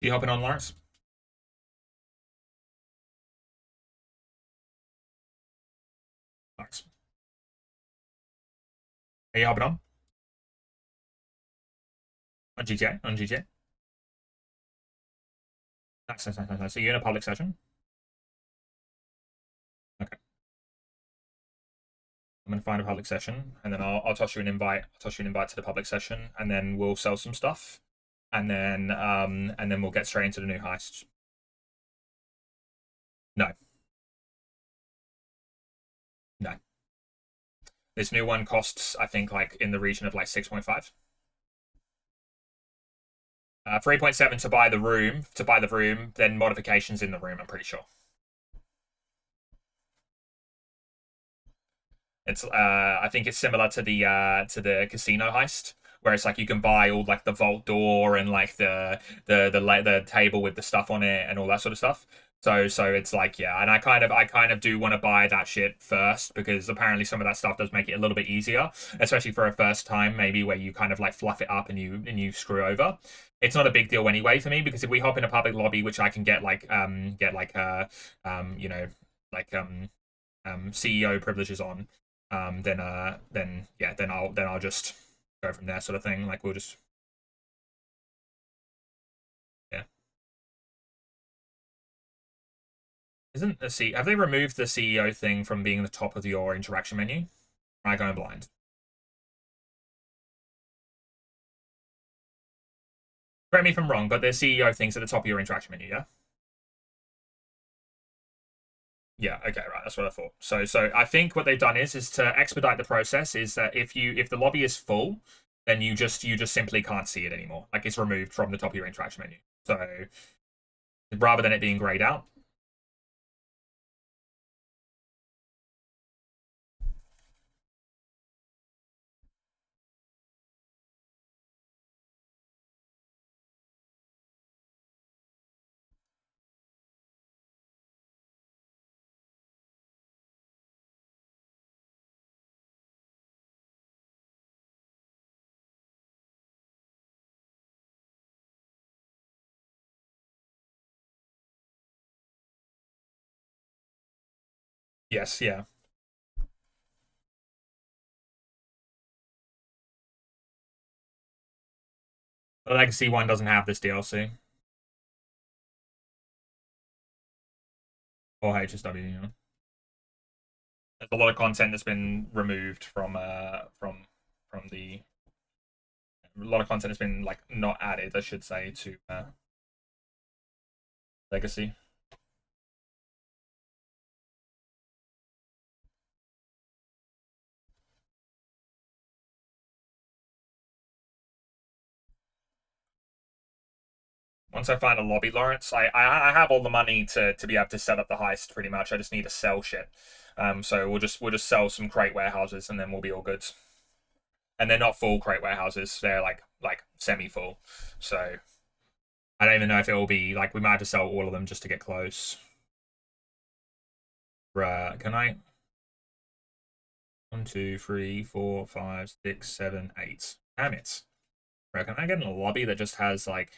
You hopping on, Lawrence? Lawrence. Are you hopping on? On GTA? On GTA? Nice. So you're in a public session? Okay. I'm gonna find a public session, and then I'll toss you an invite. I'll toss you an invite to the public session, and then we'll sell some stuff, and then we'll get straight into the new heist. No. No. This new one costs, I think, like in the region of like 6.5. 3.7 to buy the room. To buy the room, then modifications in the room. I'm pretty sure. It's I think it's similar to the casino heist, where it's like you can buy all like the vault door and like the table with the stuff on it and all that sort of stuff. So it's like, yeah, and I kind of do want to buy that shit first, because apparently some of that stuff does make it a little bit easier, especially for a first time maybe, where you kind of like fluff it up and you screw over. It's not a big deal anyway for me, because if we hop in a public lobby, which I can get like you know like CEO privileges on, then yeah, then I'll just go from there, sort of thing. Like we'll just, yeah. Isn't the C Have they removed the CEO thing from being the top of your interaction menu? Am I going blind? Correct me if I'm wrong, but the CEO thing's at the top of your interaction menu, yeah? Yeah, okay, right. That's what I thought. So I think what they've done is to expedite the process, is that if the lobby is full, then you just simply can't see it anymore. Like it's removed from the top of your interaction menu. So rather than it being grayed out. Yes, yeah. The Legacy one doesn't have this DLC or HSW. You know. There's a lot of content that's been removed from the. A lot of content has been like not added, I should say, to Legacy. Once I find a lobby, Lawrence, I have all the money to be able to set up the heist. Pretty much, I just need to sell shit. So we'll just sell some crate warehouses, and then we'll be all good. And they're not full crate warehouses; they're like semi full. So I don't even know if it will be like, we might have to sell all of them just to get close. Can I? 1, 2, 3, 4, 5, 6, 7, 8. Damn it. Bro, can I get in a lobby that just has like.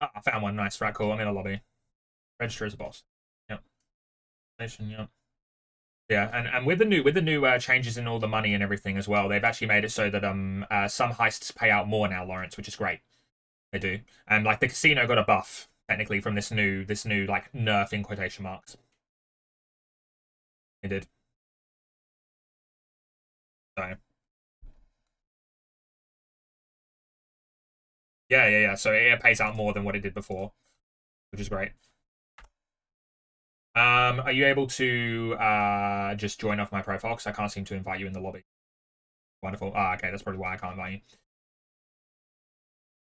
Ah, I found one. Nice. Right, cool. I'm in a lobby. Register as a boss. Yep. Station, yep. Yeah, and with the new changes in all the money and everything as well, they've actually made it so that some heists pay out more now, Lawrence, which is great. They do. And like the casino got a buff technically from this new like nerf in quotation marks. It did. So yeah. So it pays out more than what it did before, which is great. Are you able to just join off my profile? Because I can't seem to invite you in the lobby. Wonderful. Ah, okay, that's probably why I can't invite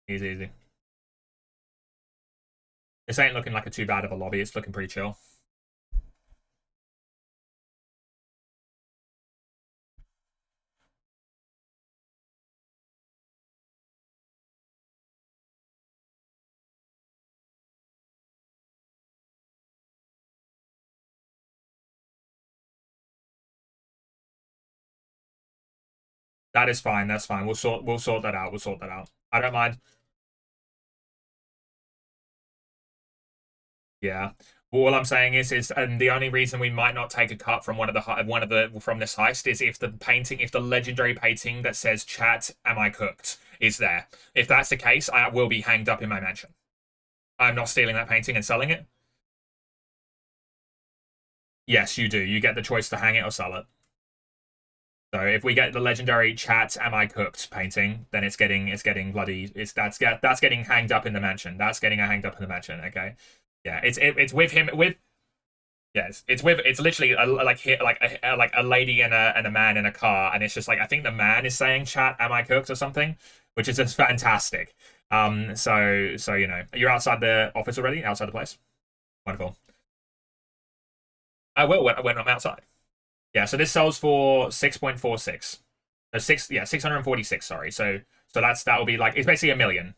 you. Easy, easy. This ain't looking like a too bad of a lobby. It's looking pretty chill. That is fine. That's fine. We'll sort that out. We'll sort that out. I don't mind. Yeah. But all I'm saying is, and the only reason we might not take a cut from from this heist is if the legendary painting that says "Chat, am I cooked?" is there. If that's the case, I will be hanged up in my mansion. I'm not stealing that painting and selling it. Yes, you do. You get the choice to hang it or sell it. So if we get the legendary "Chat, am I cooked?" painting, then it's getting bloody that's getting hanged up in the mansion. That's getting hanged up in the mansion. Okay. Yeah, it's with him with. Yes, it's literally like a lady and a man in a car, and it's just like I think the man is saying "Chat, am I cooked?" or something, which is just fantastic. So you're outside the office already, outside the place. Wonderful. I will when I'm outside. Yeah, so this sells for 6.46. So 646. Sorry. So that'll be like it's basically a million.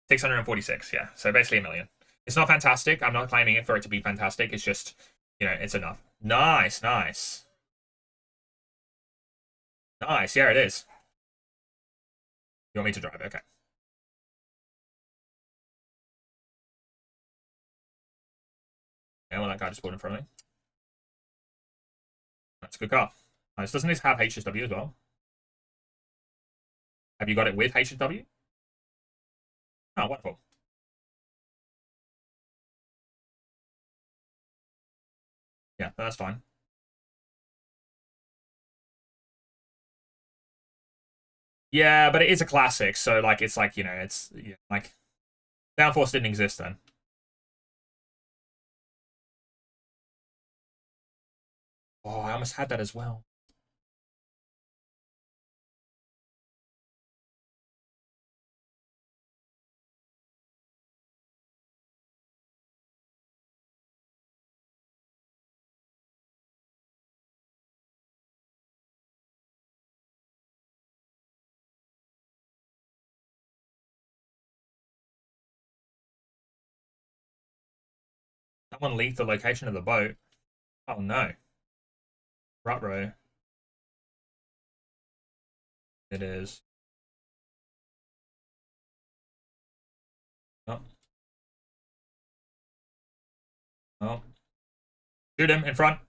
646. Yeah, so basically a million. It's not fantastic. I'm not claiming it for it to be fantastic. It's just it's enough. Nice, nice. Nice. Yeah, it is. You want me to drive? Okay. Yeah, well, that guy just pulled in front of me. That's a good car. Nice. Doesn't this have HSW as well? Have you got it with HSW? Oh, wonderful. Yeah, that's fine. Yeah, but it is a classic, so like it's like it's like Downforce didn't exist then. Oh, I almost had that as well. Someone leaked the location of the boat. Oh no. Rutro. It is. Oh, oh. Shoot him in front.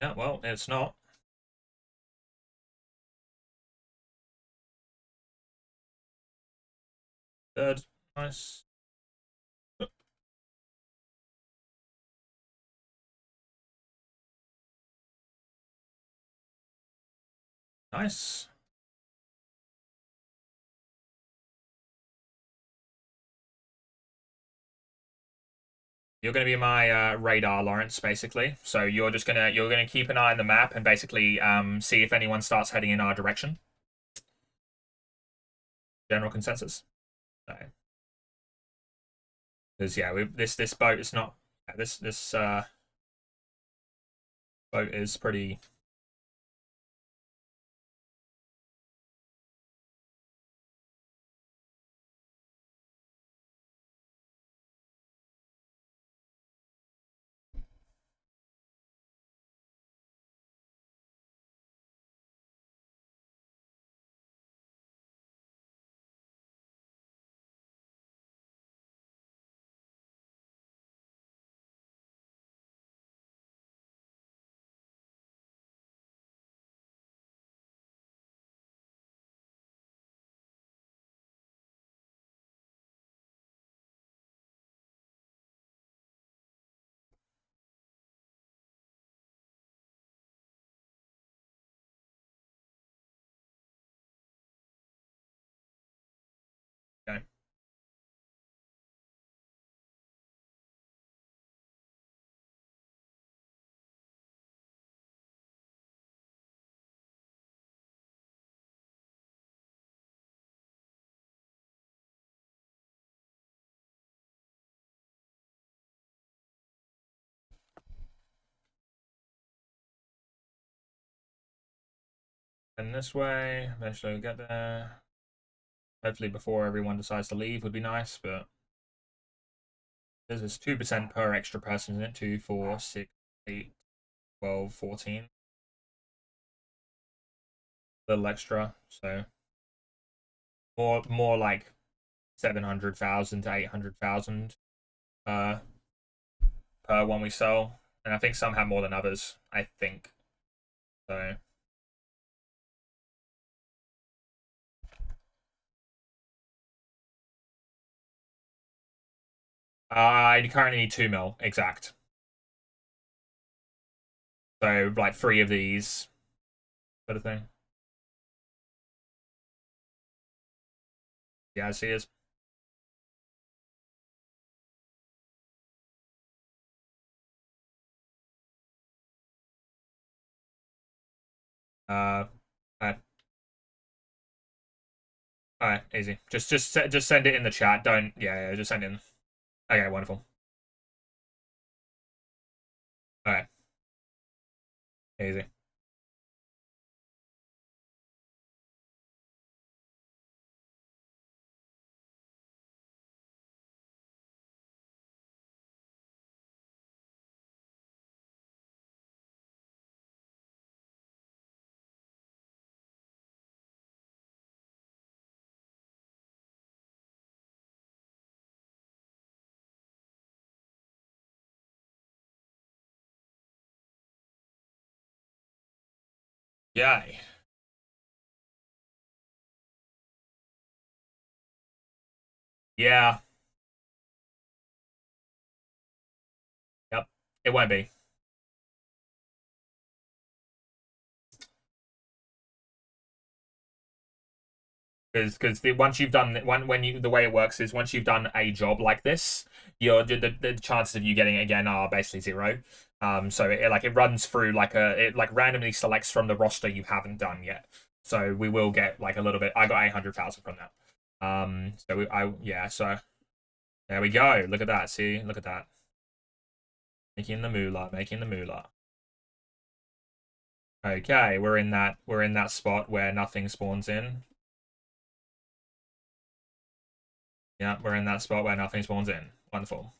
Yeah, well, it's not. Third. Nice. Nice. You're going to be my radar, Lawrence, basically. So you're gonna keep an eye on the map and basically see if anyone starts heading in our direction. General consensus. So, because yeah, this boat is not. This boat is pretty. And this way, eventually we'll get there. Hopefully before everyone decides to leave would be nice, but this is 2% per extra person, isn't it? 2, 4, 6, 8, 12, 14. Little extra, so more like 700,000 to 800,000 per one we sell, and I think some have more than others. I think so. I currently need 2 mil exact. So like 3 of these sort of thing. Yeah, I see it. Uh, alright, alright, easy. Just send it in the chat. Don't yeah, just send it in. Okay, wonderful. Alright, easy. Yay. Yeah. Yep. It won't be. Because once you've done when you the way it works is once you've done a job like this, the chances of you getting it again are basically zero. So it runs through it like randomly selects from the roster you haven't done yet. So we will get like a little bit. I got 800,000 from that. So there we go. Look at that. See, look at that. Making the moolah, making the moolah. Okay, we're in that spot where nothing spawns in. Yeah, we're in that spot where nothing spawns in. Wonderful.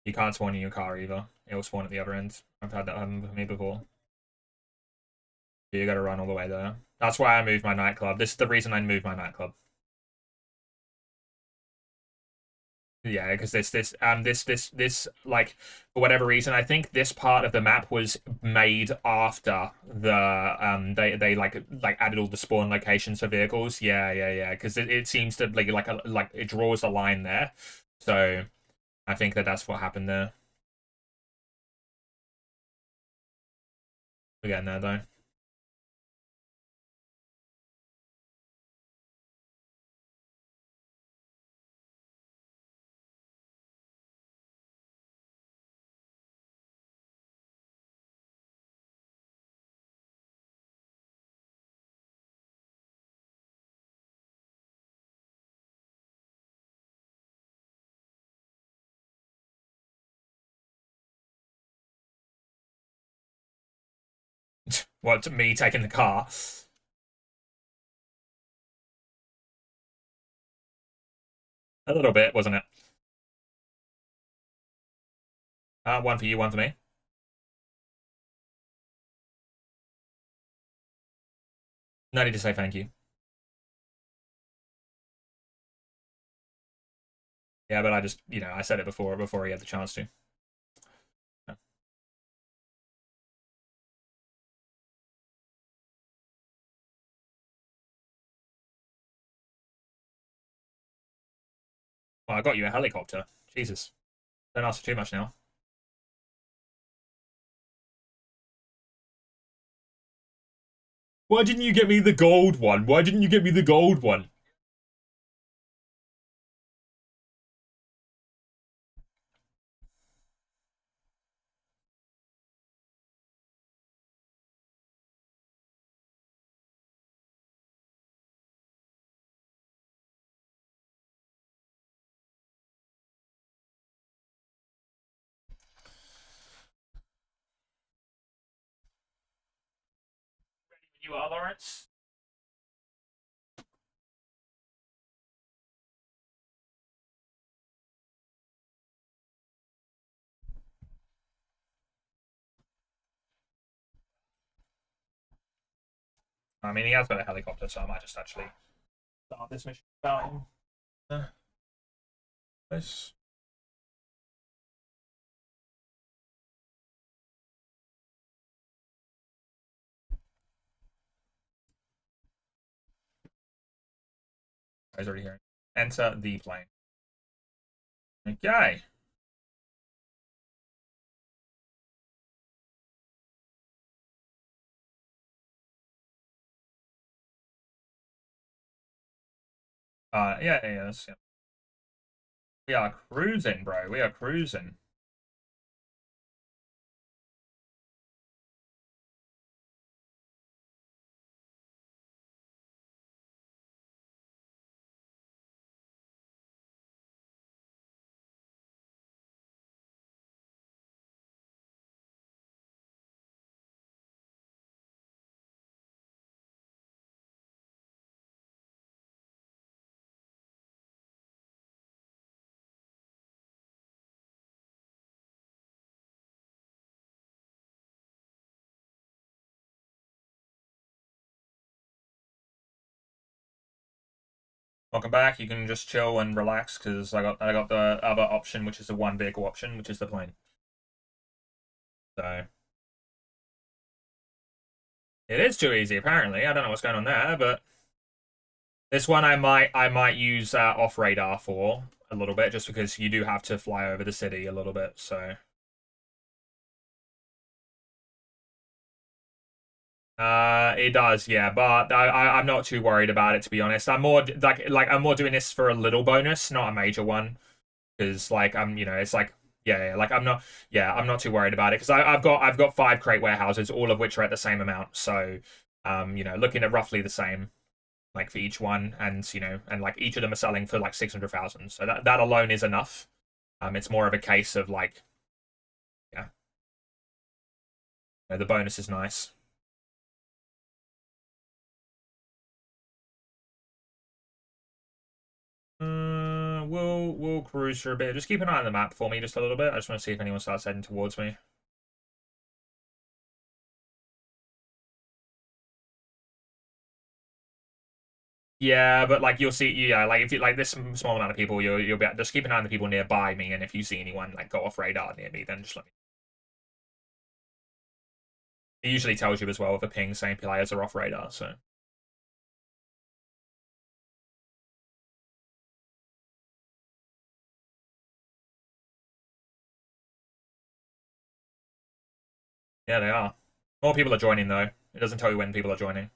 You can't spawn in your car either. It will spawn at the other end. I've had that happen with me before. You gotta run all the way there. That's why I moved my nightclub. This is the reason I moved my nightclub. Yeah, because this like for whatever reason, I think this part of the map was made after they like added all the spawn locations for vehicles. Yeah. Because it seems to like it draws a line there. So I think that's what happened there. We're getting there though. Well, to me taking the car. A little bit, wasn't it? One for you, one for me. No need to say thank you. Yeah, but I just, I said it before he had the chance to. Yeah. Well, I got you a helicopter. Jesus. Don't ask for too much now. Why didn't you get me the gold one? Why didn't you get me the gold one? You are, Lawrence. I mean, he has got a helicopter, so I might just actually start this mission without him. This. He's already here. Enter the plane. Okay. Yeah. We are cruising, bro. We are cruising. Welcome back. You can just chill and relax because I got the other option, which is the one vehicle option, which is the plane. So it is too easy, apparently. I don't know what's going on there, but this one I might use off radar for a little bit, just because you do have to fly over the city a little bit. So it does, yeah, but I'm not too worried about it, to be honest. I'm more I'm more doing this for a little bonus, not a major one, because like it's like yeah, like I'm not too worried about it because I've got 5 crate warehouses, all of which are at the same amount. So looking at roughly the same like for each one, and and like each of them are selling for like 600,000. So that alone is enough. It's more of a case of like yeah, the bonus is nice. We'll cruise for a bit. Just keep an eye on the map for me, just a little bit. I just want to see if anyone starts heading towards me. Yeah, but like you'll see, yeah, like if you like this small amount of people, you'll be just keep an eye on the people nearby me, and if you see anyone like go off radar near me, then just let me. It usually tells you as well if a ping saying players are off radar. So yeah, they are. More people are joining though. It doesn't tell you when people are joining.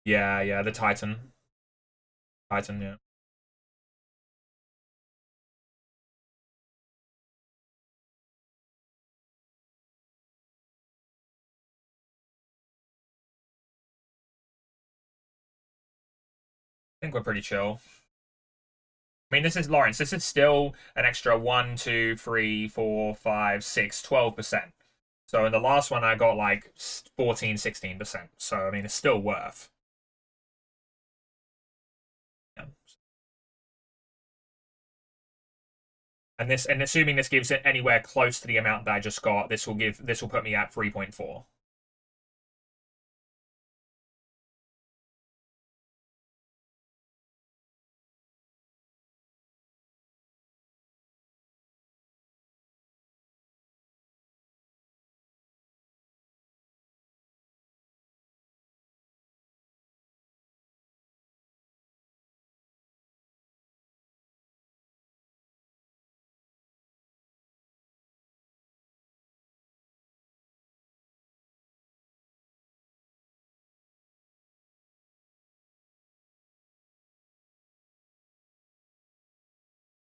Yeah, the Titan, yeah. I think we're pretty chill. I mean, this is Lawrence. This is still an extra 1, 2, 3, 4, 5, 6, 12%. So in the last one, I got like 14, 16%. So I mean, it's still worth. Yeah. And assuming this gives it anywhere close to the amount that I just got, this will put me at 3.4.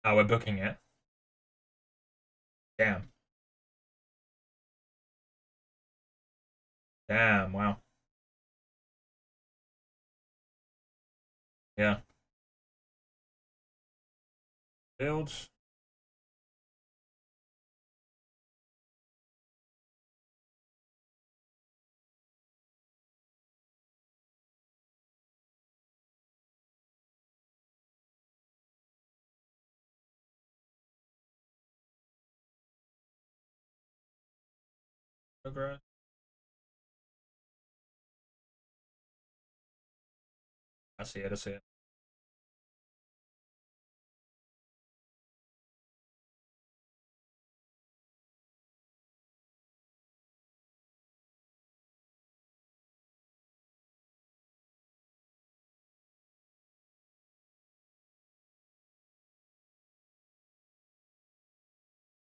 Oh, we're booking it. Damn. Damn, wow. Yeah. Builds. Progress. I see it. I see it.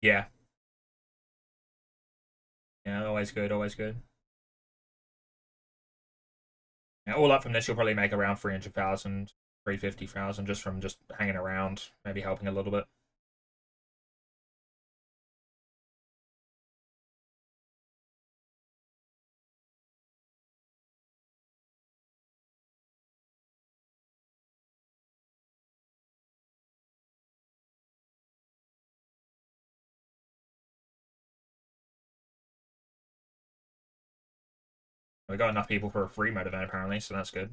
Yeah. Yeah. Always good. Always good. Yeah, all up from this, you'll probably make around 300,000, 350,000 just from just hanging around, maybe helping a little bit. We got enough people for a free mode event apparently, so that's good.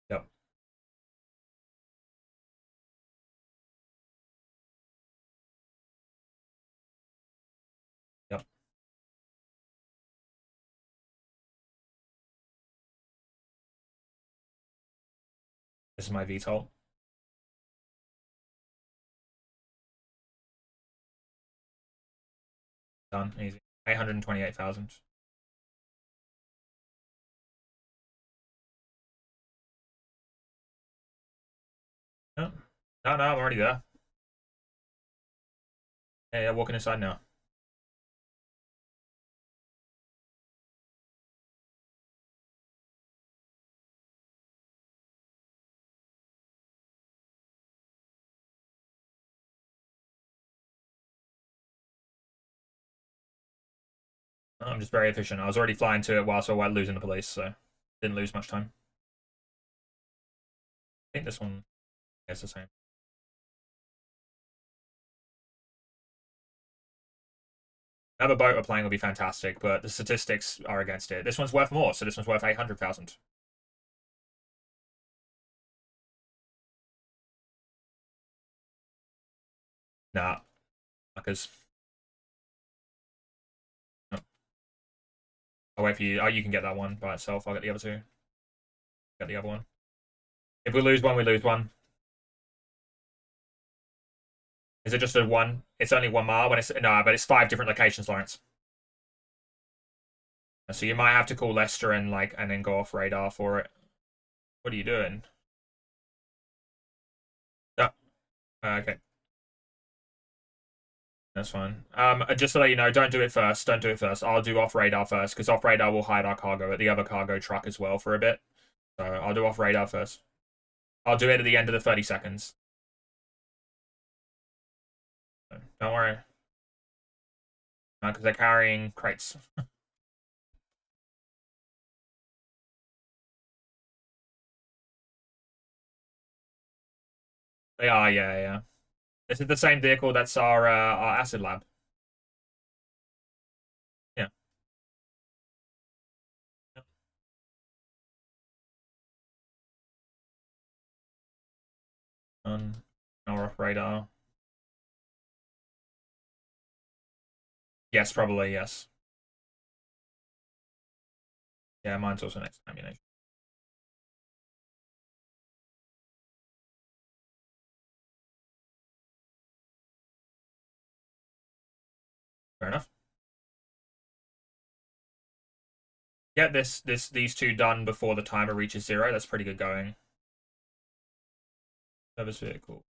Yep. Yep. This is my VTOL. Done. Easy. 828,000. No. No, no, I'm already there. Yeah, yeah, walking inside now. I'm just very efficient. I was already flying to it whilst we were losing the police, so didn't lose much time. I think this one is the same. Another boat we're playing will be fantastic, but the statistics are against it. This one's worth more, so this one's worth 800,000. Nah, because I'll wait for you. Oh, you can get that one by itself. I'll get the other two. Get the other one. If we lose one, we lose one. Is it just a one? It's only 1 mile when it's no, but it's 5 different locations, Lawrence. So you might have to call Leicester and then go off radar for it. What are you doing? Oh, okay, that's fine. Just to let you know, don't do it first. Don't do it first. I'll do off radar first because off radar will hide our cargo at the other cargo truck as well for a bit. So I'll do off radar first. I'll do it at the end of the 30 seconds. So don't worry, because they're carrying crates. They are, yeah, yeah. This is the same vehicle that's our acid lab. Yeah. Or off radar. Yes, probably yes. Yeah, mine's also next to ammunition. Fair enough. Get these two done before the timer reaches 0. That's pretty good going. Service vehicle.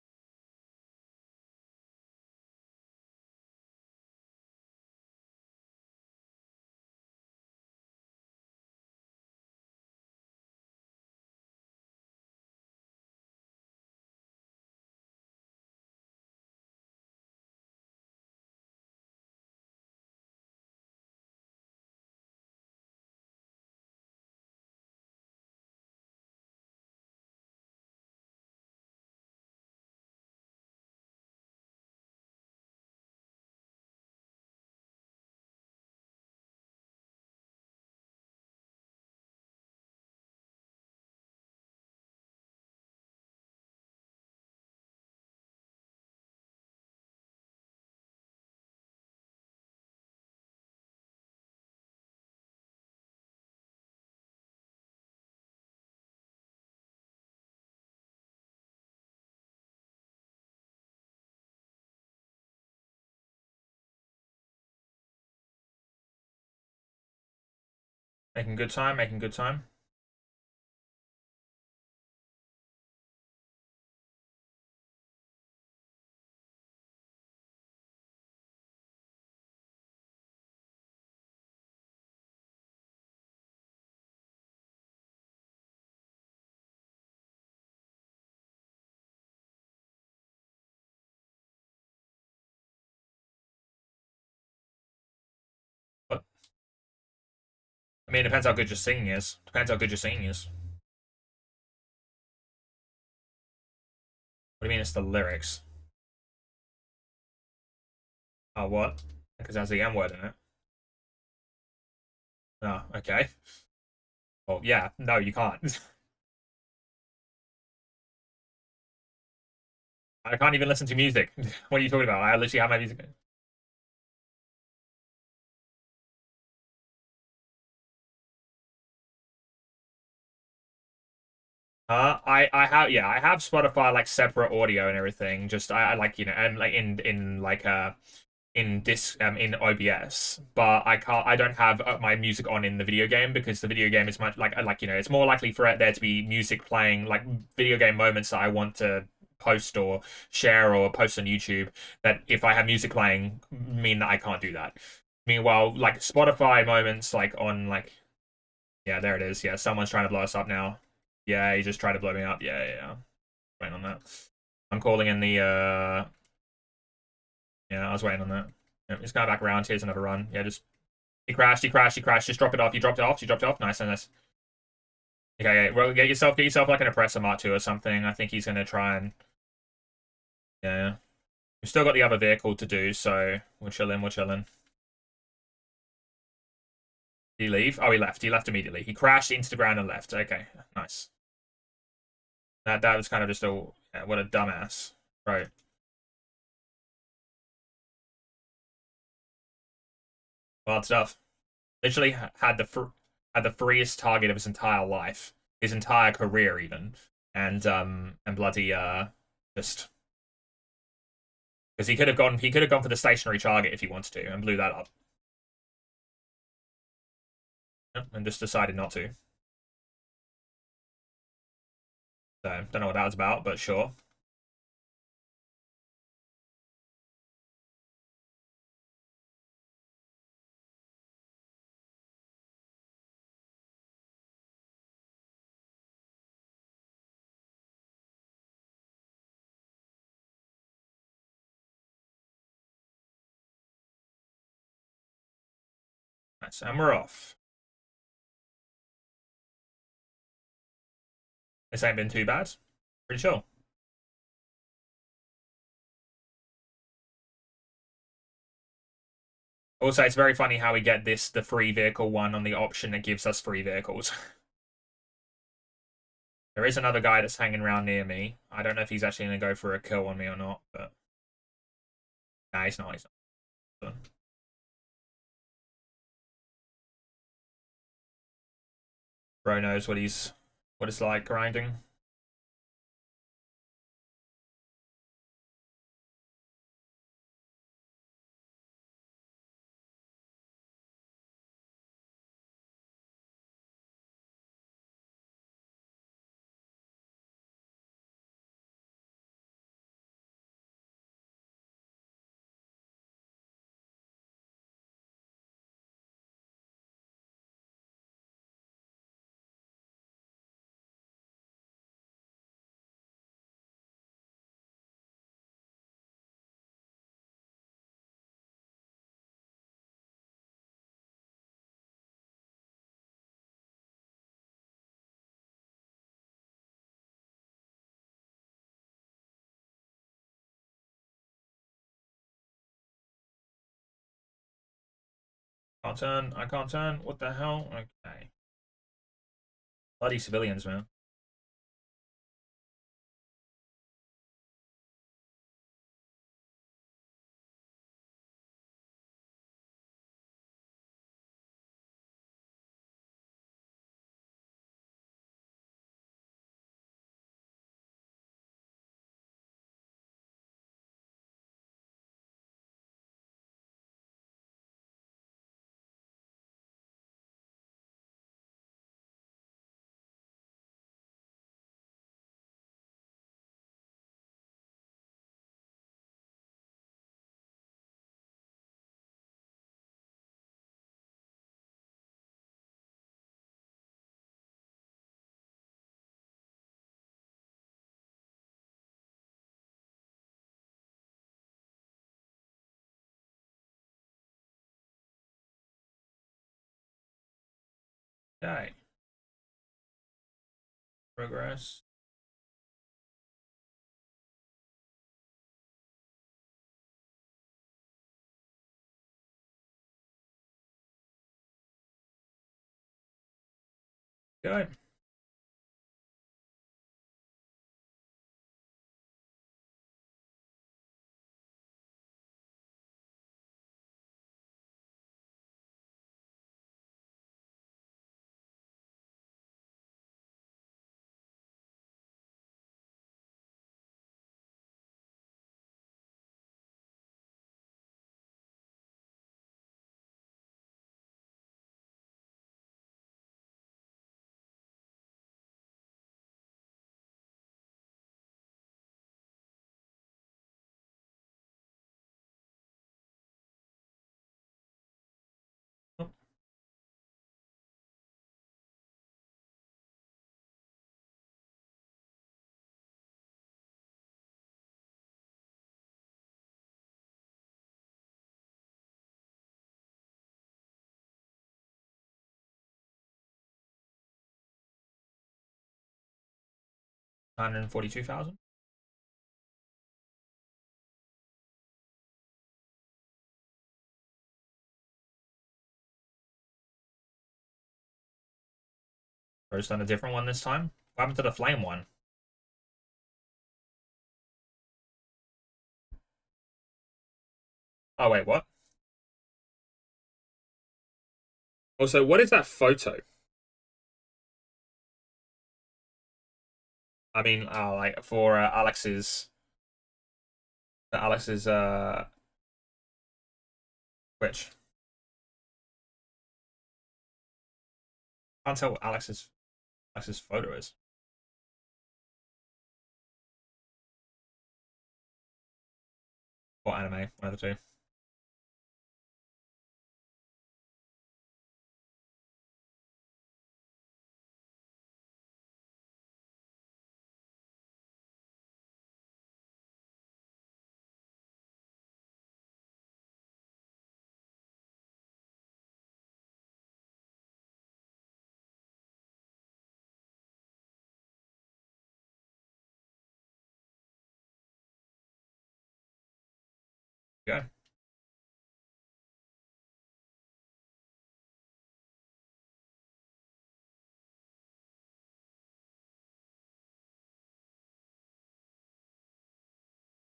Making good time, making good time. But I mean, it depends how good your singing is. Depends how good your singing is. What do you mean it's the lyrics? Oh, what? Because it has the M word in it. Oh, okay. Well, yeah. No, you can't. I can't even listen to music. What are you talking about? I literally have my music. I have yeah, I have Spotify like separate audio and everything. Just I like and like in like in this in OBS, but I don't have my music on in the video game because the video game is much like it's more likely for there to be music playing like video game moments that I want to post or share or post on YouTube that if I have music playing mean that I can't do that. Meanwhile, like Spotify moments like on like yeah, there it is. Yeah, someone's trying to blow us up now. Yeah, he just tried to blow me up. Yeah, yeah, yeah. Waiting on that. I'm calling in the yeah, I was waiting on that. Yeah, he's going back around. Here's another run. Yeah, just he crashed, he crashed, he crashed. Just drop it off. You dropped it off. You dropped it off. Nice, nice. Okay, yeah, well, get yourself like an oppressor mark 2 or something. I think he's gonna try and yeah. We've still got the other vehicle to do, so we're chilling, we're chilling. Did he leave? Oh, he left. He left immediately. He crashed into the ground and left. Okay, nice. That was kind of just a yeah, what a dumbass. Right. Wild stuff. Literally had the freest target of his entire life, his entire career even, and bloody just because he could have gone for the stationary target if he wanted to and blew that up, and just decided not to. So don't know what that was about, but sure. Nice, and we're off. This ain't been too bad. Pretty chill. Also, it's very funny how we get the free vehicle one on the option that gives us free vehicles. There is another guy that's hanging around near me. I don't know if he's actually going to go for a kill on me or not, but nah, he's not. He's not. Bro knows what it's like grinding. Can't turn. I can't turn. What the hell? Okay. Bloody civilians, man. Okay. Progress. Good. Oh, $142,000. First on a different one this time. What happened to the flame one? Oh wait, what? Also, what is that photo? I mean, like for Alex's Twitch. Can't tell what Alex's photo is. Or anime, one of the two. Go.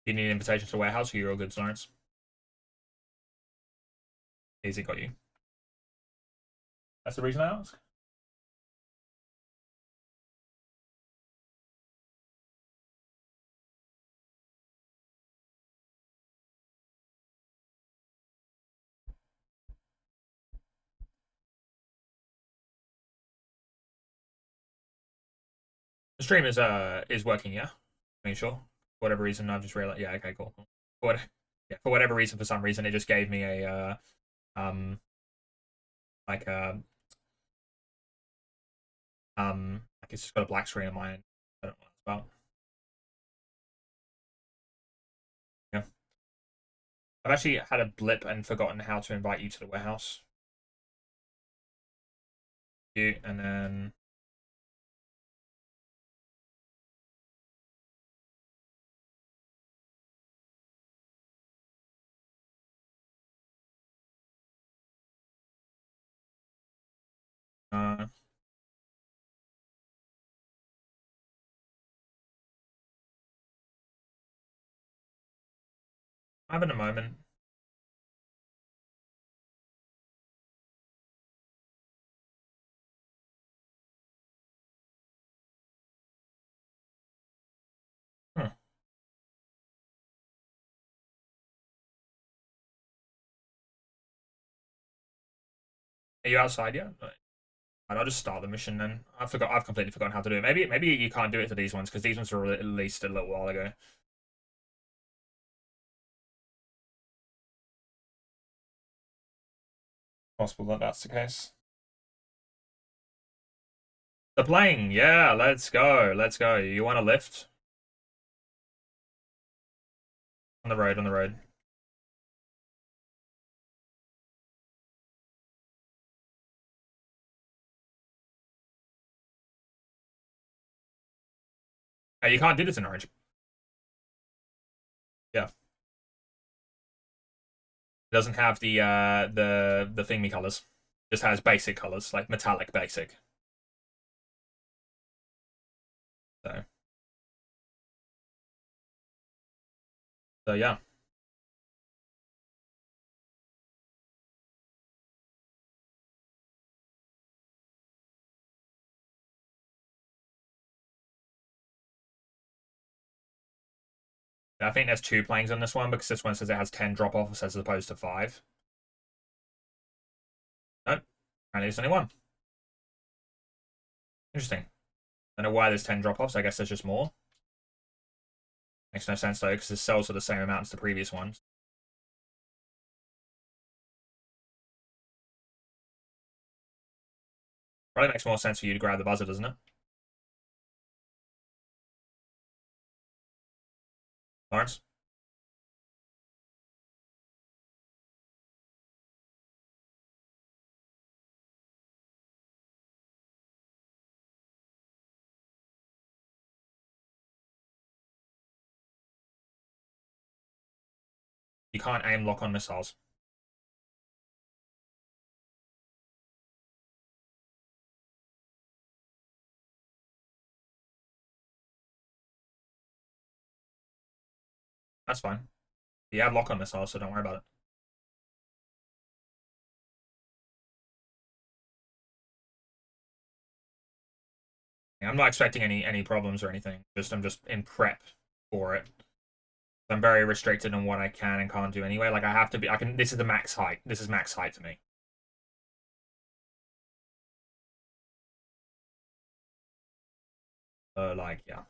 Do you need an invitation to the warehouse or you're all good, Science? Easy, got you. That's the reason I ask. The stream is working, yeah. I mean, sure. For whatever reason, I've just realized. Yeah, okay, cool. For what, yeah, for whatever reason, for some reason, it just gave me a like like it's just got a black screen on my end. I don't know what it's about. Yeah, I've actually had a blip and forgotten how to invite you to the warehouse. You and then uh, I'm in a moment. Huh. Are you outside yet? And I'll just start the mission then. I've completely forgotten how to do it. Maybe you can't do it for these ones because these ones were released a little while ago. Possible that that's the case. The plane, yeah, let's go. Let's go. You want a lift? On the road, on the road. You can't do this in orange. Yeah. It doesn't have the thingy colors. It just has basic colors, like metallic basic. So yeah. I think there's 2 planes on this one because this one says it has 10 drop-offs as opposed to 5. Nope. Apparently there's only 1. Interesting. I don't know why there's 10 drop-offs. I guess there's just more. Makes no sense though, because the cells are the same amount as the previous ones. Probably makes more sense for you to grab the buzzer, doesn't it? Lawrence? You can't aim lock on missiles. That's fine. You have lock on missiles, so don't worry about it. I'm not expecting any problems or anything. I'm just in prep for it. I'm very restricted on what I can and can't do anyway. Like I have to be. I can. This is the max height. This is max height for me. Like yeah.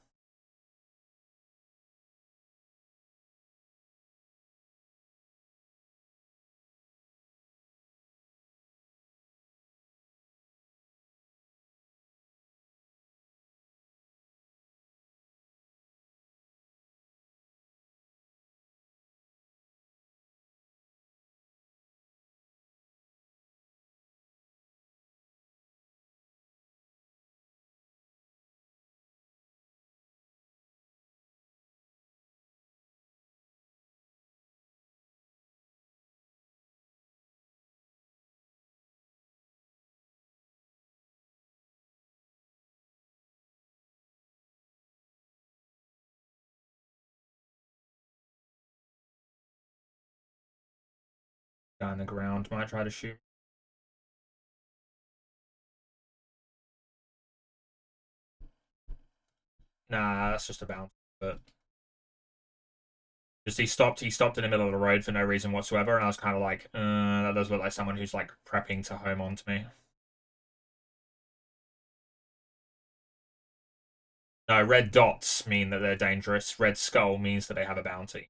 Guy on the ground might try to shoot. Nah, that's just a bounce. But just he stopped. He stopped in the middle of the road for no reason whatsoever, and I was kind of like, that does look like someone who's like prepping to home onto me. No, red dots mean that they're dangerous. Red skull means that they have a bounty.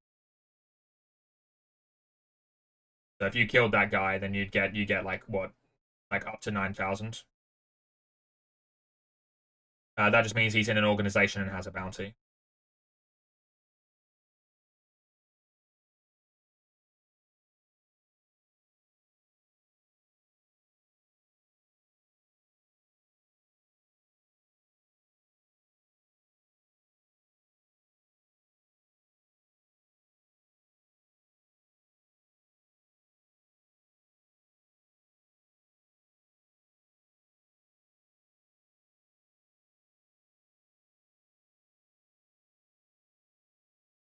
So if you killed that guy, then you get like what, like up to 9,000. That just means he's in an organization and has a bounty.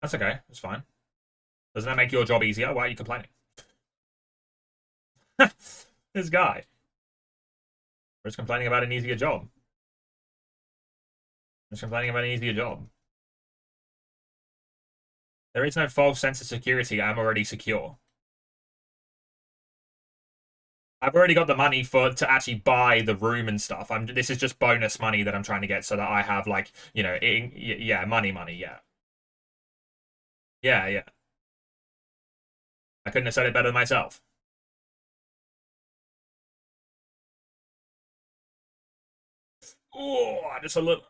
That's okay. It's fine. Doesn't that make your job easier? Why are you complaining? This guy. We're just complaining about an easier job. Just complaining about an easier job. There is no false sense of security. I'm already secure. I've already got the money to actually buy the room and stuff. This is just bonus money that I'm trying to get so that I have like, yeah, money, yeah. Yeah, yeah. I couldn't have said it better myself. Oh, just a little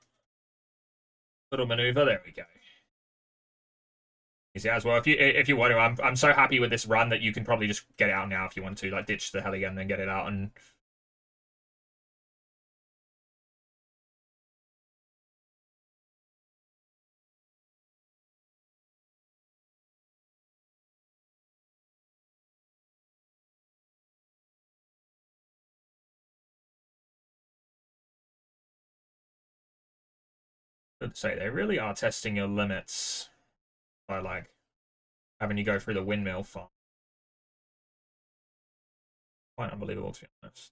maneuver. There we go. Easy as well. If you want to, I'm so happy with this run that you can probably just get it out now if you want to, like ditch the hell again, then get it out and Good to say, they really are testing your limits by like having you go through the windmill farm. Quite unbelievable, to be honest.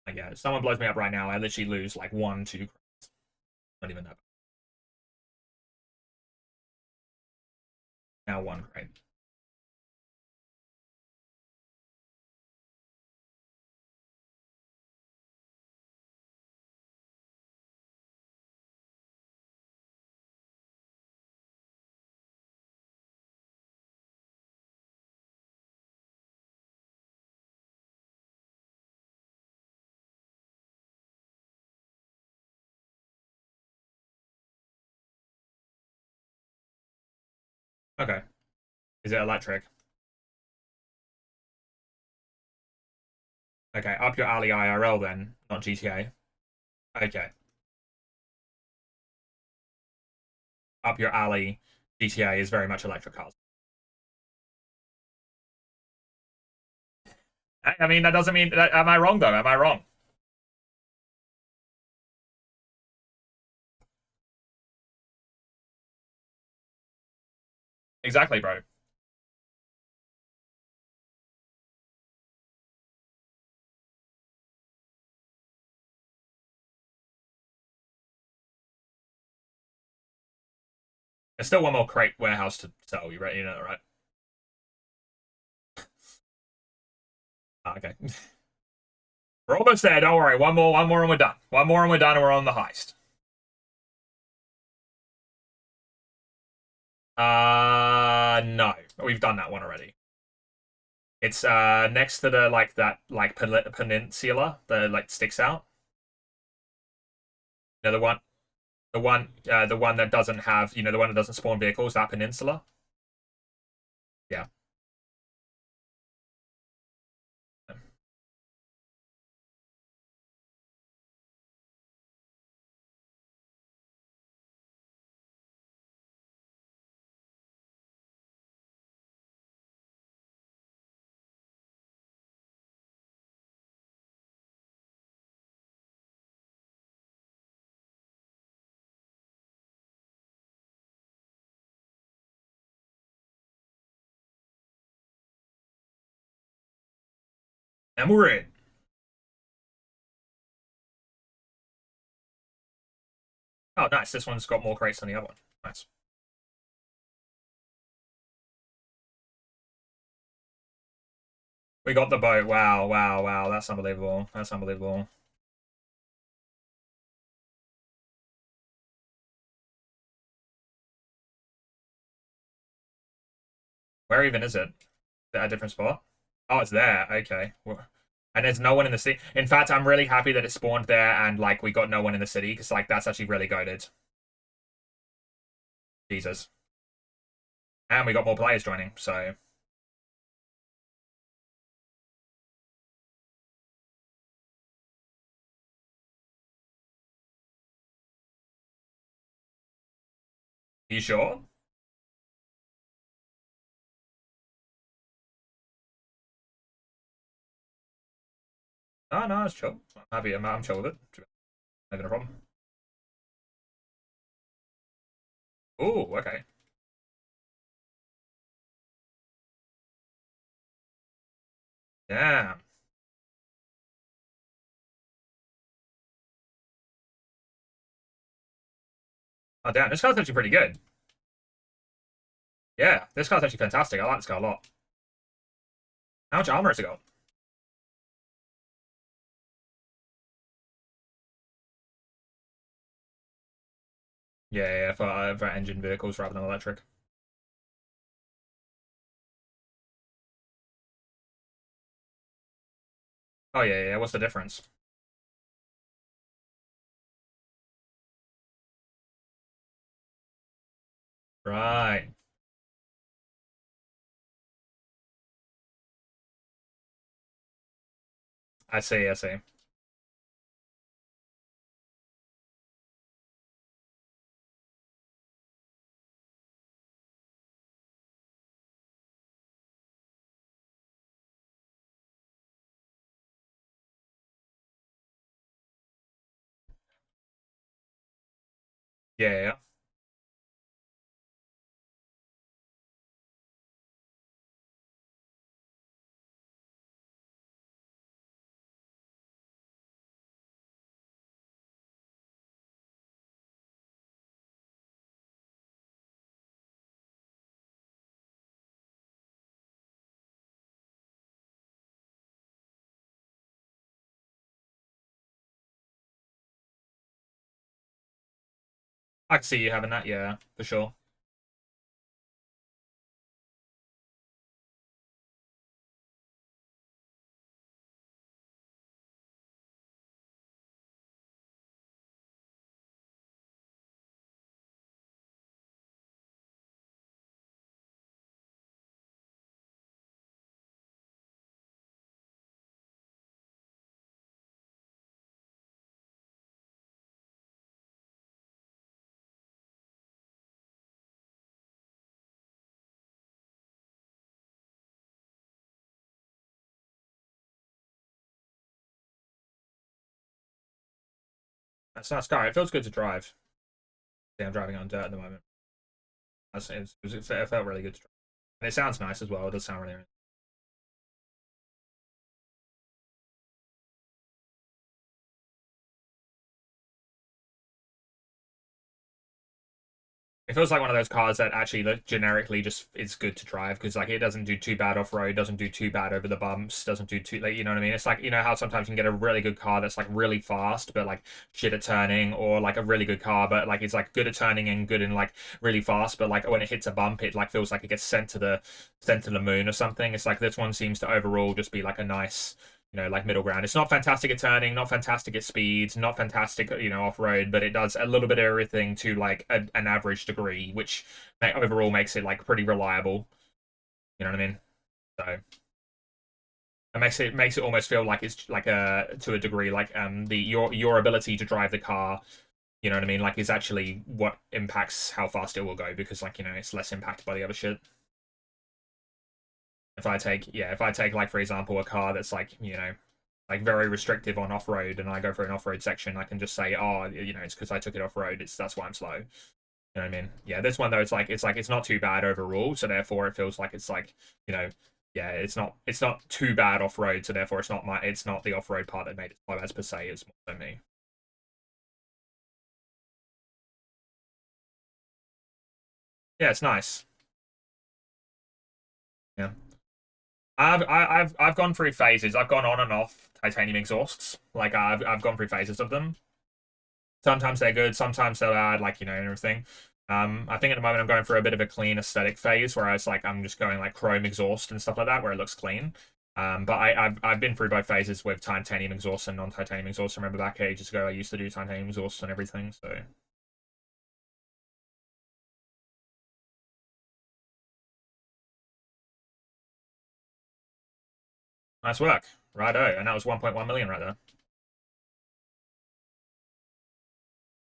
Like, yeah, if someone blows me up right now, I literally lose like 1, 2 credits. Not even that. Now 1 credit. Okay. Is it electric? Okay, up your alley IRL then, not GTA. Okay. Up your alley GTA is very much electric cars. I mean, that doesn't mean that, am I wrong though? Am I wrong? Exactly, bro. There's still one more crate warehouse to sell. You ready? You know that, right? Okay. We're almost there. Don't worry. One more, and we're done. One more, and we're done, and we're on the heist. No, we've done that one already. It's next to the like that like peninsula that like sticks out. You know the one that doesn't have the one that doesn't spawn vehicles. That peninsula. Yeah. And we're in. Oh, nice. This one's got more crates than the other one. Nice. We got the boat. Wow, wow, wow. That's unbelievable. That's unbelievable. Where even is it? Is it at a different spot? Oh, it's there. Okay. And there's no one in the city. In fact, I'm really happy that it spawned there and like we got no one in the city because like that's actually really goated. Jesus. And we got more players joining, so you sure? Oh no, it's chill. I'm happy. I'm chill with it. Not a problem. Oh, okay. Damn. Oh damn, this car's actually pretty good. Yeah, this car's actually fantastic. I like this car a lot. How much armor has it got? Yeah, for engine vehicles rather than electric. Oh yeah. What's the difference? Right. I see. I see. Yeah. I can see you having that, yeah, for sure. That's nice car. It feels good to drive. Yeah, I'm driving on dirt at the moment. It felt really good to drive. And it sounds nice as well. It does sound really nice. It feels like one of those cars that actually like, generically just is good to drive because like it doesn't do too bad off road, doesn't do too bad over the bumps, doesn't do too like you know what I mean. It's like you know how sometimes you can get a really good car that's like really fast but like shit at turning, or like a really good car but like it's like good at turning and good and like really fast, but like when it hits a bump, it like feels like it gets sent to the moon or something. It's like this one seems to overall just be like a nice like middle ground. It's not fantastic at turning, not fantastic at speeds, not fantastic, off road, but it does a little bit of everything to like an average degree, which overall makes it like pretty reliable. You know what I mean? So it makes it almost feel like it's like a to a degree like the your ability to drive the car. You know what I mean? Like is actually what impacts how fast it will go because like it's less impacted by the other shit. If I take like for example a car that's like like very restrictive on off road, and I go for an off road section, I can just say, oh, it's because I took it off road. That's why I'm slow. You know what I mean? Yeah, this one though, it's not too bad overall, so therefore it feels like it's like you know, yeah, it's not too bad off road, so therefore it's not the off road part that made it slow as per se. It's more than me. Yeah, it's nice. Yeah, I've gone through phases. I've gone on and off titanium exhausts. Like I've gone through phases of them. Sometimes they're good, sometimes they're bad, like and everything. I think at the moment I'm going for a bit of a clean aesthetic phase, where I was like I'm just going like chrome exhaust and stuff like that, where it looks clean. But I've been through both phases with titanium exhaust and non-titanium exhaust. I remember back ages ago I used to do titanium exhaust and everything. So nice work, righto, and that was 1.1 million right there.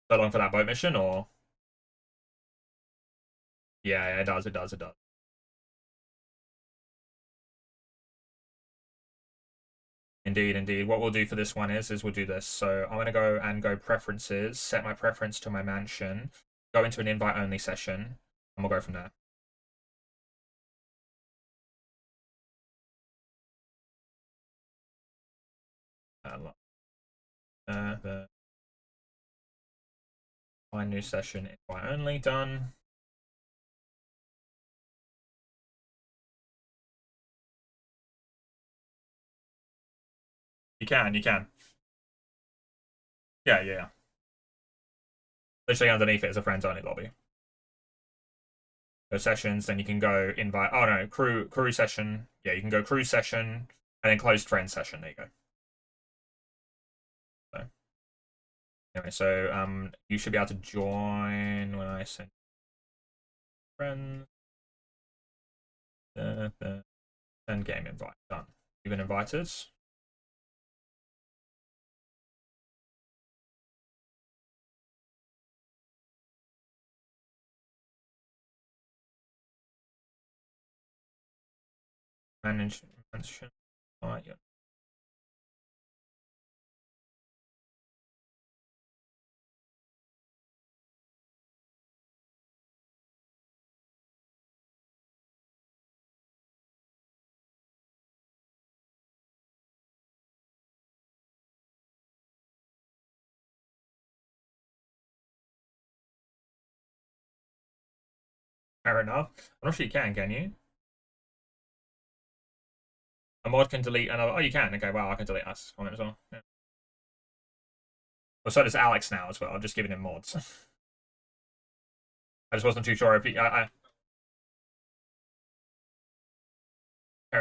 So long for that boat mission, or yeah, it does. Indeed, indeed. What we'll do for this one is we'll do this. So I'm gonna go preferences, set my preference to my mansion, go into an invite only session, and we'll go from there. The find new session invite only done. You can. Yeah, yeah, yeah. Literally underneath it is a friends only lobby. Go sessions, then you can go invite. Oh no, crew session. Yeah, you can go crew session and then closed friend session. There you go. So, anyway, so you should be able to join when I send friends. Send game invite. Done. You've been invited. Manage mention. Alright, yeah. Fair enough. I'm not sure you can you? A mod can delete another. Oh, you can. Okay, well, I can delete us on it as well. Yeah. Well, so does Alex now as well. I'm just giving him mods. I just wasn't too sure if he. Fair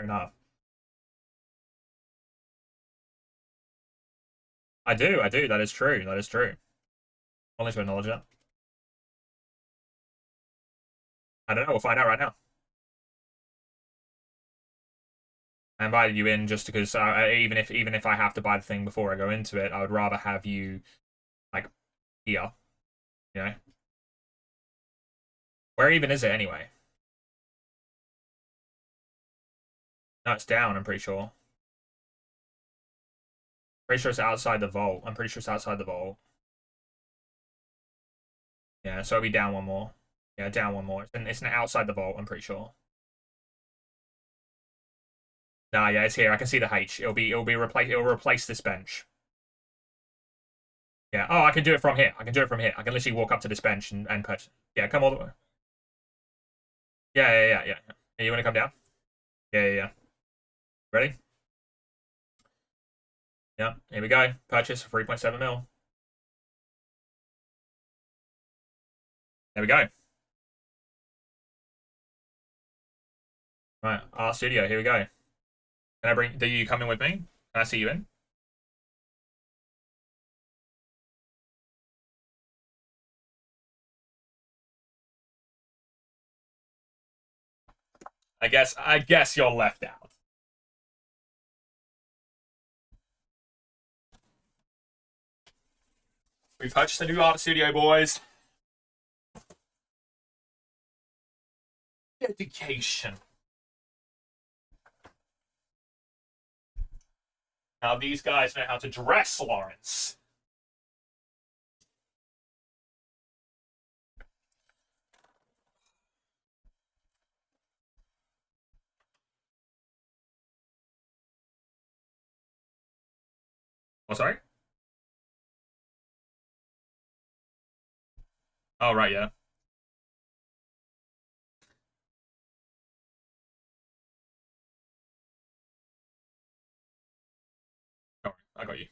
enough. I do. I do. That is true. That is true. Only to acknowledge that. I don't know. We'll find out right now. I invited you in just because even if I have to buy the thing before I go into it, I would rather have you like here. You know, where even is it anyway? No, it's down. I'm pretty sure. Pretty sure it's outside the vault. I'm pretty sure it's outside the vault. Yeah, so it'll be down one more. Yeah, down one more. It's outside the vault. I'm pretty sure. Nah, yeah, it's here. I can see the H. It'll replace this bench. Yeah. Oh, I can do it from here. I can do it from here. I can literally walk up to this bench and put. Yeah, come all the way. Yeah. Hey, you want to come down? Yeah. Ready? Yeah. Here we go. Purchase for 3.7 mil. There we go. Right, our studio. Here we go. Can I bring? Do you come in with me? Can I see you in? I guess you're left out. We purchased a new art studio, boys. Dedication. Now these guys know how to dress, Lawrence. Oh, sorry. Oh, right, yeah. Don't worry, I got you.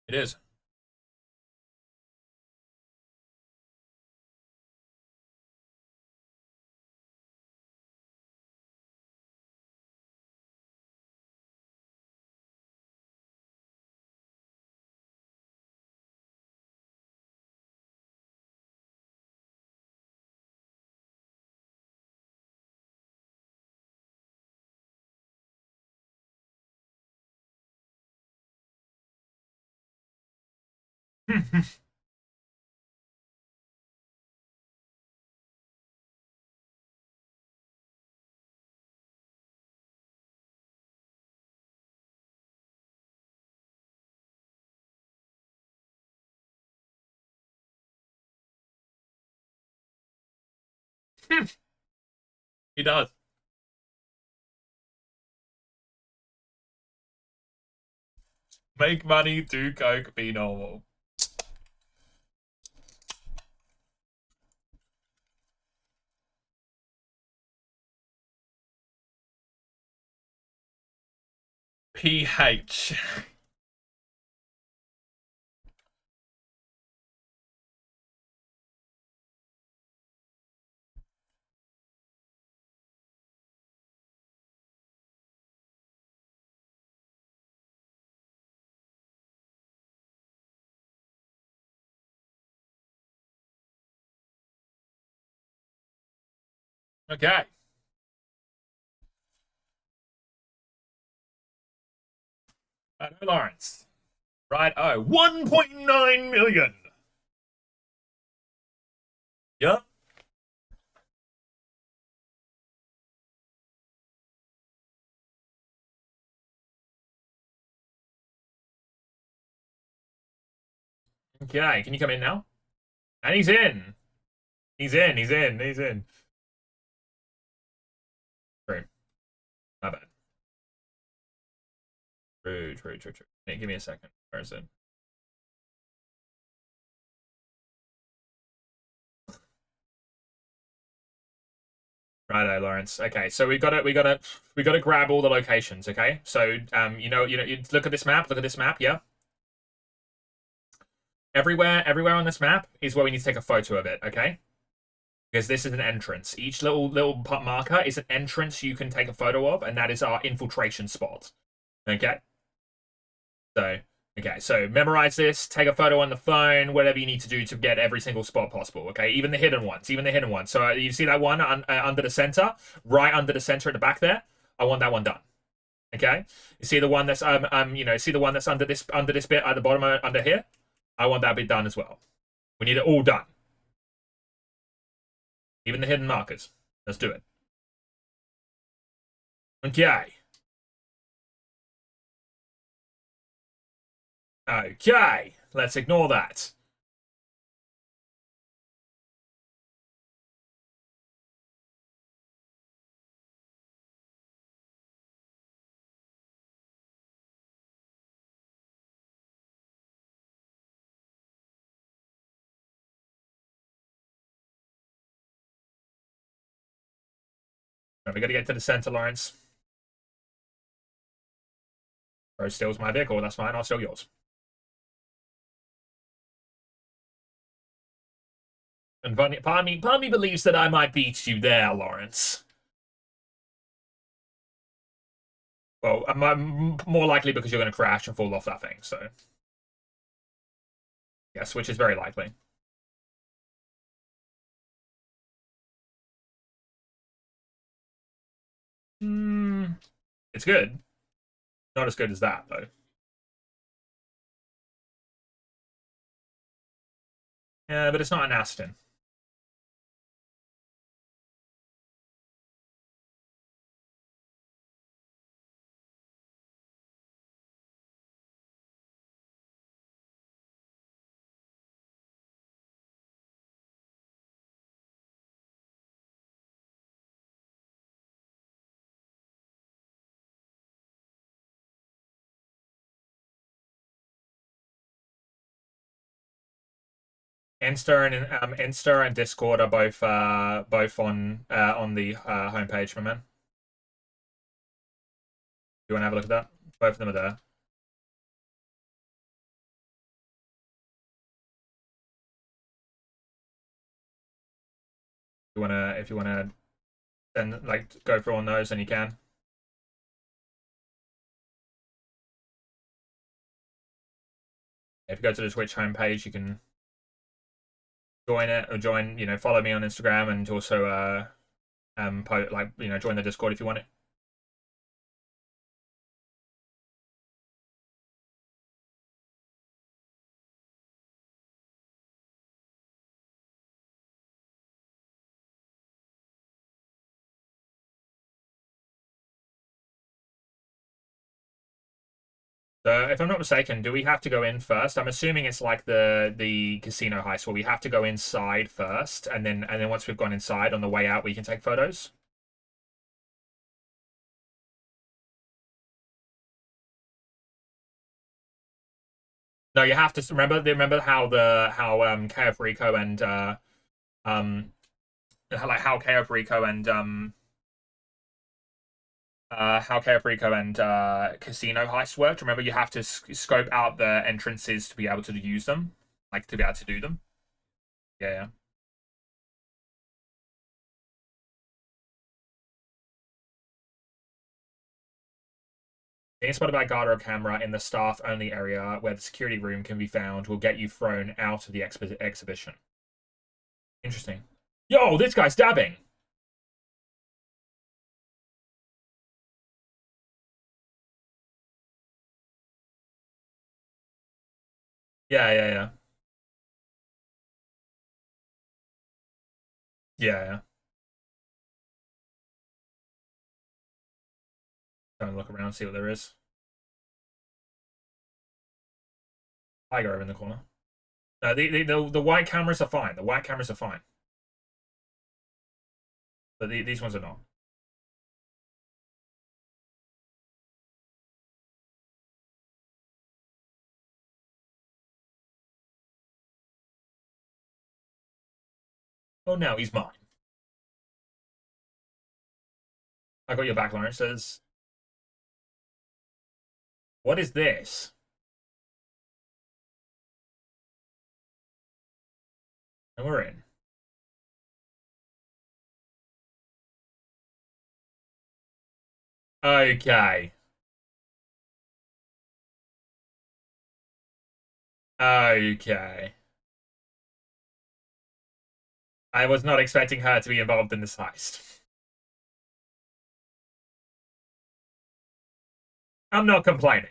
It is. He does. Make money, do coke, be normal. PH. Okay. Hello, Lawrence. Right, 1.9 million. Yep. Okay, can you come in now? And he's in. He's in, he's in, he's in. True. My bad. True, true, true, true. Hey, give me a second. Where is it? Righto, Lawrence. Okay, so we gotta grab all the locations. Okay, so you look at this map. Look at this map. Yeah, everywhere on this map is where we need to take a photo of it. Okay, because this is an entrance. Each little marker is an entrance you can take a photo of, and that is our infiltration spot. Okay, so so memorize this. Take a photo on the phone. Whatever you need to do to get every single spot possible. Okay, even the hidden ones. Even the hidden ones. So you see that one under the center, right under the center at the back there. I want that one done. Okay, you see the one that's see the one that's under this bit at the bottom under here. I want that bit done as well. We need it all done. Even the hidden markers. Let's do it. Okay. Okay. Let's ignore that. Right, we got to get to the center, Lawrence. Bro steals my vehicle. That's fine. I'll steal yours. And part of me believes that I might beat you there, Lawrence. Well, I'm more likely because you're going to crash and fall off that thing. So, yes, which is very likely. It's good. Not as good as that, though. Yeah, but it's not an Aston. Insta and Discord are both on the homepage, my man. You want to have a look at that? Both of them are there. If you wanna then like go through on those, then you can. If you go to the Twitch homepage, you can join it or follow me on Instagram and also join the Discord if you want it. So if I'm not mistaken, do we have to go in first? I'm assuming it's like the casino heist where we have to go inside first, and then once we've gone inside, on the way out we can take photos. No, you have to remember how Chaos Rico and um how Chaos Rico and Casino Heist worked. Remember, you have to scope out the entrances to be able to use them, like to be able to do them. Yeah, yeah. Being spotted by a guard or a camera in the staff-only area where the security room can be found will get you thrown out of the exhibition. Interesting. Yo, this guy's dabbing. Yeah, yeah, yeah. Yeah, yeah. Trying to look around, see what there is. Tiger over in the corner. No, the white cameras are fine. The white cameras are fine, but these ones are not. Oh, no, he's mine. I got your back, Lawrence. Says, what is this? And we're in. Okay. Okay. I was not expecting her to be involved in this heist. I'm not complaining.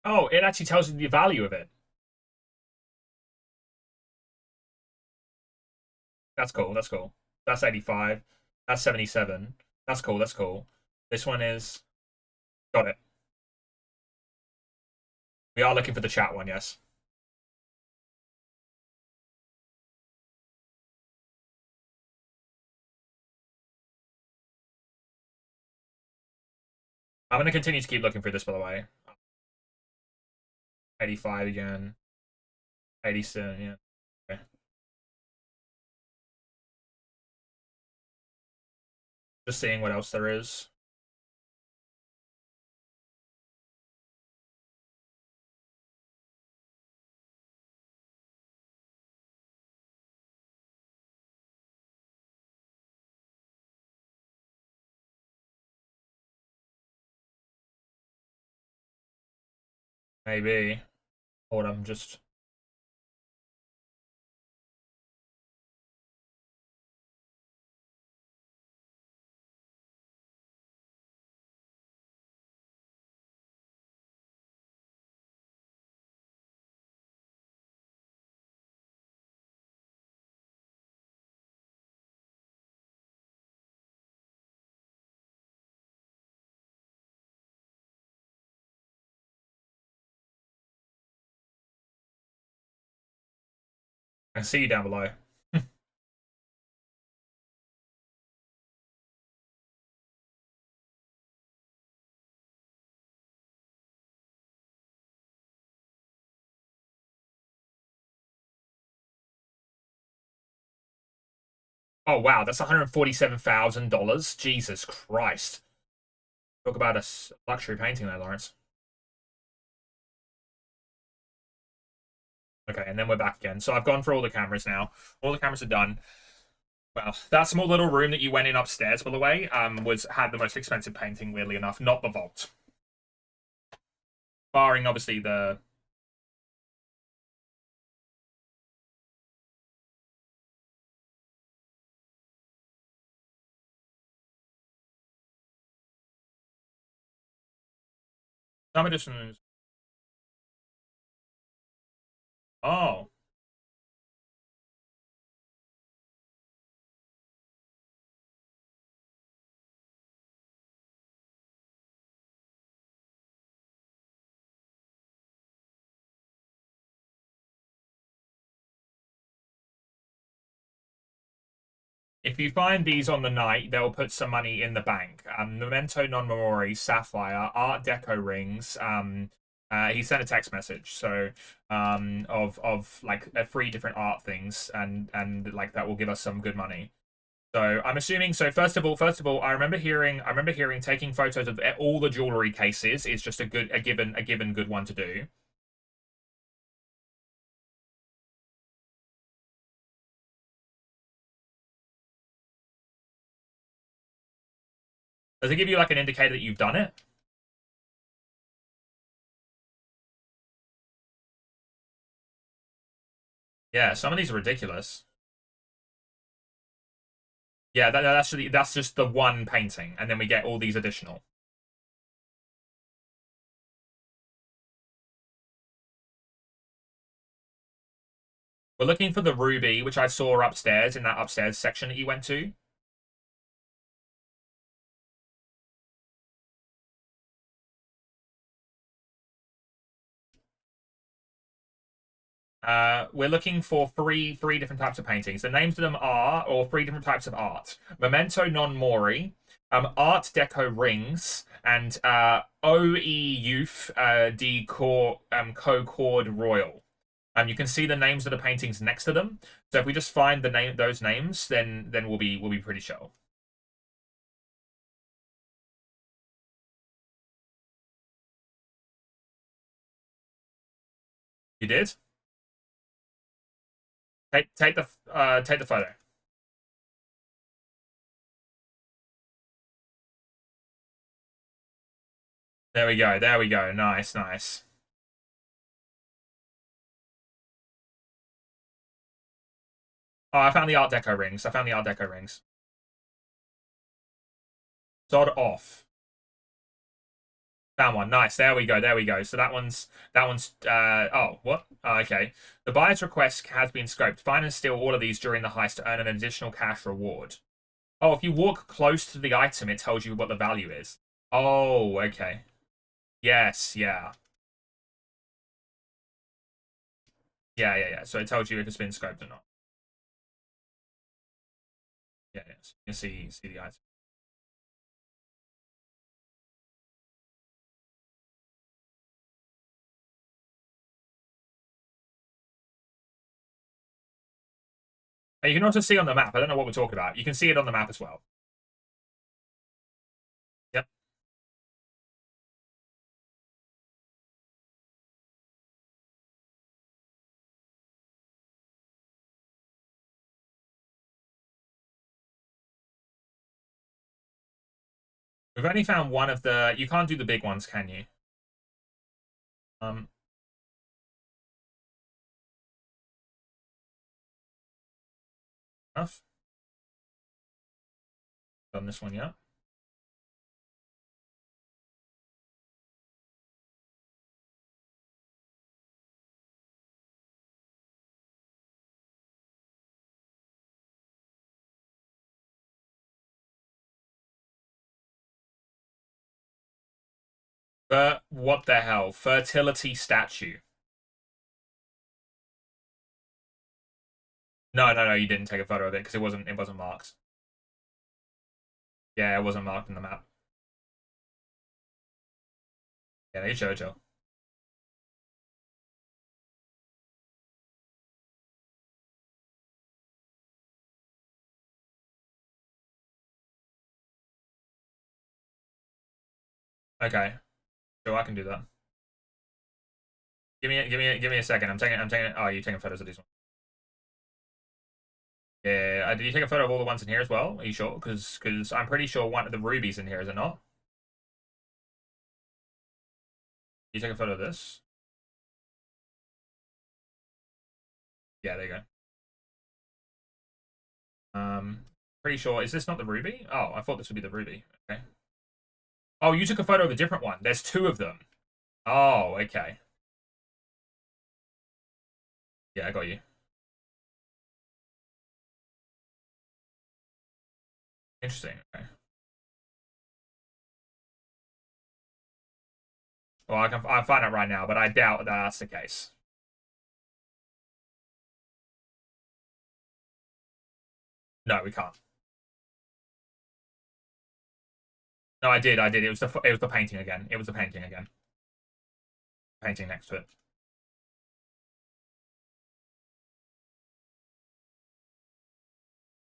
Oh, it actually tells you the value of it. That's cool. That's cool. That's 85. That's 77. That's cool. That's cool. This one is. Got it. We are looking for the chat one, yes. I'm going to continue to keep looking for this, by the way. 85 again. 87, yeah. Okay. Just seeing what else there is. Maybe. Hold on, just. I see you down below. Oh wow, that's $147,000. Jesus Christ! Talk about a luxury painting there, Lawrence. Okay, and then we're back again. So I've gone for all the cameras now. All the cameras are done. Well, that small little room that you went in upstairs, by the way, had the most expensive painting, weirdly enough, not the vault. Barring obviously the some editions. Oh, if you find these on the night, they'll put some money in the bank. Memento non mori, sapphire, Art Deco rings. He sent a text message, so of like 3 different art things, and like that will give us some good money. So I'm assuming. So first of all, I remember hearing taking photos of all the jewelry cases is just a given good one to do. Does it give you like an indicator that you've done it? Yeah, some of these are ridiculous. Yeah, that's just the one painting, and then we get all these additional. We're looking for the ruby, which I saw upstairs in that upstairs section that you went to. We're looking for three different types of paintings. The names of them are, or 3 different types of art: Memento non mori, Art Deco rings, and OE Youth de Concord Royal. You can see the names of the paintings next to them. So if we just find those names, then we'll be pretty sure. You did? Take the photo. There we go. There we go. Nice, nice. Oh, I found the Art Deco rings. I found the Art Deco rings. Sod off. Found one. Nice. There we go. There we go. So that one's oh, what? Oh, okay. The buyer's request has been scoped. Find and steal all of these during the heist to earn an additional cash reward. Oh, if you walk close to the item, it tells you what the value is. Oh, okay. Yes, yeah. Yeah, yeah, yeah. So it tells you if it's been scoped or not. Yeah, yeah. So you can see the item. And you can also see on the map. I don't know what we're talking about. You can see it on the map as well. Yep. We've only found one of the. You can't do the big ones, can you? Um, enough. Done this one yet? But what the hell? Fertility statue. No, no, no. You didn't take a photo of it because it wasn't marked. Yeah, it wasn't marked in the map. Yeah, they Jojo. Okay, sure, I can do that. Give me a second. I'm taking. Oh, you taking photos of these ones? Yeah. Did you take a photo of all the ones in here as well? Are you sure? Because I'm pretty sure one of the rubies in here, is it not? You take a photo of this? Yeah, there you go. Pretty sure. Is this not the ruby? Oh, I thought this would be the ruby. Okay. Oh, you took a photo of a different one. There's two of them. Oh, okay. Yeah, I got you. Interesting. Okay. Well, I'll find out right now, but I doubt that that's the case. No, we can't. No, I did. I did. It was the painting again. It was the painting again. Painting next to it.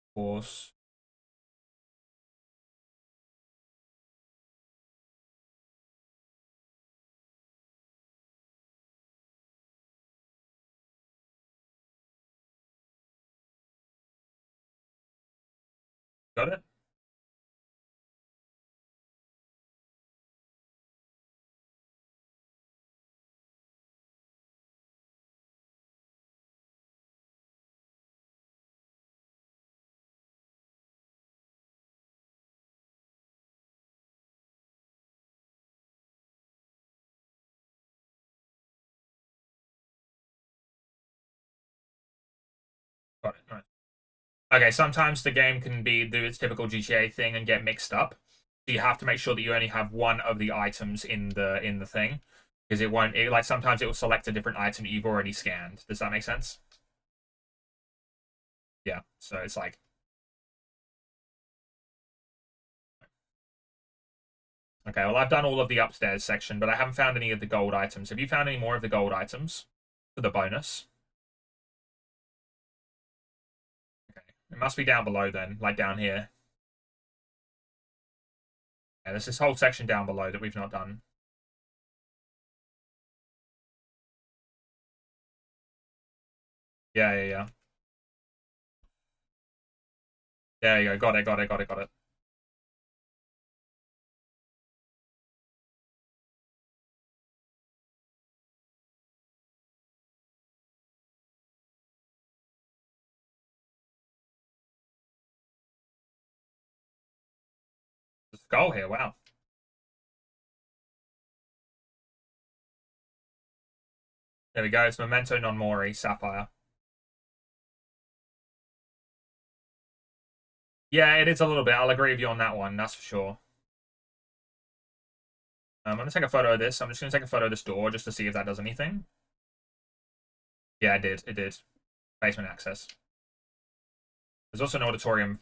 Of course. Got it? Got it. Right. Okay, sometimes the game can do its typical GTA thing and get mixed up. So you have to make sure that you only have one of the items in the thing. Because it won't like sometimes it will select a different item that you've already scanned. Does that make sense? Yeah. So it's like okay, well I've done all of the upstairs section, but I haven't found any of the gold items. Have you found any more of the gold items for the bonus? Okay. It must be down below then, like down here. Yeah, there's this whole section down below that we've not done. Yeah, yeah, yeah. There you go. Got it, got it, got it, got it. There's a skull here, wow. There we go. It's Memento Non Mori Sapphire. Yeah, it is a little bit. I'll agree with you on that one. That's for sure. I'm gonna take a photo of this. I'm just gonna take a photo of this door just to see if that does anything. Yeah, it did. It did. Basement access. There's also an auditorium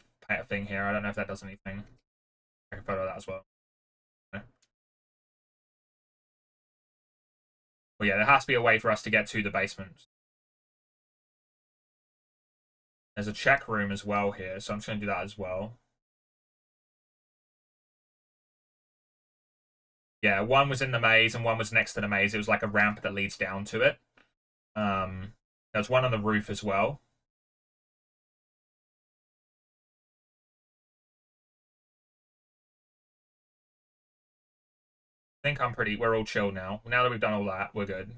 thing here. I don't know if that does anything. Take a photo of that as well. Okay. Well, yeah, there has to be a way for us to get to the basement. There's a check room as well here, so I'm just gonna do that as well. Yeah, one was in the maze and one was next to the maze. It was like a ramp that leads down to it. There's one on the roof as well. I think we're all chill now. Now that we've done all that, we're good.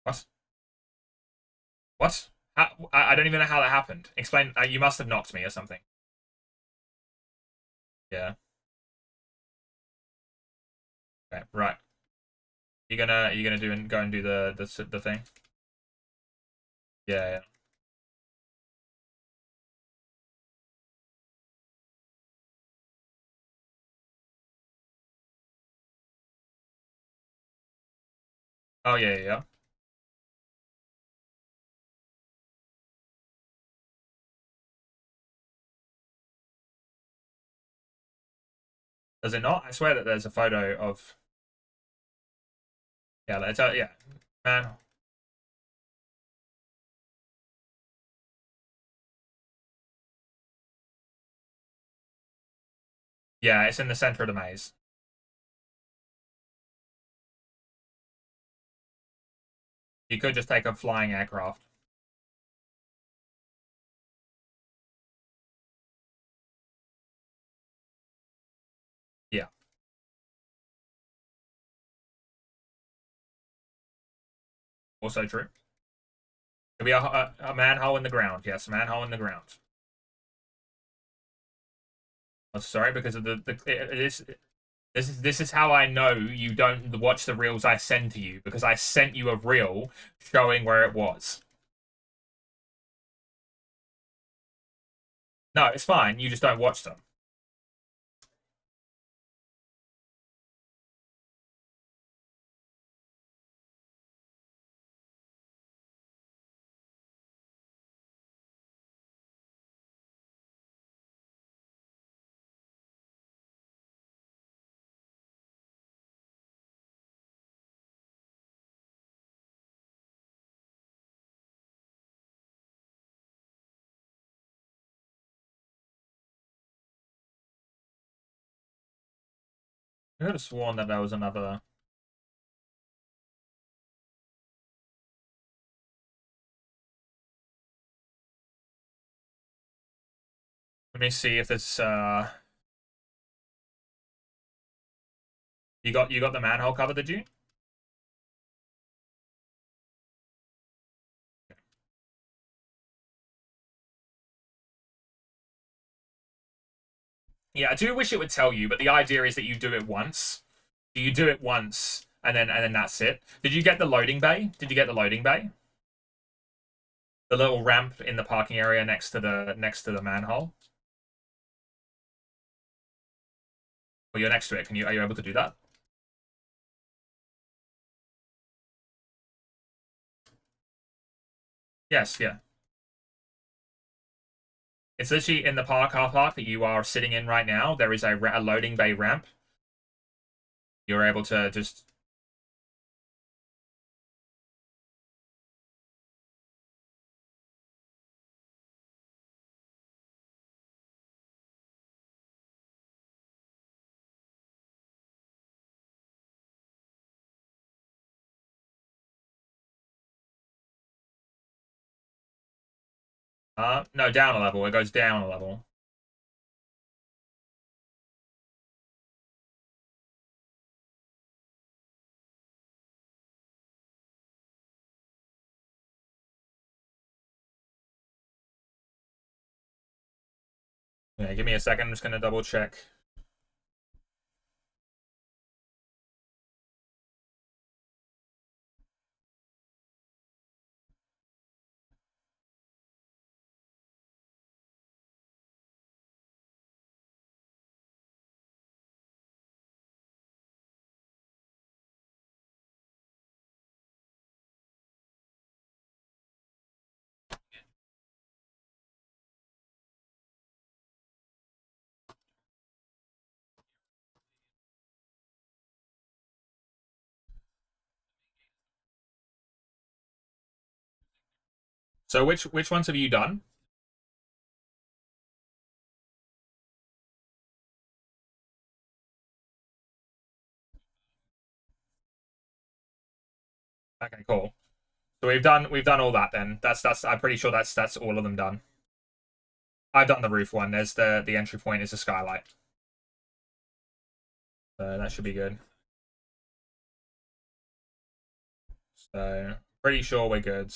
What? What? I don't even know how that happened. Explain. You must have knocked me or something. Yeah. Okay. Right. You gonna go and do the thing? Yeah. Yeah. Oh yeah, yeah, yeah. Does it not? I swear that there's a photo of. Yeah, yeah, man. Yeah, it's in the center of the maze. You could just take a flying aircraft. Yeah, also true. Could be a manhole in the ground. Yes, a manhole in the ground. Oh, sorry, because of this is how I know you don't watch the reels I send to you, because I sent you a reel showing where it was. No, it's fine. You just don't watch them. I could have sworn that there was another. Let me see if it's you got the manhole cover, did you? Yeah, I do wish it would tell you, but the idea is that you do it once. You do it once, and then that's it. Did you get the loading bay? Did you get the loading bay? The little ramp in the parking area next to the manhole. Well, you're next to it. Are you able to do that? Yes, yeah. It's literally in the car park that you are sitting in right now. There is a loading bay ramp. You're able to just. No, down a level. It goes down a level. Yeah, give me a second. I'm just gonna double check. So which ones have you done? Okay, cool. So we've done all that then. That's I'm pretty sure that's all of them done. I've done the roof one. There's the entry point is a skylight. So that should be good. So pretty sure we're good.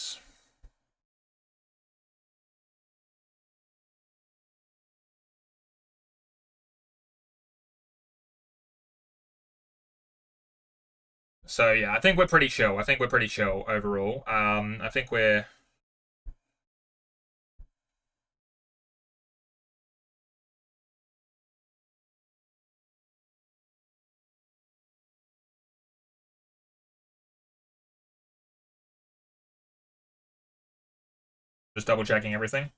So yeah, I think we're pretty chill. I think we're pretty chill overall. I think we're just double checking everything.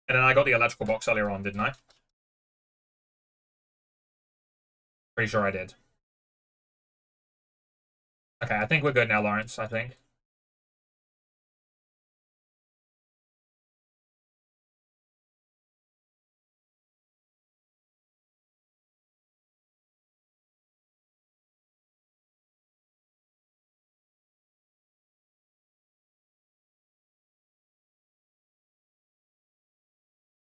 And then I got the electrical box earlier on, didn't I? Pretty sure I did. Okay, I think we're good now, Lawrence, I think.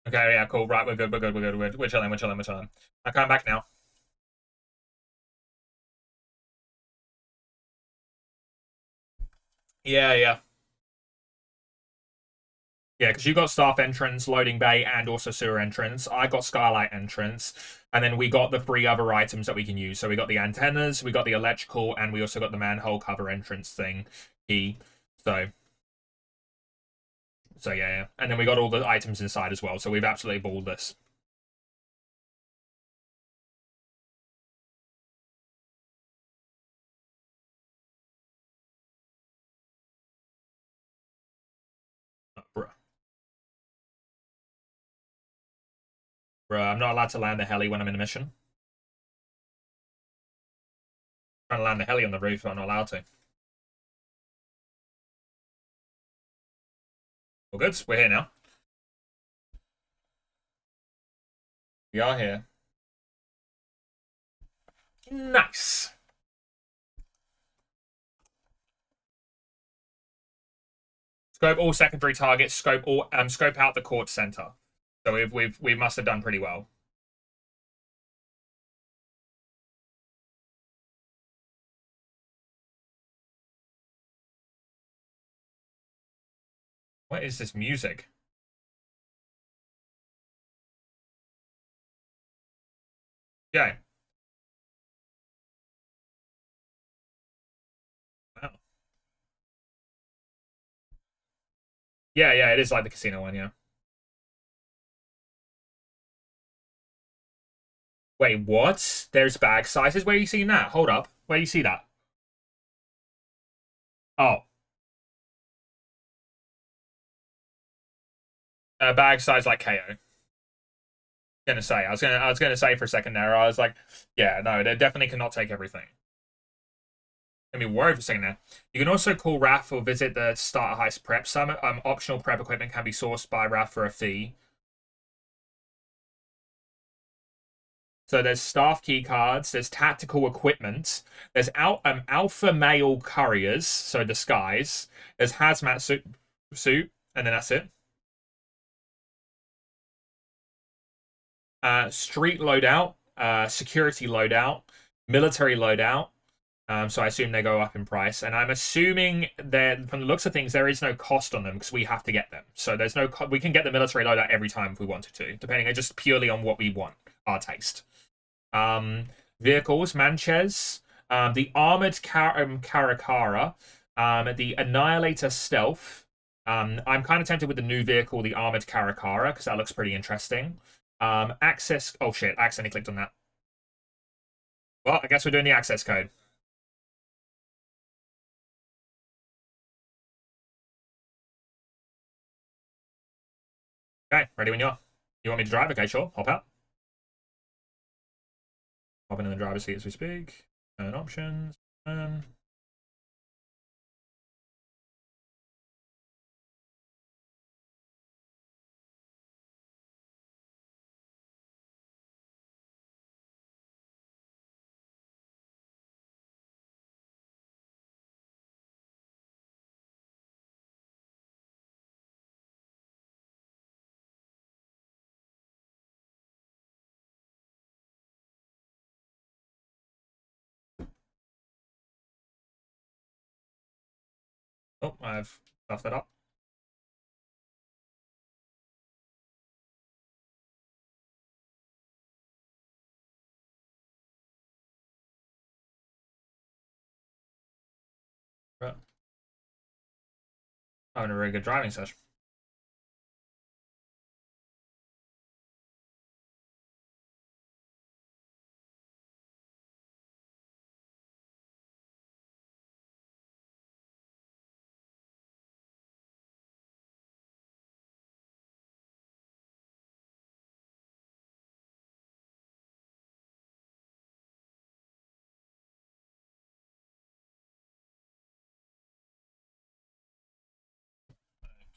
Okay, yeah, cool. Right, we're good, we're good, we're good. We're chilling, we're chilling, we're chilling. I'm coming back now. Yeah, yeah. Yeah, because you got staff entrance, loading bay, and also sewer entrance. I got skylight entrance, and then we got the 3 other items that we can use. So we got the antennas, we got the electrical, and we also got the manhole cover entrance thing key. So, so yeah, yeah. And then we got all the items inside as well. So we've absolutely balled this. Oh, bruh, I'm not allowed to land the heli when I'm in a mission. I'm trying to land the heli on the roof, but I'm not allowed to. All good. We're here now. We are here. Nice. Scope all secondary targets. Scope out the court center. So we must have done pretty well. What is this music? Yeah. Wow. Yeah, yeah, it is like the casino one, yeah. Wait, what? There's bag sizes? Where are you seeing that? Hold up. Where do you see that? Oh. Bag size like KO. I was gonna say for a second there, I was like, yeah, no, they definitely cannot take everything. I mean, worried for a second there. You can also call RAF or visit the Starter Heist Prep Summit. Optional prep equipment can be sourced by RAF for a fee. So there's staff key cards, there's tactical equipment, there's alpha male couriers, so disguise. There's hazmat suit, and then that's it. Street loadout, security loadout, military loadout. So I assume they go up in price, and I'm assuming that from the looks of things, there is no cost on them because we have to get them. So there's no we can get the military loadout every time if we wanted to, depending on just purely on what we want, our taste. Um, Vehicles, Manchez, the armored Caracara, the Annihilator Stealth. I'm kind of tempted with the new vehicle, the armored Caracara, because that looks pretty interesting. Access. Oh shit! I accidentally clicked on that. Well, I guess we're doing the access code. Okay, ready when you are. You want me to drive? Okay, sure. Hop out. Hop in the driver's seat as we speak. Turn options. Turn. Oh, I've stuffed that up. But having a very good driving session.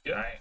Okay.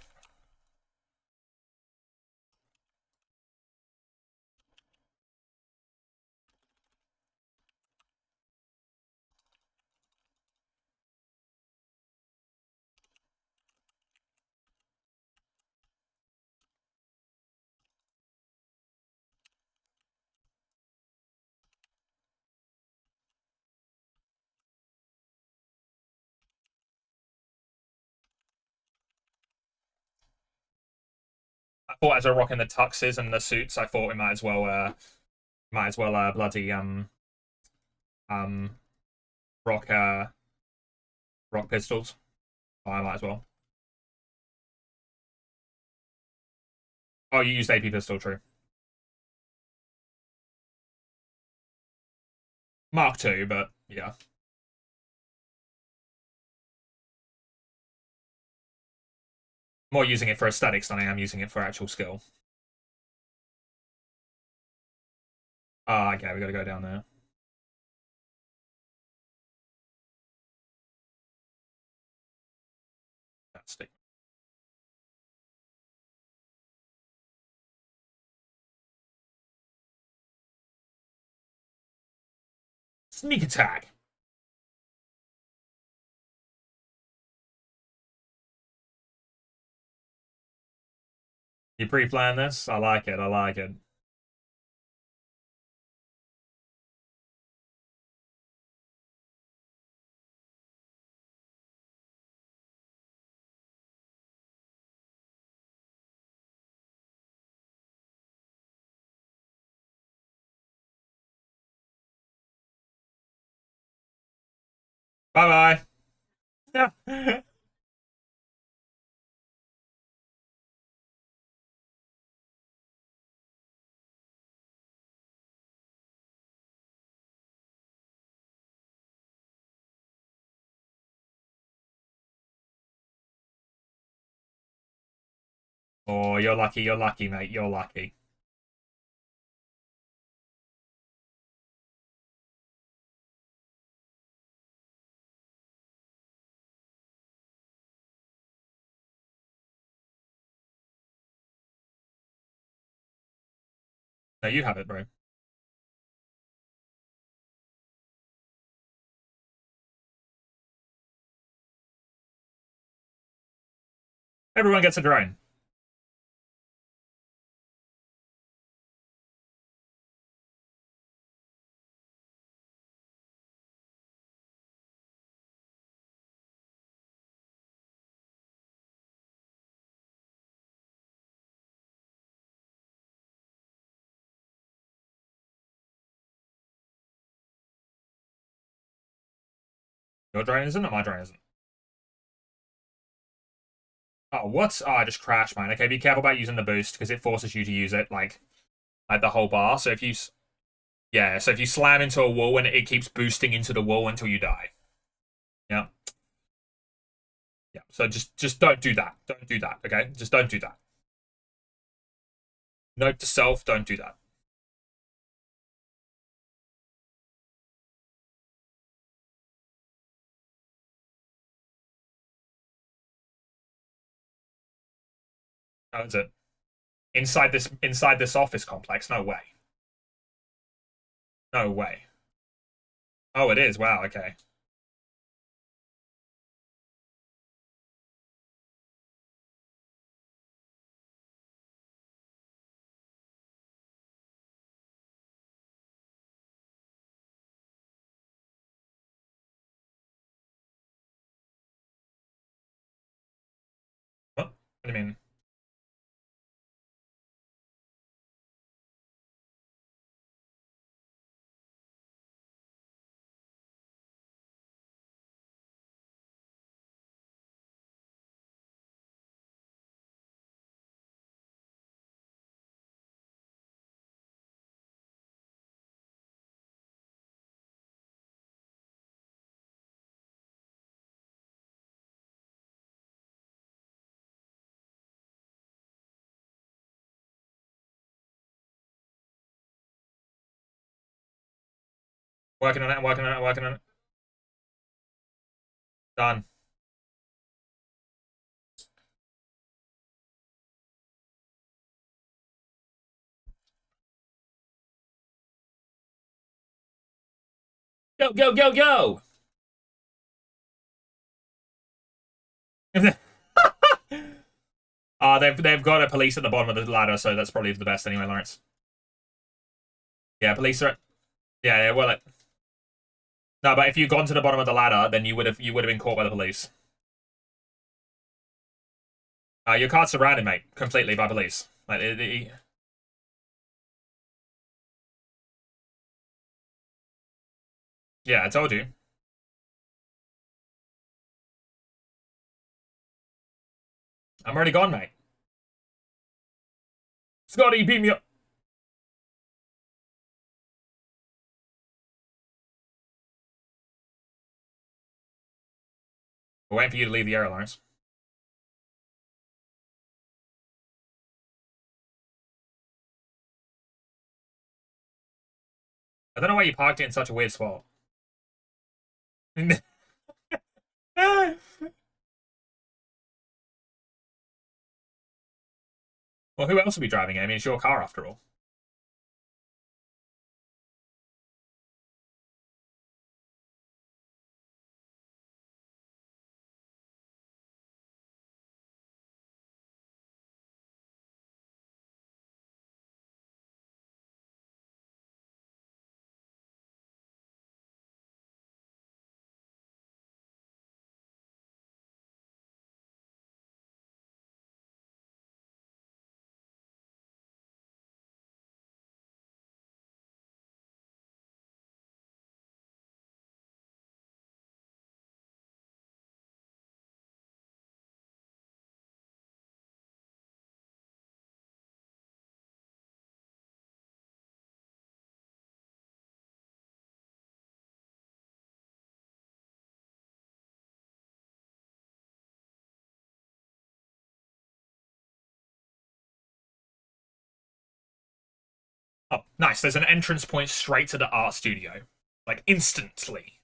I thought as we're rocking the tuxes and the suits, I thought we might as well bloody um rock rock pistols. Oh, I might as well. Oh, you used AP pistol, true. Mark II, but yeah. More using it for aesthetics than I am using it for actual skill. Ah, okay, we gotta go down there. That's it. Sneak attack. You pre-plan this? I like it. I like it. Bye bye. Oh, you're lucky. You're lucky, mate. You're lucky. No, you have it, bro. Everyone gets a drone. Your drone isn't, or my drone isn't. Oh, what? Oh, I just crashed mine. Okay, be careful about using the boost because it forces you to use it like the whole bar. So if you, yeah, so if you slam into a wall and it keeps boosting into the wall until you die. Yeah, yeah. So just don't do that. Don't do that. Okay, just don't do that. Note to self: don't do that. That's it. Inside this office complex. No way. No way. Oh, it is. Wow. Okay. What do you mean? Working on it. Working on it. Working on it. Done. Go, go, go, go! They've got a police at the bottom of the ladder, so that's probably the best anyway, Lawrence. Yeah, police are. Yeah, yeah. Well, no, but if you'd gone to the bottom of the ladder, then you would have been caught by the police. Your car's surrounded, mate, completely by police. Like, yeah, I told you. I'm already gone, mate. Scotty, beat me up. We're waiting for you to leave the area, Lawrence. I don't know why you parked it in such a weird spot. Well, who else would be driving it? I mean, it's your car after all. Oh, nice. There's an entrance point straight to the art studio. Like, instantly.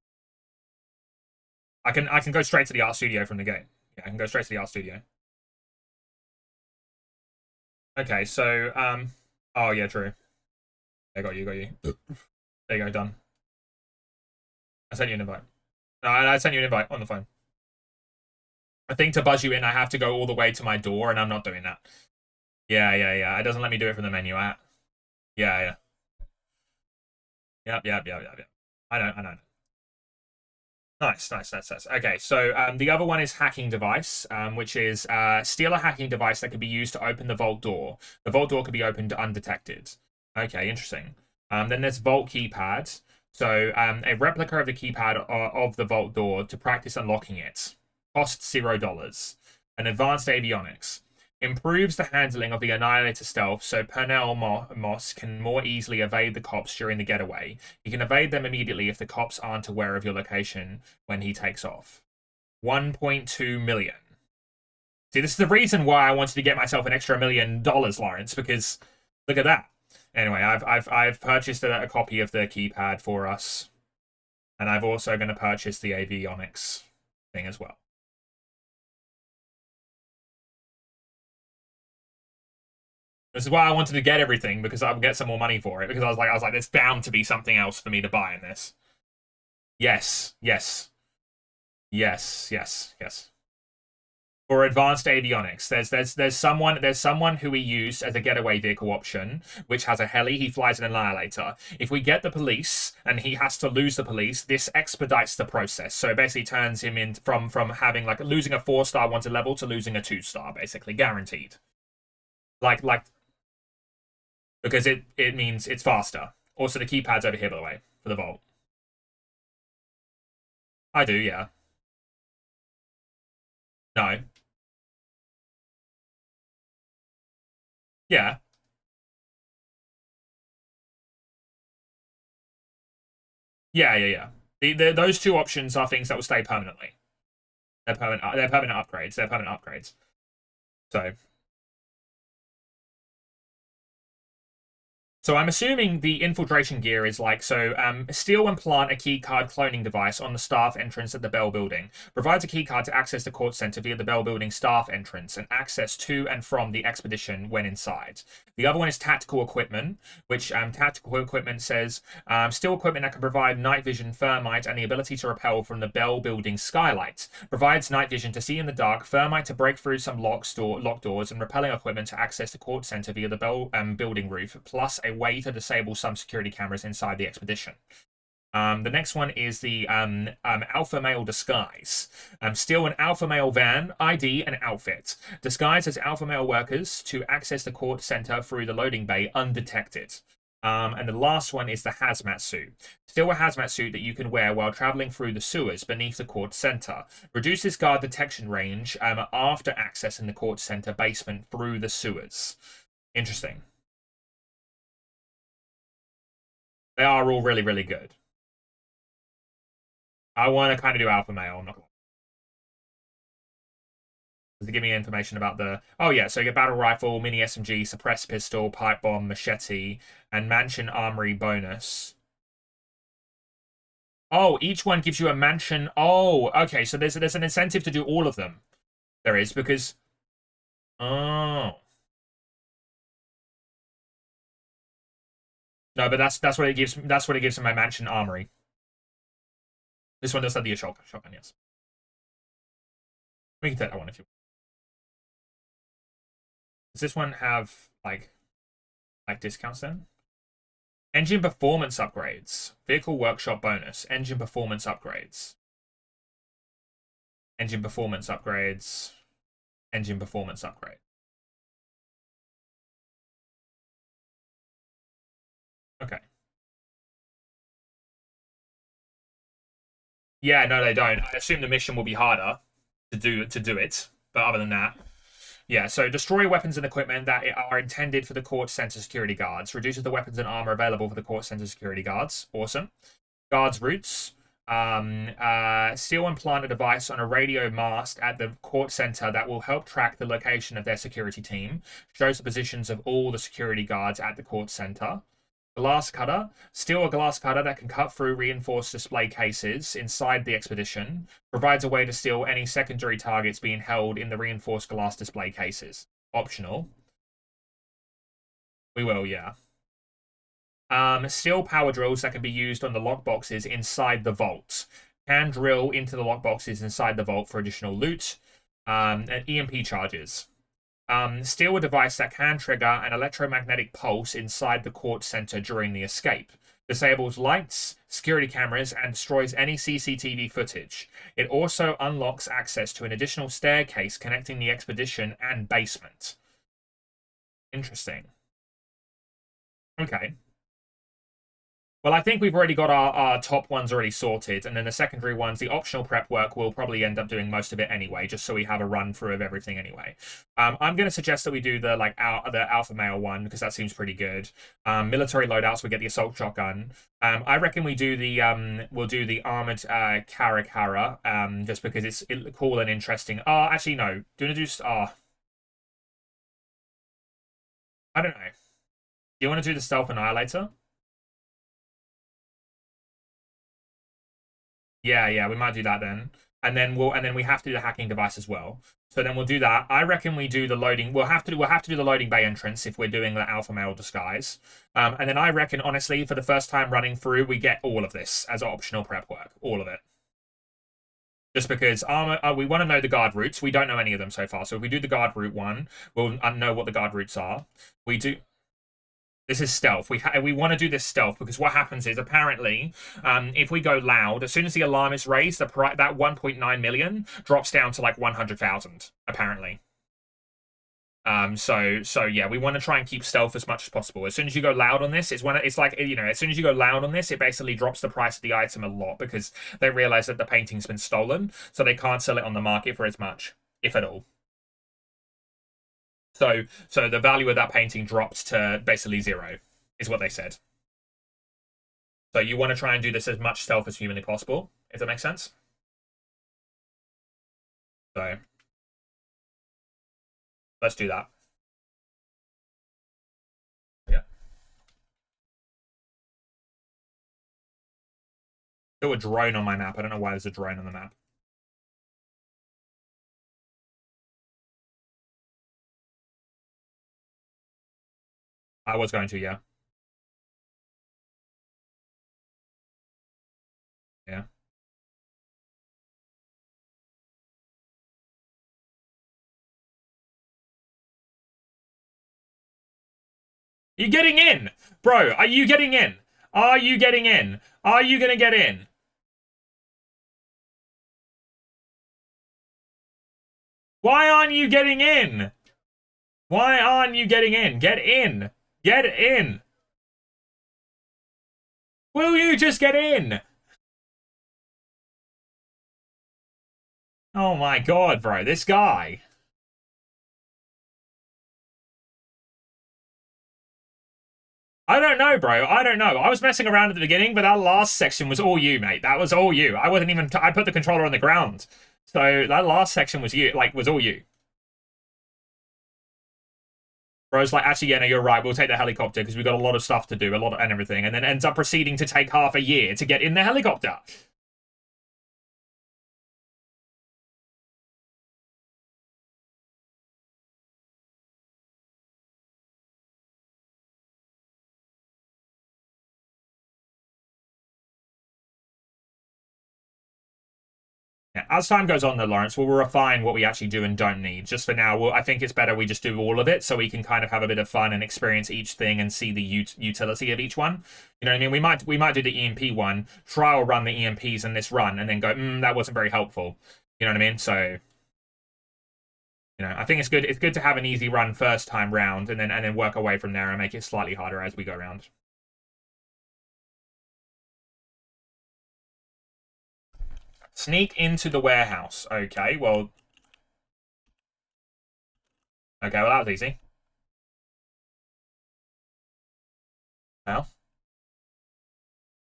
I can go straight to the art studio from the gate. Yeah, I can go straight to the art studio. Okay, so, oh, yeah, true. I got you, got you. There you go, done. I sent you an invite. No, I sent you an invite on the phone. I think to buzz you in, I have to go all the way to my door, and I'm not doing that. Yeah, yeah, yeah. It doesn't let me do it from the menu. Yeah, yeah. Yep, yep, yep, yep, yep. I know, I know. Nice, nice, nice. Okay, so the other one is hacking device, which is steal a hacking device that can be used to open the vault door. The vault door can be opened undetected. Okay, interesting. Then there's vault keypad. So a replica of the keypad of the vault door to practice unlocking it. Cost $0. An advanced avionics. Improves the handling of the Annihilator stealth so Pernell Moss can more easily evade the cops during the getaway. He can evade them immediately if the cops aren't aware of your location when he takes off. 1.2 million. See, this is the reason why I wanted to get myself an extra $1 million, Lawrence, because look at that. Anyway, I've purchased a copy of the keypad for us, and I've also going to purchase the avionics thing as well. This is why I wanted to get everything, because I would get some more money for it. Because I was like, there's bound to be something else for me to buy in this. Yes, yes, yes, yes, yes. For advanced avionics, there's someone who we use as a getaway vehicle option, which has a heli. He flies an Annihilator. If we get the police and he has to lose the police, this expedites the process. So it basically turns him in from having like losing a 4-star wanted level to losing a 2-star, basically guaranteed. Like because it means it's faster. Also, the keypad's over here, by the way, for the vault. I do, yeah. No. Yeah. Yeah, yeah, yeah. Those two options are things that will stay permanently. They're permanent. They're permanent upgrades. They're permanent upgrades. So So I'm assuming the infiltration gear is like, steal and plant a keycard cloning device on the staff entrance at the Bell Building. Provides a keycard to access the court center via the Bell Building staff entrance and access to and from the expedition when inside. The other one is tactical equipment, which tactical equipment says steal equipment that can provide night vision, thermite, and the ability to repel from the Bell Building skylight. Provides night vision to see in the dark, thermite to break through some locked doors, and repelling equipment to access the court center via the Bell Building roof, plus a way to disable some security cameras inside the expedition. The next one is the alpha male disguise. Steal an alpha male van, ID, and outfit. Disguise as alpha male workers to access the court center through the loading bay undetected. And the last one is the hazmat suit. Steal a hazmat suit that you can wear while traveling through the sewers beneath the court center. Reduces guard detection range after accessing the court center basement through the sewers. Interesting. They are all really, really good. I want to kind of do alpha male. I'm not gonna. Does it give me information about the? Oh yeah, so you get battle rifle, mini SMG, suppressed pistol, pipe bomb, machete, and mansion armory bonus. Oh, each one gives you a mansion. Oh, okay. So there's an incentive to do all of them. There is because. Oh. No, but that's what it gives. That's what it gives in my mansion armory. This one does have the shotgun. Yes. We can take that one if you. Does this one have like discounts then? Engine performance upgrades. Vehicle workshop bonus. Engine performance upgrades. Engine performance upgrades. Engine performance upgrade. Okay. Yeah, no, they don't. I assume the mission will be harder to do it. But other than that, yeah. So destroy weapons and equipment that are intended for the court center security guards. Reduces the weapons and armor available for the court center security guards. Awesome. Guards routes. Steal and plant a device on a radio mast at the court center that will help track the location of their security team. Shows the positions of all the security guards at the court center. Glass cutter. Steal a glass cutter that can cut through reinforced display cases inside the expedition. Provides a way to steal any secondary targets being held in the reinforced glass display cases. Optional. We will, yeah. Steal power drills that can be used on the lockboxes inside the vault. Can drill into the lockboxes inside the vault for additional loot. And EMP charges. Steal a device that can trigger an electromagnetic pulse inside the court center during the escape. Disables lights, security cameras, and destroys any CCTV footage. It also unlocks access to an additional staircase connecting the expedition and basement. Interesting. Okay. Well, I think we've already got our top ones already sorted, and then the secondary ones, the optional prep work, we'll probably end up doing most of it anyway, just so we have a run through of everything anyway. I'm going to suggest that we do the the alpha male one because that seems pretty good. Military loadouts, we get the assault shotgun. I reckon we'll do the armored Karakara, just because it's cool and interesting. Actually no, do you want to do I don't know. Do you want to do the stealth annihilator? Yeah, we might do that then. And then we have to do the hacking device as well. So then we'll do that. I reckon we do the loading. We'll have to do the loading bay entrance if we're doing the alpha male disguise. And then I reckon, honestly, for the first time running through, we get all of this as optional prep work. All of it. Just because armor, we want to know the guard routes. We don't know any of them so far. So if we do the guard route one, we'll know what the guard routes are. We do. This is stealth. We want to do this stealth because what happens is apparently, if we go loud, as soon as the alarm is raised, that 1.9 million drops down to like 100,000. Apparently. So yeah, we want to try and keep stealth as much as possible. As soon as you go loud on this, it's like as soon as you go loud on this, it basically drops the price of the item a lot because they realize that the painting's been stolen, so they can't sell it on the market for as much, if at all. So the value of that painting dropped to basically zero, is what they said. So you want to try and do this as much stealth as humanly possible, if that makes sense. So let's do that. Yeah. Still a drone on my map. I don't know why there's a drone on the map. I was going to, yeah. Yeah. You getting in? Bro, are you getting in? Are you getting in? Are you gonna get in? Why aren't you getting in? Why aren't you getting in? Get in. Get in. Will you just get in? Oh my god, bro. This guy. I don't know, bro. I don't know. I was messing around at the beginning, but that last section was all you, mate. That was all you. I wasn't even... I put the controller on the ground. So that last section was you. Like, was all you. Bro's like, actually, yeah, no, you're right. We'll take the helicopter because we've got a lot of stuff to do, a lot of, and everything. And then ends up proceeding to take half a year to get in the helicopter. Yeah, as time goes on, though, Lawrence, we'll refine what we actually do and don't need. Just for now, I think it's better we just do all of it so we can kind of have a bit of fun and experience each thing and see the utility of each one. You know what I mean? We might do the EMP one, trial run the EMPs in this run, and then go, that wasn't very helpful. You know what I mean? So, you know, I think it's good. It's good to have an easy run first time round, and then work away from there and make it slightly harder as we go around. Sneak into the warehouse. Okay, well, that was easy. Well,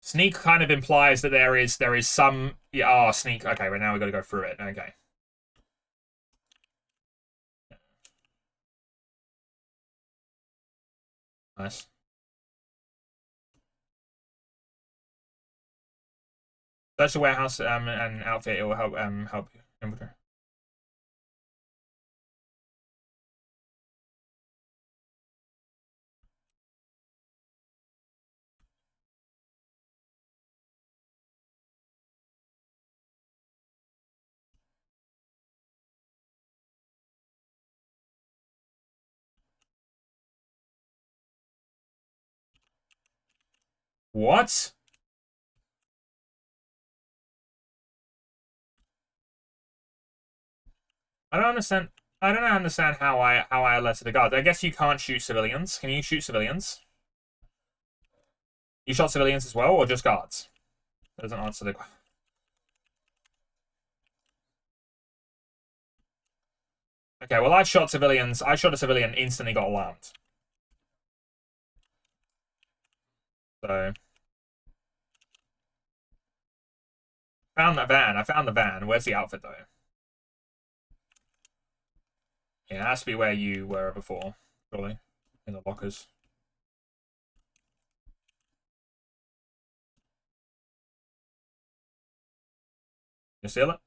sneak kind of implies that there is some. Yeah, oh, sneak. Okay, well now we got to go through it. Okay. Nice. Search the warehouse and outfit. It will help inventory. What? I don't understand. I don't understand how I alerted the guards. I guess you can't shoot civilians. Can you shoot civilians? You shot civilians as well, or just guards? That doesn't answer the question. Okay, well I shot civilians. I shot a civilian, instantly got alarmed. So found that van. I found the van. Where's the outfit though? Yeah, it has to be where you were before, surely. In the lockers. You steal it?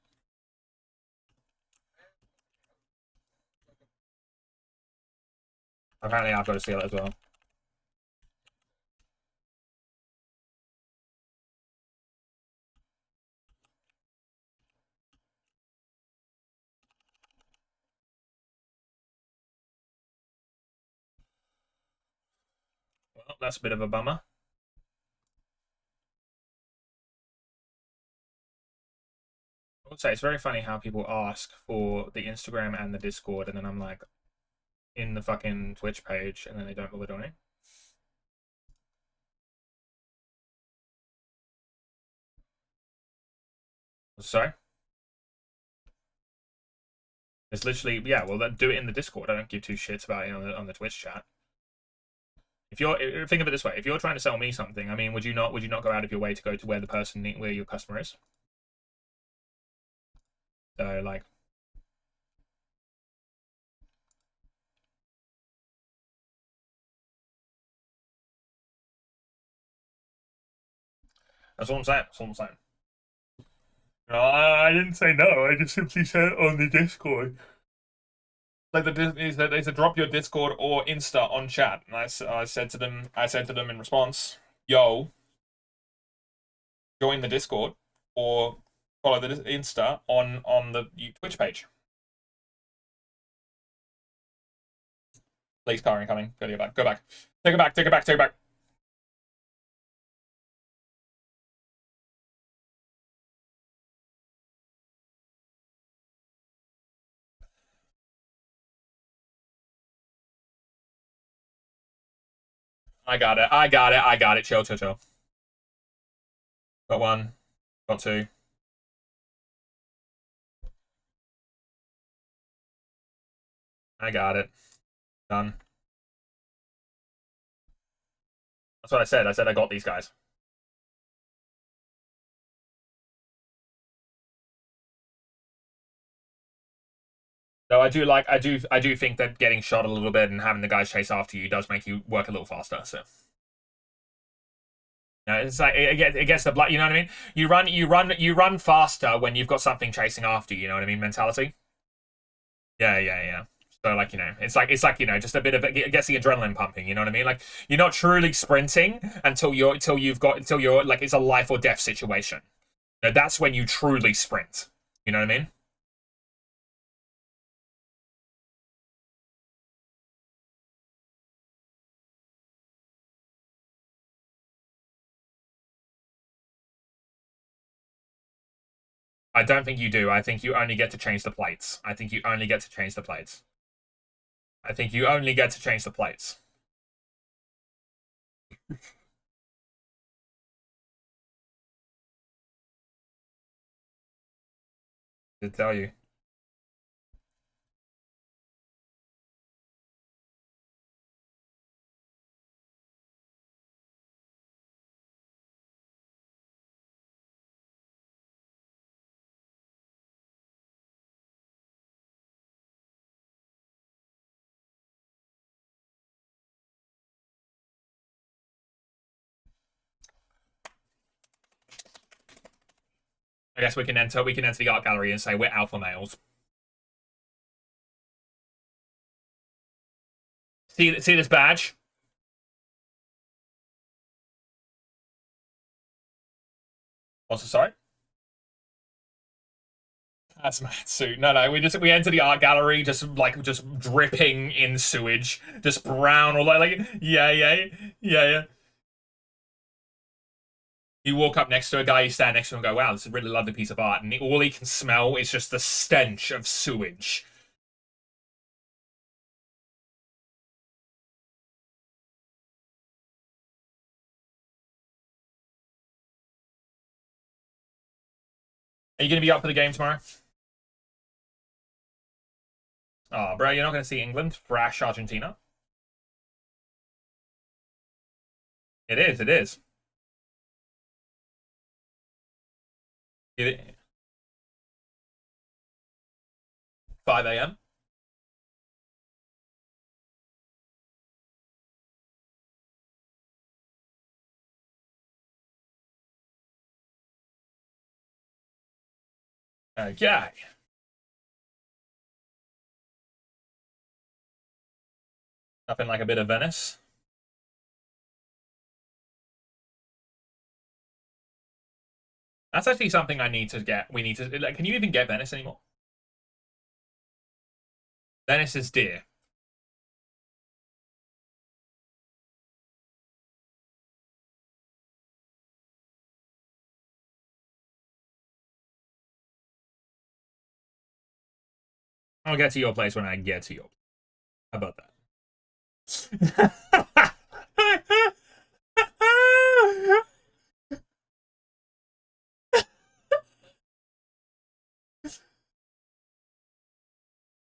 Apparently I've got to steal it as well. Well, that's a bit of a bummer. I would say it's very funny how people ask for the Instagram and the Discord, and then I'm like, in the fucking Twitch page, and then they don't bother doing it. Sorry? It's literally, yeah, well, then do it in the Discord. I don't give two shits about it on the Twitch chat. If you're think of it this way, if you're trying to sell me something, I mean, would you not go out of your way to go to where where your customer is? So like, that's all I'm saying. That's all I'm saying. No, I didn't say no. I just simply said on the Discord. Like they said drop your Discord or Insta on chat, and I said to them, in response, "Yo, join the Discord or follow the Insta on the Twitch page." Please, car incoming. Go to your back. Go back. Take it back. Take it back. Take it back. I got it. I got it. I got it. Chill, chill, chill. Got one. Got two. I got it. Done. That's what I said. I said I got these guys. So I do think that getting shot a little bit and having the guys chase after you does make you work a little faster. So it's like it gets the blood. You know what I mean? You run faster when you've got something chasing after you. You know what I mean? Mentality. Yeah, yeah, yeah. So like it's like just a bit of it gets the adrenaline pumping. You know what I mean? Like you're not truly sprinting until you're like it's a life or death situation. That's when you truly sprint. You know what I mean? I don't think you do. I think you only get to change the plates. I think you only get to change the plates. I think you only get to change the plates. 'Did tell you. I guess we can enter the art gallery and say we're alpha males. See this badge? Also, sorry. Hazmat suit. No. We enter the art gallery just dripping in sewage, just brown or like yeah. You walk up next to a guy, you stand next to him and go, wow, this is a really lovely piece of art. And all he can smell is just the stench of sewage. Are you going to be up for the game tomorrow? Oh, bro, you're not going to see England thrash Argentina? It is, it is. 5 a.m.? Okay. Nothing like a bit of Venice. That's actually something I need to get. We need to, like, can you even get Venice anymore? Venice is dear. I'll get to your place when I get to your. How about that?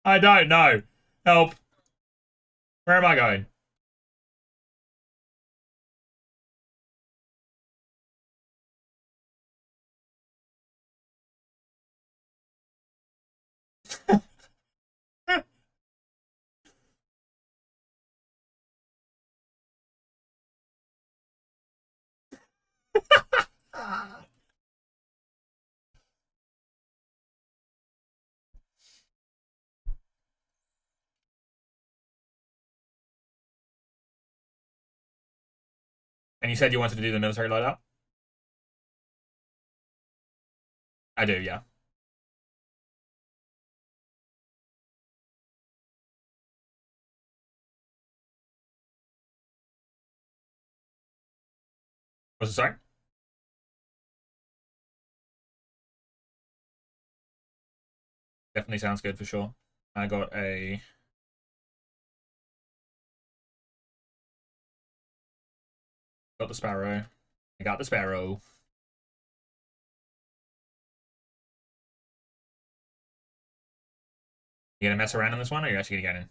I don't know. Help. Where am I going? And you said you wanted to do the military loadout? I do, yeah. Was it sorry? Definitely sounds good for sure. I got a... Got the Sparrow. I got the Sparrow. You gonna mess around on this one, or are you actually gonna get in?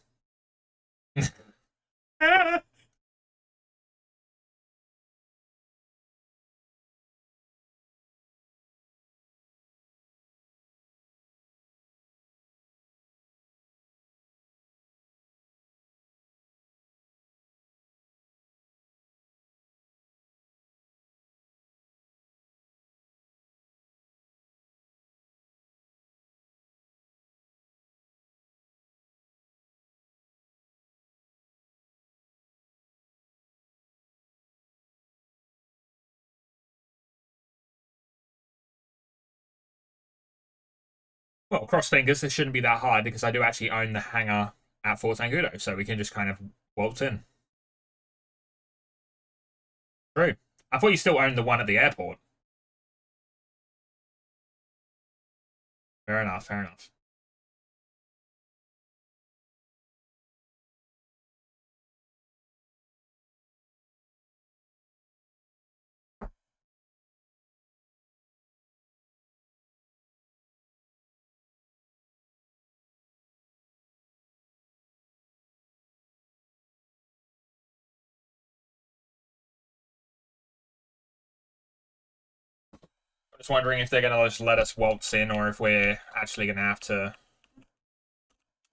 Well, cross fingers, this shouldn't be that hard because I do actually own the hangar at Fort Angudo, so we can just kind of waltz in. True. I thought you still owned the one at the airport. Fair enough, fair enough. I'm just wondering if they're going to just let us waltz in or if we're actually going to have to...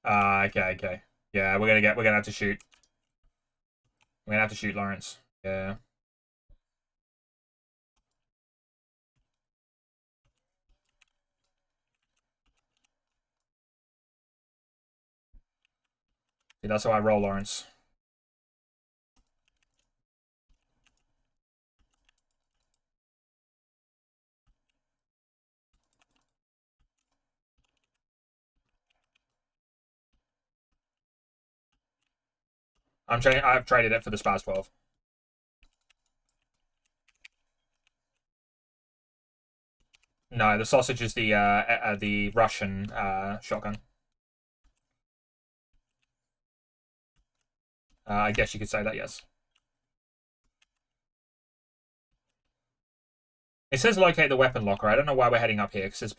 okay, okay. Yeah, we're gonna have to shoot. We're gonna have to shoot Lawrence. Yeah. See, that's how I roll, Lawrence. I've traded it for the Spaz 12. No, the sausage is the Russian shotgun. I guess you could say that, yes. It says locate the weapon locker. I don't know why we're heading up here, because it's...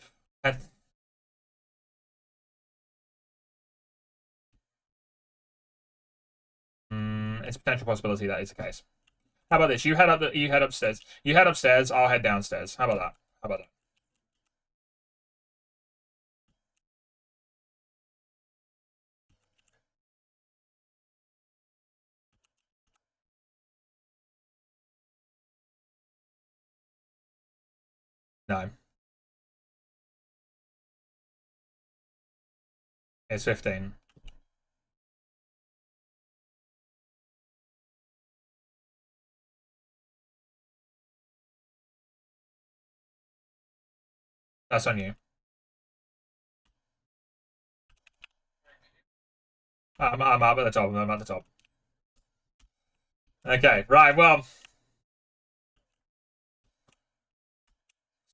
it's a potential possibility that is the case. How about this? You head upstairs. You head upstairs, I'll head downstairs. How about that? How about that? No. It's 15. That's on you. I'm up at the top. I'm at the top. Okay, right, well.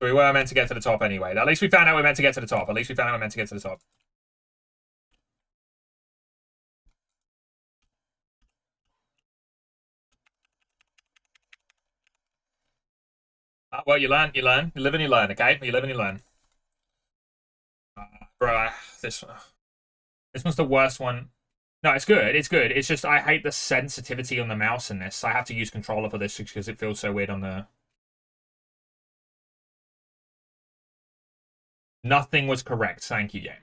So we were meant to get to the top anyway. At least we found out we're meant to get to the top. At least we found out we're meant to get to the top. Well, you learn, you learn. You live and you learn, okay? You live and you learn. Bro, this one's the worst one. No, it's good. It's good. It's just I hate the sensitivity on the mouse in this. I have to use controller for this because it feels so weird on the... Nothing was correct. Thank you, game.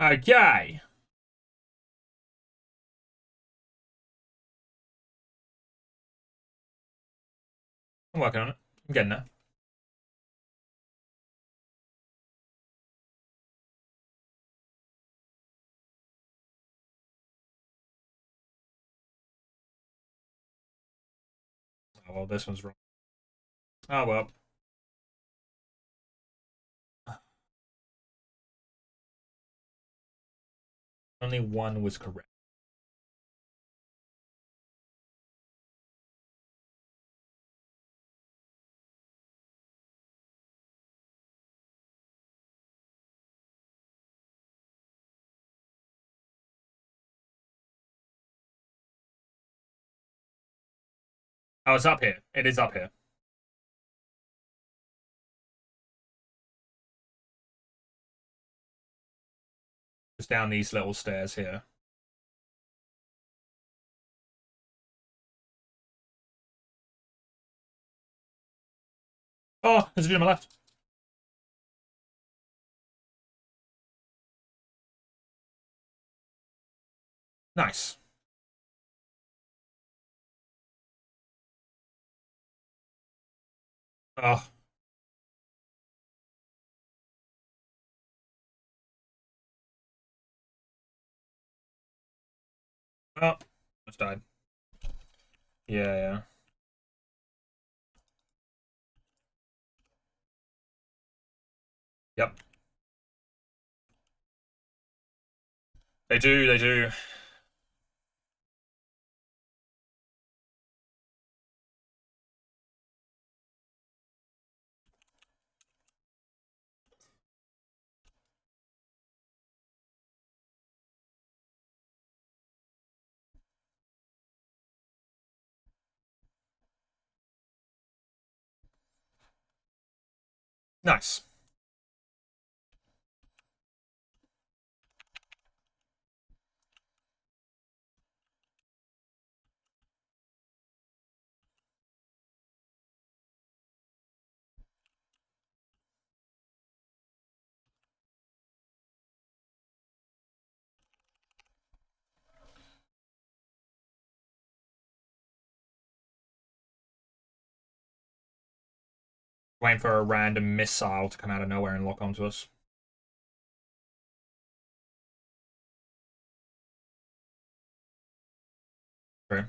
Okay. I'm working on it. I'm getting there. Oh, well, this one's wrong. Oh, well. Only one was correct. Oh, it's up here. It is up here. Just down these little stairs here. Oh, there's a dude on my left. Nice. Oh, oh, almost died. Yeah, yeah. Yep. They do, they do. Nice. Waiting for a random missile to come out of nowhere and lock onto us. True.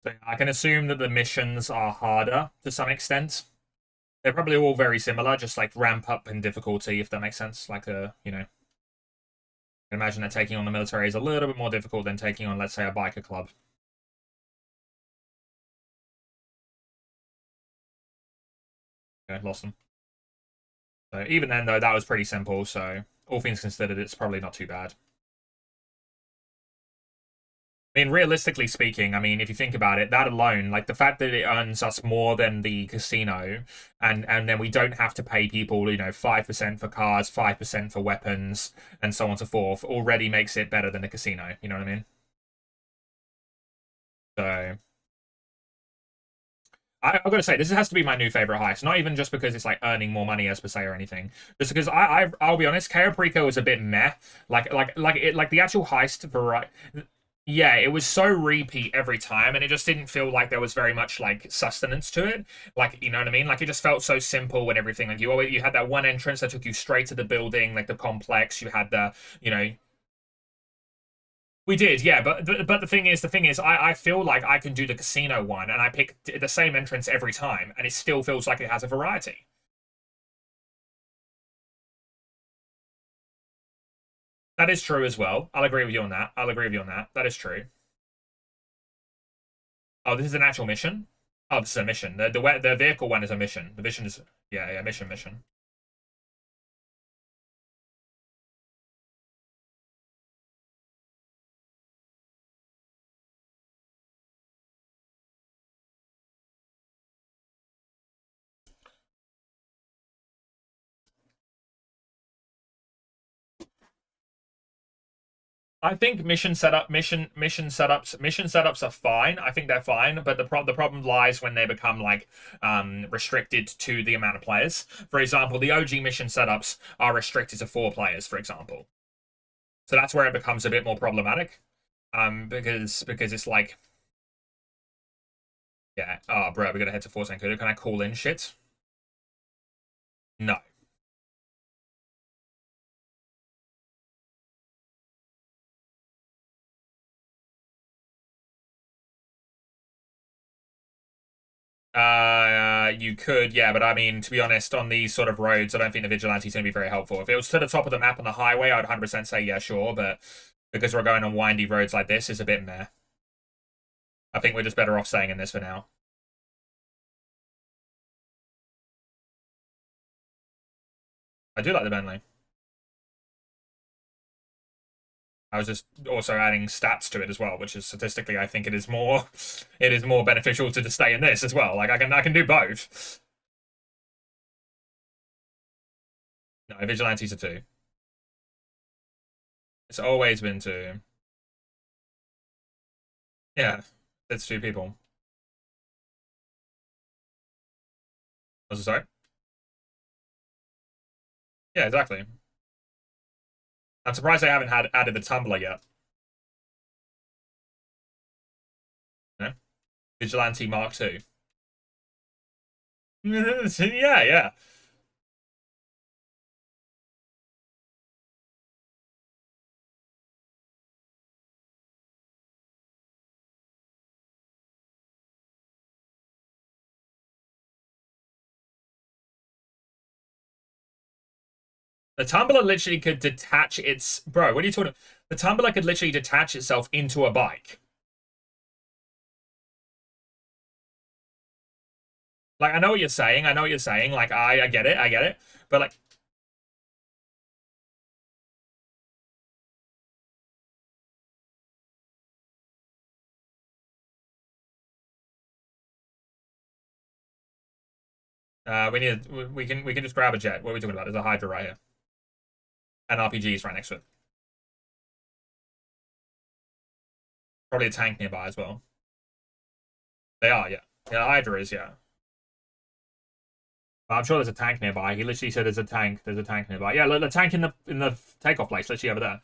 So I can assume that the missions are harder to some extent. They're probably all very similar, just like ramp up in difficulty, if that makes sense. Like I imagine that taking on the military is a little bit more difficult than taking on, let's say, a biker club. Okay, lost them. So even then, though, that was pretty simple. So all things considered, it's probably not too bad. I mean, realistically speaking, I mean, if you think about it, that alone, like the fact that it earns us more than the casino, and then we don't have to pay people, 5% for cars, 5% for weapons, and so on and so forth, already makes it better than the casino. You know what I mean? So I've got to say, this has to be my new favorite heist. Not even just because it's like earning more money as per se or anything, just because I'll be honest, Cayo Perico is a bit meh. Like the actual heist variety. Yeah, it was so repeat every time, and it just didn't feel like there was very much like sustenance to it. Like, you know what I mean? Like it just felt so simple and everything. Like you had that one entrance that took you straight to the building, like the complex. You had you know, we did, yeah. But the thing is, I feel like I can do the casino one, and I pick the same entrance every time, and it still feels like it has a variety. That is true as well. I'll agree with you on that. I'll agree with you on that. That is true. Oh, this is an actual mission. Oh, this is a mission. The vehicle one is a mission. The mission is yeah, mission. I think mission setups are fine. I think they're fine, but the problem lies when they become like restricted to the amount of players. For example, the OG mission setups are restricted to 4 players, for example. So that's where it becomes a bit more problematic. Because it's like, yeah, oh bro, we're gonna head to Fort Sankuda. Can I call in shit? No. You could, yeah, but I mean, to be honest, on these sort of roads, I don't think the Vigilante's going to be very helpful. If it was to the top of the map on the highway, I'd 100% say, yeah, sure, but because we're going on windy roads like this, it's a bit meh. I think we're just better off staying in this for now. I do like the Bentley. I was just also adding stats to it as well, which is statistically, I think it is more beneficial to just stay in this as well. Like I can do both. No, Vigilantes are 2. It's always been 2. Yeah, it's 2 people. Was it sorry? Yeah, exactly. I'm surprised they haven't had added the tumbler yet. You know? Vigilante Mark 2. Yeah, yeah. The tumbler literally could detach its bro. What are you talking? The tumbler could literally detach itself into a bike. Like I know what you're saying. I know what you're saying. Like I get it. I get it. But like we can just grab a jet. What are we talking about? There's a Hydra right here. And RPGs right next to it. Probably a tank nearby as well. They are, yeah. Yeah, Hydra is, yeah. I'm sure there's a tank nearby. He literally said there's a tank. There's a tank nearby. Yeah, look, the tank in the takeoff place. Literally over there.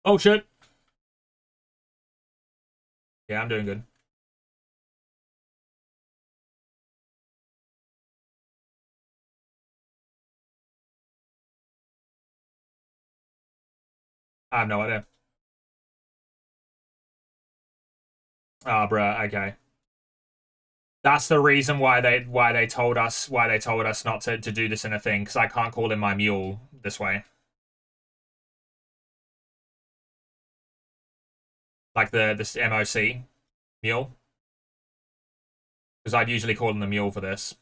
Oh shit. Yeah, I'm doing good. I have no idea. Ah, bruh. Okay. That's the reason why they told us not to do this in a thing because I can't call in my mule this way. Like this MOC mule because I'd usually call in the mule for this.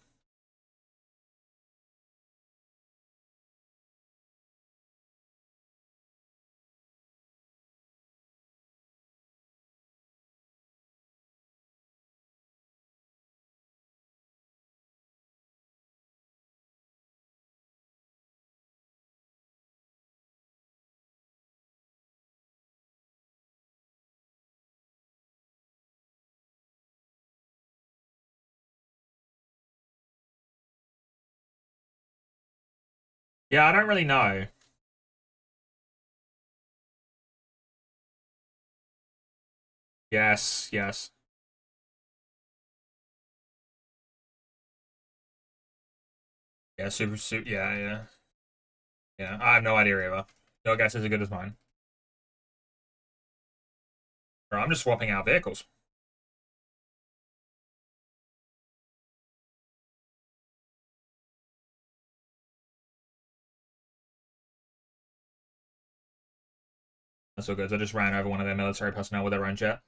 Yeah, I don't really know. Yes, yes. Yeah, super. Yeah, yeah, yeah. I have no idea either. Your guess is as good as mine. Bro, I'm just swapping out vehicles. That's all good. I just ran over one of their military personnel with their own jet.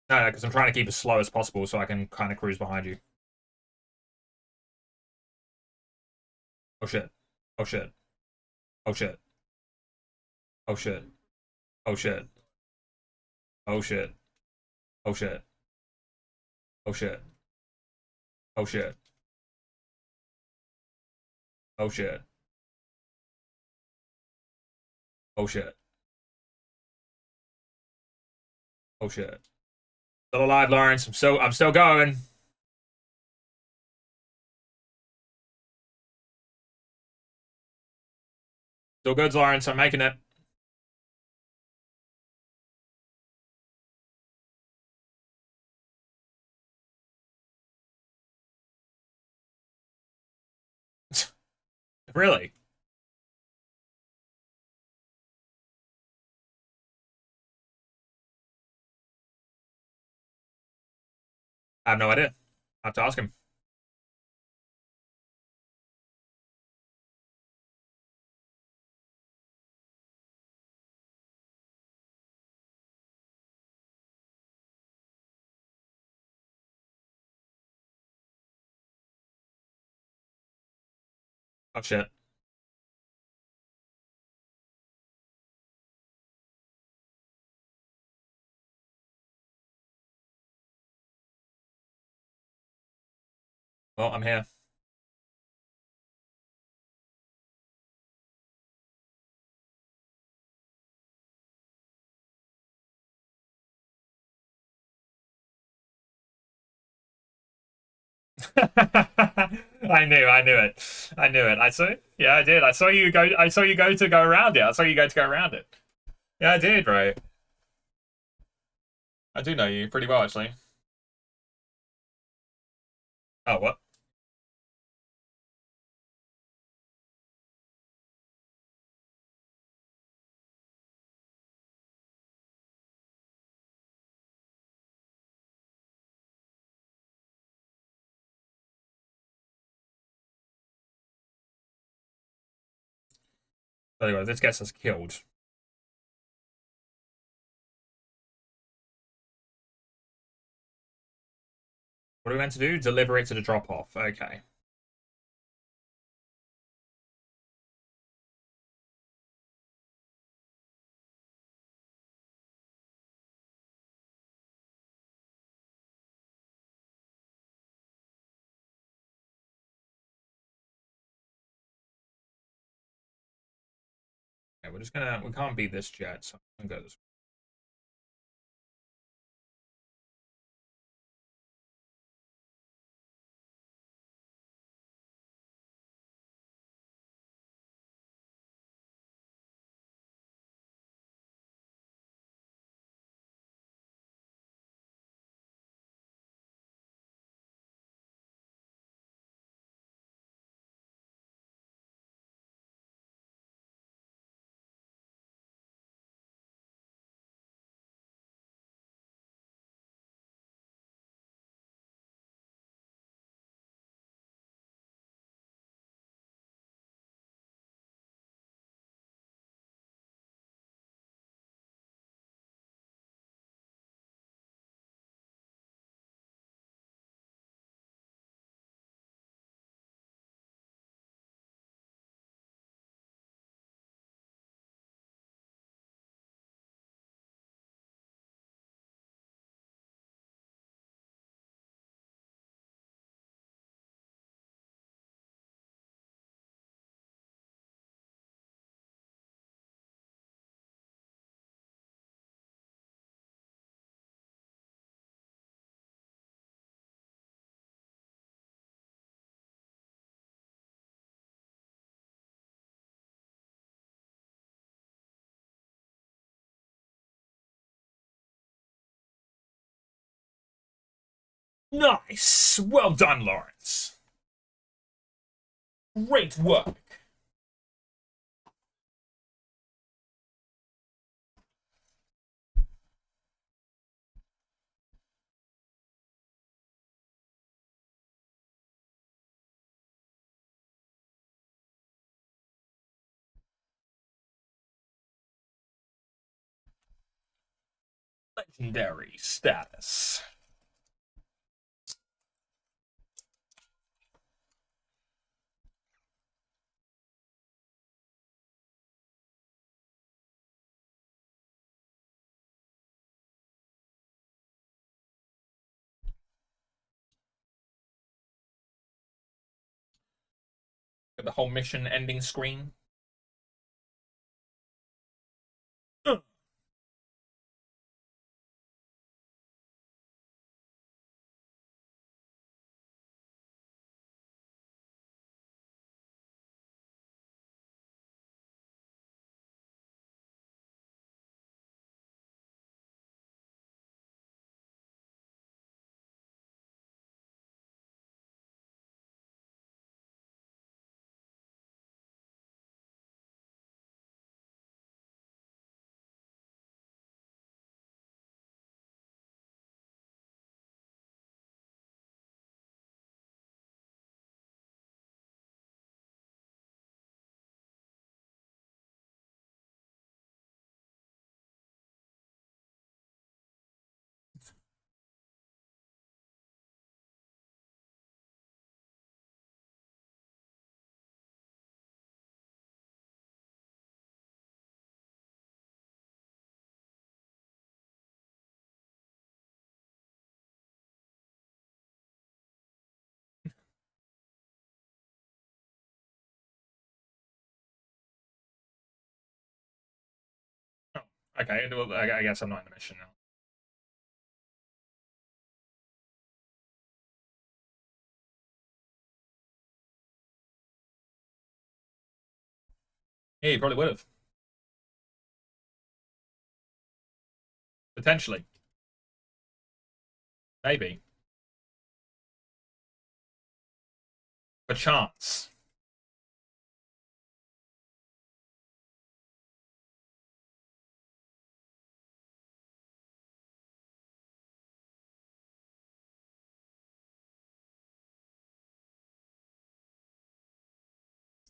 No, because I'm trying to keep as slow as possible so I can kind of cruise behind you. Oh shit. Oh shit. Oh shit. Oh shit. Oh shit. Oh shit. Oh shit. Oh shit. Oh shit. Oh shit. Oh shit. Oh shit. Still alive, Lawrence. I'm still going. Still good, Lawrence. I'm making it. Really? I have no idea. I have to ask him. Oh shit. Well, I'm here. I knew it. I knew it. I saw it. Yeah, I did. I saw you go to go around it. I saw you go to go around it. Yeah, I did, right. I do know you pretty well, actually. Oh, what? Anyway, this gets us killed. What are we meant to do? Deliver it to the drop off. Okay. Okay, we can't beat this jet, so I'm gonna go this Nice! Well done, Lawrence. Great work. Legendary status. Got the whole mission ending screen. Oh, okay. Well, I guess I'm not in the mission now. Yeah, you probably would have. Potentially. Maybe. Perchance.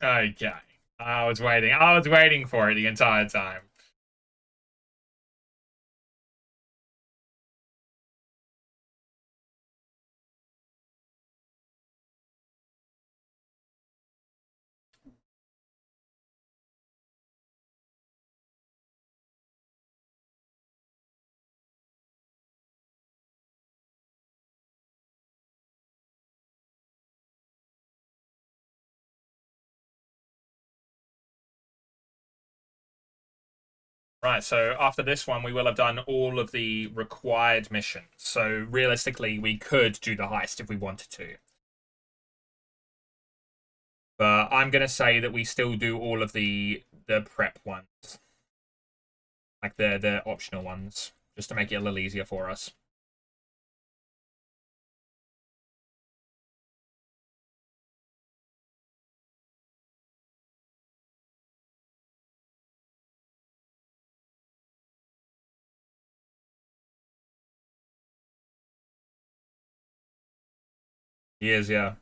Okay. I was waiting. I was waiting for it the entire time. Right, so after this one, we will have done all of the required missions. So realistically, we could do the heist if we wanted to. But I'm gonna say that we still do all of the prep ones, like the optional ones, just to make it a little easier for us. He is, yeah.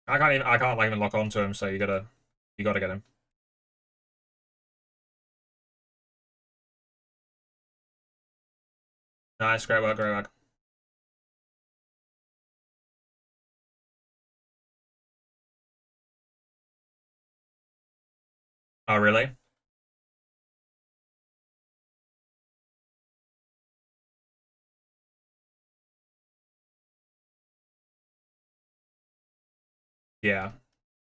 I can't like even lock onto him, so you gotta get him. Nice, great work, great work. Oh, really? Yeah,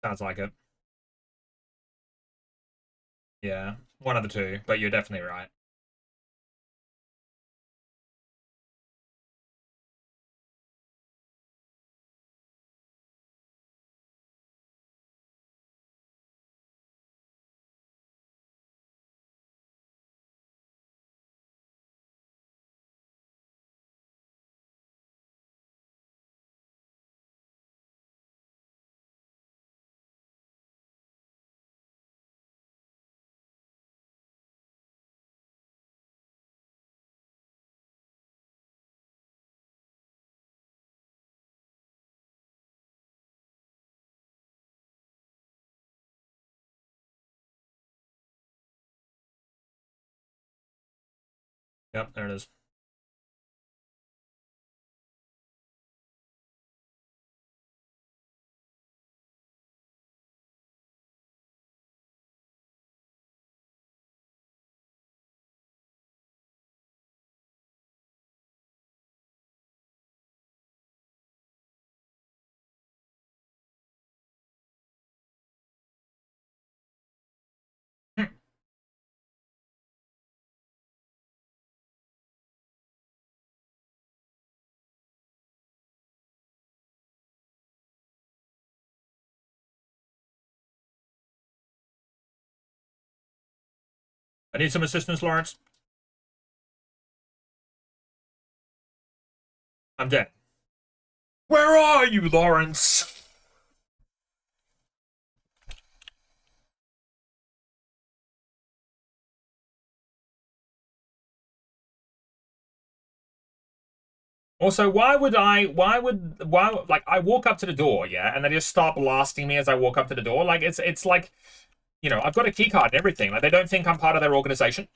sounds like it. Yeah, one of the two, but you're definitely right. Yep, there it is. I need some assistance, Lawrence. I'm dead. Where are you, Lawrence? Also, like, I walk up to the door, yeah, and they just start blasting me as I walk up to the door. Like, it's like, you know, I've got a key card and everything. Like, they don't think I'm part of their organization.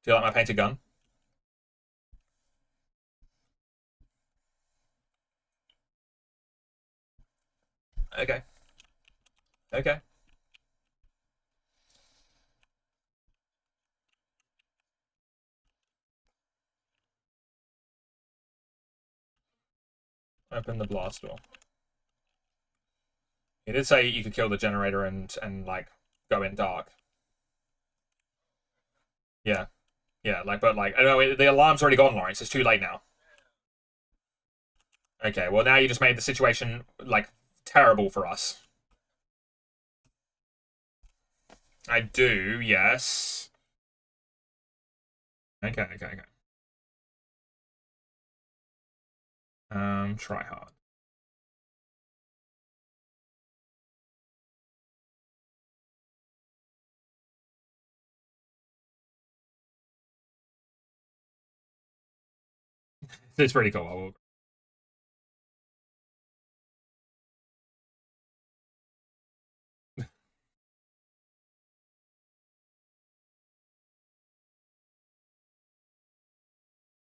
Do you like my painted gun? Okay. Okay. Open the blast door. He did say you could kill the generator and like go in dark. Yeah. Yeah, like, but like, I know the alarm's already gone, Lawrence. It's too late now. Okay, well now you just made the situation like terrible for us. I do, yes. Okay, okay, okay. Try hard. It's pretty cool. I will...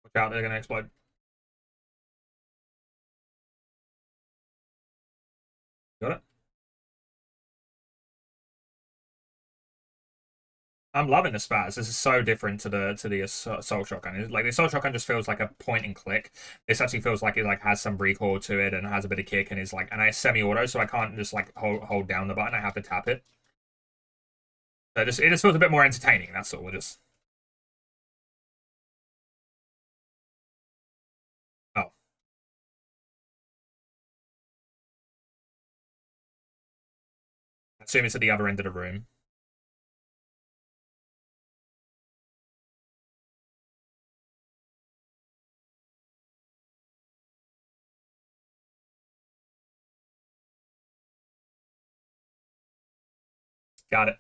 Watch out, they're gonna explode. Got it? I'm loving the spaz. This is so different to the assault shotgun. Like the assault shotgun just feels like a point and click. This actually feels like it like has some recoil to it and has a bit of kick and is like, and I semi-auto, so I can't just like hold down the button. I have to tap it. So it just feels a bit more entertaining. That's all. We're just... Oh, I assume it's at the other end of the room. Got it.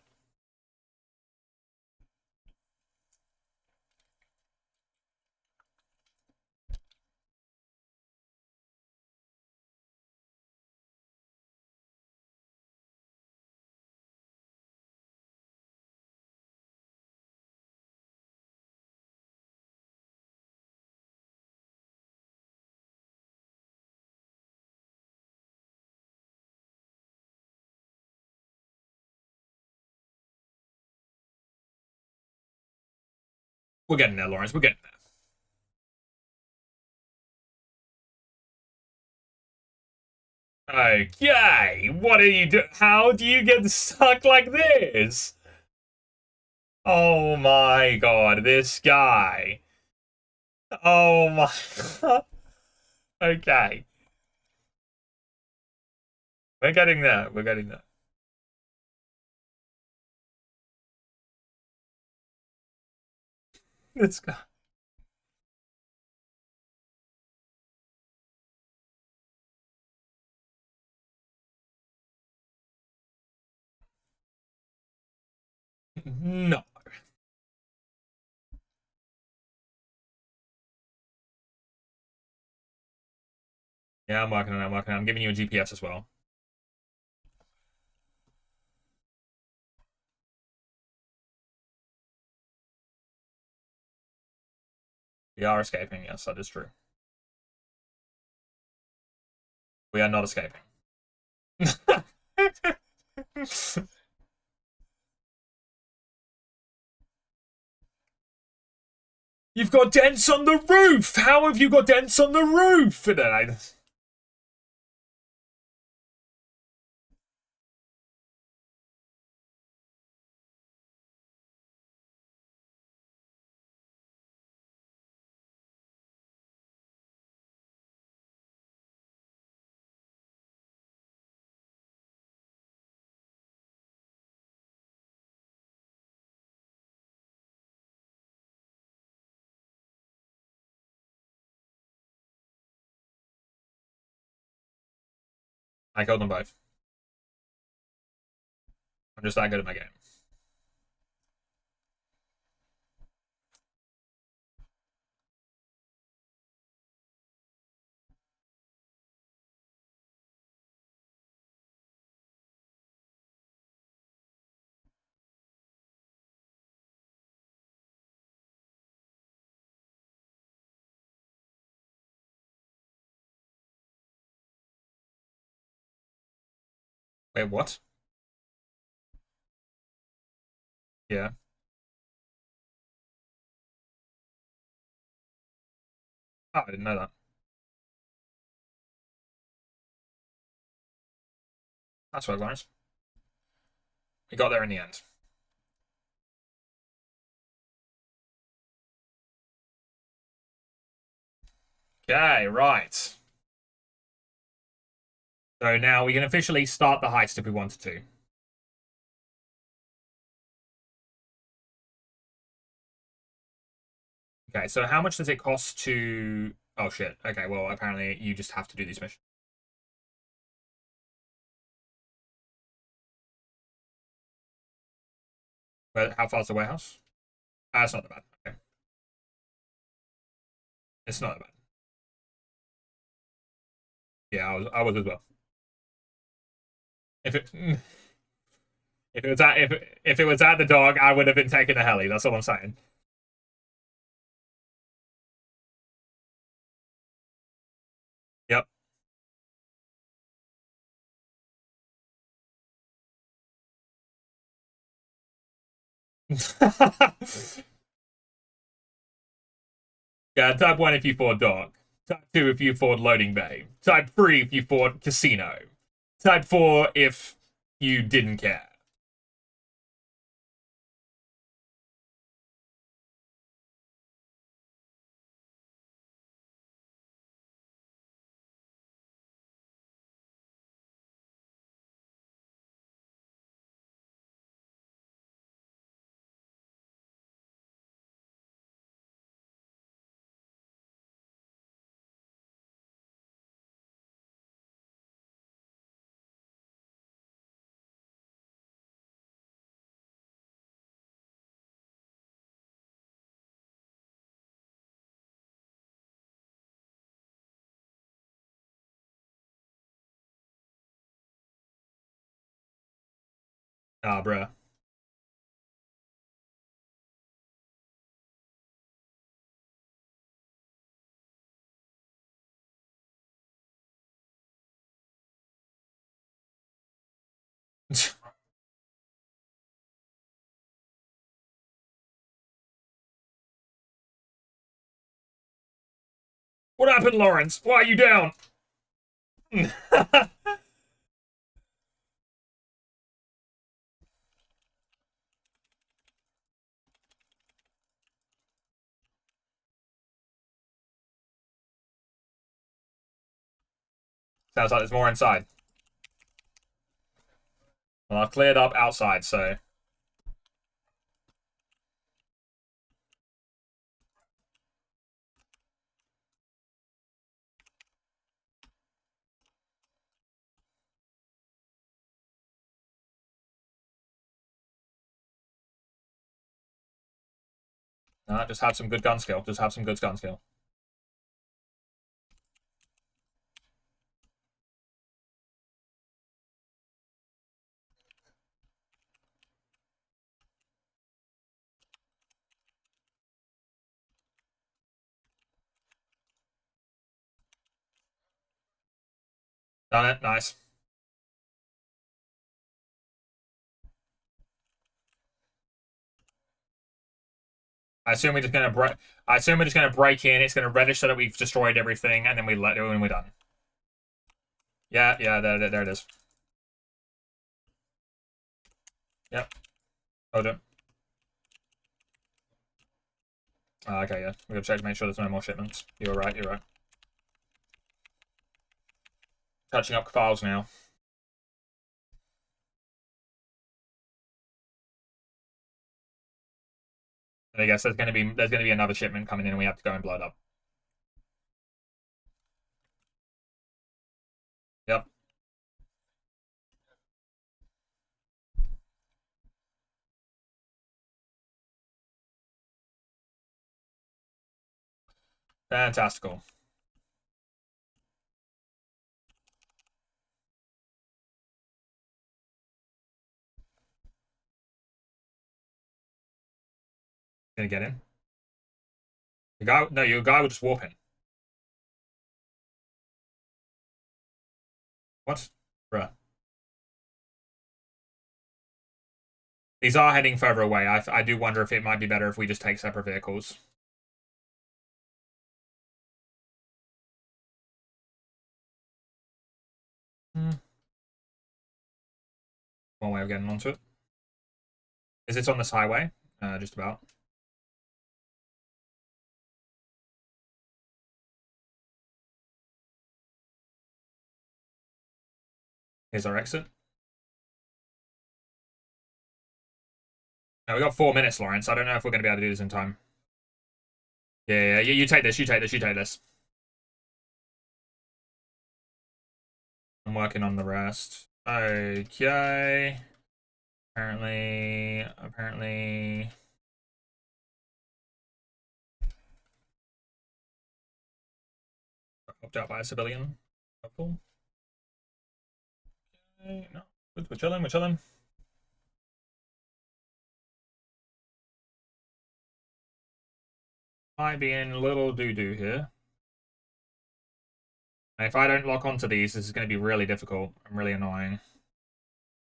We're getting there, Lawrence. We're getting there. Okay, what are you doing? How do you get stuck like this? Oh my god, this guy. Oh my god. Okay. We're getting there. We're getting there. This guy. No. Yeah, I'm working on it. I'm working on it. I'm giving you a GPS as well. We are escaping. Yes, that is true. We are not escaping. You've got dents on the roof! How have you got dents on the roof? I killed them both. I'm just that good at my game. Wait, what? Yeah. Oh, I didn't know that. That's what nice. We got there in the end. Okay, right. So now we can officially start the heist if we wanted to. Okay, so how much does it cost to... Oh, shit. Okay, well, apparently you just have to do these missions. But how far's the warehouse? Ah, it's not that bad. Okay. It's not that bad. Yeah, I was as well. If it if it was at if it was at the dog, I would have been taking a heli. That's all I'm saying. Yep. Yeah, type 1 if you fought dog. Type 2 if you fought loading bay. Type 3 if you fought casino. Type 4 if you didn't care. Ah, bruh. What happened, Lawrence? Why are you down? Sounds like there's more inside. Well, I've cleared up outside, so... just have some good gun skill. Just have some good gun skill. Done it. Nice. I assume we're just gonna break. I assume we're just gonna break in. It's gonna register that we've destroyed everything, and then we let it, and we're done. Yeah, yeah. There it is. Yep. Hold it. Okay, yeah. We gotta check to make sure there's no more shipments. You're right. You're right. Touching up files now. And I guess there's gonna be another shipment coming in, and we have to go and blow it up. Yep. Fantastical. Gonna get in. The guy, no, your guy will just warp in. What? Bruh. These are heading further away. I do wonder if it might be better if we just take separate vehicles. One way of getting onto it. Is it on this highway? Just about. Here's our exit. Now we got 4 minutes, Lawrence. I don't know if we're going to be able to do this in time. Yeah, yeah. You take this. You take this. You take this. I'm working on the rest. Okay. Apparently. Helped out by a civilian. Helpful. Okay, no. We're chilling. We're chilling. Might be in little doo-doo here. If I don't lock onto these, this is going to be really difficult and really annoying.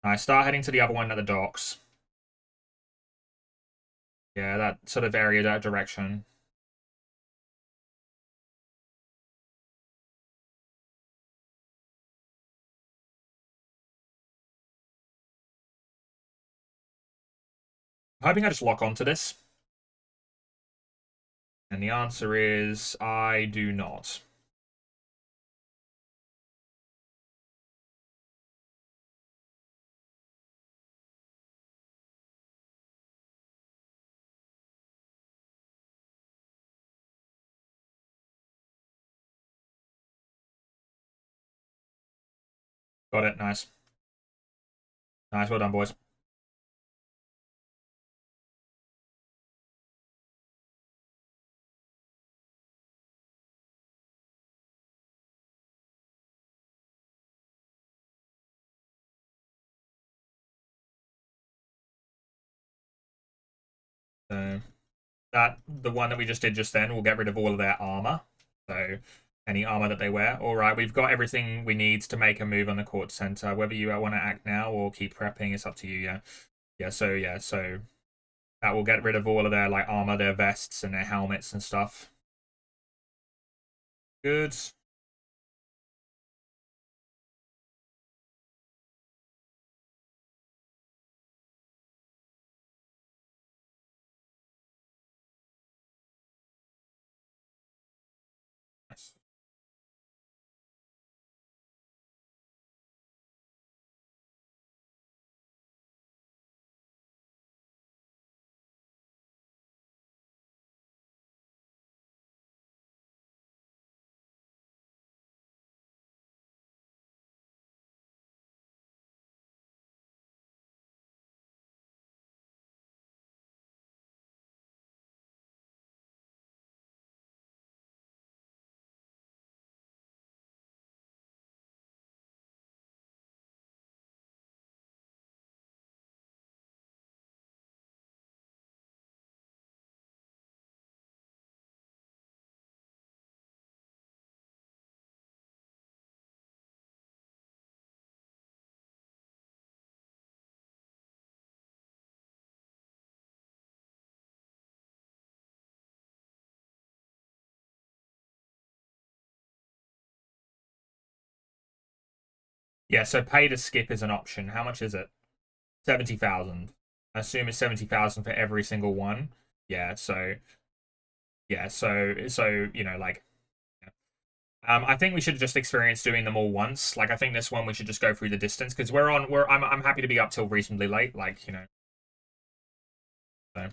I start heading to the other one at the docks. Yeah, that sort of area, that direction. I'm hoping I just lock onto this. And the answer is I do not. Got it. Nice. Nice. Well done, boys. So the one that we just did just then will get rid of all of their armor. So any armor that they wear. All right, we've got everything we need to make a move on the court center. Whether you want to act now or keep prepping, it's up to you. So that will get rid of all of their like armor, their vests, and their helmets and stuff. Good. Nice. Yeah, so pay to skip is an option. How much is it? 70,000. I assume it's 70,000 for every single one. Yeah, so yeah, so you know, like I think we should just experience doing them all once. Like I think this one we should just go through the distance because I'm happy to be up till reasonably late, like, you know. So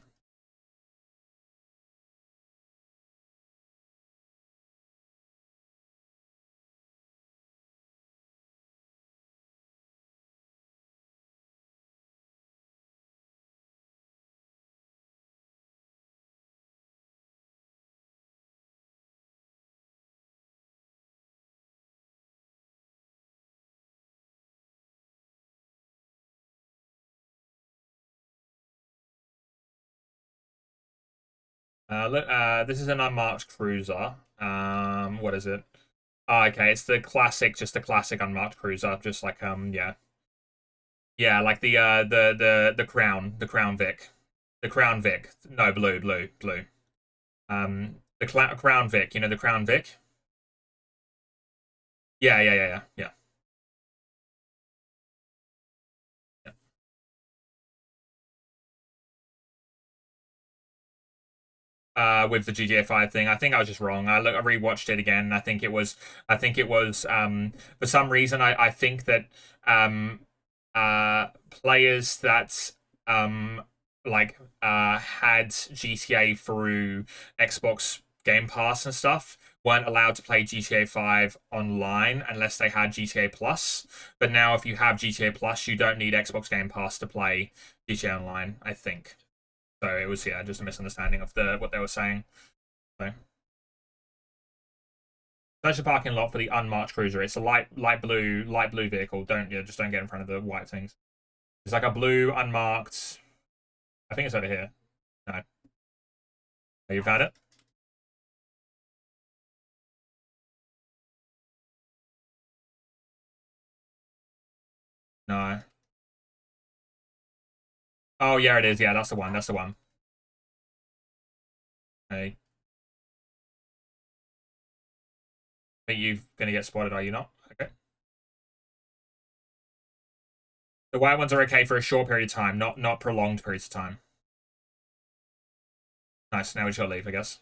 this is an unmarked cruiser. What is it? Oh, okay, it's the classic, just the classic unmarked cruiser, just like yeah. Yeah, like the Crown Vic. The Crown Vic. No, blue. The Crown Vic, you know the Crown Vic? Yeah. With the GTA 5 thing. I think I was just wrong. I rewatched it again. I think it was for some reason I think that players that had GTA through Xbox Game Pass and stuff weren't allowed to play GTA 5 online unless they had GTA Plus. But now if you have GTA Plus, you don't need Xbox Game Pass to play GTA Online, I think. So it was, yeah, just a misunderstanding of what they were saying. So search the parking lot for the unmarked cruiser. It's a light blue vehicle. Just don't get in front of the white things. It's like a blue unmarked. I think it's over here. No, you've had it. No. Oh yeah, it is. Yeah, that's the one. That's the one. Hey, think you're gonna get spotted? Are you not? Okay. The white ones are okay for a short period of time, not prolonged periods of time. Nice. Now we shall leave, I guess.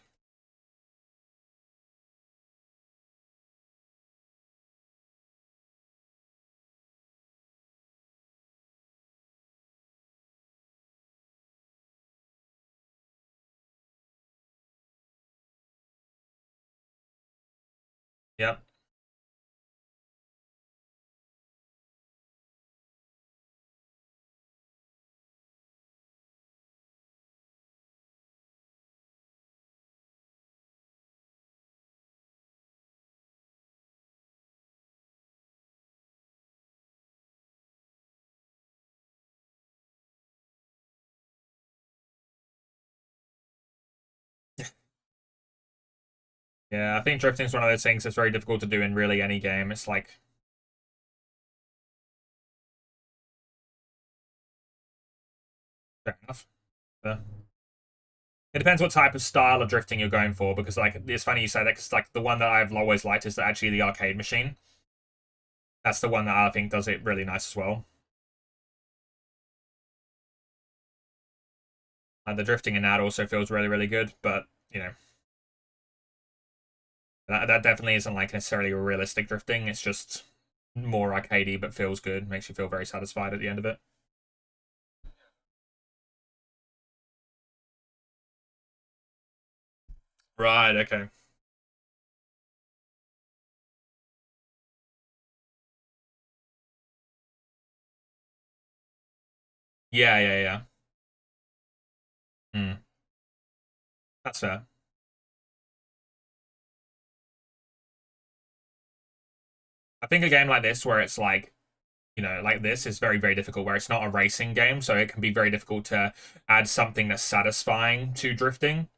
Yep. Yeah, I think drifting is one of those things that's very difficult to do in really any game. It's like fair enough. Yeah. It depends what type of style of drifting you're going for, because like it's funny you say that because like the one that I've always liked is actually the arcade machine. That's the one that I think does it really nice as well. The drifting in that also feels really good, but you know that definitely isn't like necessarily realistic drifting. It's just more arcadey, but feels good. Makes you feel very satisfied at the end of it. Right. Okay. Yeah. Mm, that's fair. I think a game like this, where it's like like this is very difficult, where it's not a racing game, so it can be very difficult to add something that's satisfying to drifting.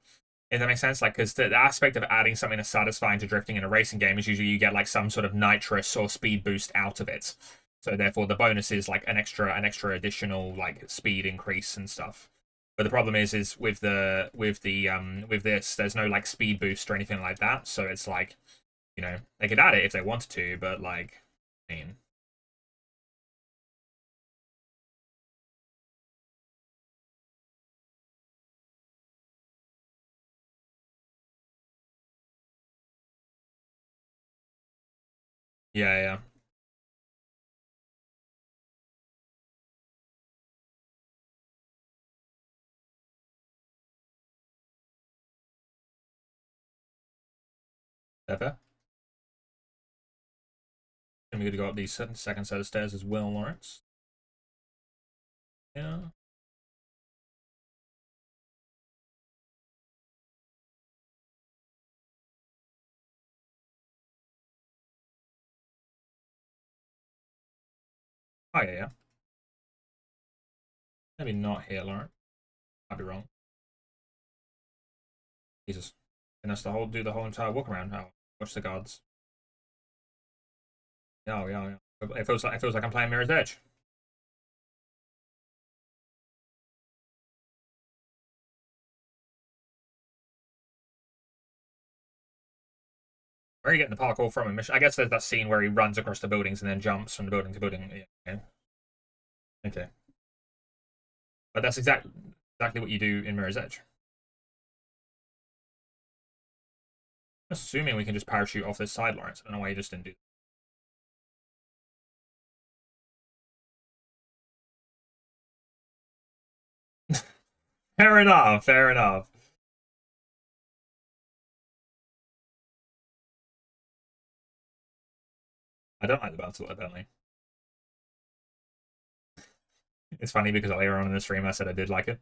If that makes sense, like because the aspect of adding something that's satisfying to drifting in a racing game is usually you get like some sort of nitrous or speed boost out of it. So therefore, the bonus is like an extra additional like speed increase and stuff. But the problem is with this, there's no like speed boost or anything like that. So it's like they could add it if they wanted to, but like, I mean. Yeah, yeah. Fair. And we're going to go up the second set of stairs as well, Lawrence. Yeah. Oh, yeah, yeah. Maybe not here, Lawrence. I'd be wrong. Jesus. And that's do the whole entire walk around. Oh, watch the guards. Oh, yeah, yeah. It feels like I'm playing Mirror's Edge. Where are you getting the parkour from? I guess there's that scene where he runs across the buildings and then jumps from the building to building. Yeah. Okay. But that's exactly what you do in Mirror's Edge. Assuming we can just parachute off this side, Lawrence. I don't know why you just didn't do that. Fair enough. Fair enough. I don't like the battle, evidently. It's funny because earlier on in the stream I said I did like it.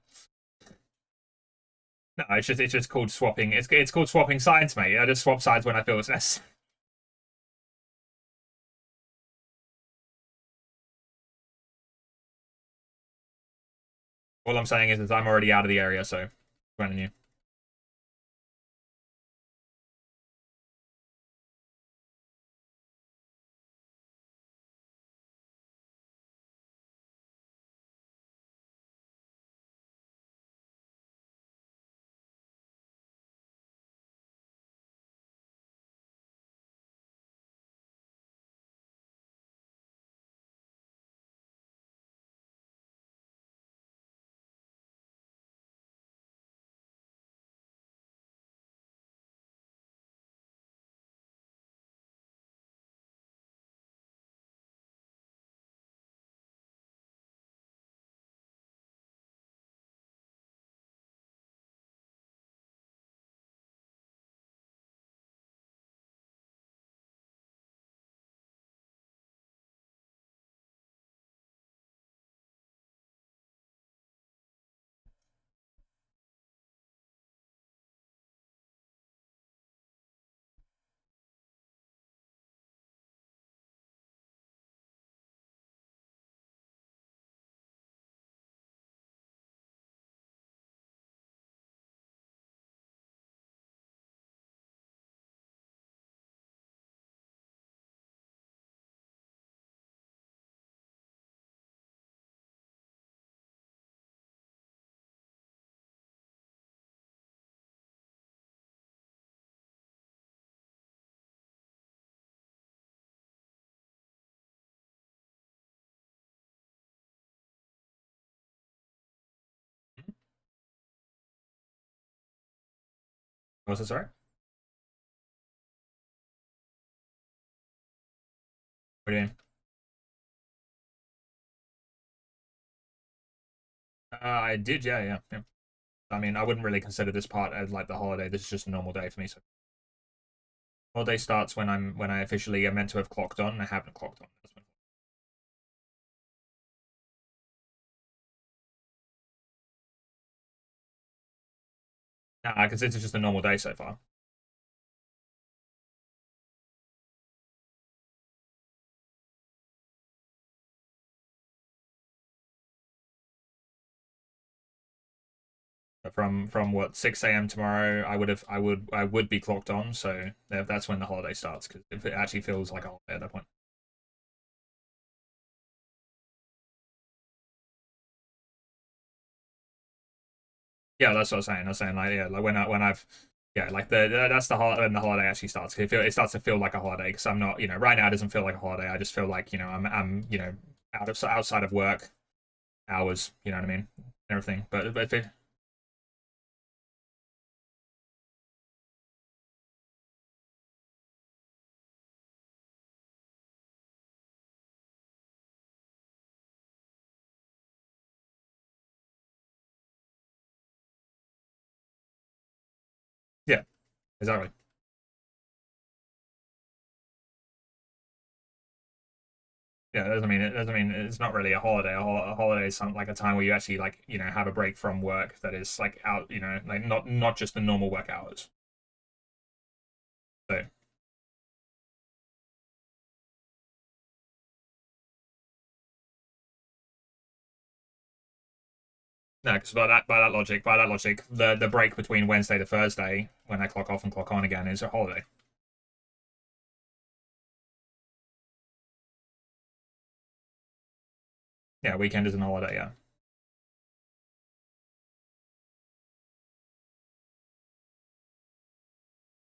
No, it's just called swapping. It's called swapping sides, mate. I just swap sides when I feel it's necessary. All I'm saying is I'm already out of the area, so running you. What's it, sorry? What do you mean? I did, yeah, yeah, yeah. I mean, I wouldn't really consider this part as like the holiday. This is just a normal day for me. So holiday starts when I officially am meant to have clocked on. I haven't clocked on. Nah, because it's just a normal day so far. From what 6 a.m. tomorrow, I would be clocked on. So that's when the holiday starts because it actually feels like a holiday at that point. Yeah, that's what I was saying like yeah, like when I've yeah, like that's the when the holiday actually starts. It starts to feel like a holiday because I'm not right now it doesn't feel like a holiday. I just feel like I'm outside of work hours. You know what I mean? Everything. But if it, Exactly. Yeah, it doesn't mean it's not really a holiday. A holiday is something like a time where you actually like have a break from work that is like out like not just the normal work hours. So no, because by that logic, the break between Wednesday to Thursday when I clock off and clock on again is a holiday. Yeah, weekend is an holiday. Yeah.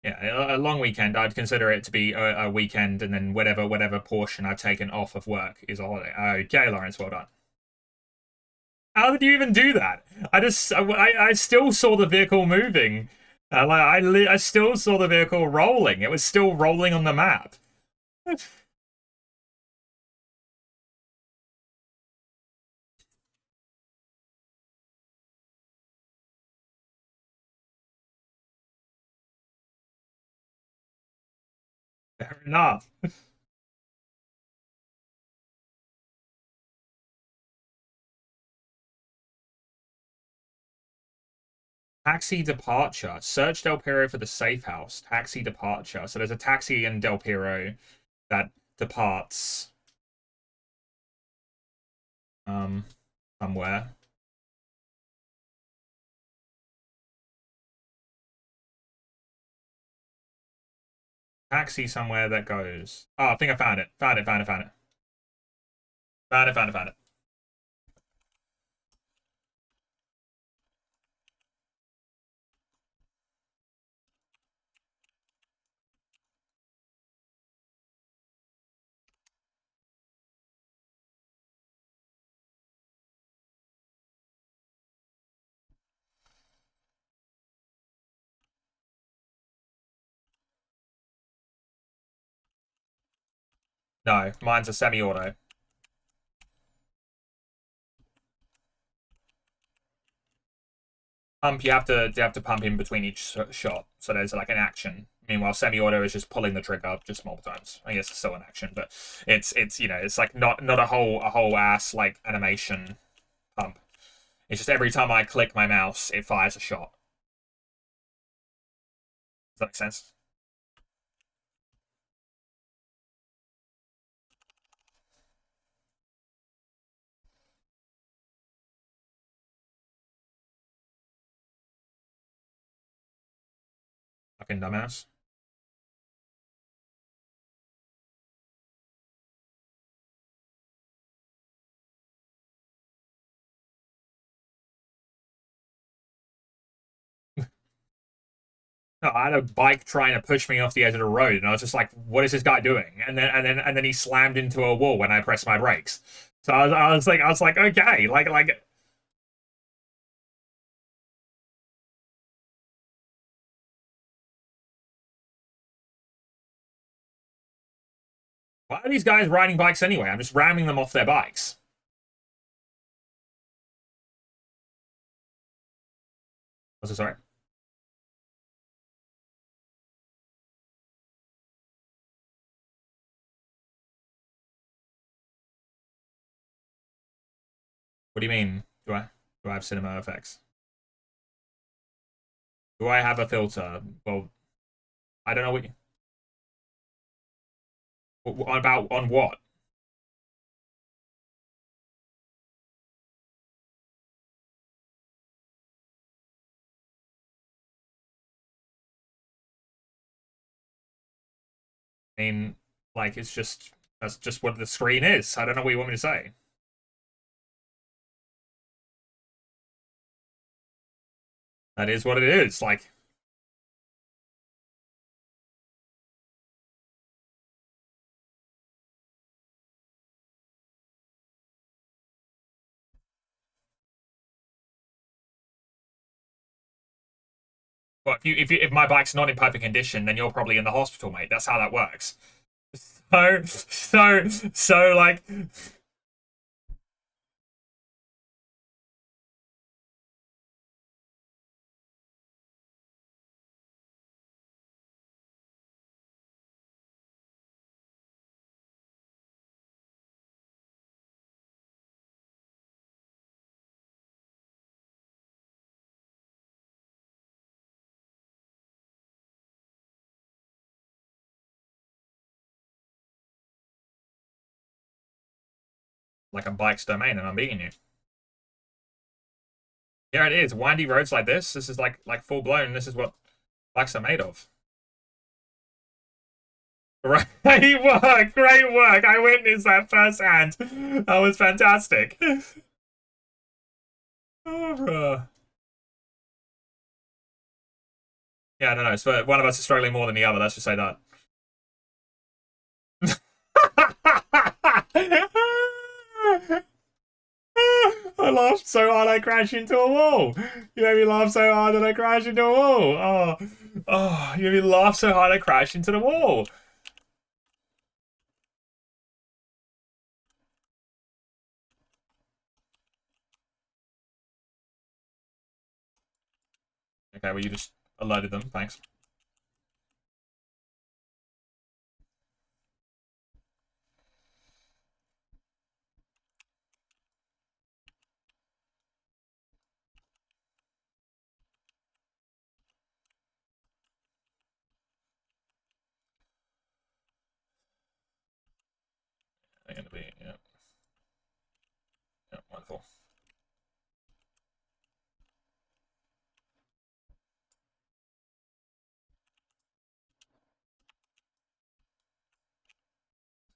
Yeah, a long weekend. I'd consider it to be a weekend, and then whatever portion I've taken off of work is a holiday. Okay, Lawrence, well done. How did you even do that? I still saw the vehicle moving. I still saw the vehicle rolling. It was still rolling on the map. Fair enough. Taxi departure. Search Del Piero for the safe house. Taxi departure. So there's a taxi in Del Piero that departs um somewhere. Taxi somewhere that goes. Oh, I think I found it. Found it. Found it. No, mine's a semi-auto. You have to pump in between each shot, so there's like an action. Meanwhile, semi-auto is just pulling the trigger just multiple times. I guess it's still an action, but it's like not a whole ass like animation pump. It's just every time I click my mouse, it fires a shot. Does that make sense? Fucking dumbass. No, I had a bike trying to push me off the edge of the road, and I was just like, "What is this guy doing?" And then he slammed into a wall when I pressed my brakes. So I was like, okay, like why are these guys riding bikes anyway? I'm just ramming them off their bikes. Was it sorry? What do you mean? Do I have cinema effects? Do I have a filter? Well, I don't know about on what. I mean, like that's just what the screen is. I don't know what you want me to say. That is what it is. Like, well, if my bike's not in perfect condition, then you're probably in the hospital, mate. That's how that works. So like like a bike's domain, and I'm beating you. Yeah, it is. Windy roads like this. This is like full blown. This is what bikes are made of. Great work, great work. I witnessed that firsthand. That was fantastic. Oh, bro. Yeah, no, no. So one of us is struggling more than the other. Let's just say that. I laughed so hard I crashed into a wall. You made me laugh so hard that I crashed into a wall. Oh, you made me laugh so hard I crashed into the wall. Okay, well, you just alerted them. Thanks. They're going to be, yeah. Yeah, wonderful.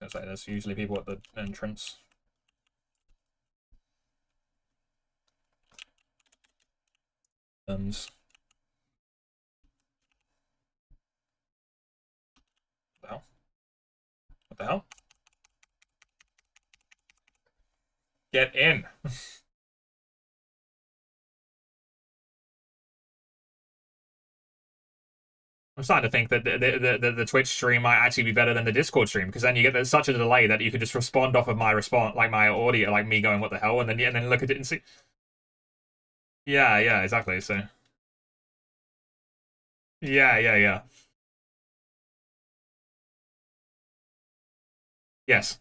I was gonna say, there's usually people at the entrance. And what the hell? What the hell? Get in. I'm starting to think that the Twitch stream might actually be better than the Discord stream, because then you get such a delay that you could just respond off of my response, like my audio, like me going, "What the hell?" and then look at it and see. Yeah, yeah, exactly. So yeah, yeah, yeah. Yes.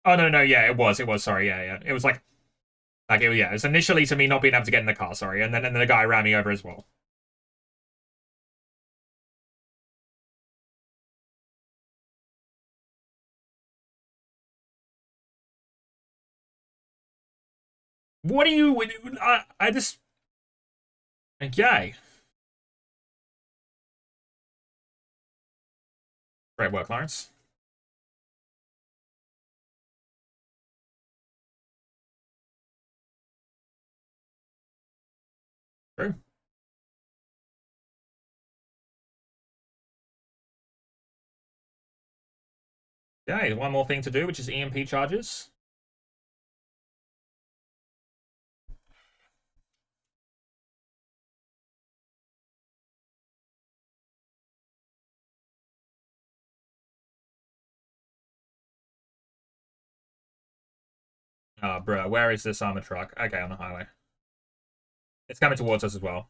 Oh no, no, yeah, it was. Sorry, yeah, yeah. It was yeah, it was initially to me not being able to get in the car. Sorry, and then the guy ran me over as well. What are you? I just okay. Great work, Lawrence. True. Yeah, one more thing to do, which is EMP charges. Oh, bro, where is this armored truck? Okay, on the highway. It's coming towards us as well.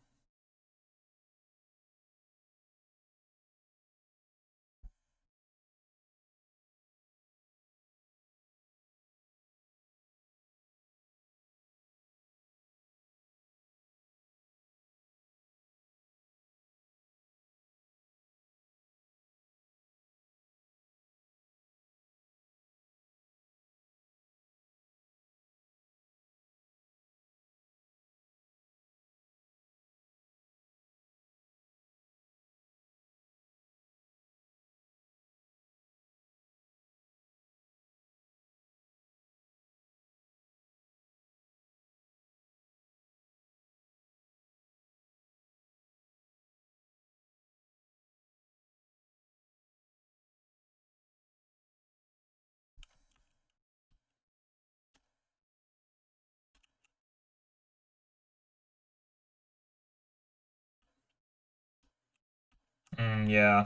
Yeah.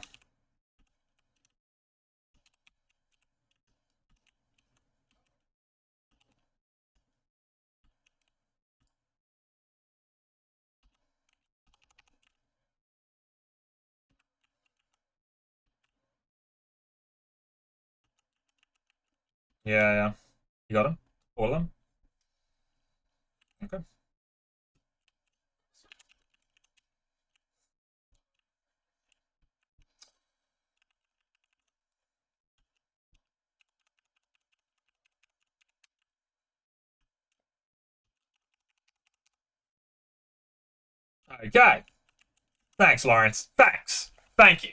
Yeah, yeah. You got them? All of them? Okay. Okay. Thanks, Lawrence. Thanks. Thank you.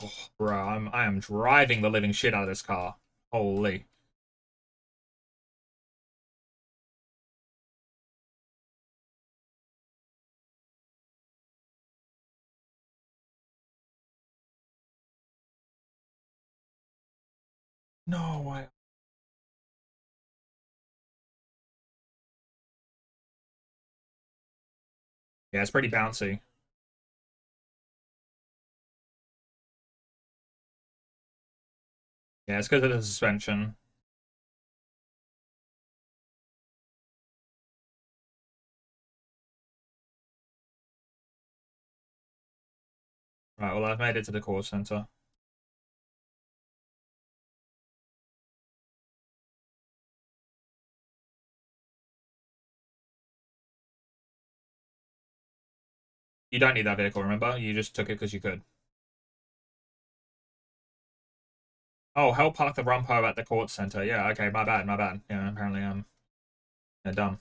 Oh, bro, I am driving the living shit out of this car. Holy. No way. Yeah, it's pretty bouncy. Yeah, it's because of the suspension. Right, well, I've made it to the call center. You don't need that vehicle, remember? You just took it because you could. Oh, help park the Rumpo at the court center. Yeah, okay, my bad, my bad. Yeah, apparently I'm dumb.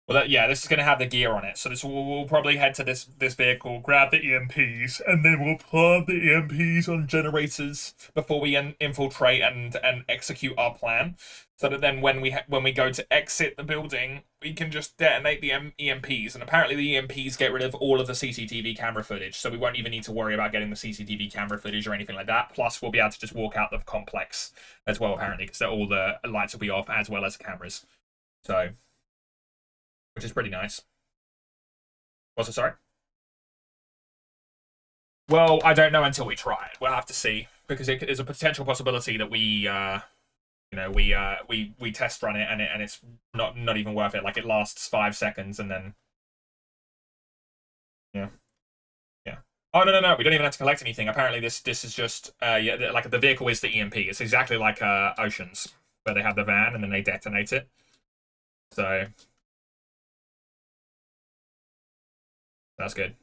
Well, yeah, this is going to have the gear on it, so this we'll probably head to this vehicle, grab the EMPs, and then we'll plant the EMPs on generators before we infiltrate and execute our plan. So that then when we go to exit the building, we can just detonate the EMPs, and apparently the EMPs get rid of all of the CCTV camera footage, so we won't even need to worry about getting the CCTV camera footage or anything like that. Plus, we'll be able to just walk out the complex as well, apparently, because all the lights will be off as well as the cameras. So, which is pretty nice. What's it, sorry? Well, I don't know until we try it. We'll have to see because there's a potential possibility that we test run it and it's not even worth it. Like it lasts 5 seconds and then yeah, yeah. Oh no, we don't even have to collect anything. Apparently this is just yeah, like the vehicle is the EMP. It's exactly like Oceans where they have the van and then they detonate it. So that's good.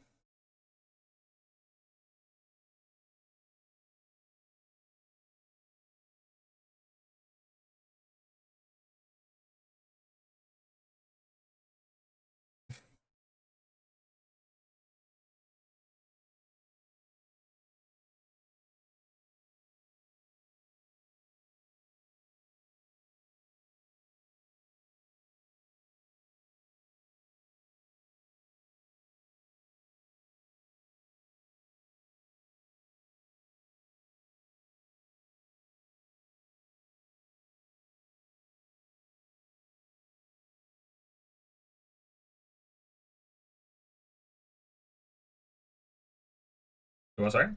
What, sorry?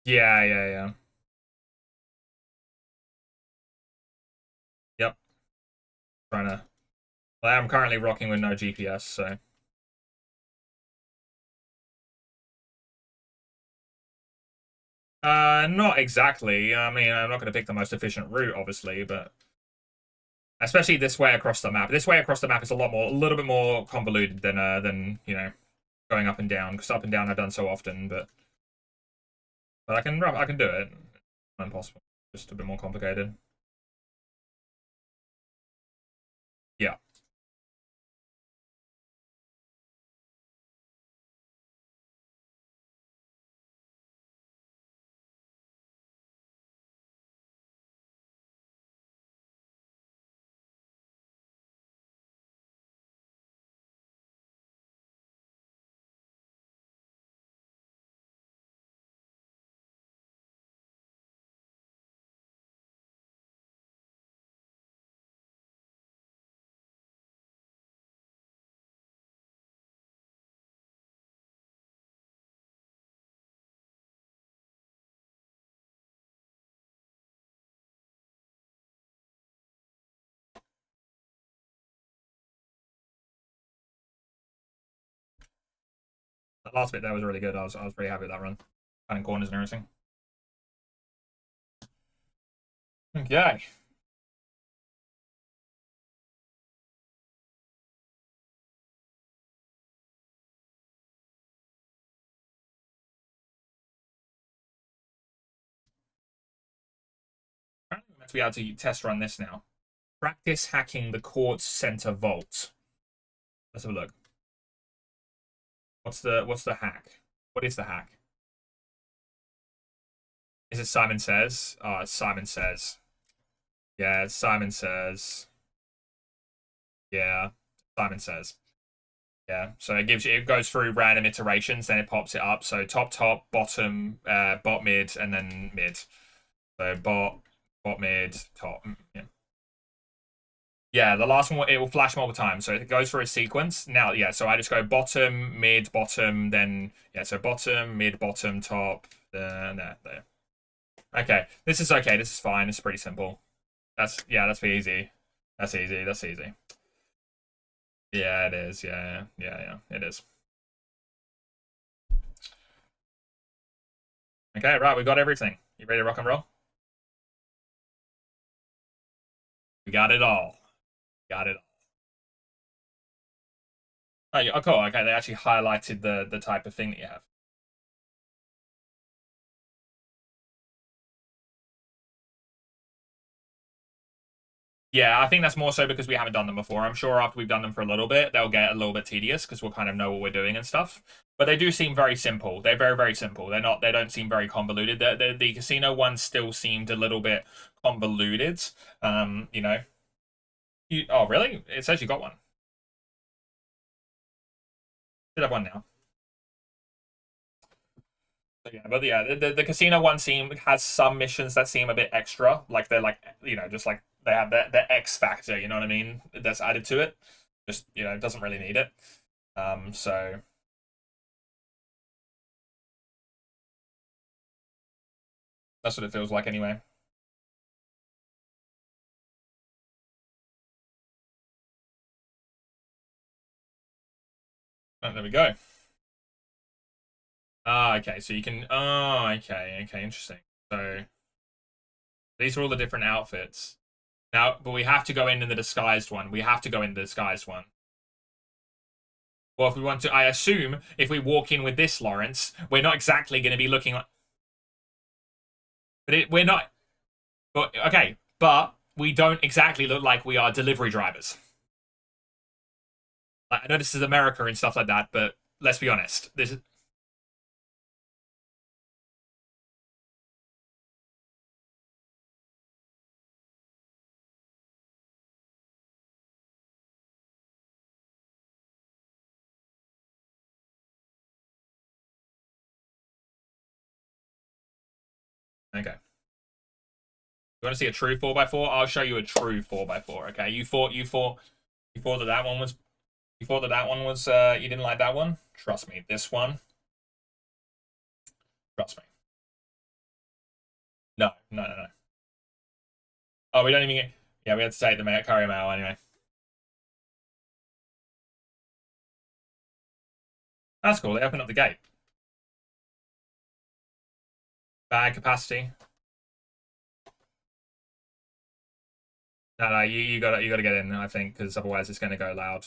Yeah. Yep. Trying to. Well, I'm currently rocking with no GPS, so. Not exactly. I mean, I'm not going to pick the most efficient route, obviously, but Especially this way across the map. This way across the map is a little bit more convoluted than you know, going up and down. Because up and down I've done so often, but I can do it. Not impossible, just a bit more complicated. Yeah. The last bit there was really good. I was pretty happy with that run. Finding corners and everything. Okay. Apparently we're meant to be able to test run this now. Practice hacking the court center vault. Let's have a look. What's the hack? What is the hack? Is it Simon Says? Oh, it's Simon Says. Yeah, it's Simon Says. Yeah, Simon Says. Yeah, so it goes through random iterations, then it pops it up. So top, bottom, bot mid, and then mid. So bot mid, top. Yeah. Yeah, the last one it will flash multiple times, so it goes through a sequence. Now, yeah, so I just go bottom, mid, bottom, then yeah, so bottom, mid, bottom, top, there. Okay, this is okay. This is fine. It's pretty simple. That's pretty easy. That's easy. That's easy. Yeah, it is. Yeah, it is. Okay, right, we got everything. You ready to rock and roll? We got it all. Got it all. Oh, cool. Okay, they actually highlighted the type of thing that you have. Yeah, I think that's more so because we haven't done them before. I'm sure after we've done them for a little bit, they'll get a little bit tedious because we'll kind of know what we're doing and stuff. But they do seem very simple. They're very, very simple. They don't seem very convoluted. The casino ones still seemed a little bit convoluted. You know. Oh, really? It says you got one. Should have one now. So, yeah, but yeah, the casino one has some missions that seem a bit extra, like they're like just like they have the X factor, you know what I mean? That's added to it. Just it doesn't really need it. So that's what it feels like anyway. Oh, there we go. Ah, okay. So you can. Oh, okay, interesting. So these are all the different outfits. Now, but we have to go in the disguised one. We have to go in the disguised one. Well, if we want to, I assume if we walk in with this Lawrence, we're not exactly going to be looking like. We're not. But okay, but we don't exactly look like we are delivery drivers. Like, I know this is America and stuff like that, but let's be honest. This is okay. You want to see a true 4x4? I'll show you a true 4x4. Okay, you thought that one was you didn't like that one. Trust me, this one. Trust me. No. Oh, we don't even get. Yeah, we had to say the Curry Mao anyway. That's cool. They opened up the gate. Bag capacity. No, you gotta get in, I think, because otherwise it's gonna go loud.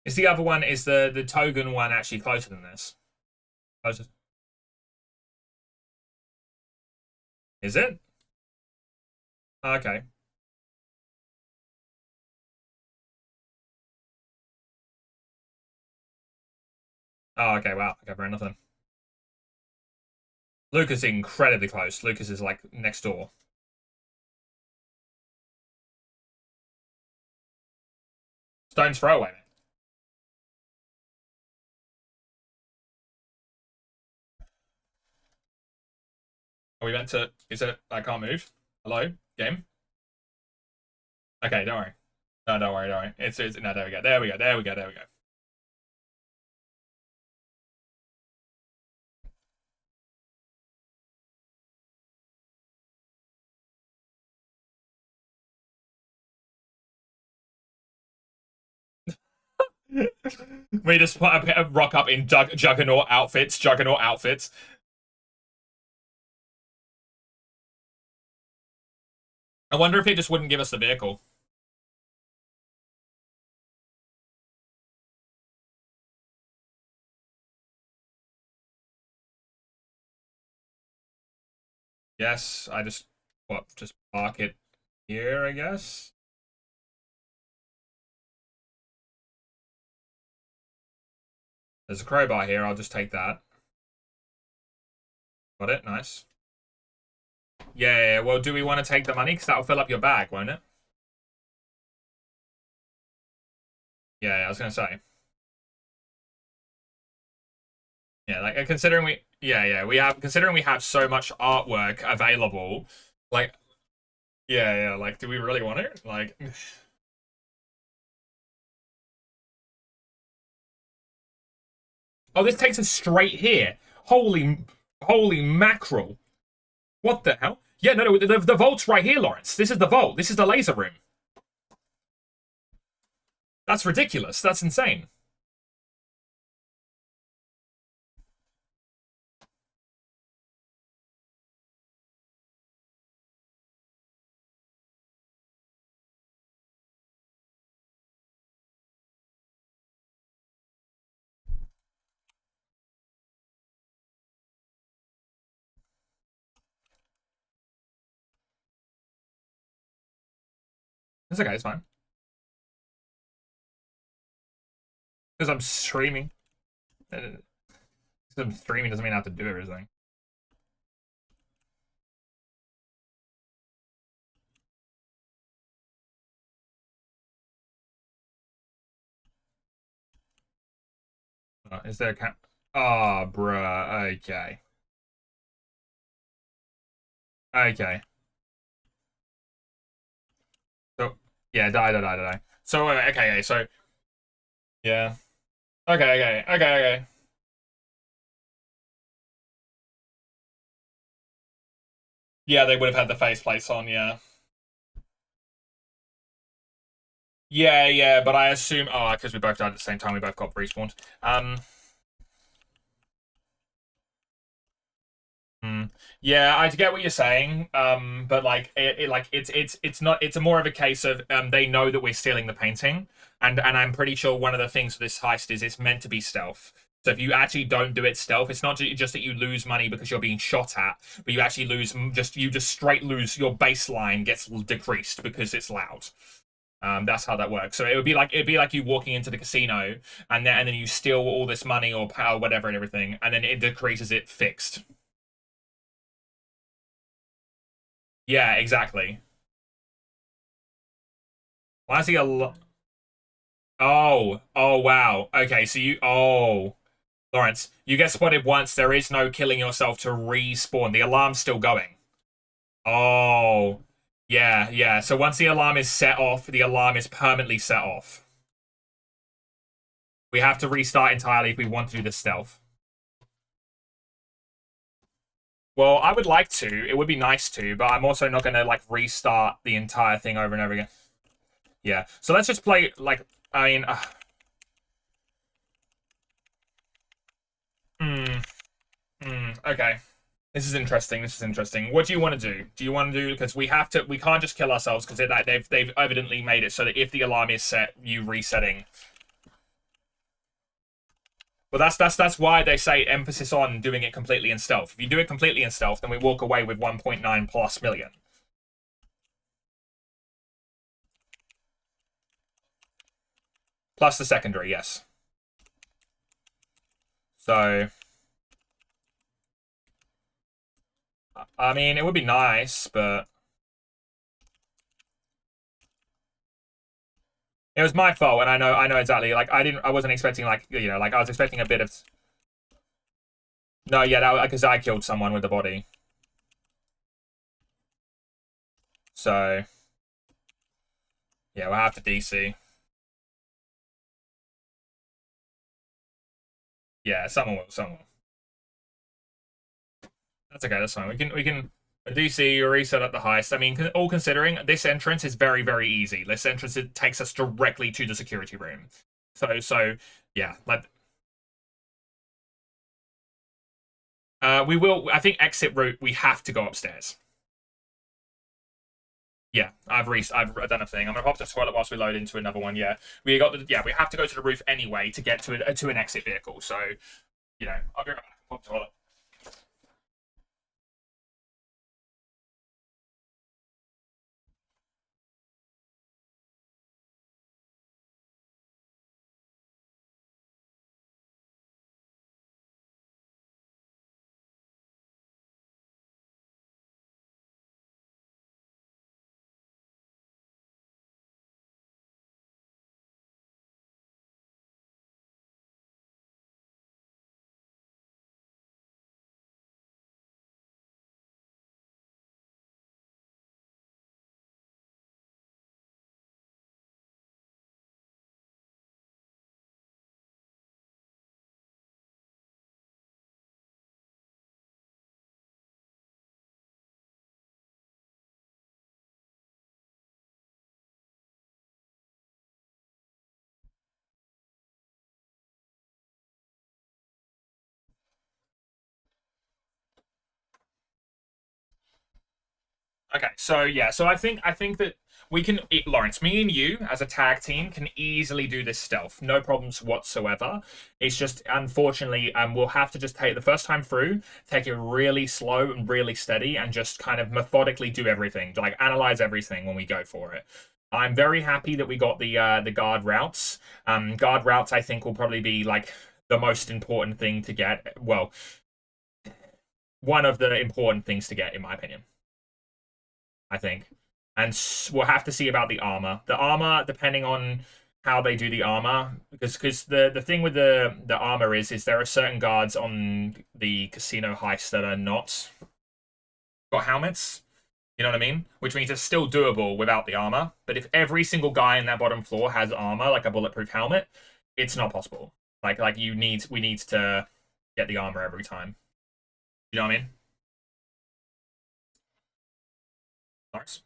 Is the other one, is the Togen one actually closer than this? Closer. Is it? Okay. Oh, okay, wow. Okay, fair enough then. Lucas is incredibly close. Lucas is like next door. Stone's throw away, man. Are we meant to? Is it? I can't move. Hello, game. Okay, don't worry. No, don't worry, don't worry. It's no. There we go. There we go. There we go. There we go. We just put a rock up in Juggernaut outfits. Juggernaut outfits. I wonder if he just wouldn't give us the vehicle. Yes, I just just park it here, I guess. There's a crowbar here. I'll just take that. Got it. Nice. Yeah, yeah, yeah. Well, do we want to take the money? Because that'll fill up your bag, won't it? Yeah, yeah, I was gonna say. Yeah, like considering we have considering we have so much artwork available, like yeah, like do we really want it? Like oh, this takes us straight here. Holy mackerel. What the hell? Yeah, no, the vault's right here, Lawrence. This is the vault. This is the laser room. That's ridiculous. That's insane. It's okay, it's fine. Because I'm streaming. Because I'm streaming doesn't mean I have to do everything. Is there a cap? Oh, bruh. Okay. Okay. So, yeah, die. So, okay. So, yeah. Okay. Yeah, they would have had the faceplates on, yeah. Yeah, but I assume, oh, because we both died at the same time, we both got respawned. Hmm. Yeah, I get what you're saying. But like it's not it's a more of a case of they know that we're stealing the painting, and I'm pretty sure one of the things for this heist is it's meant to be stealth. So if you actually don't do it stealth, it's not just that you lose money because you're being shot at, but you actually lose just straight lose your baseline gets decreased because it's loud. That's how that works. So it'd be like you walking into the casino and then you steal all this money or power, whatever, and everything, and then it decreases it fixed. Yeah, exactly. Why is he a Oh, wow. Okay, so Lawrence, you get spotted once. There is no killing yourself to respawn. The alarm's still going. Oh, yeah. So once the alarm is set off, the alarm is permanently set off. We have to restart entirely if we want to do this stealth. Well, I would like to. It would be nice to, but I'm also not going to like restart the entire thing over and over again. Yeah. So let's just play like I mean. Hmm. Okay. This is interesting. What do you want to do? Do you want to do because we can't just kill ourselves because they've evidently made it so that if the alarm is set, you resetting. Well, that's why they say emphasis on doing it completely in stealth. If you do it completely in stealth, then we walk away with 1.9 plus million. Plus the secondary, yes. So, I mean, it would be nice, but it was my fault, and I know exactly. Like, I wasn't expecting like like I was expecting a bit of. No, yeah, that because I killed someone with the body. So, yeah, we'll have to DC. Yeah, someone will. Someone will. That's okay. That's fine. We can DC reset up the heist. I mean, all considering this entrance is very easy. This entrance it takes us directly to the security room. So yeah, like we will. I think exit route. We have to go upstairs. Yeah, I've done a thing. I'm gonna pop to the toilet whilst we load into another one. Yeah, we have to go to the roof anyway to get to an exit vehicle. So I'll be right back. Pop to the toilet. Okay, so yeah, so I think that we can, Lawrence, me and you as a tag team can easily do this stealth, no problems whatsoever. It's just unfortunately, we'll have to just take the first time through, take it really slow and really steady, and just kind of methodically do everything, like analyze everything when we go for it. I'm very happy that we got the guard routes. Guard routes, I think, will probably be like the most important thing to get. Well, one of the important things to get, in my opinion. I think, and we'll have to see about the armor. The armor, depending on how they do the armor, because the thing with the armor is there are certain guards on the casino heist that are not got helmets. You know what I mean? Which means it's still doable without the armor. But if every single guy in that bottom floor has armor, like a bulletproof helmet, it's not possible. Like we need to get the armor every time. You know what I mean? Nice.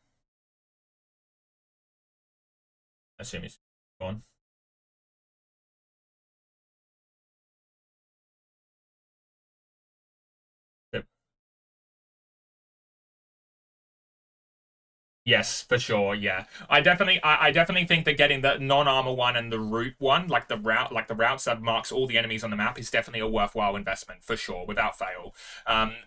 I assume he's gone. Yes, for sure. Yeah, I definitely think that getting the non-armor one and the route one, like the routes that marks all the enemies on the map, is definitely a worthwhile investment for sure, without fail.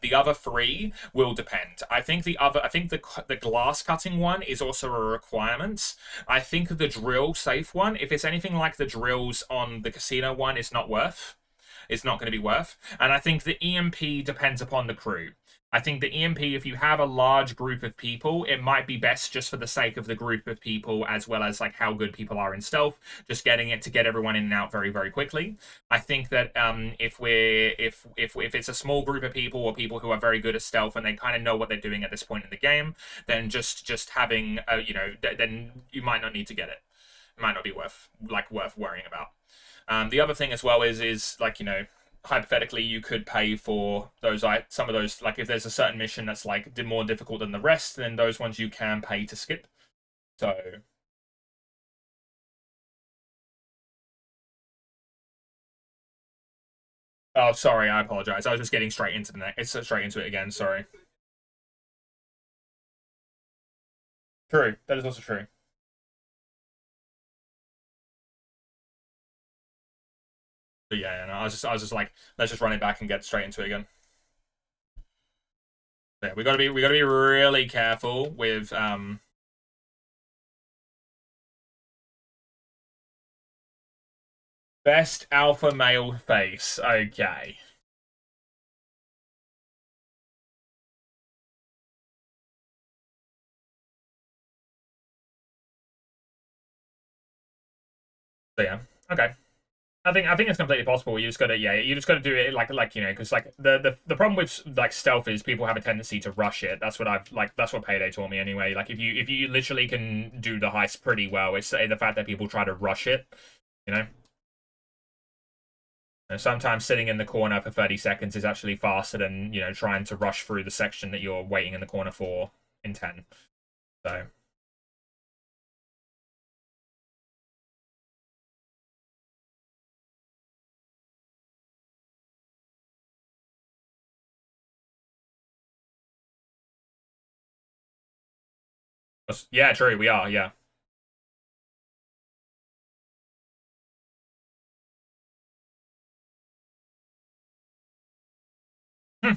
The other three will depend. I think the glass cutting one is also a requirement. I think the drill safe one, if it's anything like the drills on the casino one, is not worth. It's not going to be worth. And I think the EMP depends upon the crew. I think the EMP, if you have a large group of people, it might be best just for the sake of the group of people, as well as like how good people are in stealth, just getting it to get everyone in and out very, very quickly. I think that if it's a small group of people or people who are very good at stealth and they kind of know what they're doing at this point in the game, then just having then you might not need to get it. It might not be worth worrying about. The other thing as well is like hypothetically you could pay for those some of those, like if there's a certain mission that's like more difficult than the rest, then those ones you can pay to skip. So oh sorry, I apologize. I was just getting straight into the next. It's straight into it again. Sorry. True. That is also true. But yeah, no, I was just like, let's just run it back and get straight into it again. Yeah, we gotta be really careful with best alpha male face. Okay. So yeah. Okay. I think it's completely possible. You just gotta you just gotta do it because like the problem with like stealth is people have a tendency to rush it. That's what that's what Payday taught me anyway. Like if you literally can do the heist pretty well, it's the fact that people try to rush it, you know. And sometimes sitting in the corner for 30 seconds is actually faster than trying to rush through the section that you're waiting in the corner for in 10. So yeah, true. We are. Yeah. Hmm.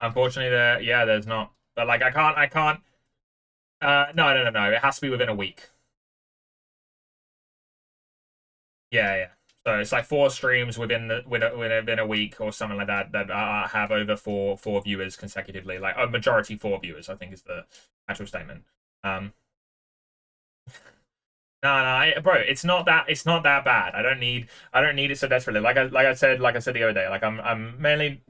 Unfortunately, there's not. But like I can't. No. It has to be within a week. Yeah. So it's like 4 streams within a week or something like that that have over four viewers consecutively. Like a majority 4 viewers, I think is the actual statement. Um, no, bro, it's not that bad. I don't need it so desperately. Like I said the other day. Like I'm mainly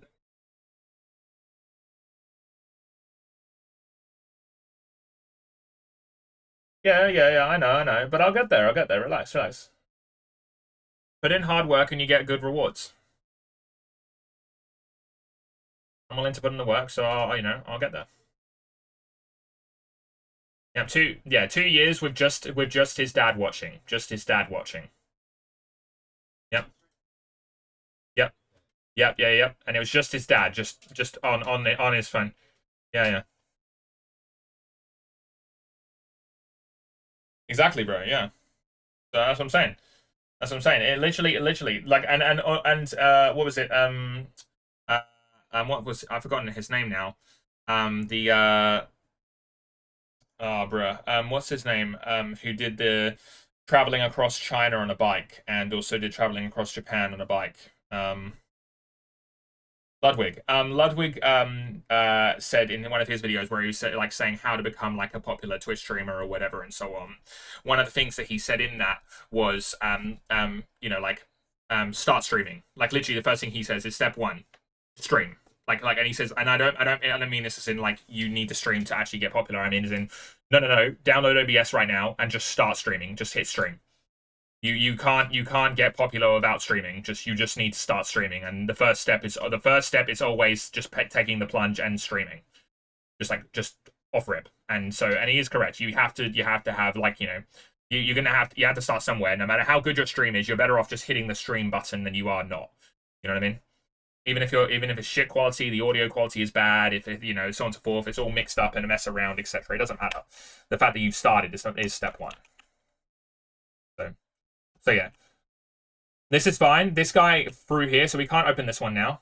yeah. I know. But I'll get there. I'll get there. Relax, relax. Put in hard work and you get good rewards. I'm willing to put in the work, so I'll get there. Yeah, 2 years with just his dad watching. Just his dad watching. Yep. Yep. Yep. And it was just his dad, just on his phone. Yeah. Exactly, bro. Yeah. So that's what I'm saying. That's what I'm saying. It literally, like, what was it? Uh, what was I've forgotten his name now. The oh, bruh. What's his name? Who did the traveling across China on a bike and also did traveling across Japan on a bike? Ludwig. Ludwig said in one of his videos where he was like saying how to become like a popular Twitch streamer or whatever and so on. One of the things that he said in that was start streaming. Like literally the first thing he says is step one, stream. And he says, and I don't mean this as in like you need to stream to actually get popular. I mean as in no, download OBS right now and just start streaming. Just hit stream. You can't get popular without streaming. You just need to start streaming, and the first step is always just taking the plunge and streaming, just off rip. And he is correct. You have to have like you're gonna have to start somewhere. No matter how good your stream is, you're better off just hitting the stream button than you are not. You know what I mean? Even if it's shit quality, the audio quality is bad. If it, so on and so forth, it's all mixed up and a mess around, etc. It doesn't matter. The fact that you've started is step one. So yeah, this is fine. This guy through here, so we can't open this one now.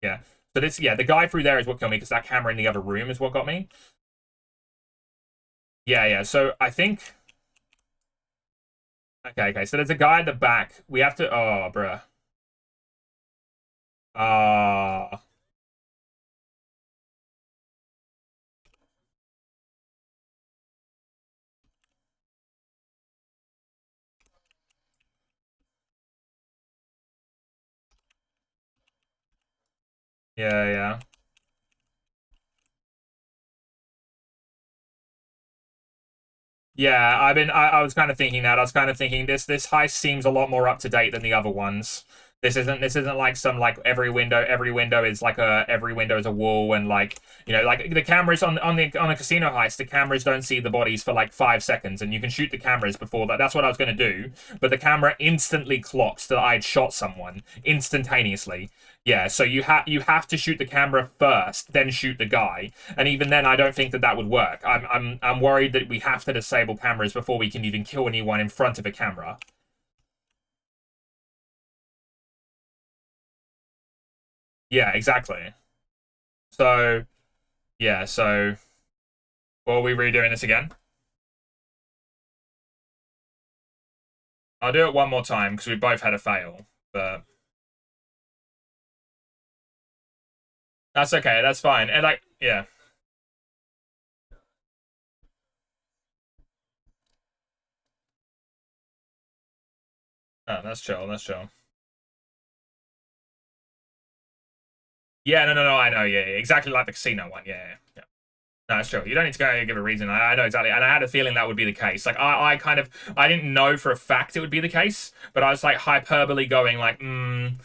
Yeah. So the guy through there is what killed me because that camera in the other room is what got me. Yeah. So I think. Okay. So there's a guy at the back. We have to. Oh, bruh. Yeah. Yeah, I was kind of thinking that. I was kind of thinking this heist seems a lot more up to date than the other ones. This isn't like some like every window is like every window is a wall and like like the cameras on a casino heist, the cameras don't see the bodies for like 5 seconds and you can shoot the cameras before that. That's what I was going to do, but the camera instantly clocks that I'd shot someone instantaneously. Yeah, so you have to shoot the camera first, then shoot the guy, and even then, I don't think that would work. I'm worried that we have to disable cameras before we can even kill anyone in front of a camera. Yeah, exactly. So, yeah, well, are we redoing this again? I'll do it one more time because we both had a fail, but that's okay. That's fine. And like, yeah. Oh, that's chill. That's chill. Yeah, no. I know. Yeah. Exactly like the casino one. Yeah. No, that's true. You don't need to go and give a reason. I know exactly, and I had a feeling that would be the case. Like I didn't know for a fact it would be the case, but I was like hyperbole going like, I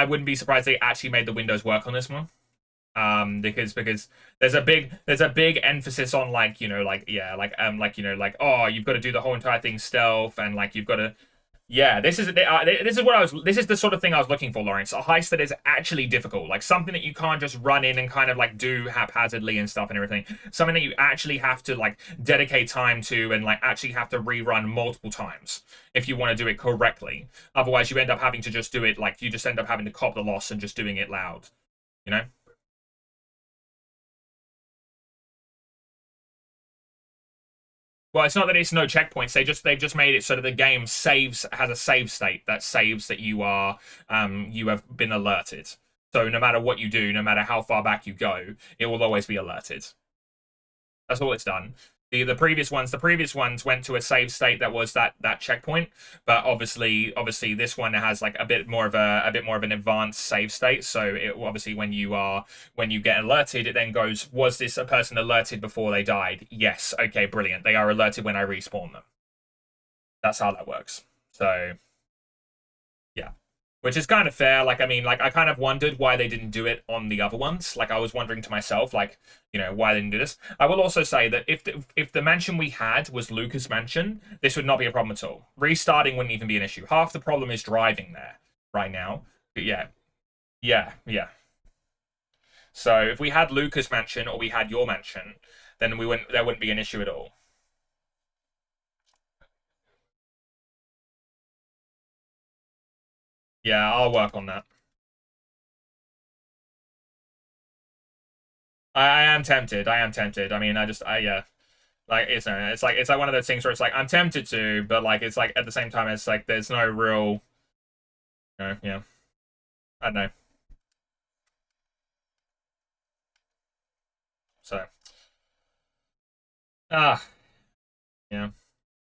wouldn't be surprised they actually made the Windows work on this one. Because there's a big emphasis on like oh, you've got to do the whole entire thing stealth and like you've got to. Yeah, this is what I was. This is the sort of thing I was looking for, Lawrence. A heist that is actually difficult, like something that you can't just run in and kind of like do haphazardly and stuff and everything. Something that you actually have to like dedicate time to and like actually have to rerun multiple times if you want to do it correctly. Otherwise, you end up having to just do it like you just end up having to cop the loss and just doing it loud. You know? Well, it's not that it's no checkpoints. They've just made it so that the game has a save state that saves that you have been alerted. So no matter what you do, no matter how far back you go, it will always be alerted. That's all it's done. The previous ones went to a save state that was that checkpoint, but obviously this one has like a bit more of an advanced save state. So it obviously when you get alerted, it then goes, was this a person alerted before they died? Yes. Okay, brilliant. They are alerted when I respawn them. That's how that works. So yeah. Which is kind of fair. Like, I mean, like, I kind of wondered why they didn't do it on the other ones. Like, I was wondering to myself, like, why they didn't do this. I will also say that if the mansion we had was Lucas' mansion, this would not be a problem at all. Restarting wouldn't even be an issue. Half the problem is driving there. right now. But yeah. So if we had Luca's mansion or we had your mansion, then there wouldn't be an issue at all. Yeah, I'll work on that. I am tempted. I am tempted. I mean, yeah. Like it's like one of those things where it's like I'm tempted to, but like it's like at the same time it's like there's no real, yeah. I don't know. So ah, yeah.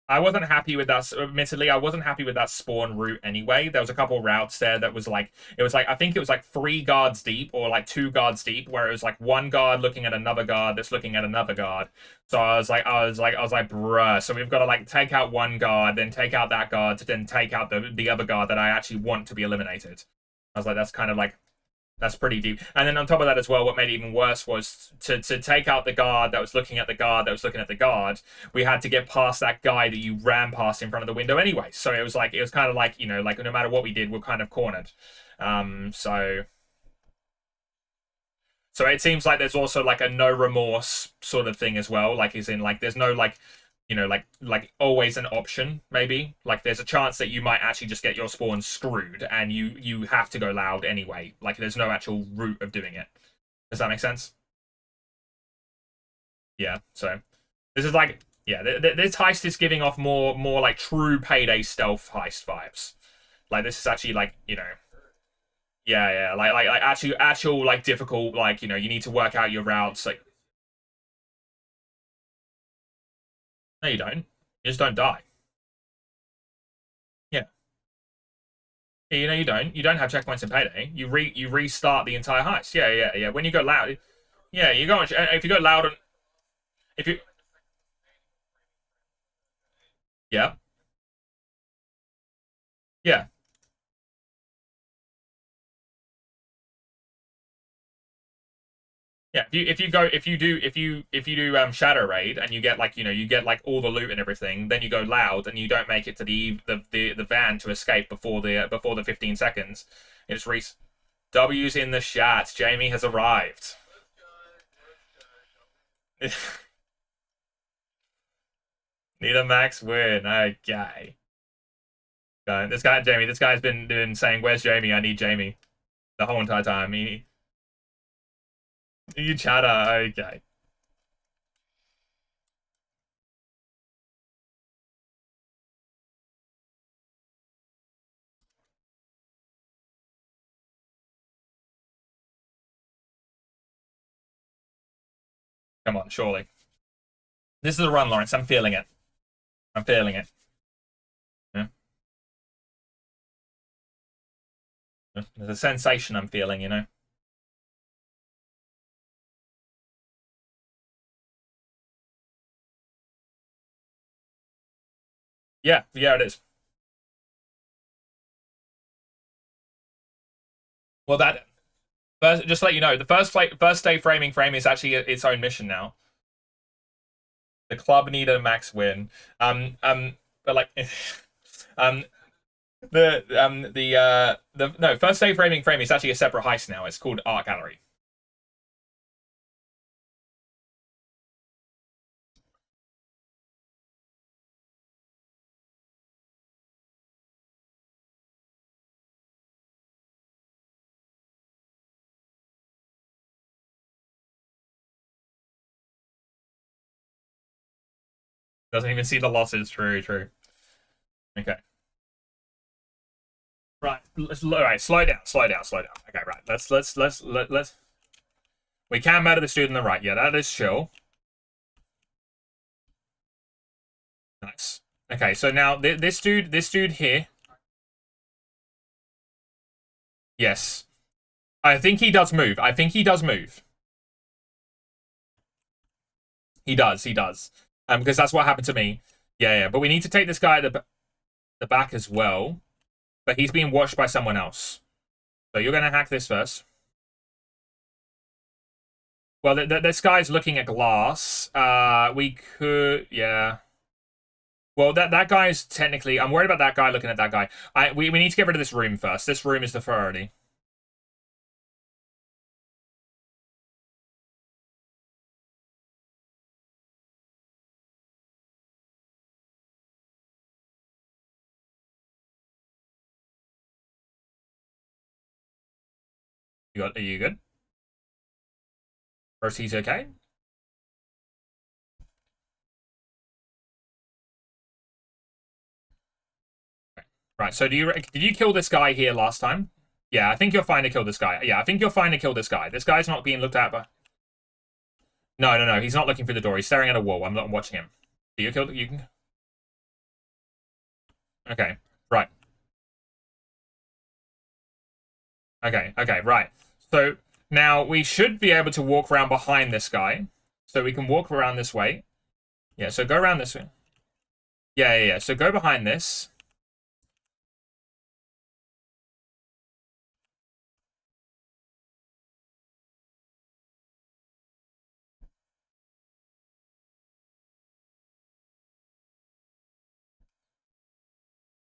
I wasn't happy with that. Admittedly, I wasn't happy with that spawn route anyway. There was a couple routes there that was like it was like I think it was like 3 guards deep or like 2 guards deep, where it was like one guard looking at another guard that's looking at another guard. So I was like, bruh. So we've got to like take out one guard, then take out that guard, to then take out the other guard that I actually want to be eliminated. I was like, that's kind of like that's pretty deep. And then on top of that as well, what made it even worse was to take out the guard that was looking at the guard that was looking at the guard. We had to get past that guy that you ran past in front of the window anyway. So it was kind of like like no matter what we did, we're kind of cornered. So it seems like there's also like a no remorse sort of thing as well. Like is in like there's no like like always an option maybe like there's a chance that you might actually just get your spawn screwed and you have to go loud anyway like there's no actual route of doing it. Does that make sense? Yeah, so this is like yeah this heist is giving off more like true payday stealth heist vibes. Like this is actually like yeah like actual like difficult like you need to work out your routes like no you don't, you just don't die. Yeah. Yeah, you don't have checkpoints in Payday. You restart the entire heist. Yeah. When you go loud, yeah, you go if you go loud and if you yeah yeah yeah if you do Shadow Raid and you get like you get like all the loot and everything, then you go loud and you don't make it to the van to escape before the 15 seconds. It's Reese. W's in the chat. Jamie has arrived. Need a max win. Okay. This guy, Jamie, this guy's been saying, "Where's Jamie? I need Jamie." The whole entire time. You chatter. Okay. Come on, surely. This is a run, Lawrence. I'm feeling it. I'm feeling it. Yeah. There's a sensation I'm feeling. Yeah, it is. Well, just to let you know, the first day framing frame is actually its own mission now. The club need a max win. But like, um, the no first day framing frame is actually a separate heist now. It's called Art Gallery. Doesn't even see the losses. True. Okay. Right. All right. Slow down. Okay. Right. Let's. We can murder the student on the right. Yeah, that is chill. Nice. Okay. So now this dude here. Yes. I think he does move. I think he does move. He does. He does. Because that's what happened to me. Yeah. But we need to take this guy at the back as well. But he's being watched by someone else. So you're gonna hack this first. Well, this guy's looking at glass. We could, yeah. Well, that guy is technically... I'm worried about that guy looking at that guy. We need to get rid of this room first. This room is the priority. Are you good? Or is he okay? Right, so did you kill this guy here last time? Yeah, I think you're fine to kill this guy. Yeah, I think you're fine to kill this guy. This guy's not being looked at by... No. He's not looking through the door. He's staring at a wall. I'm not watching him. Do you kill... You can... Okay, right. Okay, right. So now we should be able to walk around behind this guy. So we can walk around this way. Yeah, so go around this way. Yeah. So go behind this.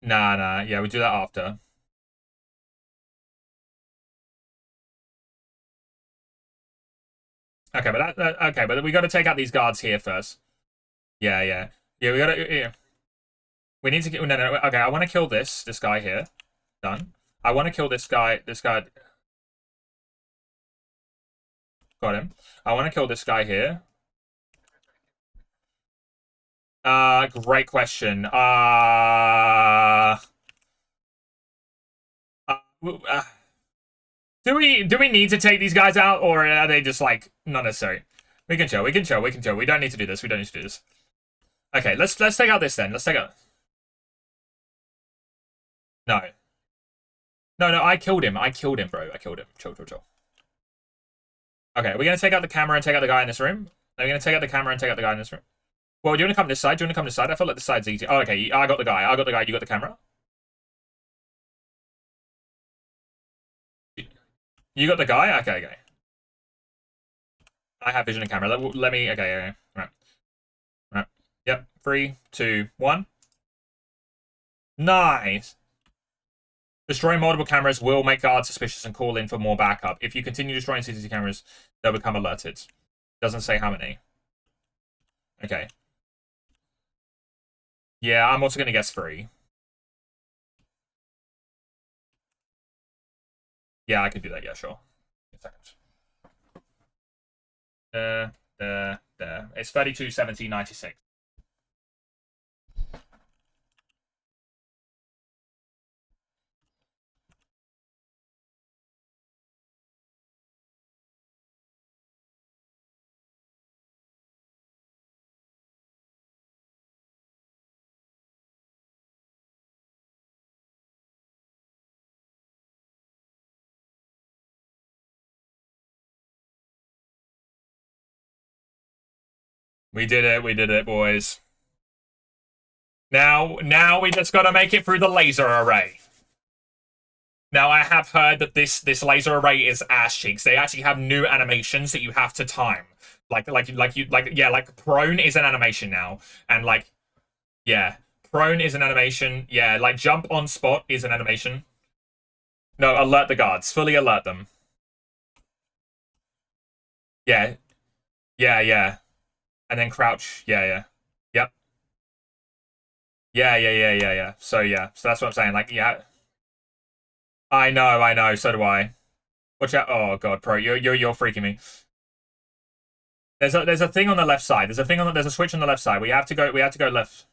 Nah. Yeah, we do that after. Okay, but we got to take out these guards here first. Yeah. We got to... Yeah. We need to get... No. Okay, I want to kill this guy here. Done. I want to kill this guy. Got him. I want to kill this guy here. Great question. Do we need to take these guys out, or are they just like not necessary? We can chill. We don't need to do this. Okay, let's take out this then. Let's take out. No. I killed him, bro. I killed him. Chill. Okay, we're gonna take out the camera and take out the guy in this room. We're gonna take out the camera and take out the guy in this room. Well, do you want to come this side? I feel like this side's easy. Oh, okay. I got the guy. You got the camera. You got the guy? Okay. I have vision and camera. Let me... Okay. Right. Yep. 3, 2, 1. Nice. Destroying multiple cameras will make guards suspicious and call in for more backup. If you continue destroying CCTV cameras, they'll become alerted. Doesn't say how many. Okay. Yeah, I'm also going to guess 3. Yeah, I can do that. Yeah, sure. In seconds. There. It's 32, 17, 96. We did it, boys. Now we just gotta make it through the laser array. Now I have heard that this laser array is ass cheeks. They actually have new animations that you have to time. Like prone is an animation now, and prone is an animation. Yeah, like jump on spot is an animation. No, alert the guards. Fully alert them. Yeah. And then crouch. Yeah. Yep. Yeah. So that's what I'm saying. Like, yeah. I know. So do I. Watch out! Oh god, Pro, you're freaking me. There's a thing on the left side. There's a switch on the left side. We have to go left.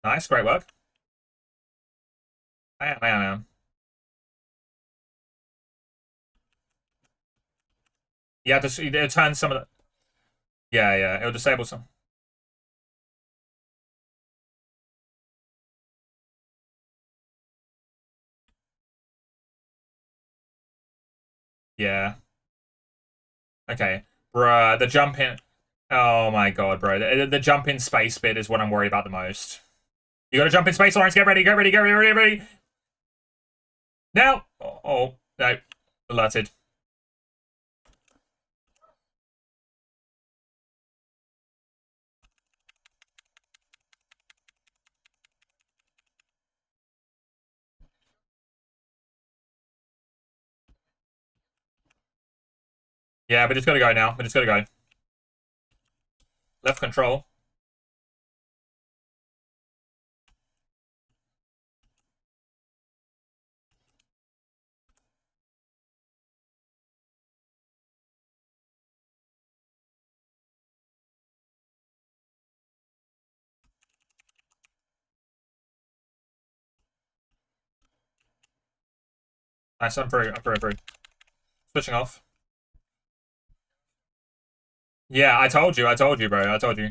Nice, great work. I am. Yeah, it'll turn some of the... Yeah, it'll disable some. Yeah. Okay. Bruh, the jump in... Oh my god, bro. The jump in space bit is what I'm worried about the most. You gotta jump in space, Lawrence. Get ready. Now! Oh, no. Alerted. Yeah, we just gotta go now. We just gotta go. Left control. Nice, I'm through. I'm through. I'm through. Switching off. Yeah, I told you. I told you, bro. I told you.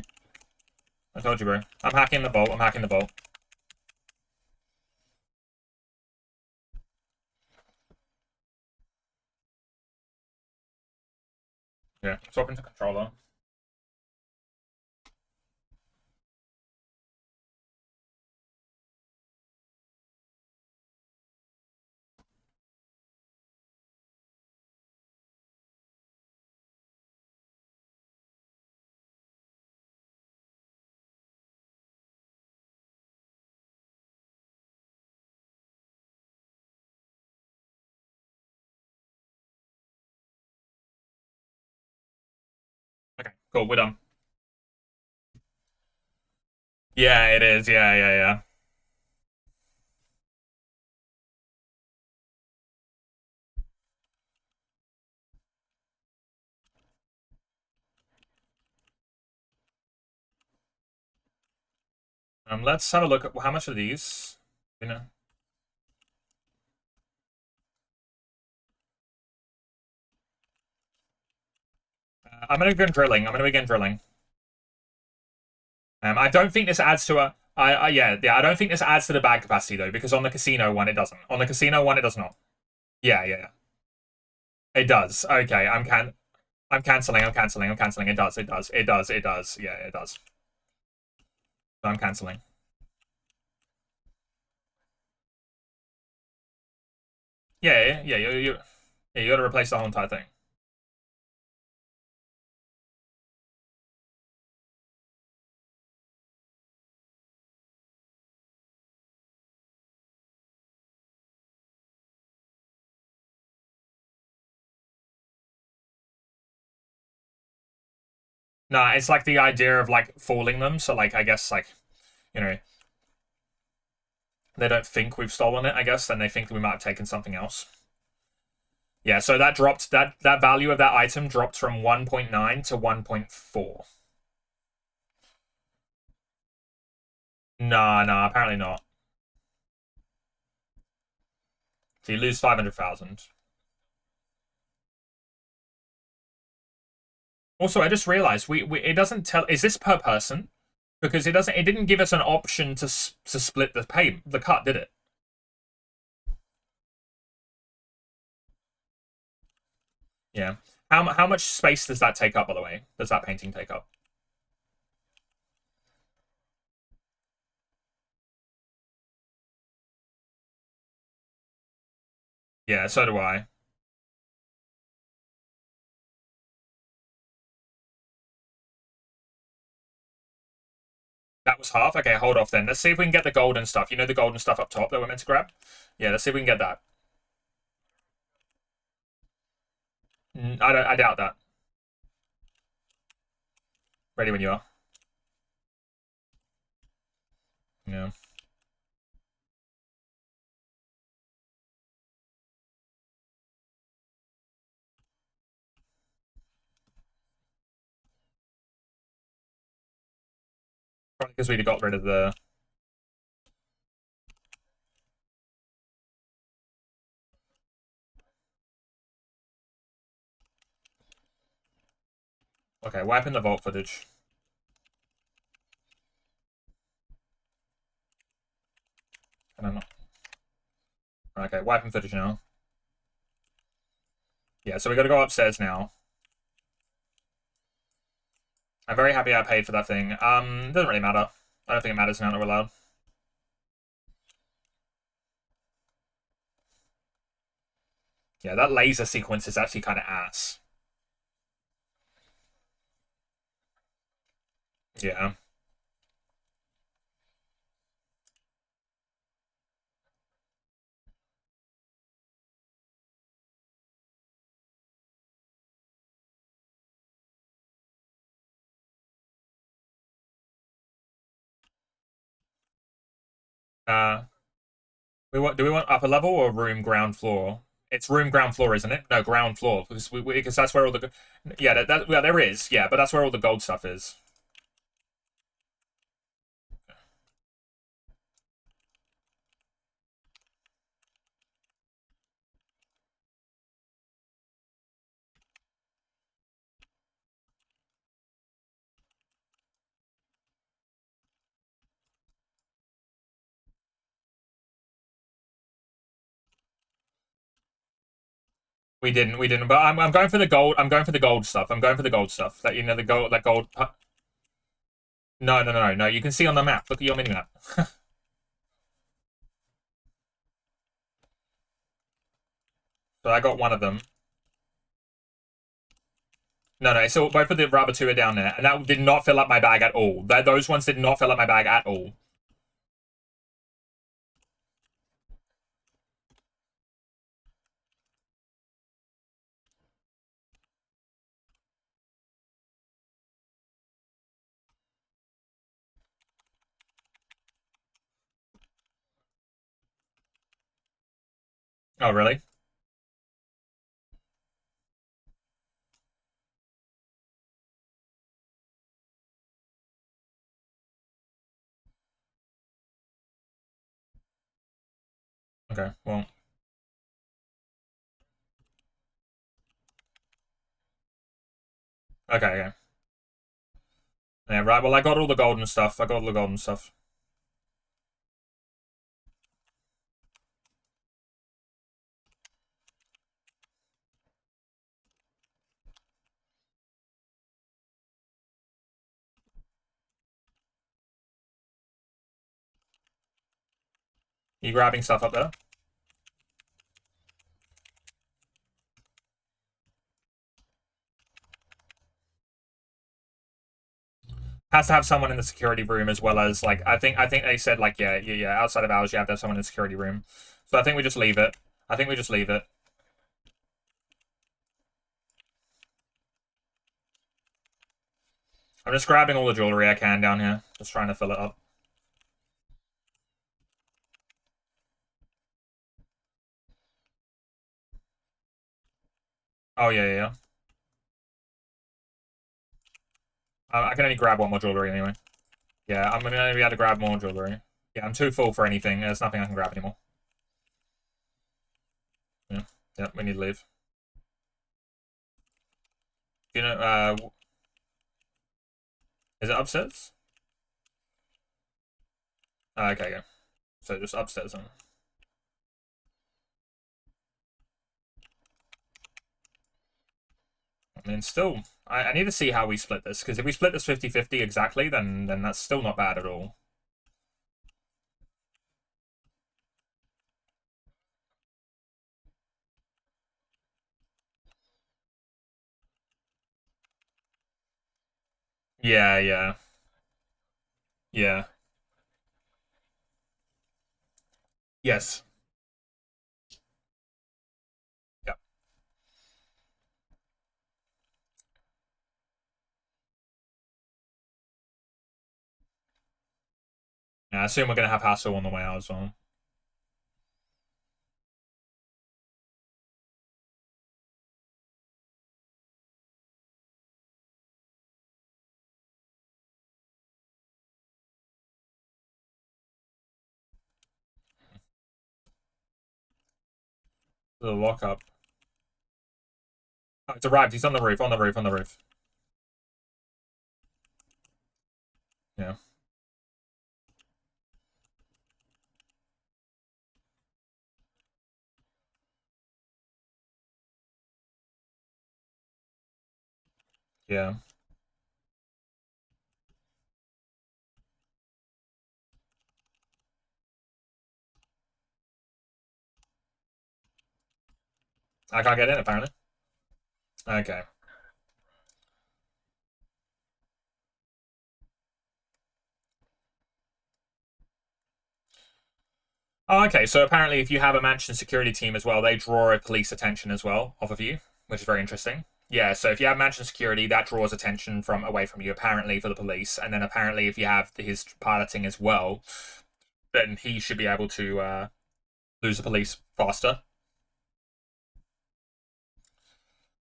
I told you, bro. I'm hacking the vault. I'm hacking the vault. Yeah, swapping to controller. Okay, cool. We're done. Yeah, it is. Yeah, yeah, yeah. Let's have a look at how much are these. You know, I'm gonna begin drilling. I'm gonna begin drilling. I don't think this adds to a. Yeah. I don't think this adds to the bag capacity though, because on the casino one it doesn't. On the casino one it does not. Yeah, yeah, yeah. It does. Okay, I'm canceling. I'm canceling. I'm canceling. It does. It does. It does. It does. Yeah, it does. So I'm canceling. Yeah, yeah. You got to replace the whole entire thing. Nah, it's like the idea of like fooling them. So like, I guess like, you know, they don't think we've stolen it. I guess then they think that we might have taken something else. Yeah, so that dropped that value of that item dropped from 1.9 to 1.4. Nah, nah, apparently not. So you lose 500,000. Also, I just realized we it doesn't tell. Is this per person? Because it doesn't. It didn't give us an option to split the cut, did it? Yeah. How much space does that take up? By the way, does that painting take up? Yeah, so do I. That was half. Okay, hold off then. Let's see if we can get the golden stuff. You know the golden stuff up top that we're meant to grab? Yeah, let's see if we can get that. I doubt that. Ready when you are. Yeah. Probably because we got rid of the. Okay, wiping the vault footage. Can I not? Okay, wiping footage now. Yeah, so we got to go upstairs now. I'm very happy I paid for that thing. Doesn't really matter. I don't think it matters now that we're allowed. Yeah, that laser sequence is actually kind of ass. Yeah. Do we want upper level or room ground floor? It's room ground floor, isn't it? No, ground floor because that's where all the yeah yeah, there is, yeah, but that's where all the gold stuff is. We didn't. But I'm going for the gold. I'm going for the gold stuff. I'm going for the gold stuff. That, you know, the gold, that gold. No, no, no, no, no. You can see on the map. Look at your mini map. So I got one of them. No, no. So both of the rubber two are down there, and that did not fill up my bag at all. Those ones did not fill up my bag at all. Oh, really? Okay. Well. Okay. Okay. Yeah. Right. Well, I got all the golden stuff. I got all the golden stuff. You grabbing stuff up there? Has to have someone in the security room as well as like I think they said like yeah outside of hours you have to have someone in the security room. So I think we just leave it. I think we just leave it. I'm just grabbing all the jewelry I can down here. Just trying to fill it up. Oh yeah. I can only grab one more jewelry anyway. Yeah, I'm gonna be able to grab more jewelry. Yeah, I'm too full for anything. There's nothing I can grab anymore. Yeah, yeah, we need to leave. You know, is it upstairs? Okay, yeah. So just upstairs then. I mean, still, I need to see how we split this, because if we split this 50-50 exactly, then that's still not bad at all. Yeah. Yeah. Yes. Yeah. Yeah, I assume we're gonna have hassle on the way out as well. The lockup. Oh, it's arrived. He's on the roof. On the roof. On the roof. Yeah. Yeah. I can't get in apparently. Okay. Oh, okay. So apparently, if you have a mansion security team as well, they draw a police attention as well off of you, which is very interesting. Yeah. So if you have mansion security, that draws attention from away from you, apparently for the police, and then apparently if you have his piloting as well, then he should be able to lose the police faster.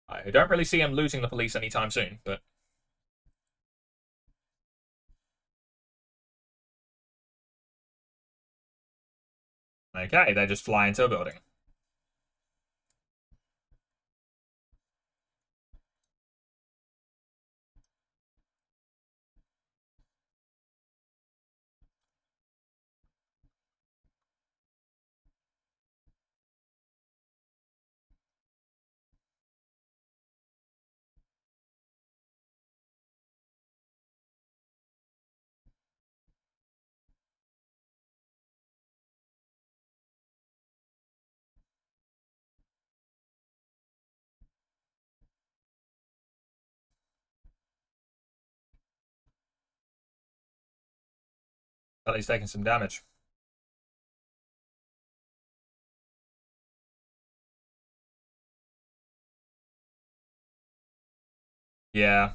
I don't really see him losing the police anytime soon, but okay, they just fly into a building. But he's taking some damage. Yeah,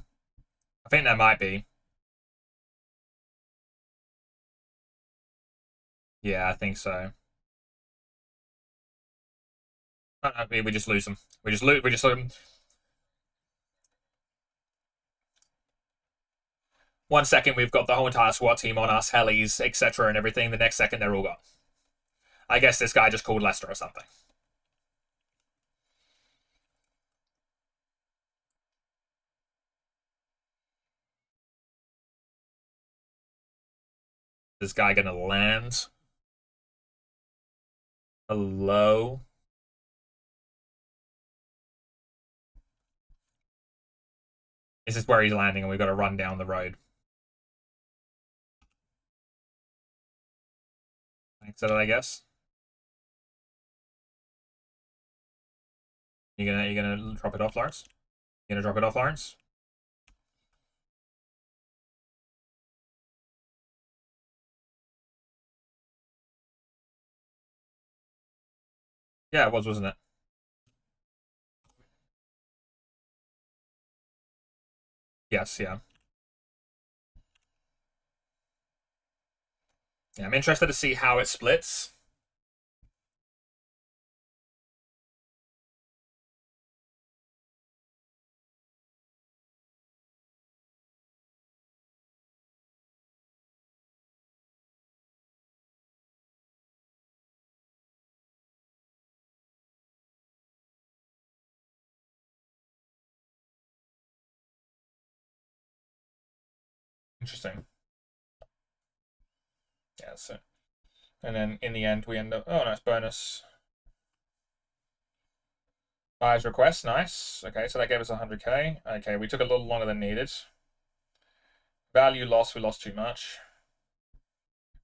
I think there might be. Yeah, I think so. We just lose them. We just lose. We just lose them. 1 second, we've got the whole entire SWAT team on us, helis, etc., and everything. The next second, they're all gone. I guess this guy just called Lester or something. This guy gonna land? Hello? This is where he's landing, and we've got to run down the road. Exit it, I guess. You gonna drop it off, Lawrence? You gonna drop it off, Lawrence? Yeah, it was, wasn't it? Yes, yeah. Yeah, I'm interested to see how it splits. Interesting. Yeah, so. And then in the end, we end up. Oh, nice bonus. Buyer's request, nice. Okay, so that gave us 100k. Okay, we took a little longer than needed. Value loss, we lost too much.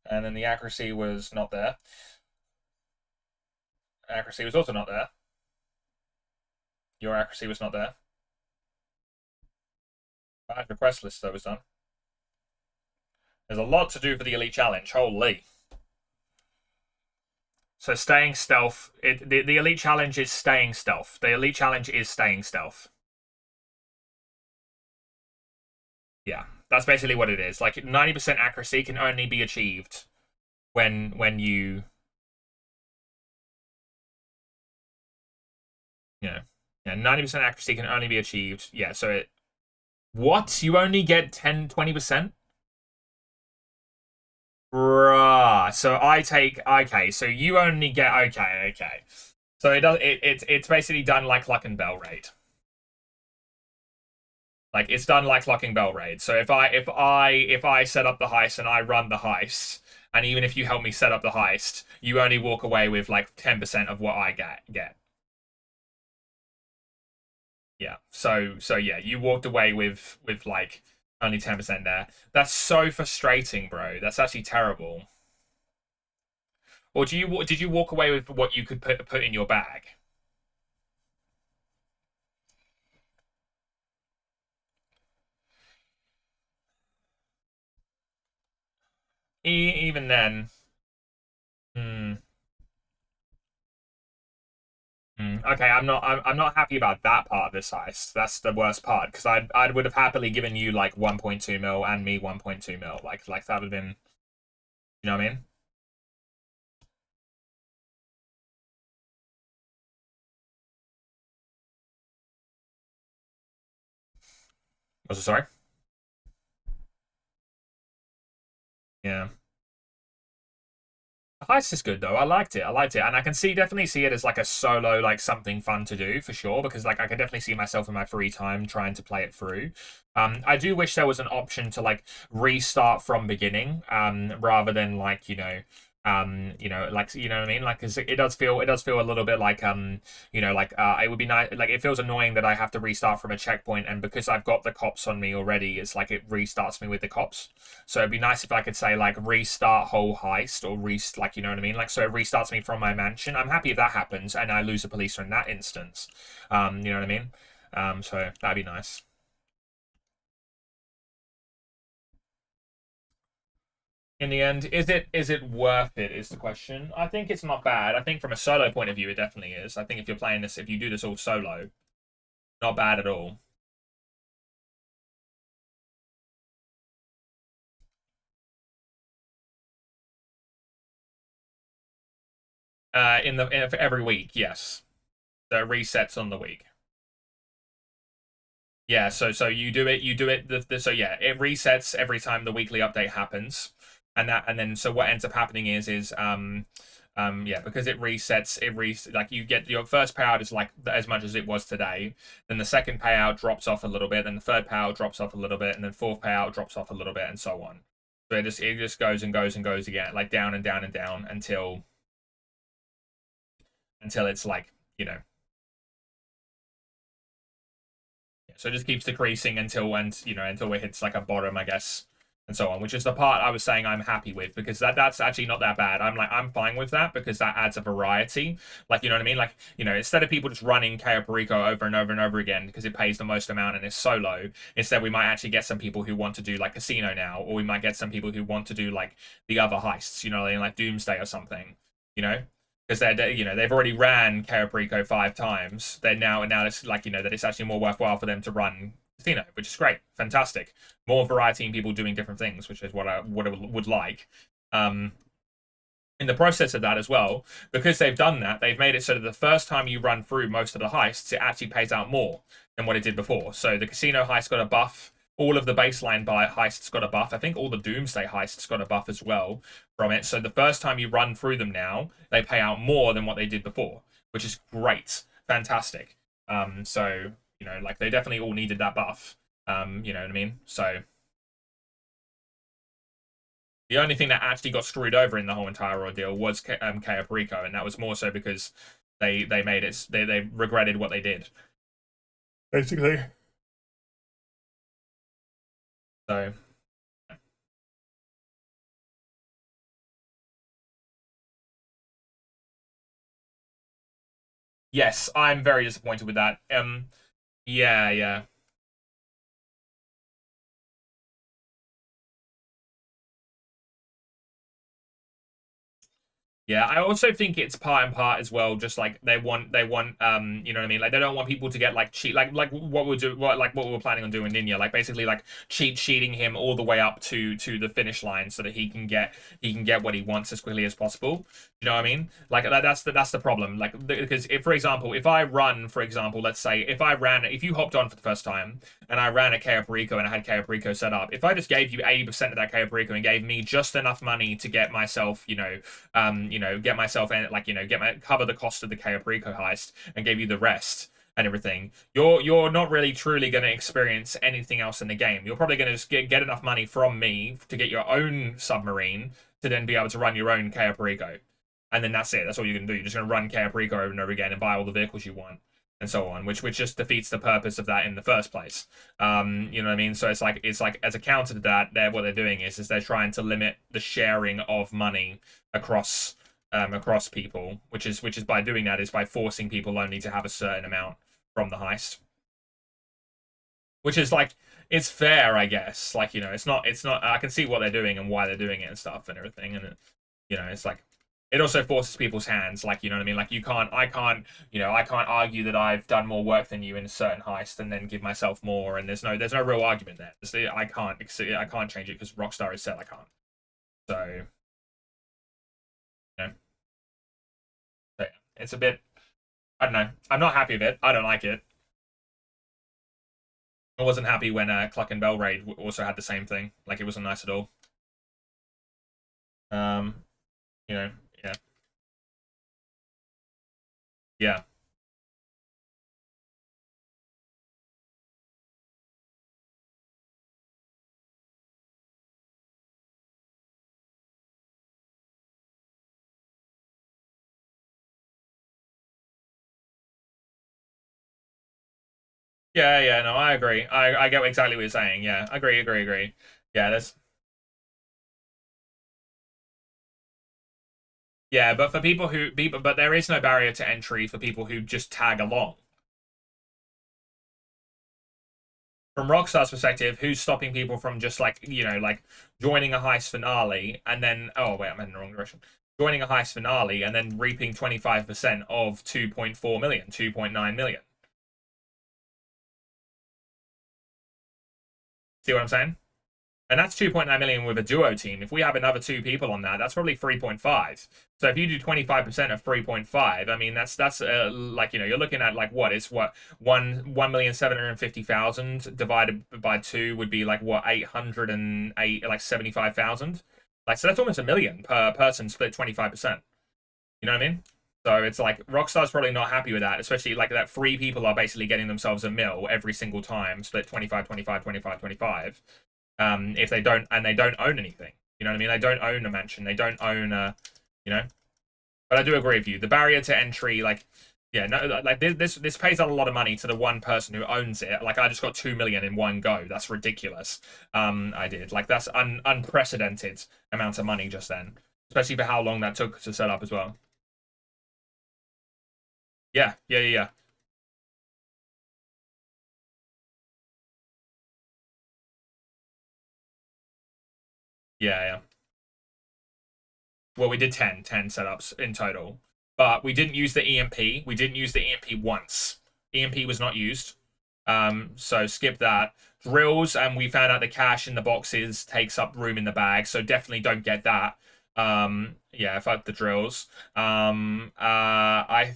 And then the accuracy was not there. Accuracy was also not there. Your accuracy was not there. Buyer's request list, though, was done. There's a lot to do for the Elite Challenge. Holy. So staying stealth. The Elite Challenge is staying stealth. The Elite Challenge is staying stealth. Yeah, that's basically what it is. Like 90% accuracy can only be achieved when you yeah 90% accuracy can only be achieved. Yeah, so it what? You only get 10-20%? Bruh. So I take okay, so you only get okay. So it's basically done like Luck and Bell Raid. Like it's done like Luck and Bell Raid. So if I set up the heist and I run the heist, and even if you help me set up the heist, you only walk away with like 10% of what I get. Yeah. So yeah, you walked away with like only 10% there. That's so frustrating, bro. That's actually terrible. Or did you walk away with what you could put in your bag? Even then, hmm, okay, I'm not happy about that part of this heist. That's the worst part because I would have happily given you like 1.2 mil and me 1.2 mil. Like that would have been, you know what I mean? Was it sorry? Yeah. Heist is good though. I liked it. I liked it, and I can definitely see it as like a solo, like something fun to do for sure. Because like I can definitely see myself in my free time trying to play it through. I do wish there was an option to like restart from beginning, rather than like like you know what I mean. Like, 'cause it does feel a little bit like like it would be nice. Like it feels annoying that I have to restart from a checkpoint, and because I've got the cops on me already, it's like it restarts me with the cops. So it'd be nice if I could say like restart whole heist or like you know what I mean. Like so it restarts me from my mansion. I'm happy if that happens and I lose a police in that instance. You know what I mean. So that'd be nice. In the end, is it worth it? Is the question. I think it's not bad. I think from a solo point of view, it definitely is. I think if you're playing this, if you do this all solo, not bad at all. For every week, yes. So it resets on the week. Yeah, so you do it so yeah, it resets every time the weekly update happens. And then so what ends up happening is yeah, because it resets like you get your first payout is like as much as it was today. Then the second payout drops off a little bit, then the third payout drops off a little bit, and then fourth payout drops off a little bit and so on. So it just goes and goes and goes again, like down and down and down until it's like, you know, so it just keeps decreasing until it hits like a bottom, I guess, and so on. Which is the part I was saying I'm happy with because that's actually not that bad. I'm fine with that because that adds a variety. Like you know what I mean? Like instead of people just running Cayo Perico over and over and over again because it pays the most amount and it's solo, instead we might actually get some people who want to do like casino now, or we might get some people who want to do like the other heists. You know, like Doomsday or something. You know, because they've already ran Caraprico 5 times. They're now it's like that it's actually more worthwhile for them to run Casino, which is great, fantastic. More variety in people doing different things, which is what I would like. Um, in the process of that as well, because they've done that, they've made it so that the first time you run through most of the heists, it actually pays out more than what it did before. So the casino heist got a buff. All of the baseline heists got a buff. I think all the Doomsday heists got a buff as well from it. So the first time you run through them now, they pay out more than what they did before, which is great, fantastic. So like they definitely all needed that buff. You know what I mean? So the only thing that actually got screwed over in the whole entire ordeal was Cayo Perico, and that was more so because they made it they regretted what they did. Basically. So yes, I'm very disappointed with that. Yeah, yeah. Yeah, I also think it's part and part as well. Just like they want, you know what I mean. Like they don't want people to get like cheat, like what we were planning on doing Ninja, like basically like cheating him all the way up to the finish line so that he can get what he wants as quickly as possible. You know what I mean? Like that's the problem. Like because if, for example, if I run, for example, let's say if you hopped on for the first time and I ran a Cayo Perico and I had Cayo Perico set up, if I just gave you 80% of that Cayo Perico and gave me just enough money to get myself, get myself in, like, cover the cost of the Caprico heist and give you the rest and everything, you're not really truly going to experience anything else in the game. You're probably going to just get enough money from me to get your own submarine to then be able to run your own Caprico. And then that's it. That's all you're going to do. You're just going to run Caprico over and over again and buy all the vehicles you want and so on, which just defeats the purpose of that in the first place. You know what I mean? So it's like as a counter to that, what they're doing is they're trying to limit the sharing of money across across people, which is by doing that is by forcing people only to have a certain amount from the heist, which is like it's fair, I guess. Like it's not. I can see what they're doing and why they're doing it and stuff and everything, and it's like it also forces people's hands. Like you know what I mean. Like I can't argue that I've done more work than you in a certain heist and then give myself more, and there's no real argument there. I can't change it because Rockstar has said I can't. So you know, so, yeah, it's a bit. I don't know. I'm not happy with it. I don't like it. I wasn't happy when Cluck and Bell Raid also had the same thing. Like it wasn't nice at all. Um, you know, yeah, yeah, yeah, yeah. No, I agree. I get exactly what you're saying. Yeah, agree, agree, agree. Yeah, that's yeah. But for people, but there is no barrier to entry for people who just tag along. From Rockstar's perspective, who's stopping people from just like like joining a heist finale and then wait, I'm in the wrong direction. Joining a heist finale and then reaping 25% of 2.4 million, 2.9 million. See what I'm saying? And that's 2.9 million with a duo team. If we have another two people on that, that's probably 3.5. So if you do 25% of 3.5, I mean that's like you're looking at like what it's what 1,750,000 divided by two would be like what 808 like 75,000. Like so that's almost a million per person split 25%. You know what I mean? So it's like Rockstar's probably not happy with that, especially like that three people are basically getting themselves a mil every single time, split 25, 25, 25, 25. If they don't and they don't own anything. You know what I mean? They don't own a mansion. They don't own a, you know. But I do agree with you. The barrier to entry, like, yeah, no, like this pays out a lot of money to the one person who owns it. Like, I just got 2 million in one go. That's ridiculous. I did like that's unprecedented amount of money just then, especially for how long that took to set up as well. Yeah, yeah, yeah, yeah, yeah, yeah. Well, we did 10 setups in total, but we didn't use the EMP. We didn't use the EMP once. EMP was not used. So skip that. Drills, and we found out the cash in the boxes takes up room in the bag, so definitely don't get that. Yeah, fuck the drills. Why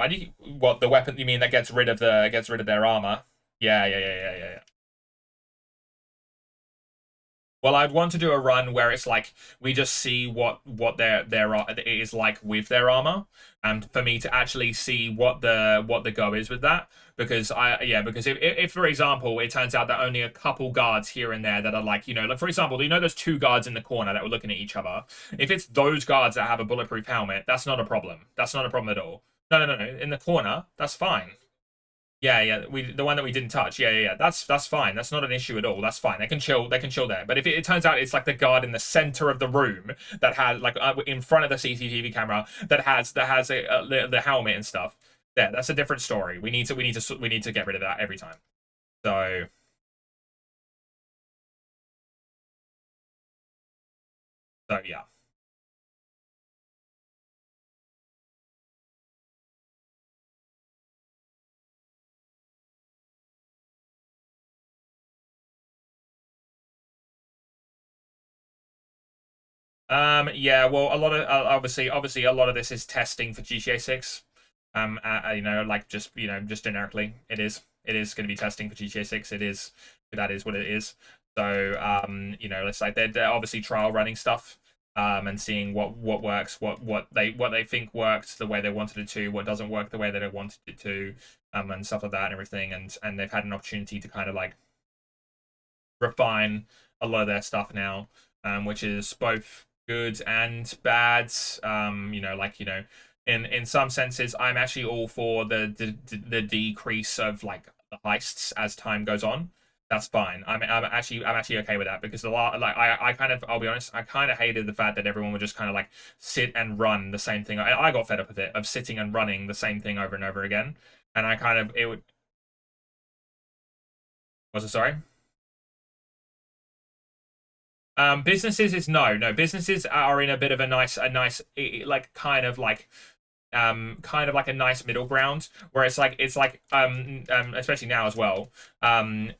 do you what the weapon? You mean that gets rid of their armor? Yeah, yeah, yeah, yeah, yeah. Well, I'd want to do a run where it's like we just see what their it is like with their armor, and for me to actually see what the go is with that. Because because if for example it turns out that only a couple guards here and there that are like like for example those two guards in the corner that were looking at each other. If it's those guards that have a bulletproof helmet, that's not a problem. That's not a problem at all. No, no, no, no. In the corner, that's fine. Yeah, yeah, the one that we didn't touch. Yeah, yeah, yeah. That's fine. That's not an issue at all. That's fine. They can chill. They can chill there. But if it turns out it's like the guard in the center of the room that has like in front of the CCTV camera that has the helmet and stuff, there, that's a different story. We need to get rid of that every time. So yeah. Yeah, well, a lot of obviously a lot of this is testing for GTA 6. Like just just generically, it is going to be testing for GTA 6. That is what it is. So it's like they're obviously trial running stuff, and seeing what works, what they think worked the way they wanted it to, what doesn't work the way that they wanted it to, and stuff like that and everything, and they've had an opportunity to kind of like refine a lot of their stuff now, which is both good and bad. In some senses, I'm actually all for the decrease of like the heists as time goes on. That's fine. I'm actually okay with that because a lot like I kind of I'll be honest, I kind of hated the fact that everyone would just kind of like sit and run the same thing. I got fed up with it of sitting and running the same thing over and over again, and I kind of it would was it sorry. Businesses is no. Businesses are in a bit of a nice, like kind of like a nice middle ground where it's like especially now as well, the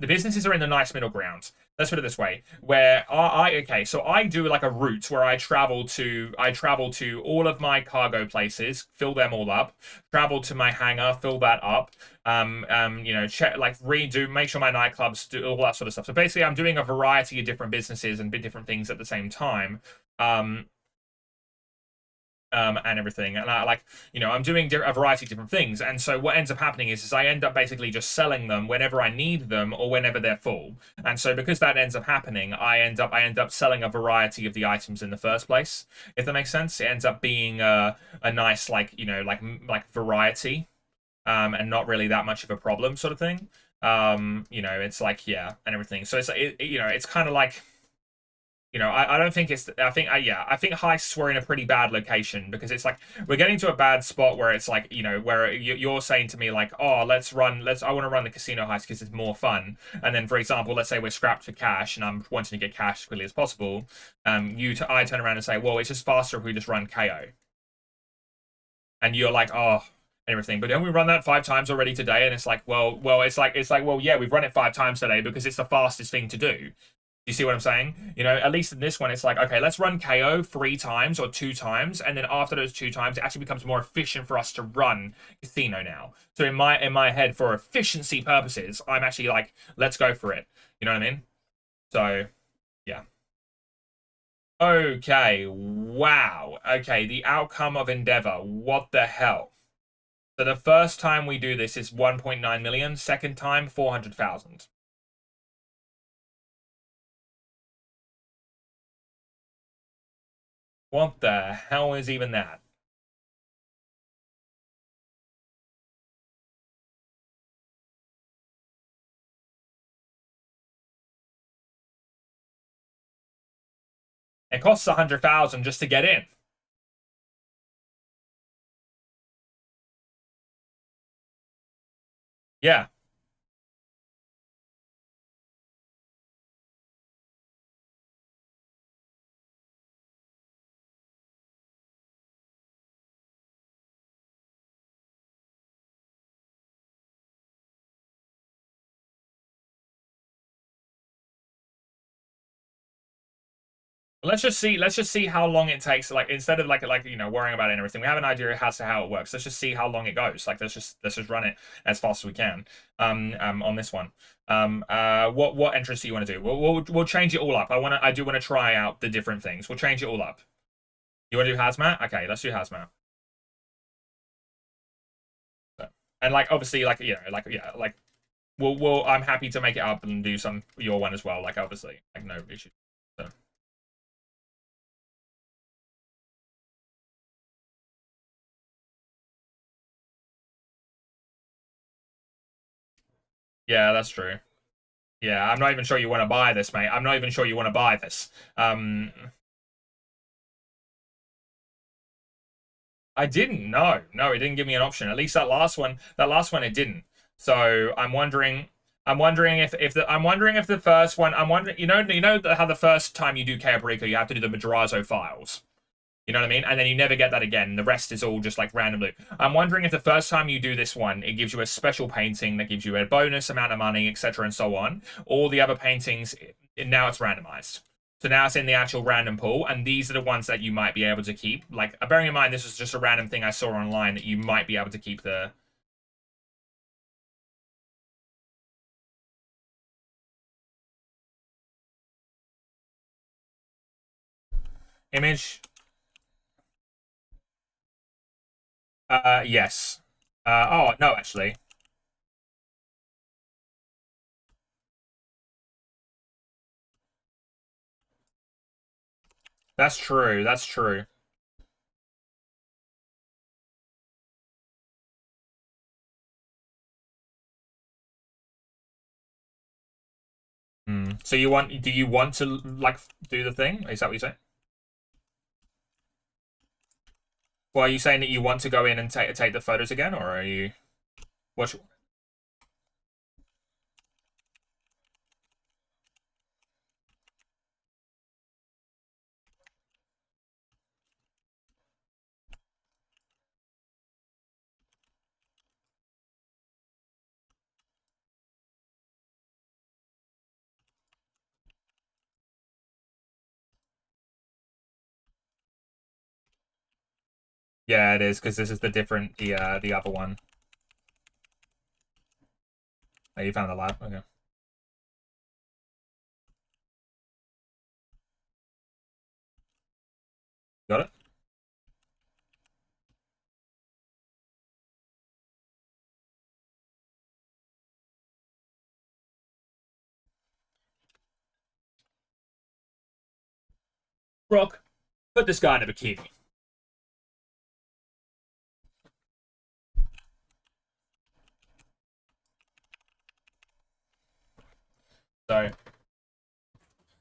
businesses are in the nice middle ground. let's put it this way, where okay, so I do like a route where I travel to all of my cargo places, fill them all up, travel to my hangar, fill that up, check, like, redo, make sure my nightclubs do all that sort of stuff. So basically I'm doing a variety of different businesses and different things at the same time. Um, and everything. And I like, I'm doing a variety of different things. And so what ends up happening is I end up basically just selling them whenever I need them or whenever they're full. And so because that ends up happening, I end up selling a variety of the items in the first place. If that makes sense, it ends up being a nice, like, like variety, and not really that much of a problem sort of thing. It's like, yeah, and everything. So it's kind of like, I don't think it's. I think, yeah, I think heists were in a pretty bad location because it's like we're getting to a bad spot where it's like, where you're saying to me like, oh, I want to run the casino heist because it's more fun. And then, for example, let's say we're scrapped for cash and I'm wanting to get cash as quickly as possible. I turn around and say, well, it's just faster if we just run KO. And you're like, oh, and everything. But then we run that 5 times already today, and it's like, well, yeah, we've run it 5 times today because it's the fastest thing to do. You see what I'm saying? At least in this one, it's like, okay, let's run KO 3 times or 2 times, and then after those 2 times, it actually becomes more efficient for us to run casino now. So in my head, for efficiency purposes, I'm actually like, let's go for it. You know what I mean? So yeah. Okay. Wow. Okay. The outcome of Endeavor. What the hell? So the first time we do this is 1.9 million. Second time, 400,000. What the hell is even that? It costs 100,000 just to get in. Yeah. Let's just see how long it takes. Like, instead of like worrying about it and everything, we have an idea as to how it works. Let's just see how long it goes. Like, let's just run it as fast as we can. On this one. What entrance do you want to do? We'll change it all up. I do want to try out the different things. We'll change it all up. You want to do hazmat? Okay, let's do hazmat. So, and like, obviously, like, like, yeah, like, I'm happy to make it up and do some your one as well. Like, obviously, like, no issue. So yeah, that's true. Yeah, I'm not even sure you want to buy this, mate. I'm not even sure you want to buy this. I didn't. No, it didn't give me an option. At least that last one, it didn't. So I'm wondering if the first one, I'm wondering, how the first time you do Cabrica, you have to do the Madrazo files. You know what I mean? And then you never get that again. The rest is all just like random loot. I'm wondering if the first time you do this one, it gives you a special painting that gives you a bonus amount of money, etc., and so on. All the other paintings, now it's randomized. So now it's in the actual random pool, and these are the ones that you might be able to keep. Like, bearing in mind, this is just a random thing I saw online that you might be able to keep the image. Yes. Oh, no, actually. That's true. That's true. So do you want to, like, do the thing? Is that what you say? Well, are you saying that you want to go in and take the photos again, or are you what? Yeah, it is, because this is the different, the other one. Oh, you found the lab? Okay. Got it? Brock, put this guy in a bikini. So,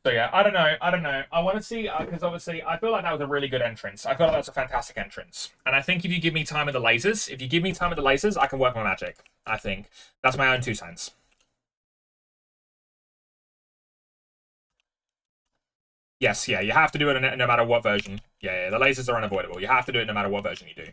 so yeah, I don't know. I don't know. I want to see, because obviously I feel like that was a really good entrance. I feel like that's a fantastic entrance. And I think if you give me time with the lasers, if you give me time with the lasers, I can work my magic. I think that's my own 2 cents. Yes, yeah, you have to do it no matter what version. Yeah, yeah, the lasers are unavoidable. You have to do it no matter what version you do.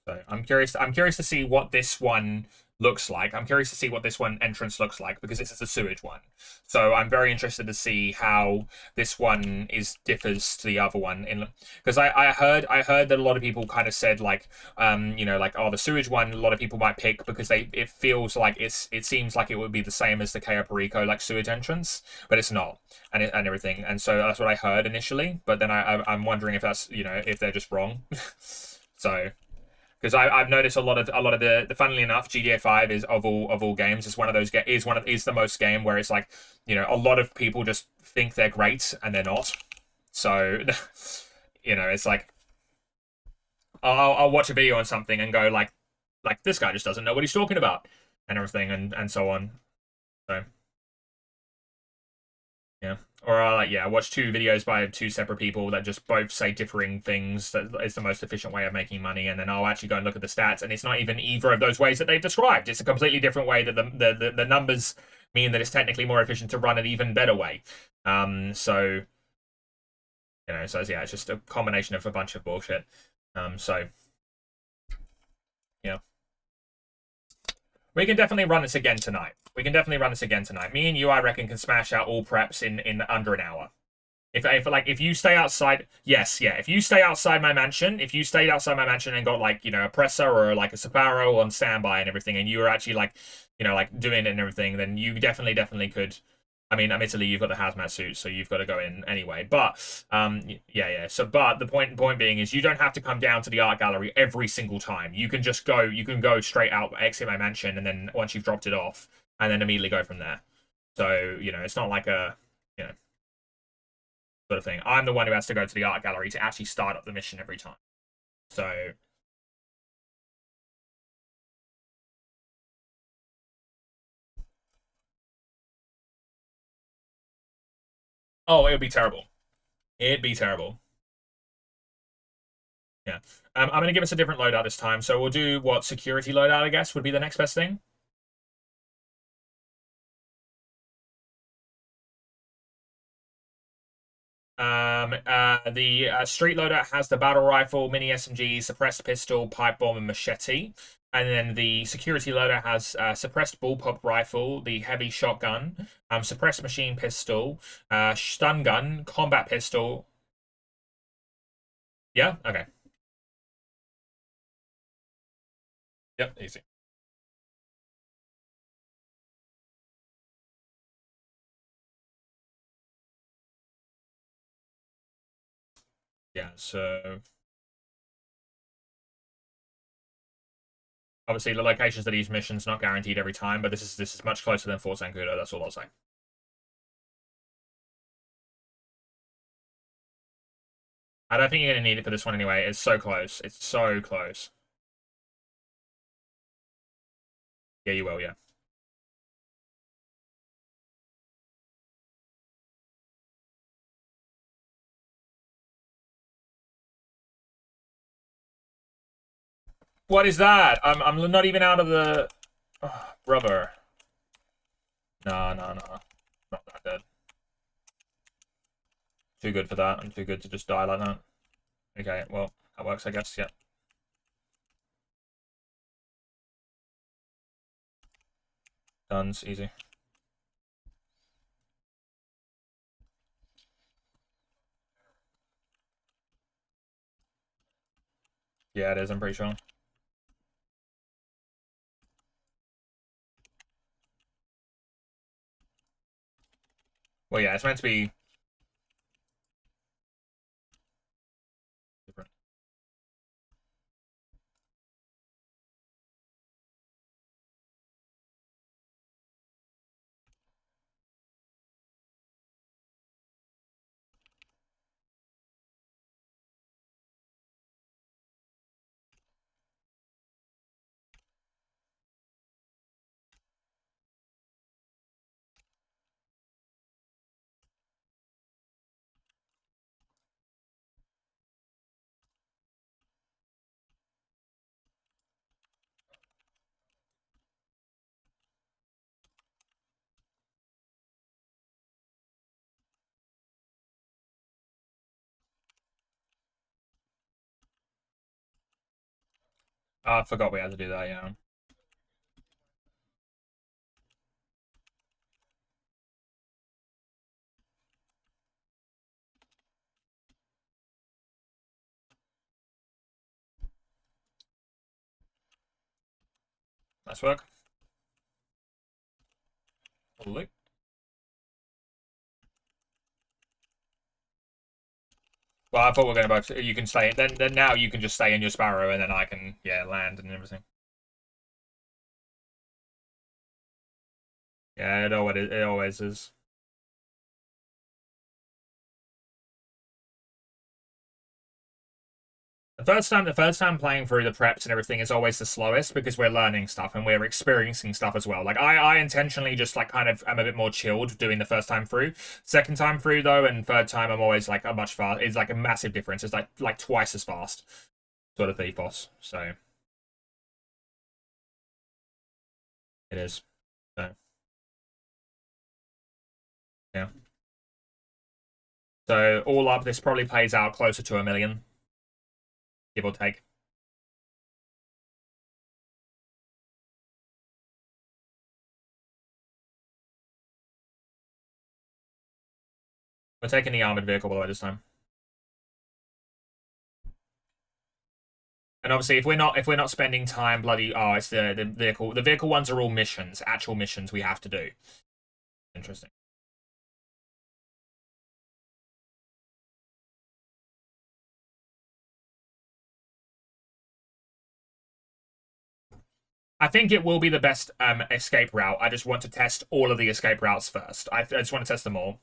So I'm curious. I'm curious to see what this one looks like. I'm curious to see what this one entrance looks like because this is the sewage one. So I'm very interested to see how this one is differs to the other one. In because I heard that a lot of people kind of said like like, oh, the sewage one a lot of people might pick because it feels like it seems like it would be the same as the Cayo Perico like sewage entrance, but it's not, and everything. And so that's what I heard initially. But then I'm wondering if that's if they're just wrong. So because I've noticed a lot of the funnily enough GTA 5 is of all games is one of those is the most game where it's like a lot of people just think they're great and they're not. So it's like I'll watch a video on something and go like this guy just doesn't know what he's talking about and everything and so on. So yeah. Or I watch 2 videos by 2 separate people that just both say differing things. That is the most efficient way of making money, and then I'll actually go and look at the stats, and it's not even either of those ways that they've described. It's a completely different way that the numbers mean that it's technically more efficient to run an even better way. So so yeah, it's just a combination of a bunch of bullshit. So yeah, we can definitely run this again tonight. We can definitely run this again tonight. Me and you, I reckon, can smash out all preps in under an hour. If you stay outside, yes, yeah. If you stay outside my mansion, if you stayed outside my mansion and got like a presser or like a Sparrow on standby and everything, and you were actually like like doing it and everything, then you definitely could. I mean, admittedly, you've got the hazmat suit, so you've got to go in anyway. But yeah. So, but the point being is, you don't have to come down to the art gallery every single time. You can just go. You can go straight out, exit my mansion, and then once you've dropped it off, and then immediately go from there. So it's not like a you know sort of thing. I'm the one who has to go to the art gallery to actually start up the mission every time. So, oh, it would be terrible. It'd be terrible. Yeah. I'm going to give us a different loadout this time. So we'll do what security loadout, I guess, would be the next best thing. The street loadout has the battle rifle, mini SMG, suppressed pistol, pipe bomb, and machete. And then the security loadout has suppressed bullpup rifle, the heavy shotgun, suppressed machine pistol, stun gun, combat pistol. Yeah. Okay. Yep. Easy. Yeah. So obviously, the locations of these missions not guaranteed every time, but this is much closer than Fort Zancudo. That's all I'll say. I don't think you're gonna need it for this one anyway. It's so close. It's so close. Yeah, you will. Yeah. What is that? I'm not even out of the. Oh, brother. No, no, no. Not that dead. Too good for that. I'm too good to just die like that. Okay, well, that works, I guess. Yeah. Guns, easy. Yeah, it is. I'm pretty sure. Well, yeah, it's meant to be different. Oh, I forgot we had to do that. Yeah, nice work. Lovely. Well, I thought we were going to both. You can stay. Then now you can just stay in your sparrow, and then I can land and everything. Yeah, it always is. The first time playing through the preps and everything is always the slowest because we're learning stuff and we're experiencing stuff as well. Like I intentionally just like kind of am a bit more chilled doing the first time through. Second time through though, and third time I'm always like a much fast. It's like a massive difference. It's like twice as fast sort of thief boss. So it is. So yeah. So all up, this probably pays out closer to 1 million, give or take. We're taking the armored vehicle by the way this time. And obviously, if we're not spending time, it's the vehicle ones are all missions, actual missions we have to do. Interesting. I think it will be the best escape route. I just want to test all of the escape routes first. I just want to test them all.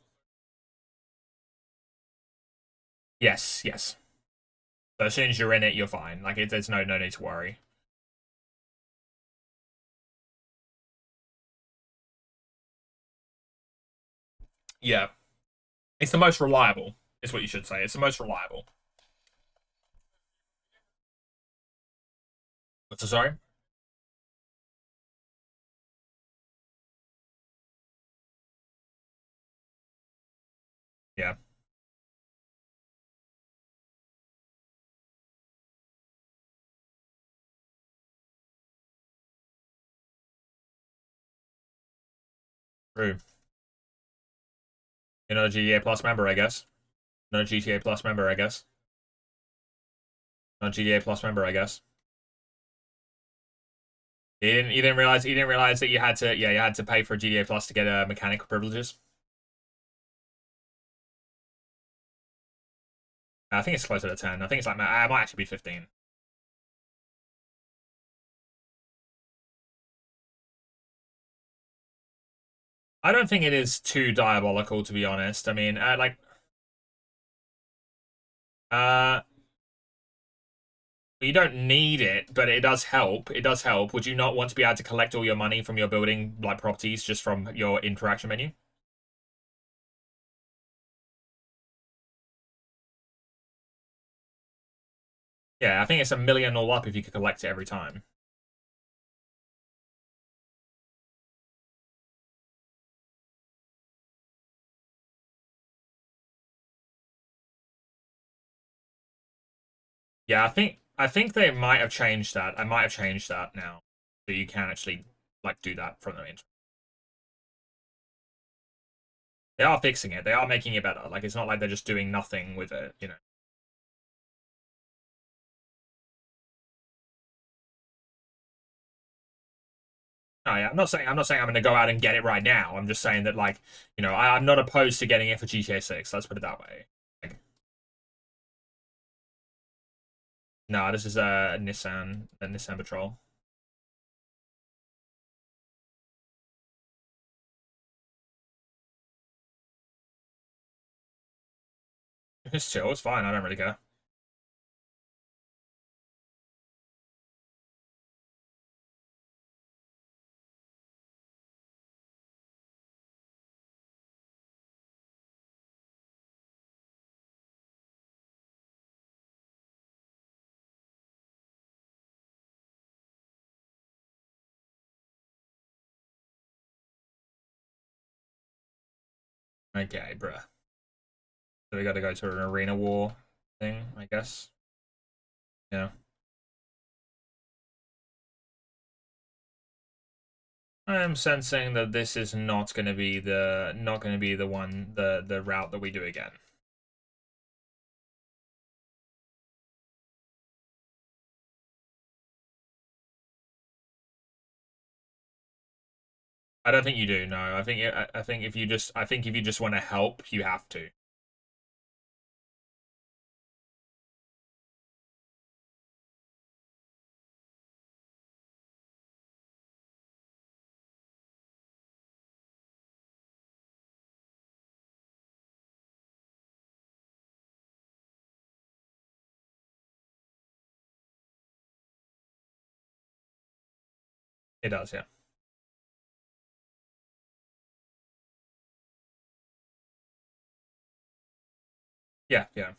Yes, yes. So as soon as you're in it, you're fine. Like there's no need to worry. Yeah, it's the most reliable. Is what you should say. It's the most reliable. What's the sorry? Yeah, true. You're not a GTA Plus member, I guess. Not a GTA Plus member, I guess. Not a GTA Plus member, I guess. You didn't realize that you had to pay for GTA Plus to get mechanic privileges. I think it's closer to 10. I think it's like it might actually be 15. I don't think it is too diabolical to be honest. I mean, uh you don't need it, but it does help. It does help. Would you not want to be able to collect all your money from your building like properties just from your interaction menu? Yeah, I think it's 1 million all up if you could collect it every time. Yeah, I think they might have changed that. I might have changed that now. So you can actually like do that from the intro. They are fixing it. They are making it better. Like it's not like they're just doing nothing with it. Oh, yeah, I'm not saying I'm going to go out and get it right now. I'm just saying that, like, you know, I'm not opposed to getting it for GTA 6. Let's put it that way. Like, no, this is a Nissan Patrol. It's chill. It's fine. I don't really care. Okay, bruh. So we got to go to an arena war thing, I guess. Yeah. I am sensing that this is not going to be the one the route that we do again. I don't think you do. No, I think if you just want to help, you have to. It does, yeah. Yeah, yeah.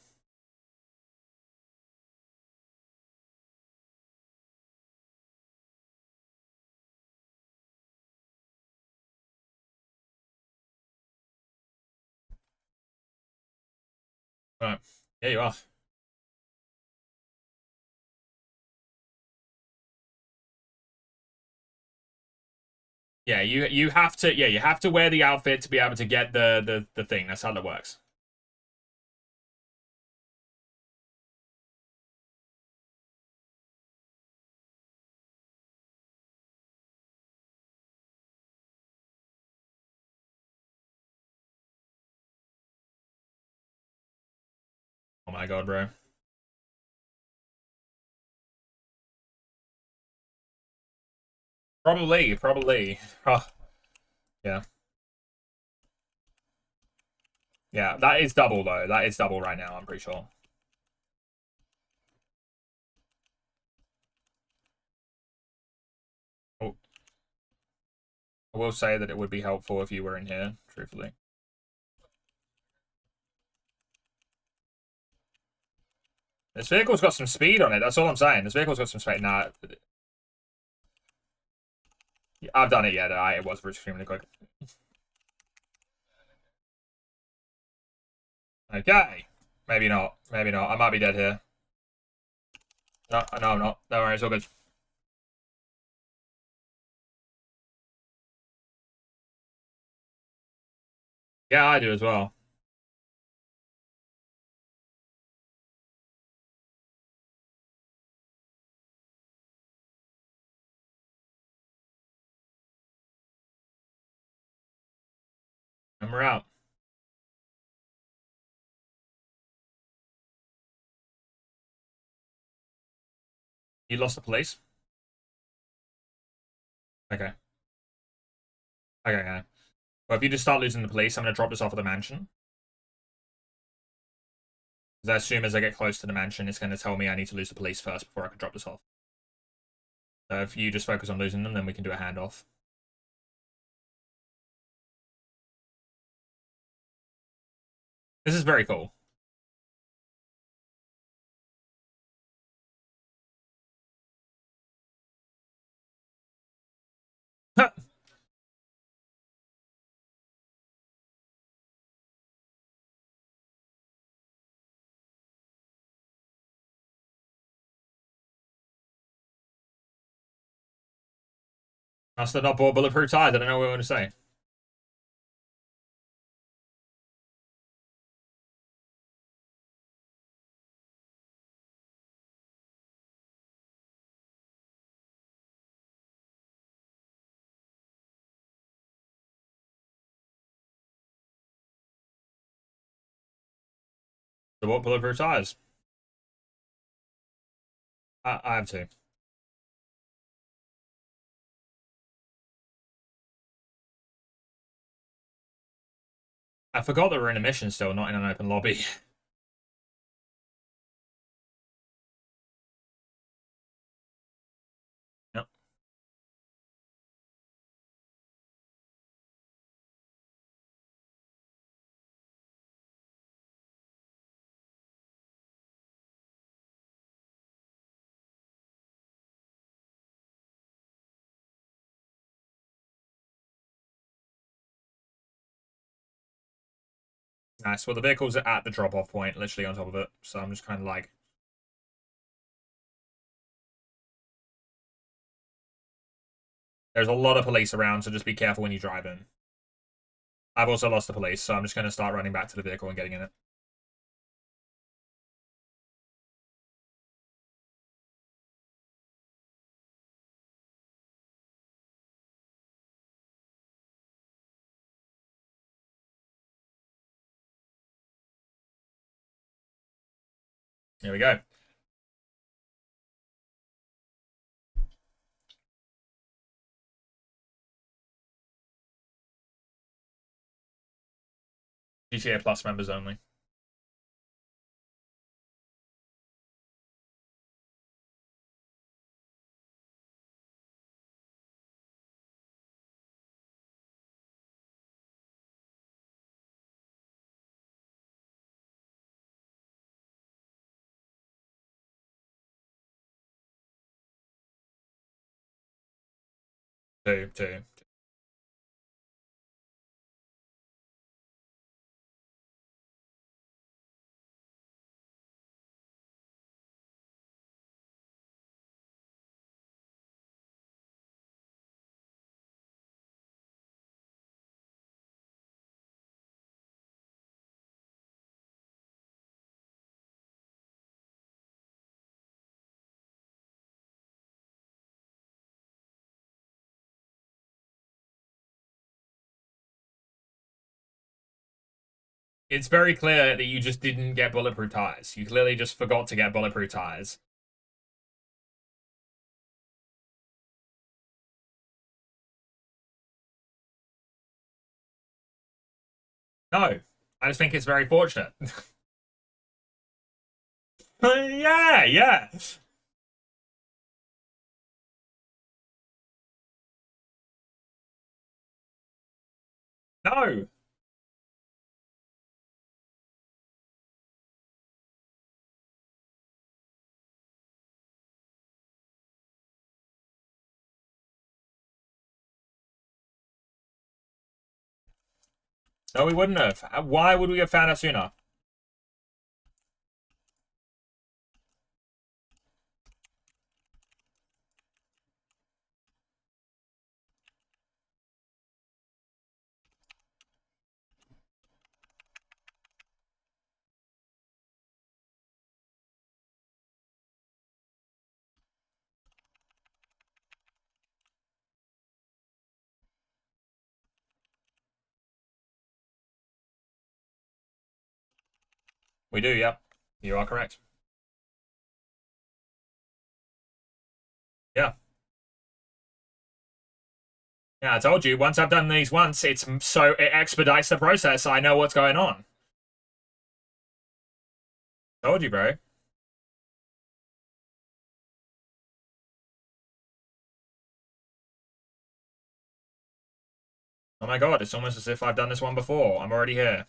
Right. Yeah, you are. Yeah, you have to you have to wear the outfit to be able to get the thing. That's how that works. Oh my god, bro. Probably, probably. Oh, yeah. Yeah, that is double though. That is double right now, I'm pretty sure. Oh, I will say that it would be helpful if you were in here, truthfully. This vehicle's got some speed on it. That's all I'm saying. This vehicle's got some speed. Nah, I've done it yet. It was extremely quick. Okay. Maybe not. Maybe not. I might be dead here. No, no, I'm not. Don't worry, it's all good. Yeah, I do as well. And we're out. You lost the police? Okay. Okay, okay. Well, if you just start losing the police, I'm going to drop this off at the mansion. Because I assume as I get close to the mansion, it's going to tell me I need to lose the police first before I can drop this off. So if you just focus on losing them, then we can do a handoff. This is very cool. Must have not bought bulletproof tires. I don't know what I want to say. So what bulletproof tires? I have two. I forgot that we're in a mission still, not in an open lobby. Yep. Nice. Well, the vehicles are at the drop-off point, literally on top of it. So I'm just kind of like... There's a lot of police around, so just be careful when you drive in. I've also lost the police, so I'm just going to start running back to the vehicle and getting in it. Here we go. GTA Plus members only. Two. It's very clear that you just didn't get bulletproof tires. You clearly just forgot to get bulletproof tires. No. I just think it's very fortunate. Yeah. No. No, we wouldn't have. Why would we have found out sooner? We do, yep. You are correct. Yeah. Yeah, I told you, once I've done these once, it expedites the process. I know what's going on. Told you, bro. Oh my god, it's almost as if I've done this one before. I'm already here.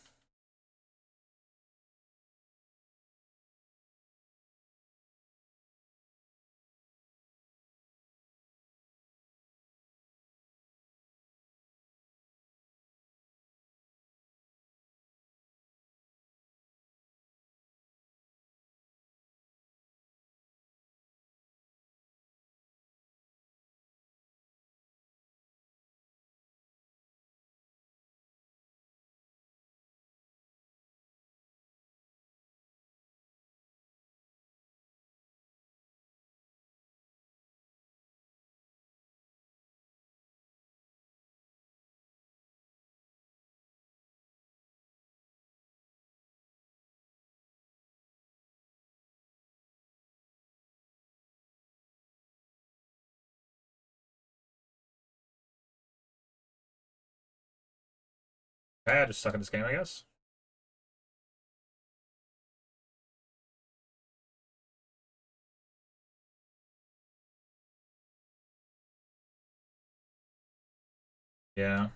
Okay, I just suck at this game, I guess. Yeah.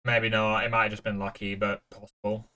Maybe not. It might have just been lucky, but possible.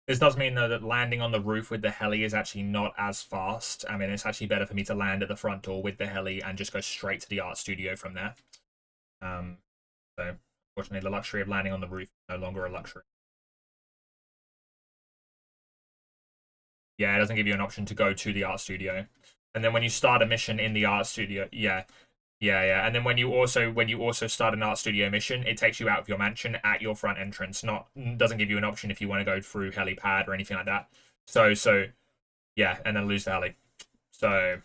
This does mean though that landing on the roof with the heli is actually not as fast. I mean, it's actually better for me to land at the front door with the heli and just go straight to the art studio from there. So unfortunately, the luxury of landing on the roof is no longer a luxury. Yeah, it doesn't give you an option to go to the art studio. And then when you start a mission in the art studio, yeah. And then when you also start an art studio mission, it takes you out of your mansion at your front entrance. Not doesn't give you an option if you want to go through helipad or anything like that. So yeah, and then lose the heli. So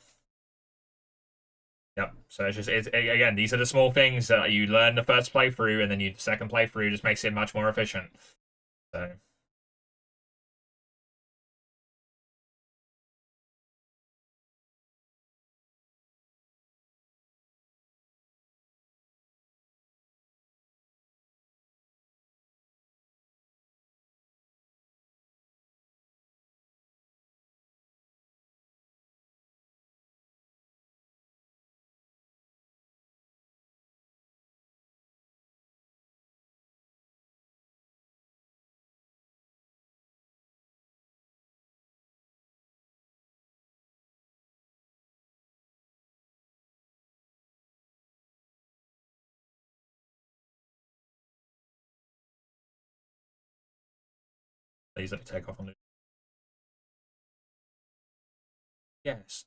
yep. So it's again, these are the small things that you learn the first playthrough, and then you the second playthrough just makes it much more efficient. So please let me take off on the yes.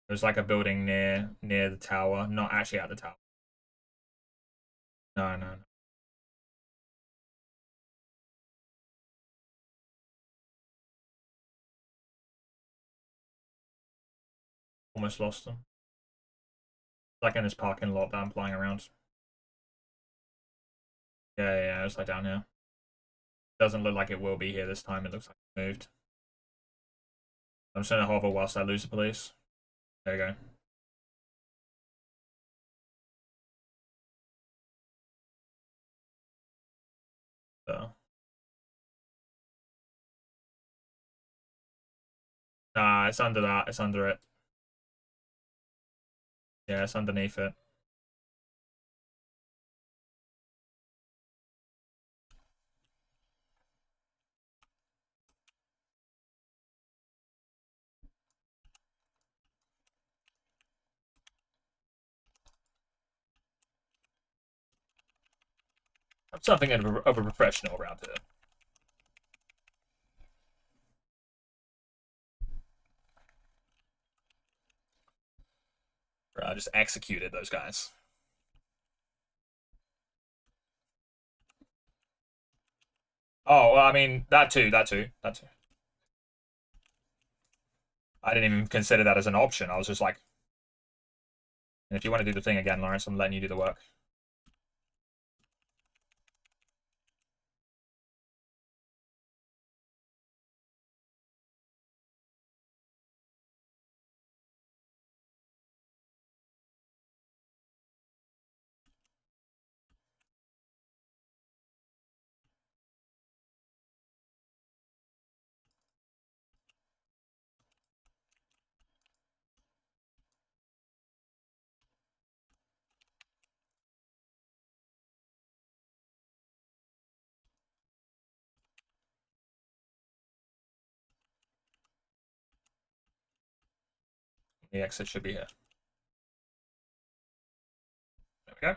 There's like a building near the tower, not actually at the tower. No, no, no. Almost lost them. Like in this parking lot that I'm flying around. Yeah, it's like down here. Doesn't look like it will be here this time. It looks like it moved. I'm just gonna hover whilst I lose the police. There you go. So, nah, it's under that. It's under it. Yeah, it's underneath it. I'm something of a professional around here. I just executed those guys. Oh, well, I mean, that too. I didn't even consider that as an option. I was just like, and if you want to do the thing again, Lawrence, I'm letting you do the work. The exit should be here. There we go.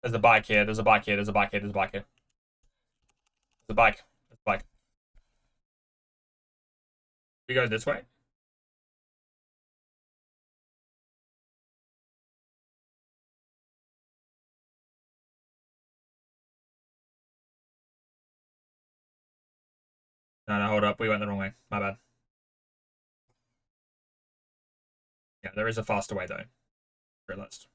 There's a bike here. There's a bike here. There's a bike here. There's a bike here. There's a bike. There's a bike. We go this way. No, no, hold up. We went the wrong way. My bad. Yeah, there is a faster way though. Realized.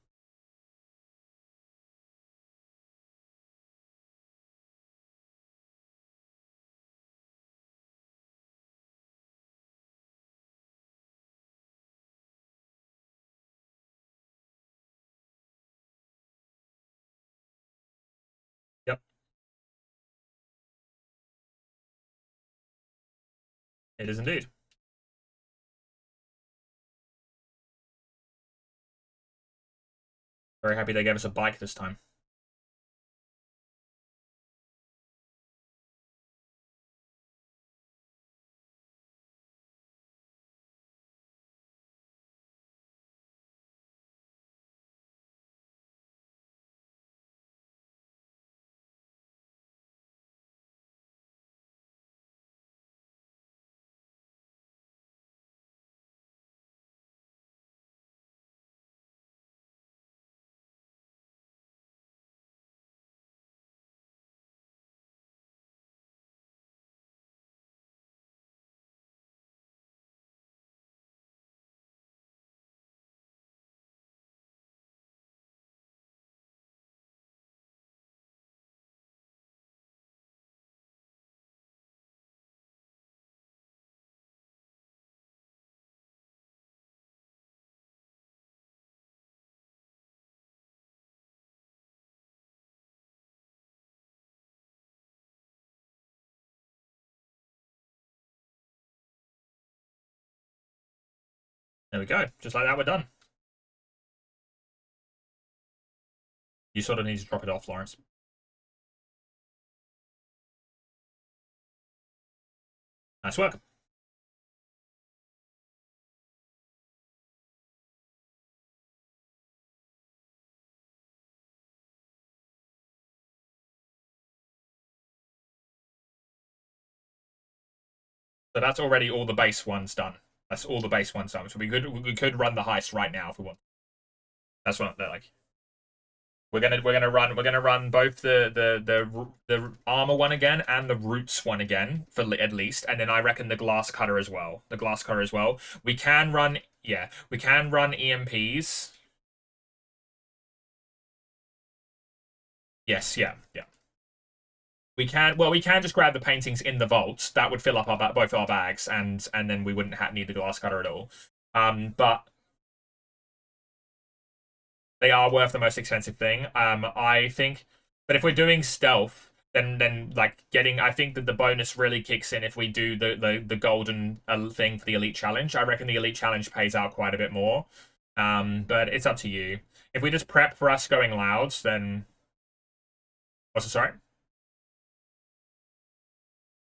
Yep, it is indeed. Very happy they gave us a bike this time. There we go. Just like that, we're done. You sort of need to drop it off, Lawrence. Nice work. So that's already all the base ones done. That's all the base ones done. So we could run the heist right now if we want. That's what they're like. We're gonna run both the armor one again and the roots one again for at least, and then I reckon the glass cutter as well. The glass cutter as well. We can run, yeah, we can run EMPs. Yes, yeah, yeah. We can just grab the paintings in the vault. That would fill up both our bags, and then we wouldn't need the glass cutter at all. But they are worth the most expensive thing. I think. But if we're doing stealth, then like getting, I think that the bonus really kicks in if we do the golden thing for the elite challenge. I reckon the elite challenge pays out quite a bit more. But it's up to you. If we just prep for us going louds, then what's it, sorry?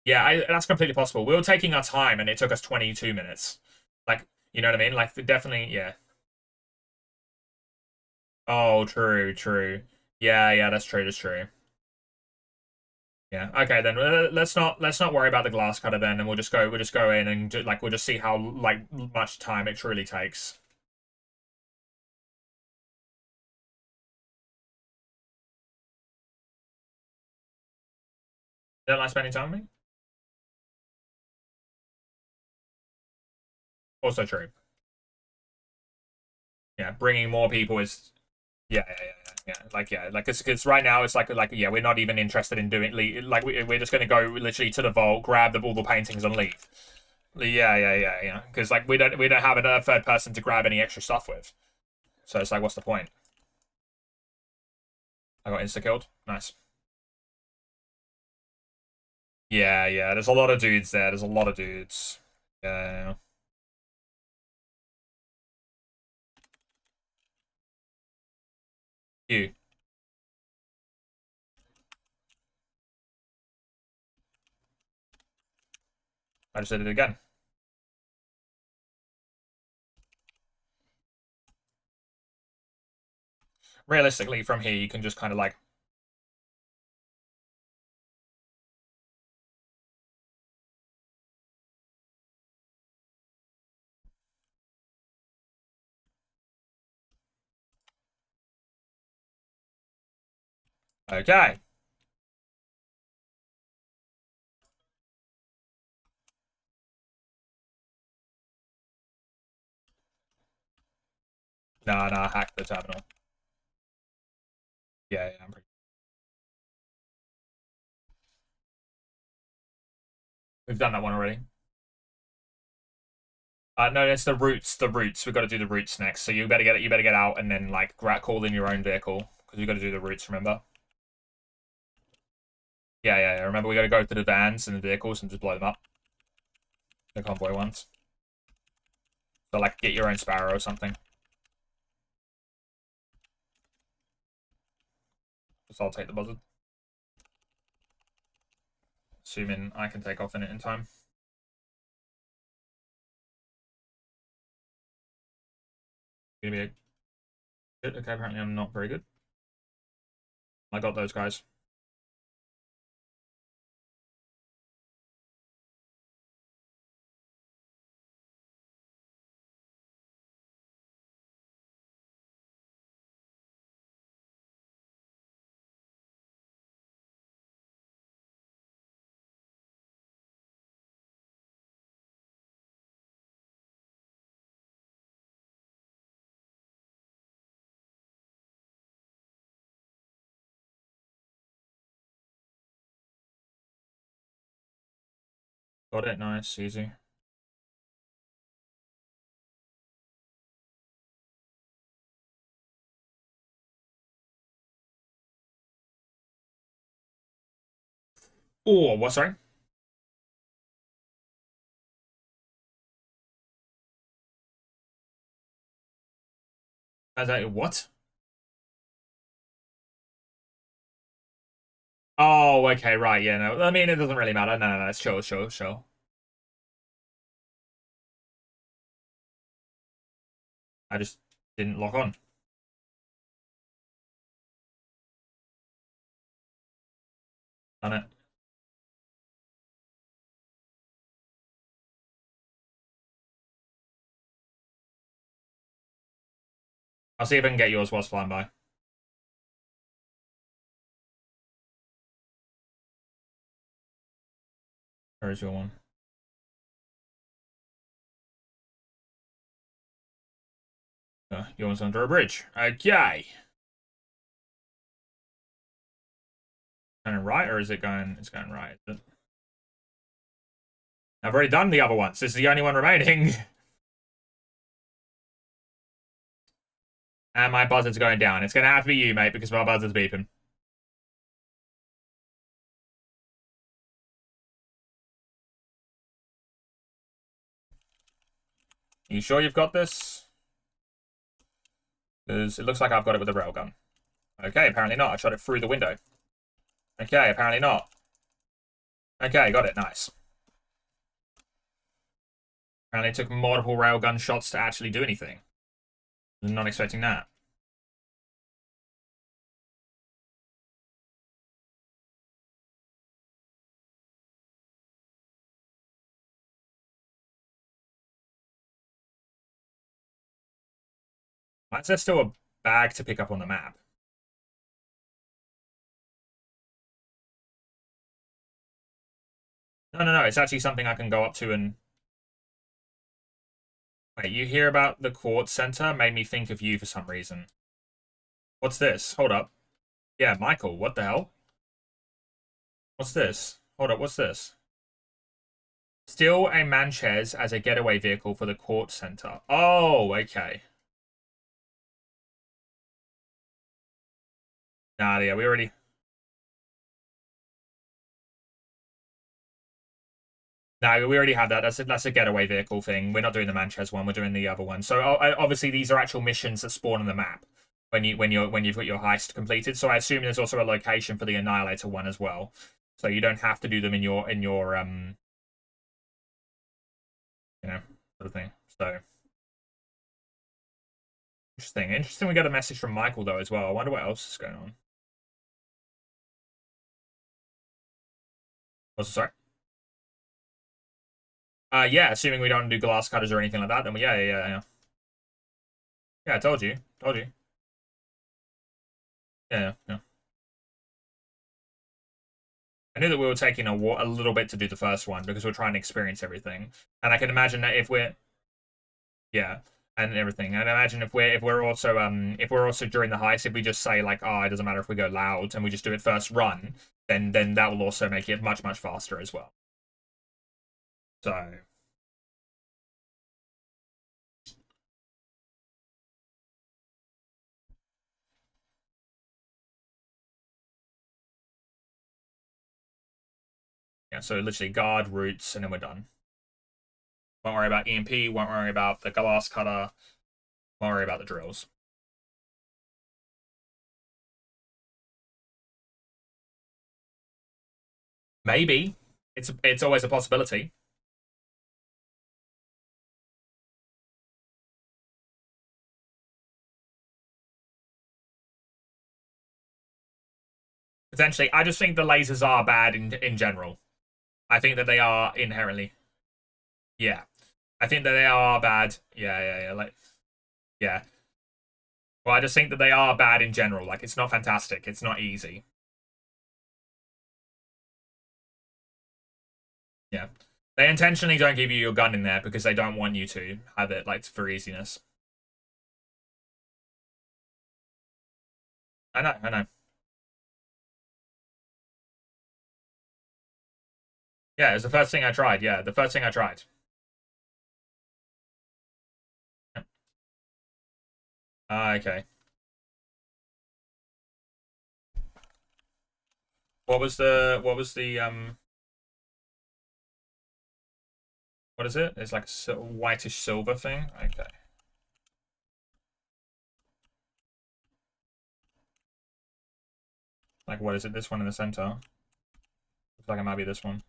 Yeah, that's completely possible. We were taking our time, and it took us 22 minutes. Like, you know what I mean? Like, definitely, yeah. Oh, true, true. Yeah, yeah, that's true, that's true. Yeah. Okay, then let's not worry about the glass cutter then, and we'll just go in and we'll just see how like much time it truly takes. Don't like spending time with me. Also true. Yeah, bringing more people is like because right now it's like yeah, we're not even interested in doing like we're just gonna go literally to the vault, grab all the paintings and leave. Yeah. Because like we don't have a third person to grab any extra stuff with. So it's like, what's the point? I got insta killed. Nice. Yeah. There's a lot of dudes there. There's a lot of dudes. Yeah. You. I just did it again. Realistically, from here you can just kind of like. Okay. Nah. Hack the terminal. Yeah. We've done that one already. No, it's the roots. The roots. We've got to do the roots next. So you better get it. You better get out and then like call in your own vehicle because we've got to do the roots. Remember? Yeah. Remember, we got to go to the vans and the vehicles and just blow them up. The convoy ones. So like, get your own sparrow or something. So I'll take the buzzard. Assuming I can take off in it in time. Gonna be a good. Okay, apparently I'm not very good. I got those guys. Got it. Nice, easy. Oh, what? Sorry. What? Oh, okay, right. Yeah, no. I mean, it doesn't really matter. No. It's chill. I just didn't lock on. Done it. I'll see if I can get yours whilst flying by. Where is your one? Your one's under a bridge. Okay. Going right, or is it going? It's going right. I've already done the other ones. This is the only one remaining. And my buzzard's going down. It's going to have to be you, mate, because my buzzard's beeping. You sure you've got this? Because it looks like I've got it with a railgun. Okay, apparently not. I shot it through the window. Okay, apparently not. Okay, got it. Nice. Apparently it took multiple railgun shots to actually do anything. Not expecting that. Why is there still a bag to pick up on the map? No, no, no. It's actually something I can go up to and... Wait, you hear about the court center? Made me think of you for some reason. What's this? Hold up. Yeah, Michael, what the hell? What's this? Hold up, what's this? Steal a Manchez as a getaway vehicle for the court center. Oh, okay. Nah, yeah, we already... No, we already have that. That's a getaway vehicle thing. We're not doing the Manchez one. We're doing the other one. So obviously these are actual missions that spawn on the map when you've got your heist completed. So I assume there's also a location for the Annihilator one as well. So you don't have to do them in your you know, sort of thing. So interesting. Interesting. We got a message from Michael though as well. I wonder what else is going on. What's sorry? Yeah, assuming we don't do glass cutters or anything like that, then yeah. Yeah, I told you. Told you. Yeah. I knew that we were taking a little bit to do the first one because we're trying to experience everything. And I can imagine that if we're yeah, and everything. And imagine if we're also during the heist, if we just say like, oh, it doesn't matter if we go loud and we just do it first run, then that will also make it much, much faster as well. So yeah, so literally guard routes and then we're done. Won't worry about EMP, won't worry about the glass cutter, won't worry about the drills. Maybe. It's always a possibility. Potentially. I just think the lasers are bad in general. I think that they are inherently. Yeah. I think that they are bad. Yeah. Like, yeah. Well, I just think that they are bad in general. Like, it's not fantastic. It's not easy. Yeah. They intentionally don't give you your gun in there because they don't want you to have it, like, for easiness. I know. Yeah, it was the first thing I tried. Yeah, the first thing I tried. Okay. what is it? It's like a whitish silver thing. Okay. Like, what is it? This one in the center. Looks like it might be this one.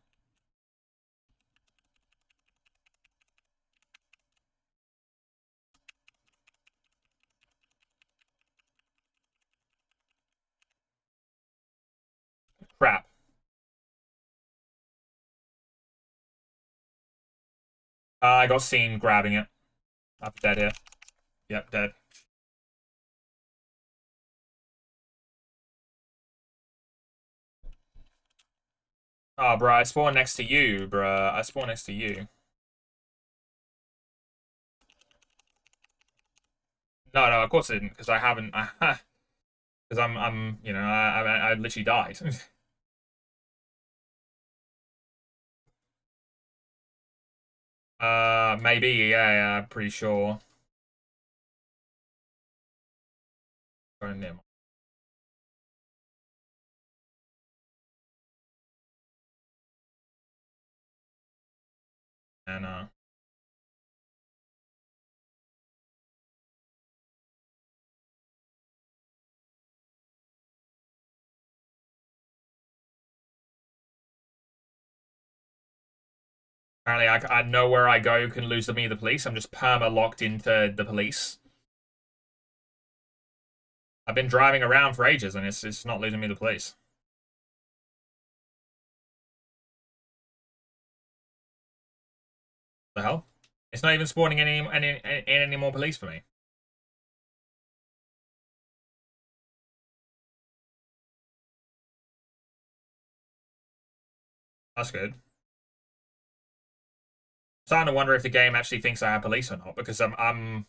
Crap. I got seen grabbing it. I'm dead here. Yep, dead. Oh, bro, I spawned next to you, bro. I spawned next to you. No, of course I didn't, because I haven't. Because I literally died. Maybe, yeah, I'm pretty sure. Going near. And Apparently, I know where I go can lose me the police. I'm just perma locked into the police. I've been driving around for ages, and it's not losing me the police. The hell? It's not even spawning any more police for me. That's good. Starting to wonder if the game actually thinks I have police or not, because I'm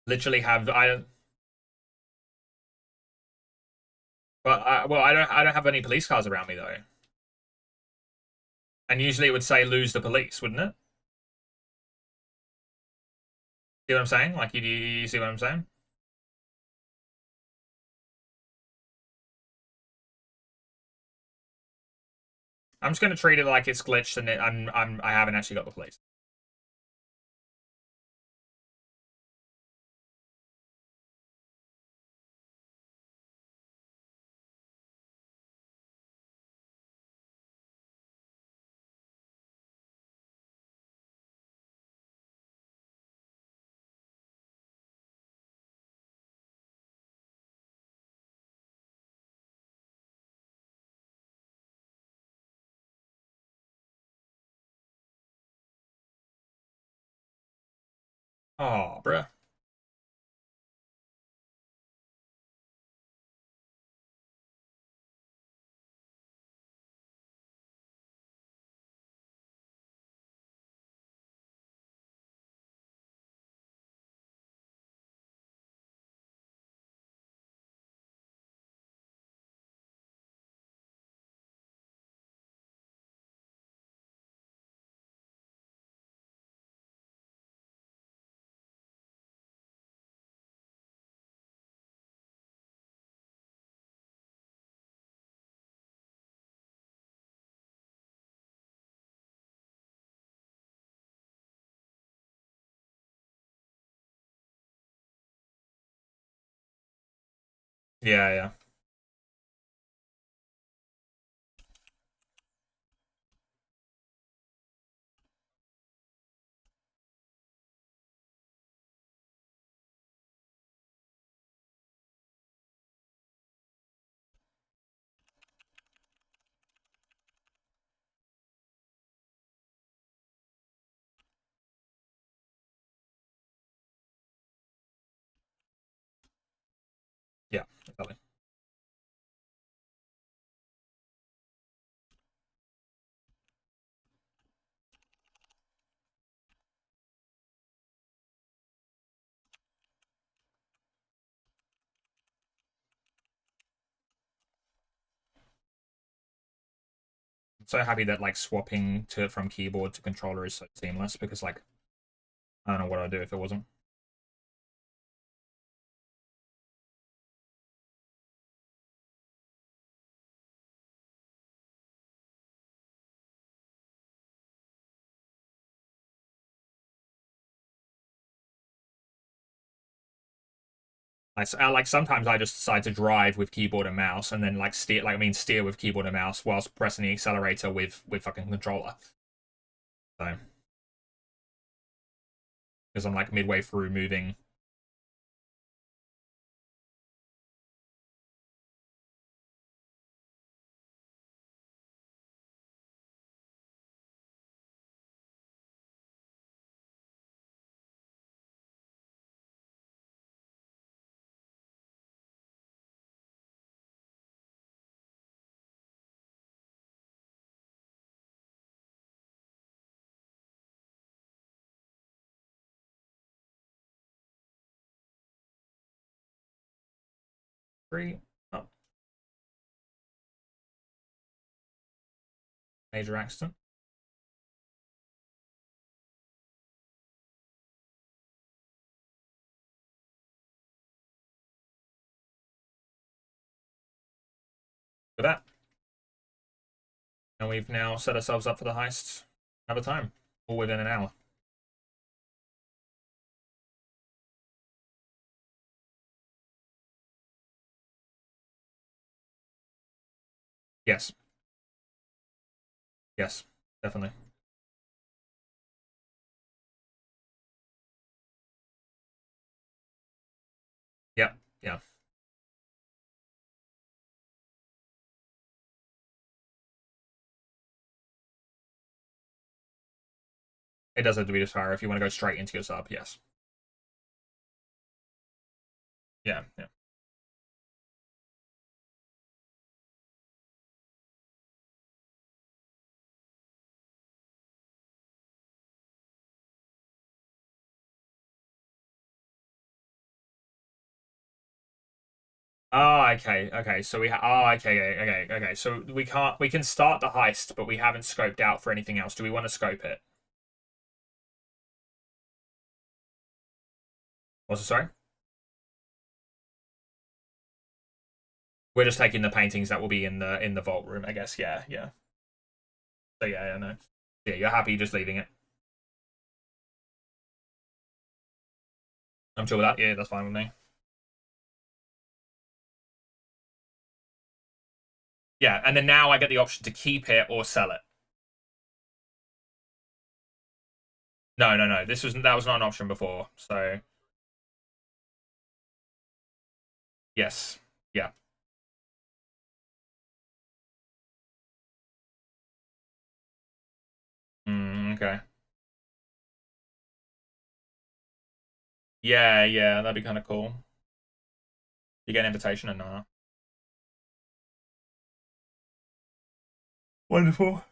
literally have I. But I don't have any police cars around me though. And usually it would say lose the police, wouldn't it? See what I'm saying? Like you see what I'm saying? I'm just gonna treat it like it's glitched and I haven't actually got the police. Oh, bruh. Yeah, yeah. Yeah, exactly. I'm so happy that like swapping to from keyboard to controller is so seamless because like I don't know what I'd do if it wasn't. Like sometimes I just decide to drive with keyboard and mouse, and then like steer with keyboard and mouse whilst pressing the accelerator with fucking controller. So because I'm like midway through moving. Three. Oh, major accident. For that. And we've now set ourselves up for the heist another time, all within an hour. Yes. Yes. Definitely. It does have to be the Sparrow if you want to go straight into your sub, yes. Yeah, yeah. Oh, okay, okay. So okay. So we can start the heist, but we haven't scoped out for anything else. Do we want to scope it? What's it, sorry? We're just taking the paintings that will be in the vault room, I guess. Yeah, yeah. So yeah, no. Yeah, you're happy just leaving it. I'm sure with that. Yeah, that's fine with me. Yeah, and then now I get the option to keep it or sell it. No, no, no. That was not an option before. So yes, yeah. Okay. Yeah, yeah. That'd be kind of cool. You get an invitation and wonderful.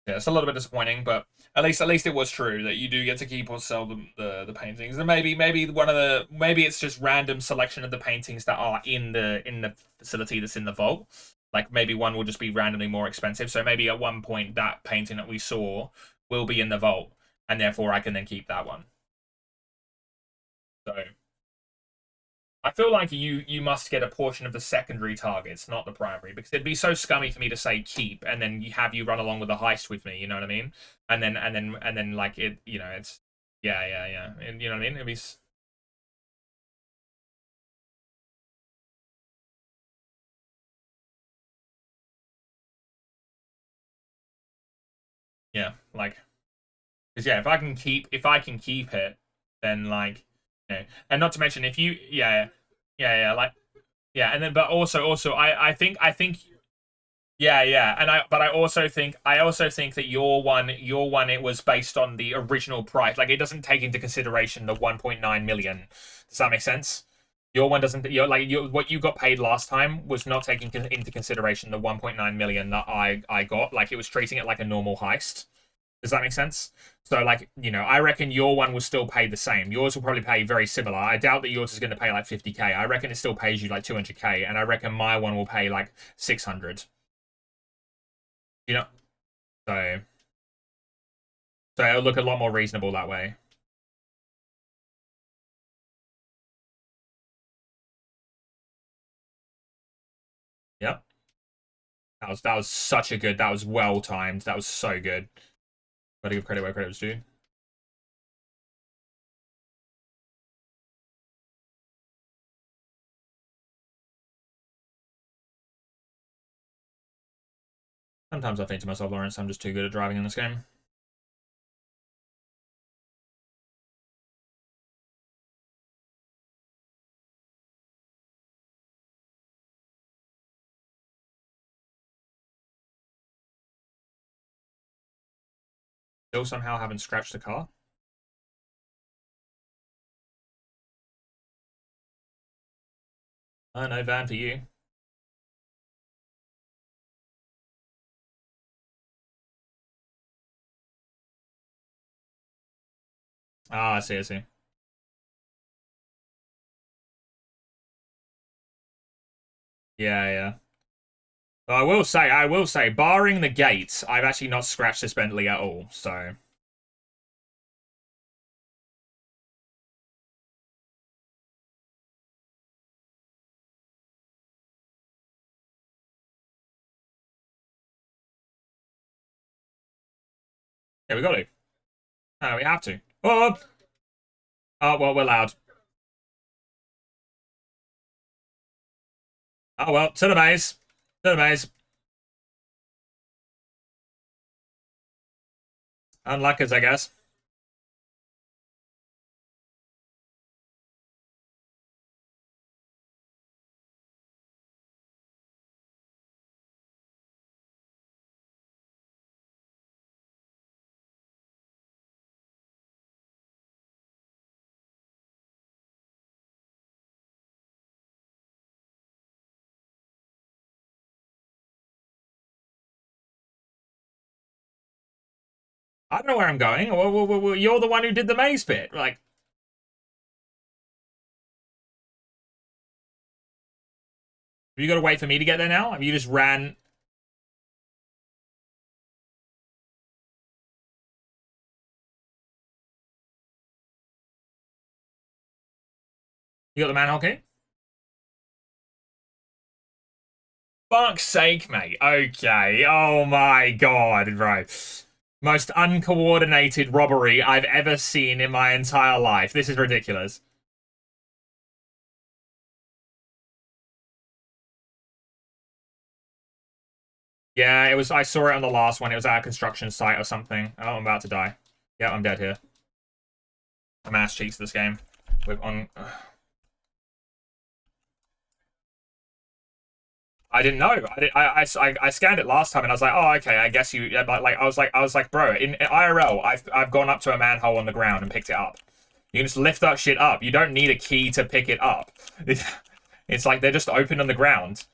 Yeah, it's a little bit disappointing, but at least it was true that you do get to keep or sell the paintings. And maybe one of the maybe it's just random selection of the paintings that are in the facility that's in the vault. Like maybe one will just be randomly more expensive. So maybe at one point that painting that we saw will be in the vault, and therefore I can then keep that one. So I feel like you must get a portion of the secondary targets, not the primary, because it'd be so scummy for me to say keep and then you run along with the heist with me. You know what I mean? And then like it, it's yeah, yeah, yeah. And you know what I mean? It'd be yeah, like because yeah, if I can keep it, then like and not to mention if you yeah, like yeah, and then but also I think yeah, yeah, and I also think that your one it was based on the original price. Like it doesn't take into consideration the 1.9 million. Does that make sense? Your one doesn't. What you got paid last time was not taking into consideration the 1.9 million that I got. Like it was treating it like a normal heist. Does that make sense? So like I reckon your one will still pay the same. Yours will probably pay very similar. I doubt that yours is going to pay like 50K. I reckon it still pays you like 200K, and I reckon my one will pay like 600. You know, so it'll look a lot more reasonable that way. Yep. That was such a good. That was well timed. That was so good. Gotta give credit where credit was due. Sometimes I think to myself, Lawrence, I'm just too good at driving in this game. Still somehow haven't scratched the car. Oh no, van for you. Ah, I see, I see. Yeah, yeah. But I will say, barring the gates, I've actually not scratched this Bentley at all. So yeah, we got to. We have to. Oh, oh well, we're loud. Oh well, to the base. To the base. Unluckers, I guess. I don't know where I'm going. Well, you're the one who did the maze bit. Like, have you got to wait for me to get there now? Have you just ran? You got the manhole key? Fuck's sake, mate. Okay. Oh my god, bro. Most uncoordinated robbery I've ever seen in my entire life. This is ridiculous. Yeah, it was. I saw it on the last one. It was at a construction site or something. Oh, I'm about to die. Yeah, I'm dead here. I'm ass cheeks this game. With on. I didn't know. I scanned it last time and I was like, oh, okay. I guess you. Yeah, but like, I was like, bro. In IRL, I've gone up to a manhole on the ground and picked it up. You can just lift that shit up. You don't need a key to pick it up. It's like they're just open on the ground.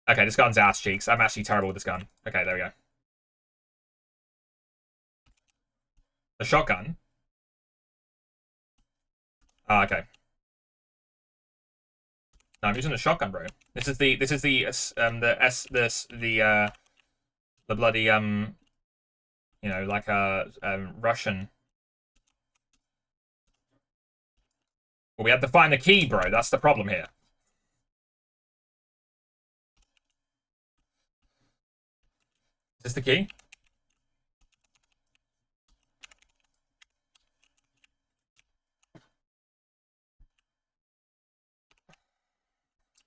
Okay, this gun's ass cheeks. I'm actually terrible with this gun. Okay, there we go. The shotgun. Oh, okay. No, I'm using the shotgun, bro. The bloody like a Russian. Well, we had to find the key, bro. That's the problem here. Is this the key?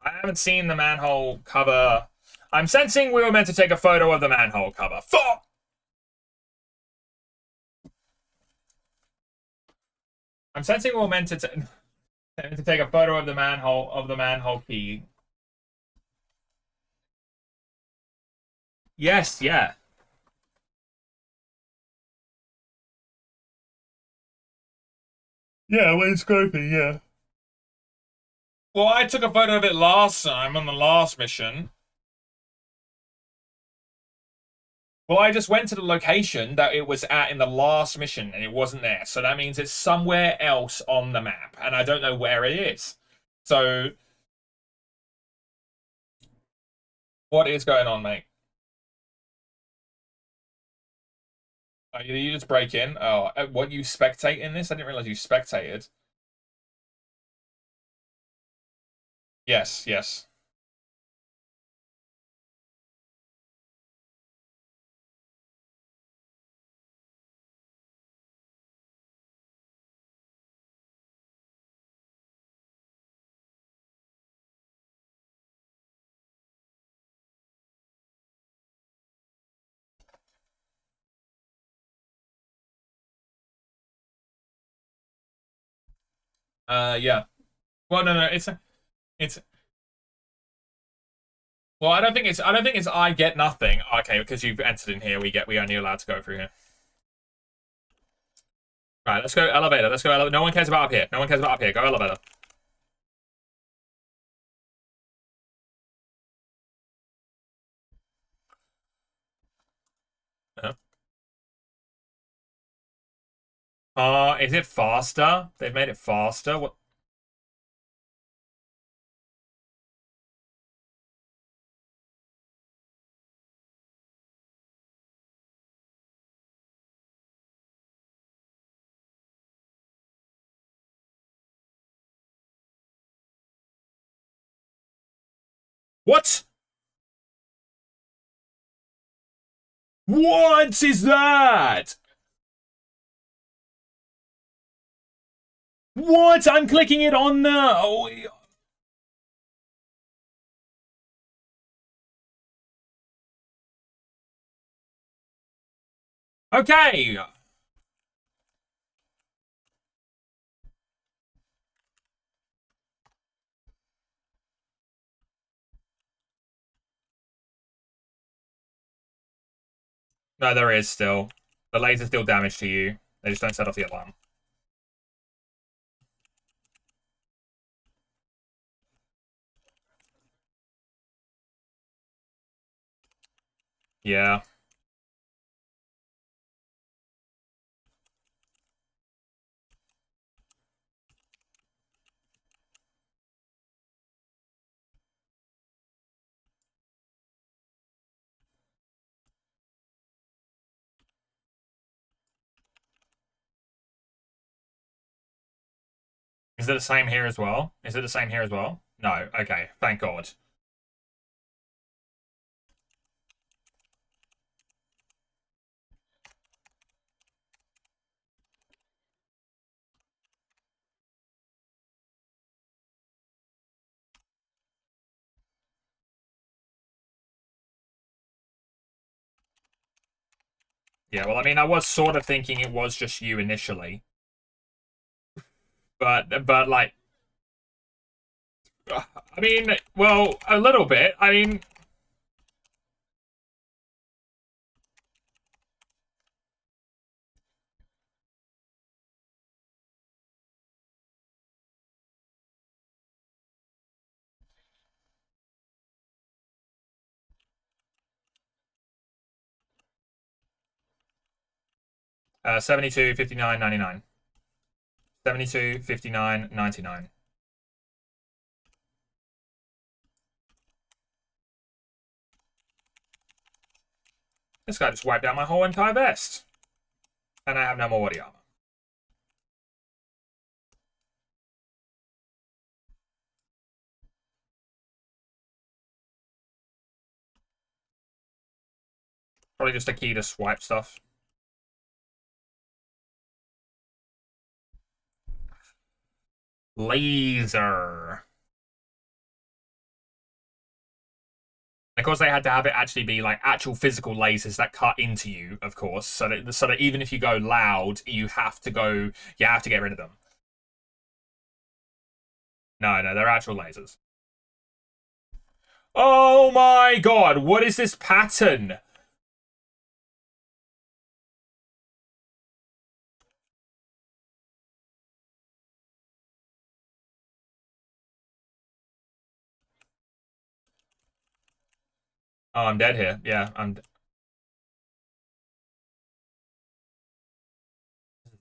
I haven't seen the manhole cover. I'm sensing we were meant to take a photo of the manhole cover. Fuck! I'm sensing we were meant to take a photo of the manhole key. Yes, yeah. Yeah, when scoping, yeah. Well, I took a photo of it last time on the last mission. Well, I just went to the location that it was at in the last mission and it wasn't there. So that means it's somewhere else on the map and I don't know where it is. So what is going on, mate? Oh, you just break in? Oh, what, you spectate in this? I didn't realize you spectated. Yes, yes. Yeah. Well, no, it's. Well, I don't think it's I get nothing. Okay, because you've entered in here, we only allowed to go through here. Right, let's go elevator. Let's go elevator. No one cares about up here. No one cares about up here. Go elevator. Uh-huh. Is it faster? They've made it faster. What? What? What is that? What? I'm clicking it on the. Oh, okay. No, there is still. The laser still damage to you. They just don't set off the alarm. Yeah. Is it the same here as well? Is it the same here as well? No. Okay. Thank God. Yeah, well, I mean, I was sort of thinking it was just you initially, but like, I mean, well, a little bit. I mean, 72, 59, 99. 72, 59, 99. This guy just wiped out my whole entire vest. And I have no more body armor. Probably just a key to swipe stuff. Laser. Of course, they had to have it actually be like actual physical lasers that cut into you, of course, so that even if you go loud, you have to get rid of them. No, no, they're actual lasers. Oh my God! What is this pattern? Oh, I'm dead here. Yeah, I'm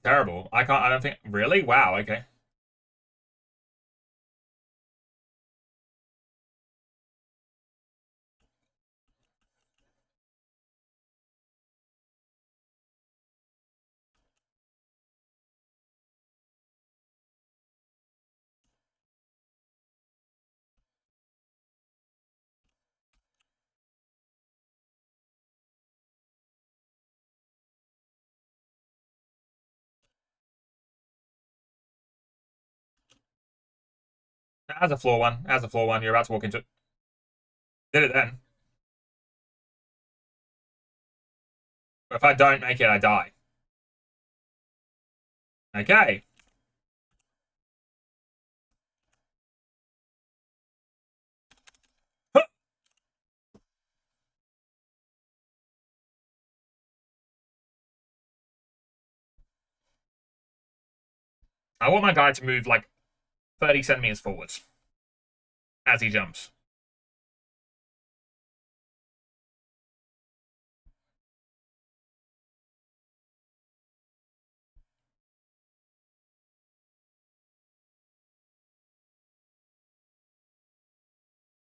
terrible. I can't. I don't think. Really? Wow. Okay. As a floor one. As a floor one. You're about to walk into it. Did it then. If I don't make it, I die. Okay. I want my guy to move like 30 centimeters forwards as he jumps.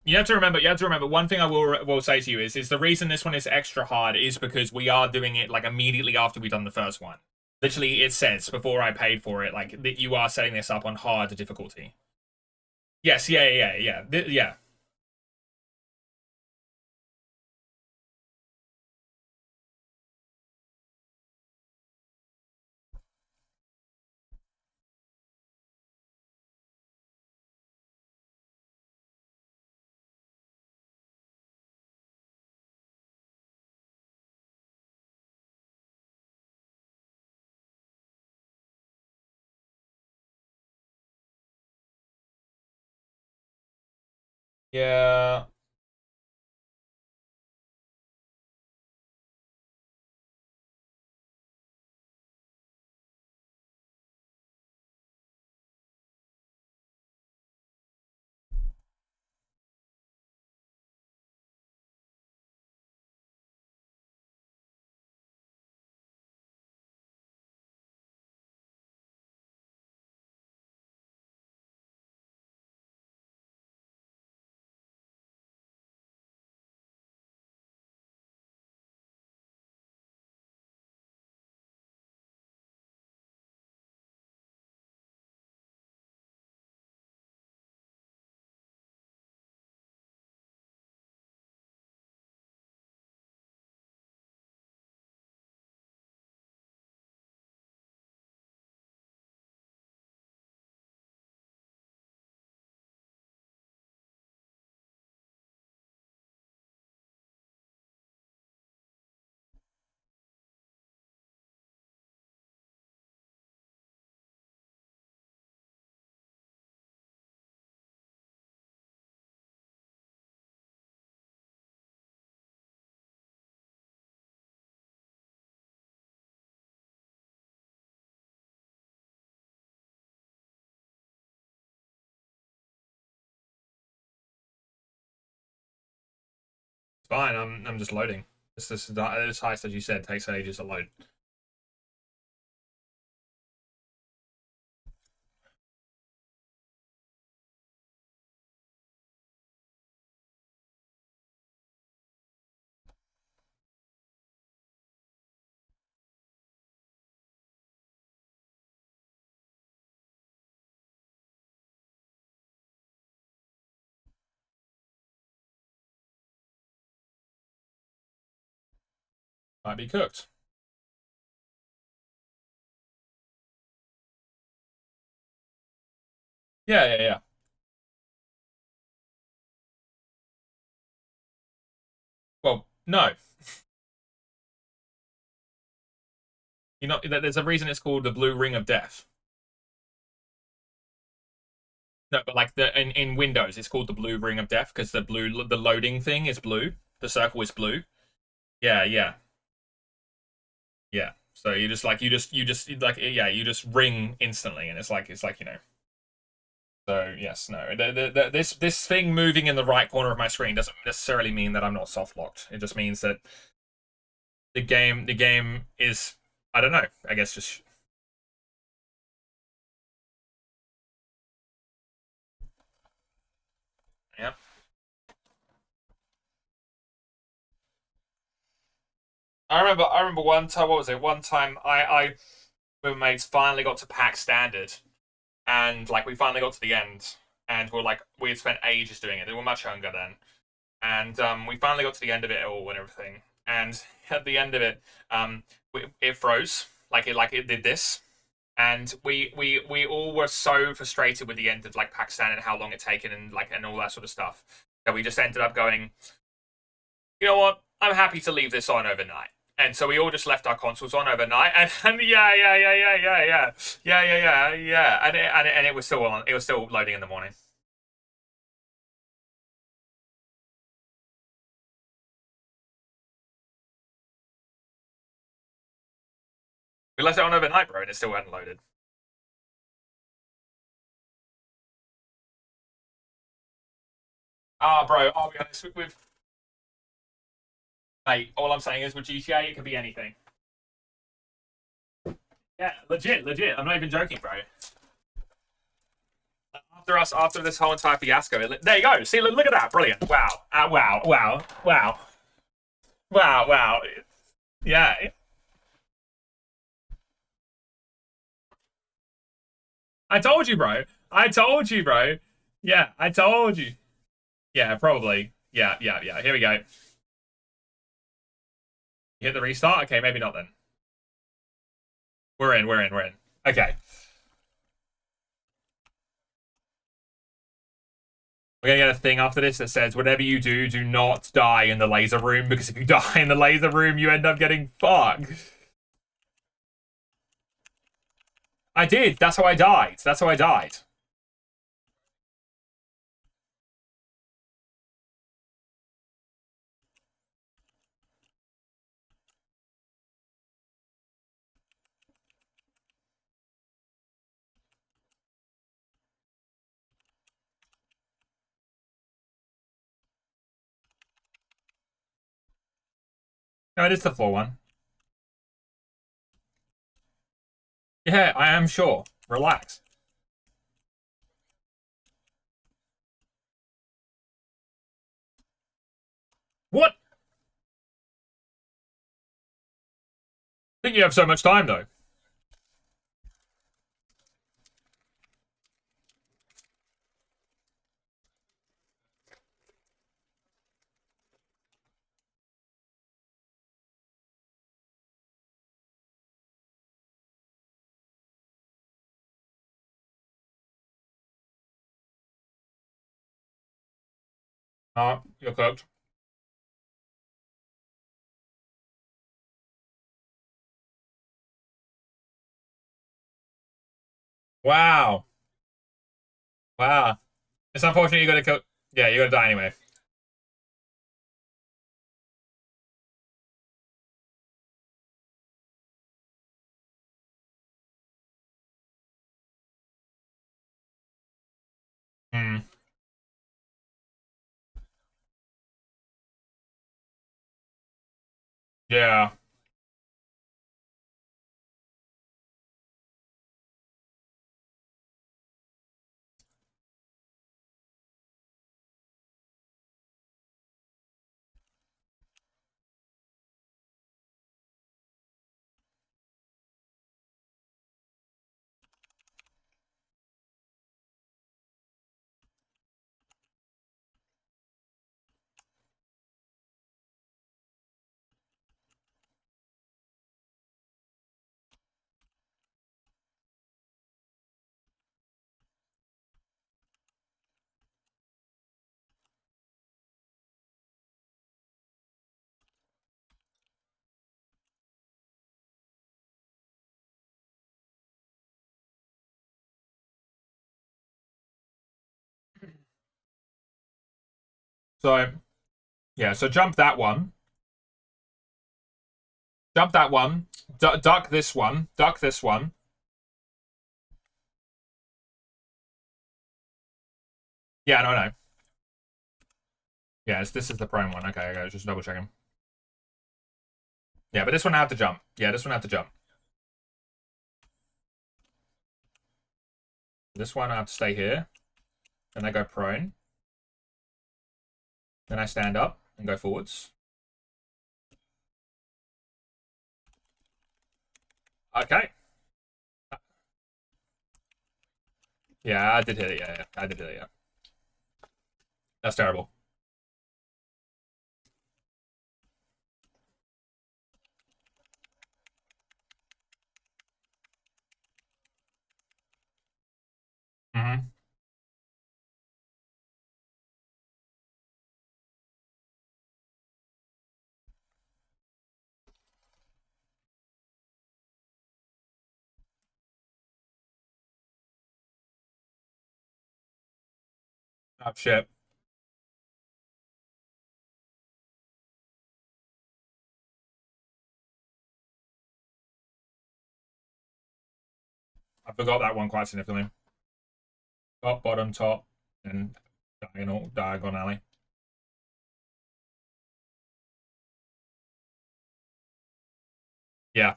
You have to remember. You have to remember. One thing I will say to you is the reason this one is extra hard is because we are doing it like immediately after we've done the first one. Literally, it says before I paid for it, like that you are setting this up on hard difficulty. Yes. Yeah. Yeah. Yeah. Yeah. Yeah. Fine, I'm just loading. This heist, as you said, takes ages to load. Might be cooked. Yeah, yeah, yeah. Well, no. You know, there's a reason it's called the Blue Ring of Death. No, but like in Windows, it's called the Blue Ring of Death because the loading thing is blue. The circle is blue. Yeah, yeah, yeah. So you just like yeah, you just ring instantly, and it's like you know. So yes, no. This thing moving in the right corner of my screen doesn't necessarily mean that I'm not soft locked. It just means that the game is, I don't know. I guess just yeah. I remember one time. What was it? One time I with my mates finally got to pack standard, and like we finally got to the end, and we had spent ages doing it. They were much younger then, and we finally got to the end of it all and everything. And at the end of it, it froze like it did this, and we all were so frustrated with the end of like Pakistan and how long it taken and all that sort of stuff that we just ended up going, you know what? I'm happy to leave this on overnight. And so we all just left our consoles on overnight, and yeah, yeah, yeah, yeah, yeah, yeah, yeah, yeah, yeah, yeah, and it was still on. It was still loading in the morning. We left it on overnight, bro, and it still hadn't loaded. Ah, bro, I'll be honest with mate. All I'm saying is with GTA, it could be anything. Yeah, legit, legit. I'm not even joking, bro. After this whole entire fiasco, there you go. See, look at that, brilliant. Wow, wow, wow, wow, wow, wow. Yeah, I told you, bro. I told you, bro. Yeah, I told you. Yeah, probably. Yeah, yeah, yeah. Here we go. You hit the restart. Okay, maybe not then. We're in. We're in. We're in. Okay. We're gonna get a thing after this that says, "Whatever you do, do not die in the laser room because if you die in the laser room, you end up getting fucked." I did. That's how I died. That's how I died. No, it is the floor one. Yeah, I am sure. Relax. What? I think you have so much time though. You're cooked. Wow. Wow. It's unfortunate you gotta cook. Yeah, you gotta die anyway. Hmm. Yeah. So yeah, so jump that one. Jump that one. Duck this one. Duck this one. Yeah, no, no. Yeah, this is the prone one. Okay, okay, just double checking. Yeah, but this one I have to jump. Yeah, this one I have to jump. This one I have to stay here. Then I go prone. Then I stand up and go forwards. Okay. Yeah, I did hit it. Yeah, yeah. I did hit it. Yeah. That's terrible. Mm-hmm. Oh, shit. I forgot that one quite significantly. Top, bottom, top, and diagonally. Yeah.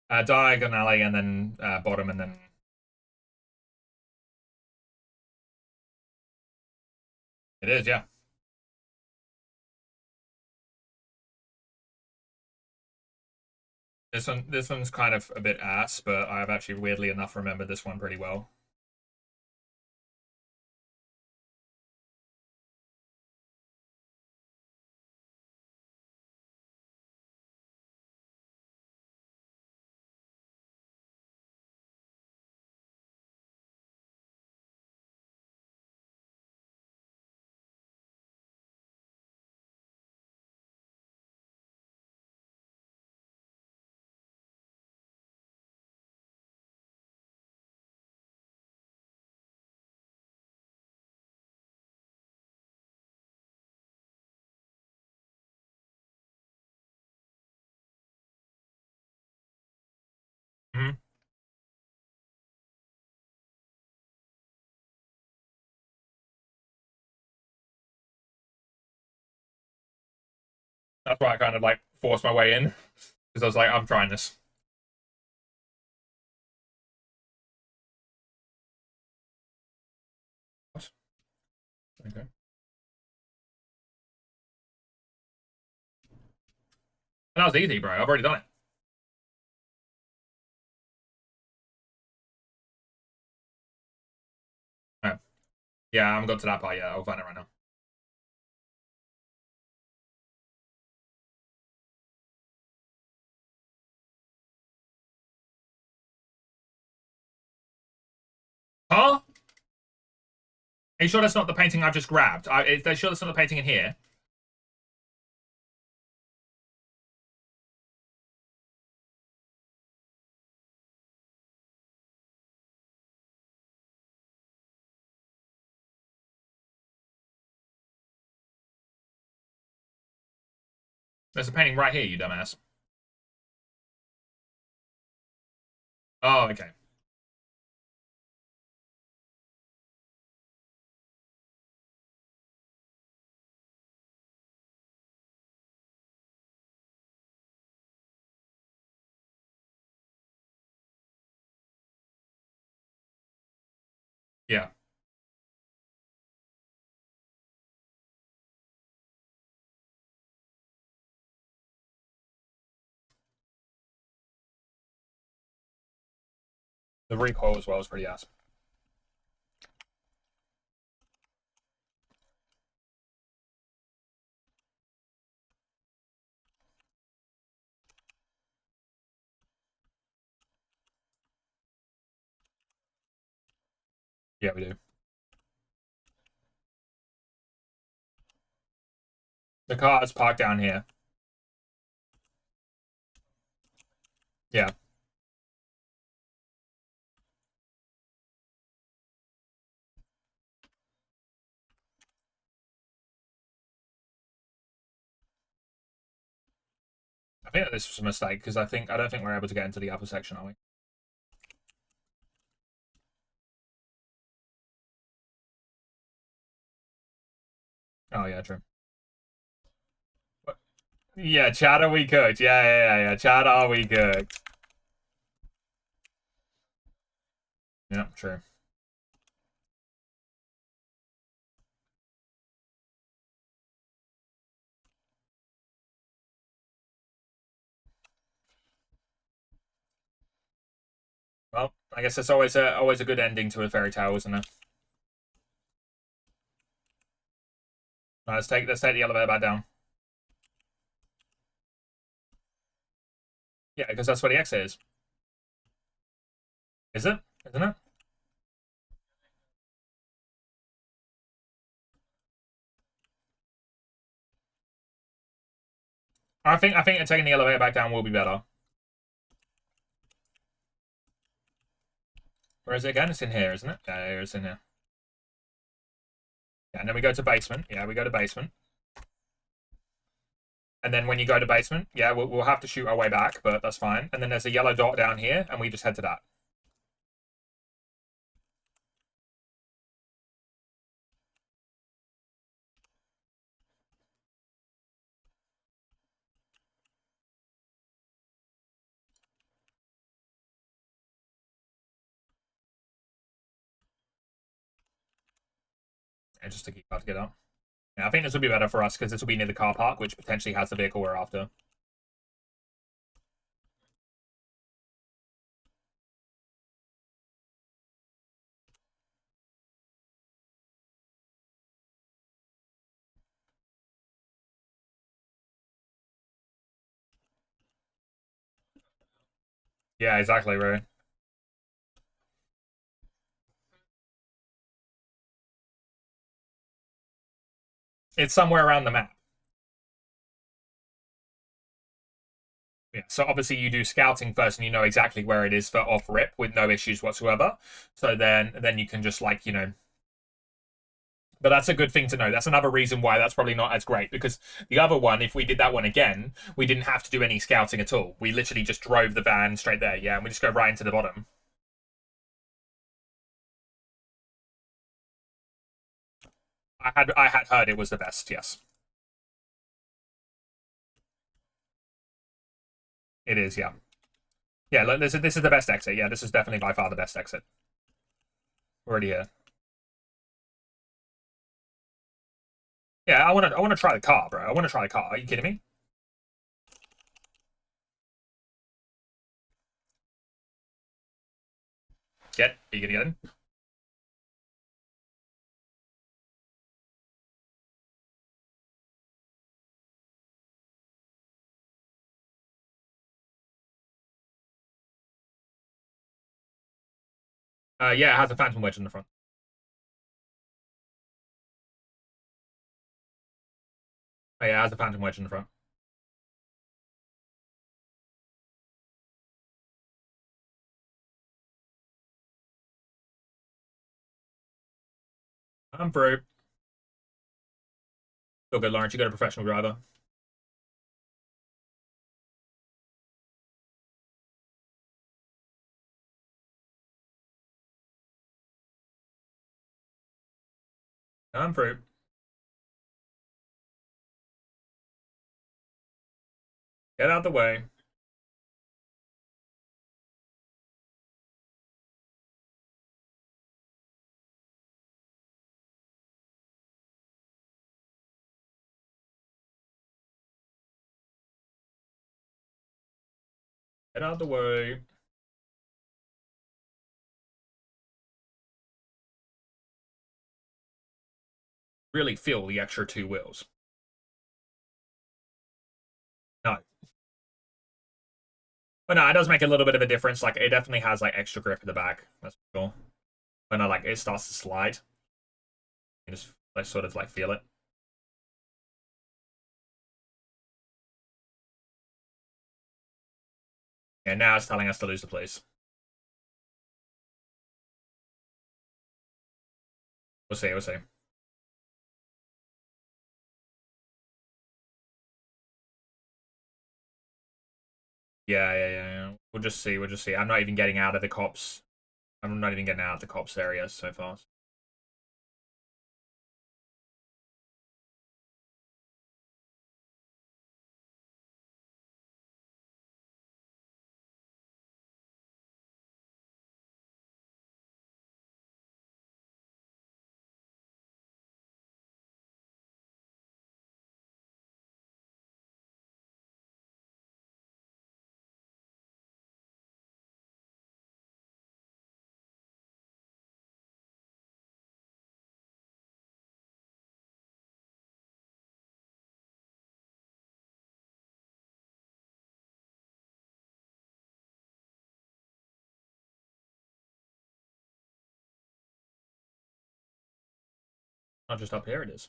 Diagonally and then bottom and then it is, yeah. This one's kind of a bit ass, but I've actually weirdly enough remembered this one pretty well. Mhm. That's why I kind of like forced my way in because I was like, I'm trying this. What? Okay. And that was easy, bro. I've already done it. Right. Yeah, I haven't got to that part yet. I'll find it right now. Huh? Are you sure that's not the painting I've just grabbed? Are you sure that's not the painting in here? There's a painting right here, you dumbass. Oh, okay. The recoil as well is pretty ass. Yeah, we do. The car is parked down here. Yeah. I think that this was a mistake because I don't think we're able to get into the upper section, are we? Oh yeah, true. Yeah, Chad, we cooked. Yeah. Chad, we cooked. Yeah, true. Well, I guess it's always a good ending to a fairy tale, isn't it? Right, let's take the elevator back down. Yeah, because that's where the exit is. Is it? Isn't it? I think taking the elevator back down will be better. Where is it again? It's in here, isn't it? Yeah, it's in here. Yeah, and then we go to basement. Yeah, we go to basement. And then when you go to basement, yeah, we'll have to shoot our way back, but that's fine. And then there's a yellow dot down here, and we just head to that. Yeah, just to keep hard to get up. Yeah, I think this will be better for us because this will be near the car park, which potentially has the vehicle we're after. Yeah, exactly, right. It's somewhere around the map. Yeah, so obviously you do scouting first, and you know exactly where it is for off rip with no issues whatsoever. So then you can just like But that's a good thing to know. That's another reason why that's probably not as great because the other one, if we did that one again, we didn't have to do any scouting at all. We literally just drove the van straight there, yeah, and we just go right into the bottom. I had heard it was the best. Yes, it is. Yeah, yeah. Look, this is the best exit. Yeah, this is definitely by far the best exit. We're already here. Yeah, I want to try the car, bro. I want to try the car. Are you kidding me? Are you gonna get in? Yeah, it has a phantom wedge in the front. Oh, yeah, it has a phantom wedge in the front. I'm through. Still good, Lawrence. You got a professional driver. I'm through. Get out the way. Get out the way. really feel the extra 2 wheels. No. But no, it does make a little bit of a difference. Like, it definitely has, like, extra grip at the back. That's for sure. When like, it starts to slide, you just, like, sort of, like, feel it. And now it's telling us to lose the place. We'll see, we'll see. Yeah. We'll just see, we'll just see. I'm not even getting out of the cops. I'm not even getting out of the cops area so far. Not just up here, it is.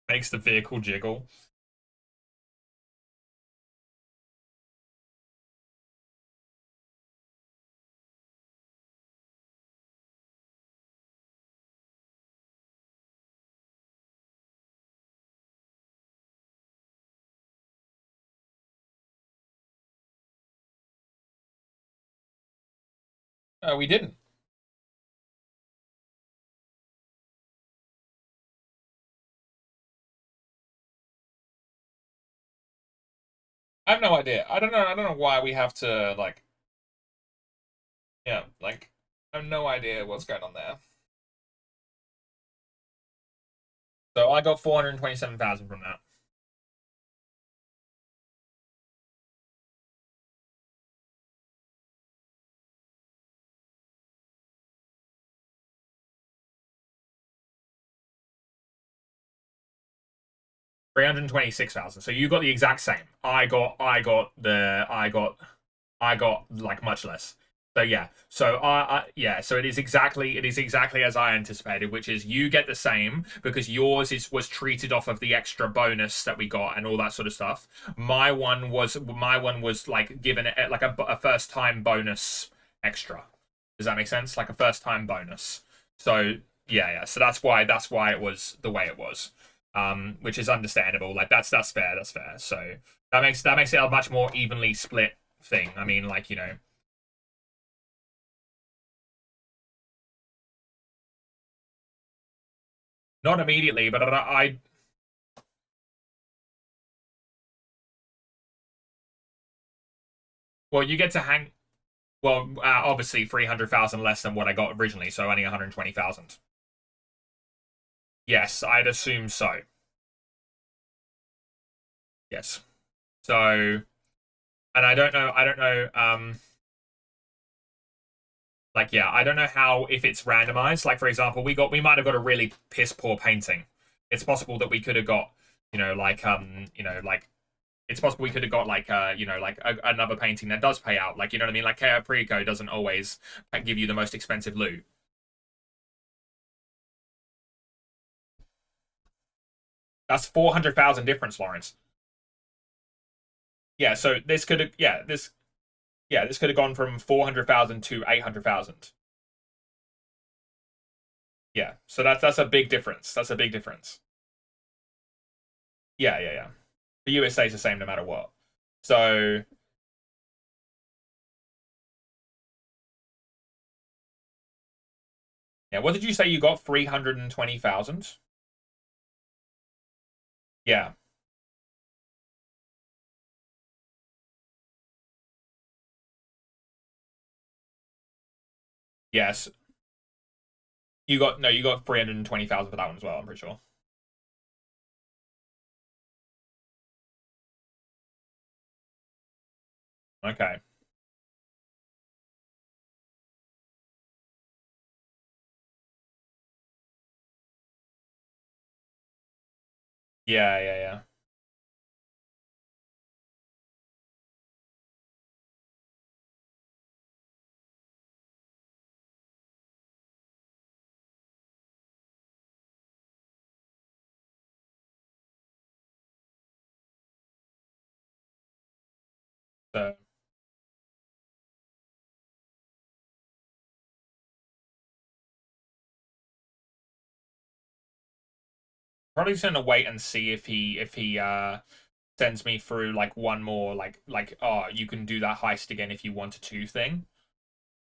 Makes the vehicle jiggle. We didn't. I have no idea. I don't know. I don't know why we have to, like, yeah, like, I have no idea what's going on there. So I got 427,000 from that. 326,000. So you got the exact same. I got like much less. So yeah. So yeah. So it is exactly as I anticipated, which is you get the same because yours was treated off of the extra bonus that we got and all that sort of stuff. My one was like given it like a first time bonus extra. Does that make sense? Like a first time bonus. So yeah. So that's why it was the way it was. Which is understandable. Like that's fair. That's fair. So that makes it a much more evenly split thing. I mean, like, not immediately, but well, you get to hang. Well, obviously 300,000 less than what I got originally, so only 120,000. Yes, I'd assume so. Yes. So, and I don't know. I don't know. Like, yeah, I don't know how if it's randomized. Like, for example, we might have got a really piss poor painting. It's possible that we could have got, like it's possible we could have got like like another painting that does pay out. Like, you know what I mean? Like Kea Prico doesn't always give you the most expensive loot. That's 400,000 difference, Lawrence. Yeah, so this could have this could have gone from 400,000 to 800,000. Yeah, so that's a big difference. That's a big difference. Yeah. The USA is the same no matter what. So yeah, what did you say you got? 320,000? Yeah. Yes. You got 320,000 for that one as well, I'm pretty sure. Okay. Yeah, yeah, yeah. So probably just gonna wait and see if he sends me through like one more like oh you can do that heist again if you wanted to thing.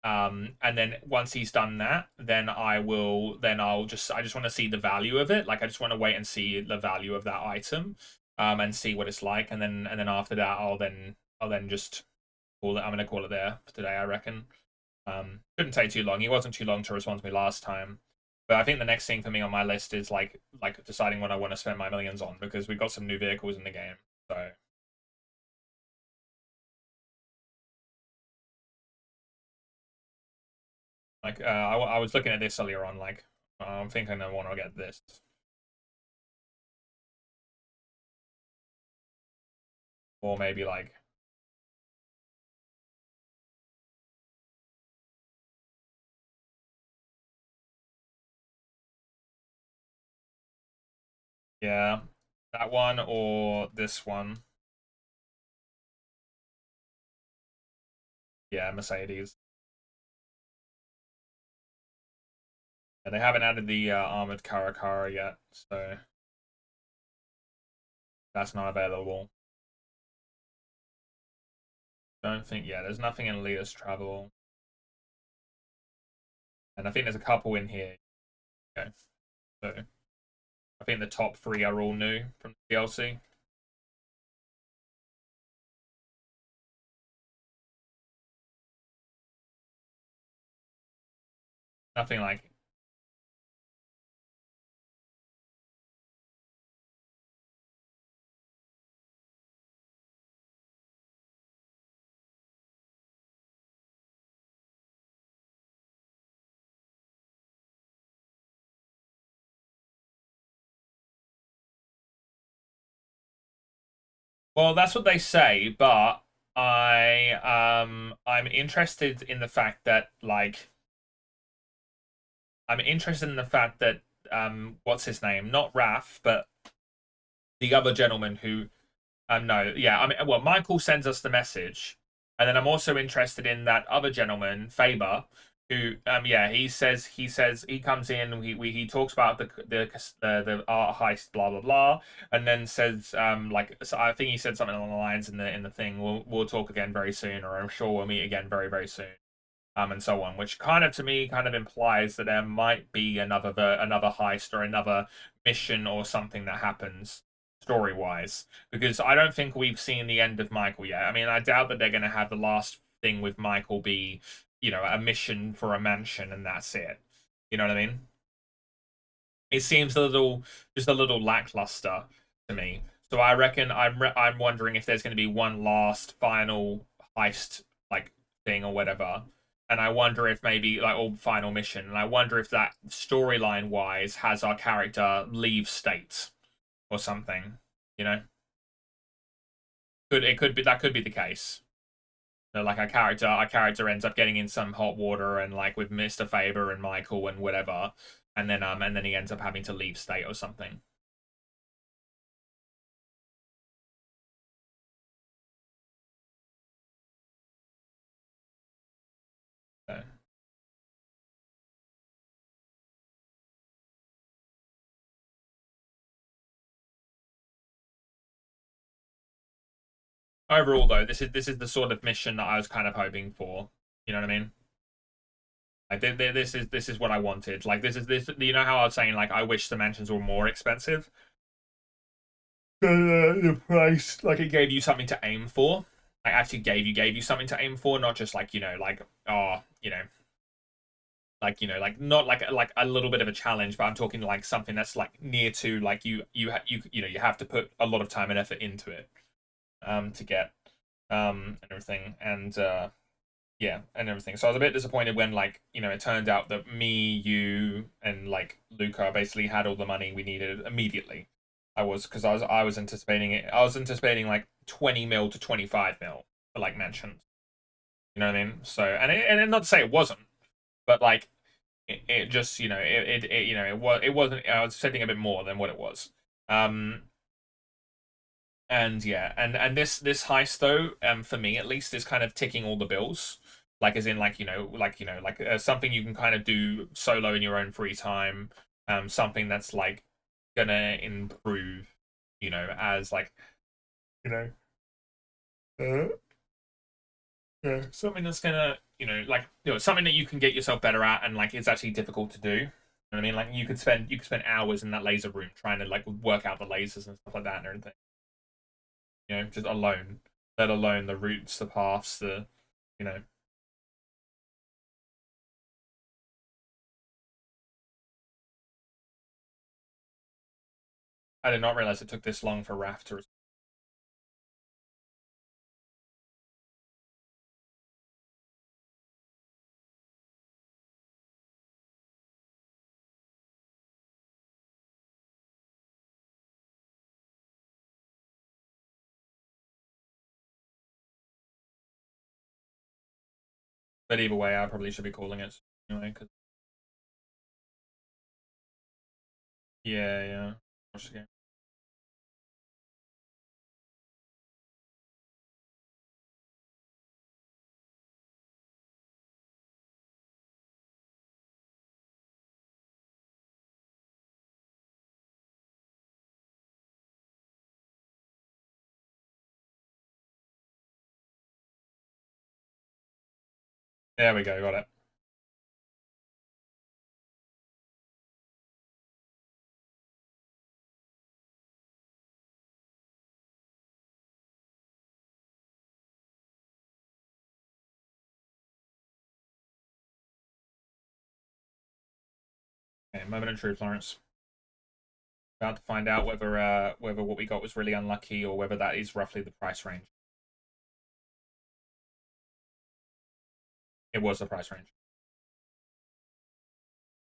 And then once he's done that, then I just want to see the value of it. Like I just want to wait and see the value of that item, and see what it's like, and then after that I'll then just call it. I'm gonna call it there for today, I reckon. Shouldn't take too long. He wasn't too long to respond to me last time. But I think the next thing for me on my list is like deciding what I want to spend my millions on because we've got some new vehicles in the game. So like I was looking at this earlier on. Like I'm thinking I want to get this, or maybe like yeah, that one or this one. Yeah, Mercedes. And they haven't added the armored Caracara yet, so that's not available. Don't think yeah. There's nothing in Leah's Travel, and I think there's a couple in here. Okay, so I think the top three are all new from the DLC. Nothing like well, that's what they say, but I'm interested in the fact that I'm interested in the fact that what's his name? Not Raph, but the other gentleman who no, yeah, I mean well, Michael sends us the message, and then I'm also interested in that other gentleman, Faber, who yeah, he says he comes in, he talks about the art heist, blah blah blah, and then says like so I think he said something along the lines in the thing, we'll talk again very soon, or I'm sure we'll meet again very very soon, and so on, which kind of to me kind of implies that there might be another heist or another mission or something that happens story wise, because I don't think we've seen the end of Michael yet. I mean, I doubt that they're going to have the last thing with Michael be, a mission for a mansion and that's it. You know what I mean? It seems just a little lackluster to me. So I reckon I'm wondering if there's going to be one last final heist like thing or whatever, and I wonder if maybe like or final mission, and I wonder if that storyline wise has our character leave state or something. You know, could be that could be the case. Like our character ends up getting in some hot water and like with Mr. Faber and Michael and whatever, and then he ends up having to leave state or something. So, overall, though, this is the sort of mission that I was kind of hoping for. You know what I mean? Like this is what I wanted. Like this is this. You know how I was saying like I wish the mansions were more expensive. The price, like it gave you something to aim for. Like actually gave you something to aim for, not just like like oh like, you know, like not like a little bit of a challenge, but I'm talking like something that's like near to like you know, you have to put a lot of time and effort into it to get and everything. And yeah, and everything. So I was a bit disappointed when, like, you know, it turned out that me, you, and like Luca basically had all the money we needed immediately. Because I was anticipating it. I was anticipating like 20 mil to 25 mil for like mentions. You know what I mean? So and not to say it wasn't, but like it just, you know, it you know, it wasn't. I was expecting a bit more than what it was. Um and yeah, and this heist though, for me at least, is kind of ticking all the bills. Like, as in, like, like something you can kind of do solo in your own free time. Something that's like gonna improve, you know, as like, you know, uh, yeah, something that's gonna, you know, like, you know, something that you can get yourself better at, and like it's actually difficult to do. You know what I mean? Like you could spend hours in that laser room trying to like work out the lasers and stuff like that and everything. You know, just alone, let alone the routes, the paths, the, you know. I did not realize it took this long for Raph to. But either way, I probably should be calling it anyway. Cause yeah, yeah. Watch the game. There we go. Got it. Okay, moment of truth, Lawrence. About to find out whether what we got was really unlucky or whether that is roughly the price range. It was the price range.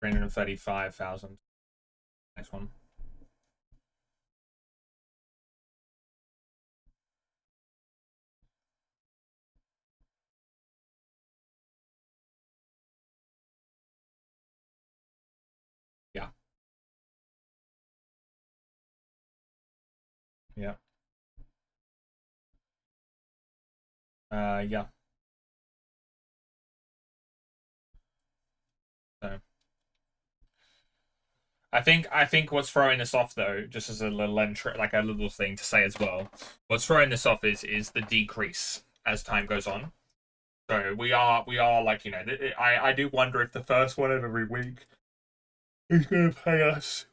335,000. Next one. Yeah. Yeah. Yeah. So I think what's throwing us off though, just as a little entry, like a little thing to say as well, what's throwing this off is the decrease as time goes on. So we are like, you know, I do wonder if the first one of every week is going to pay us,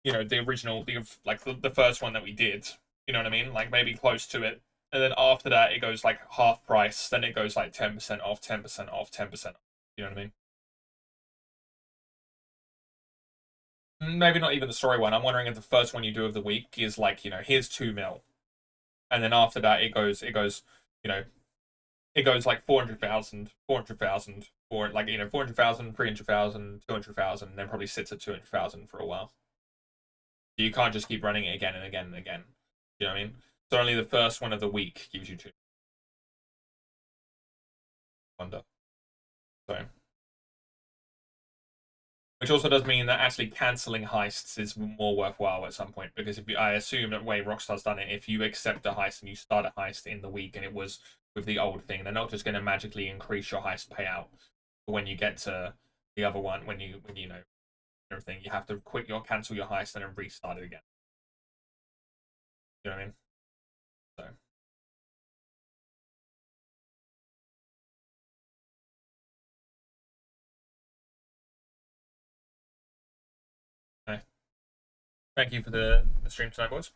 you know, the original, the first one that we did. You know what I mean? Like maybe close to it, and then after that it goes like half price. Then it goes like 10% off, 10% off, 10% off. You know what I mean? Maybe not even the story one. I'm wondering if the first one you do of the week is like, you know, here's 2 mil, and then after that it goes, you know, it goes like 400,000, 400,000, or like, you know, 400,000, 300,000, 200,000, and then probably sits at 200,000 for a while. You can't just keep running it again and again and again. You know what I mean? So only the first one of the week gives you two. Wonder. So, which also does mean that actually canceling heists is more worthwhile at some point, because if you, I assume that way Rockstar's done it, if you accept a heist and you start a heist in the week and it was with the old thing, they're not just going to magically increase your heist payout. But when you get to the other one, when you know everything, you have to quit your cancel your heist and then restart it again. You know what I mean? So, okay. Thank you for the stream tonight, boys.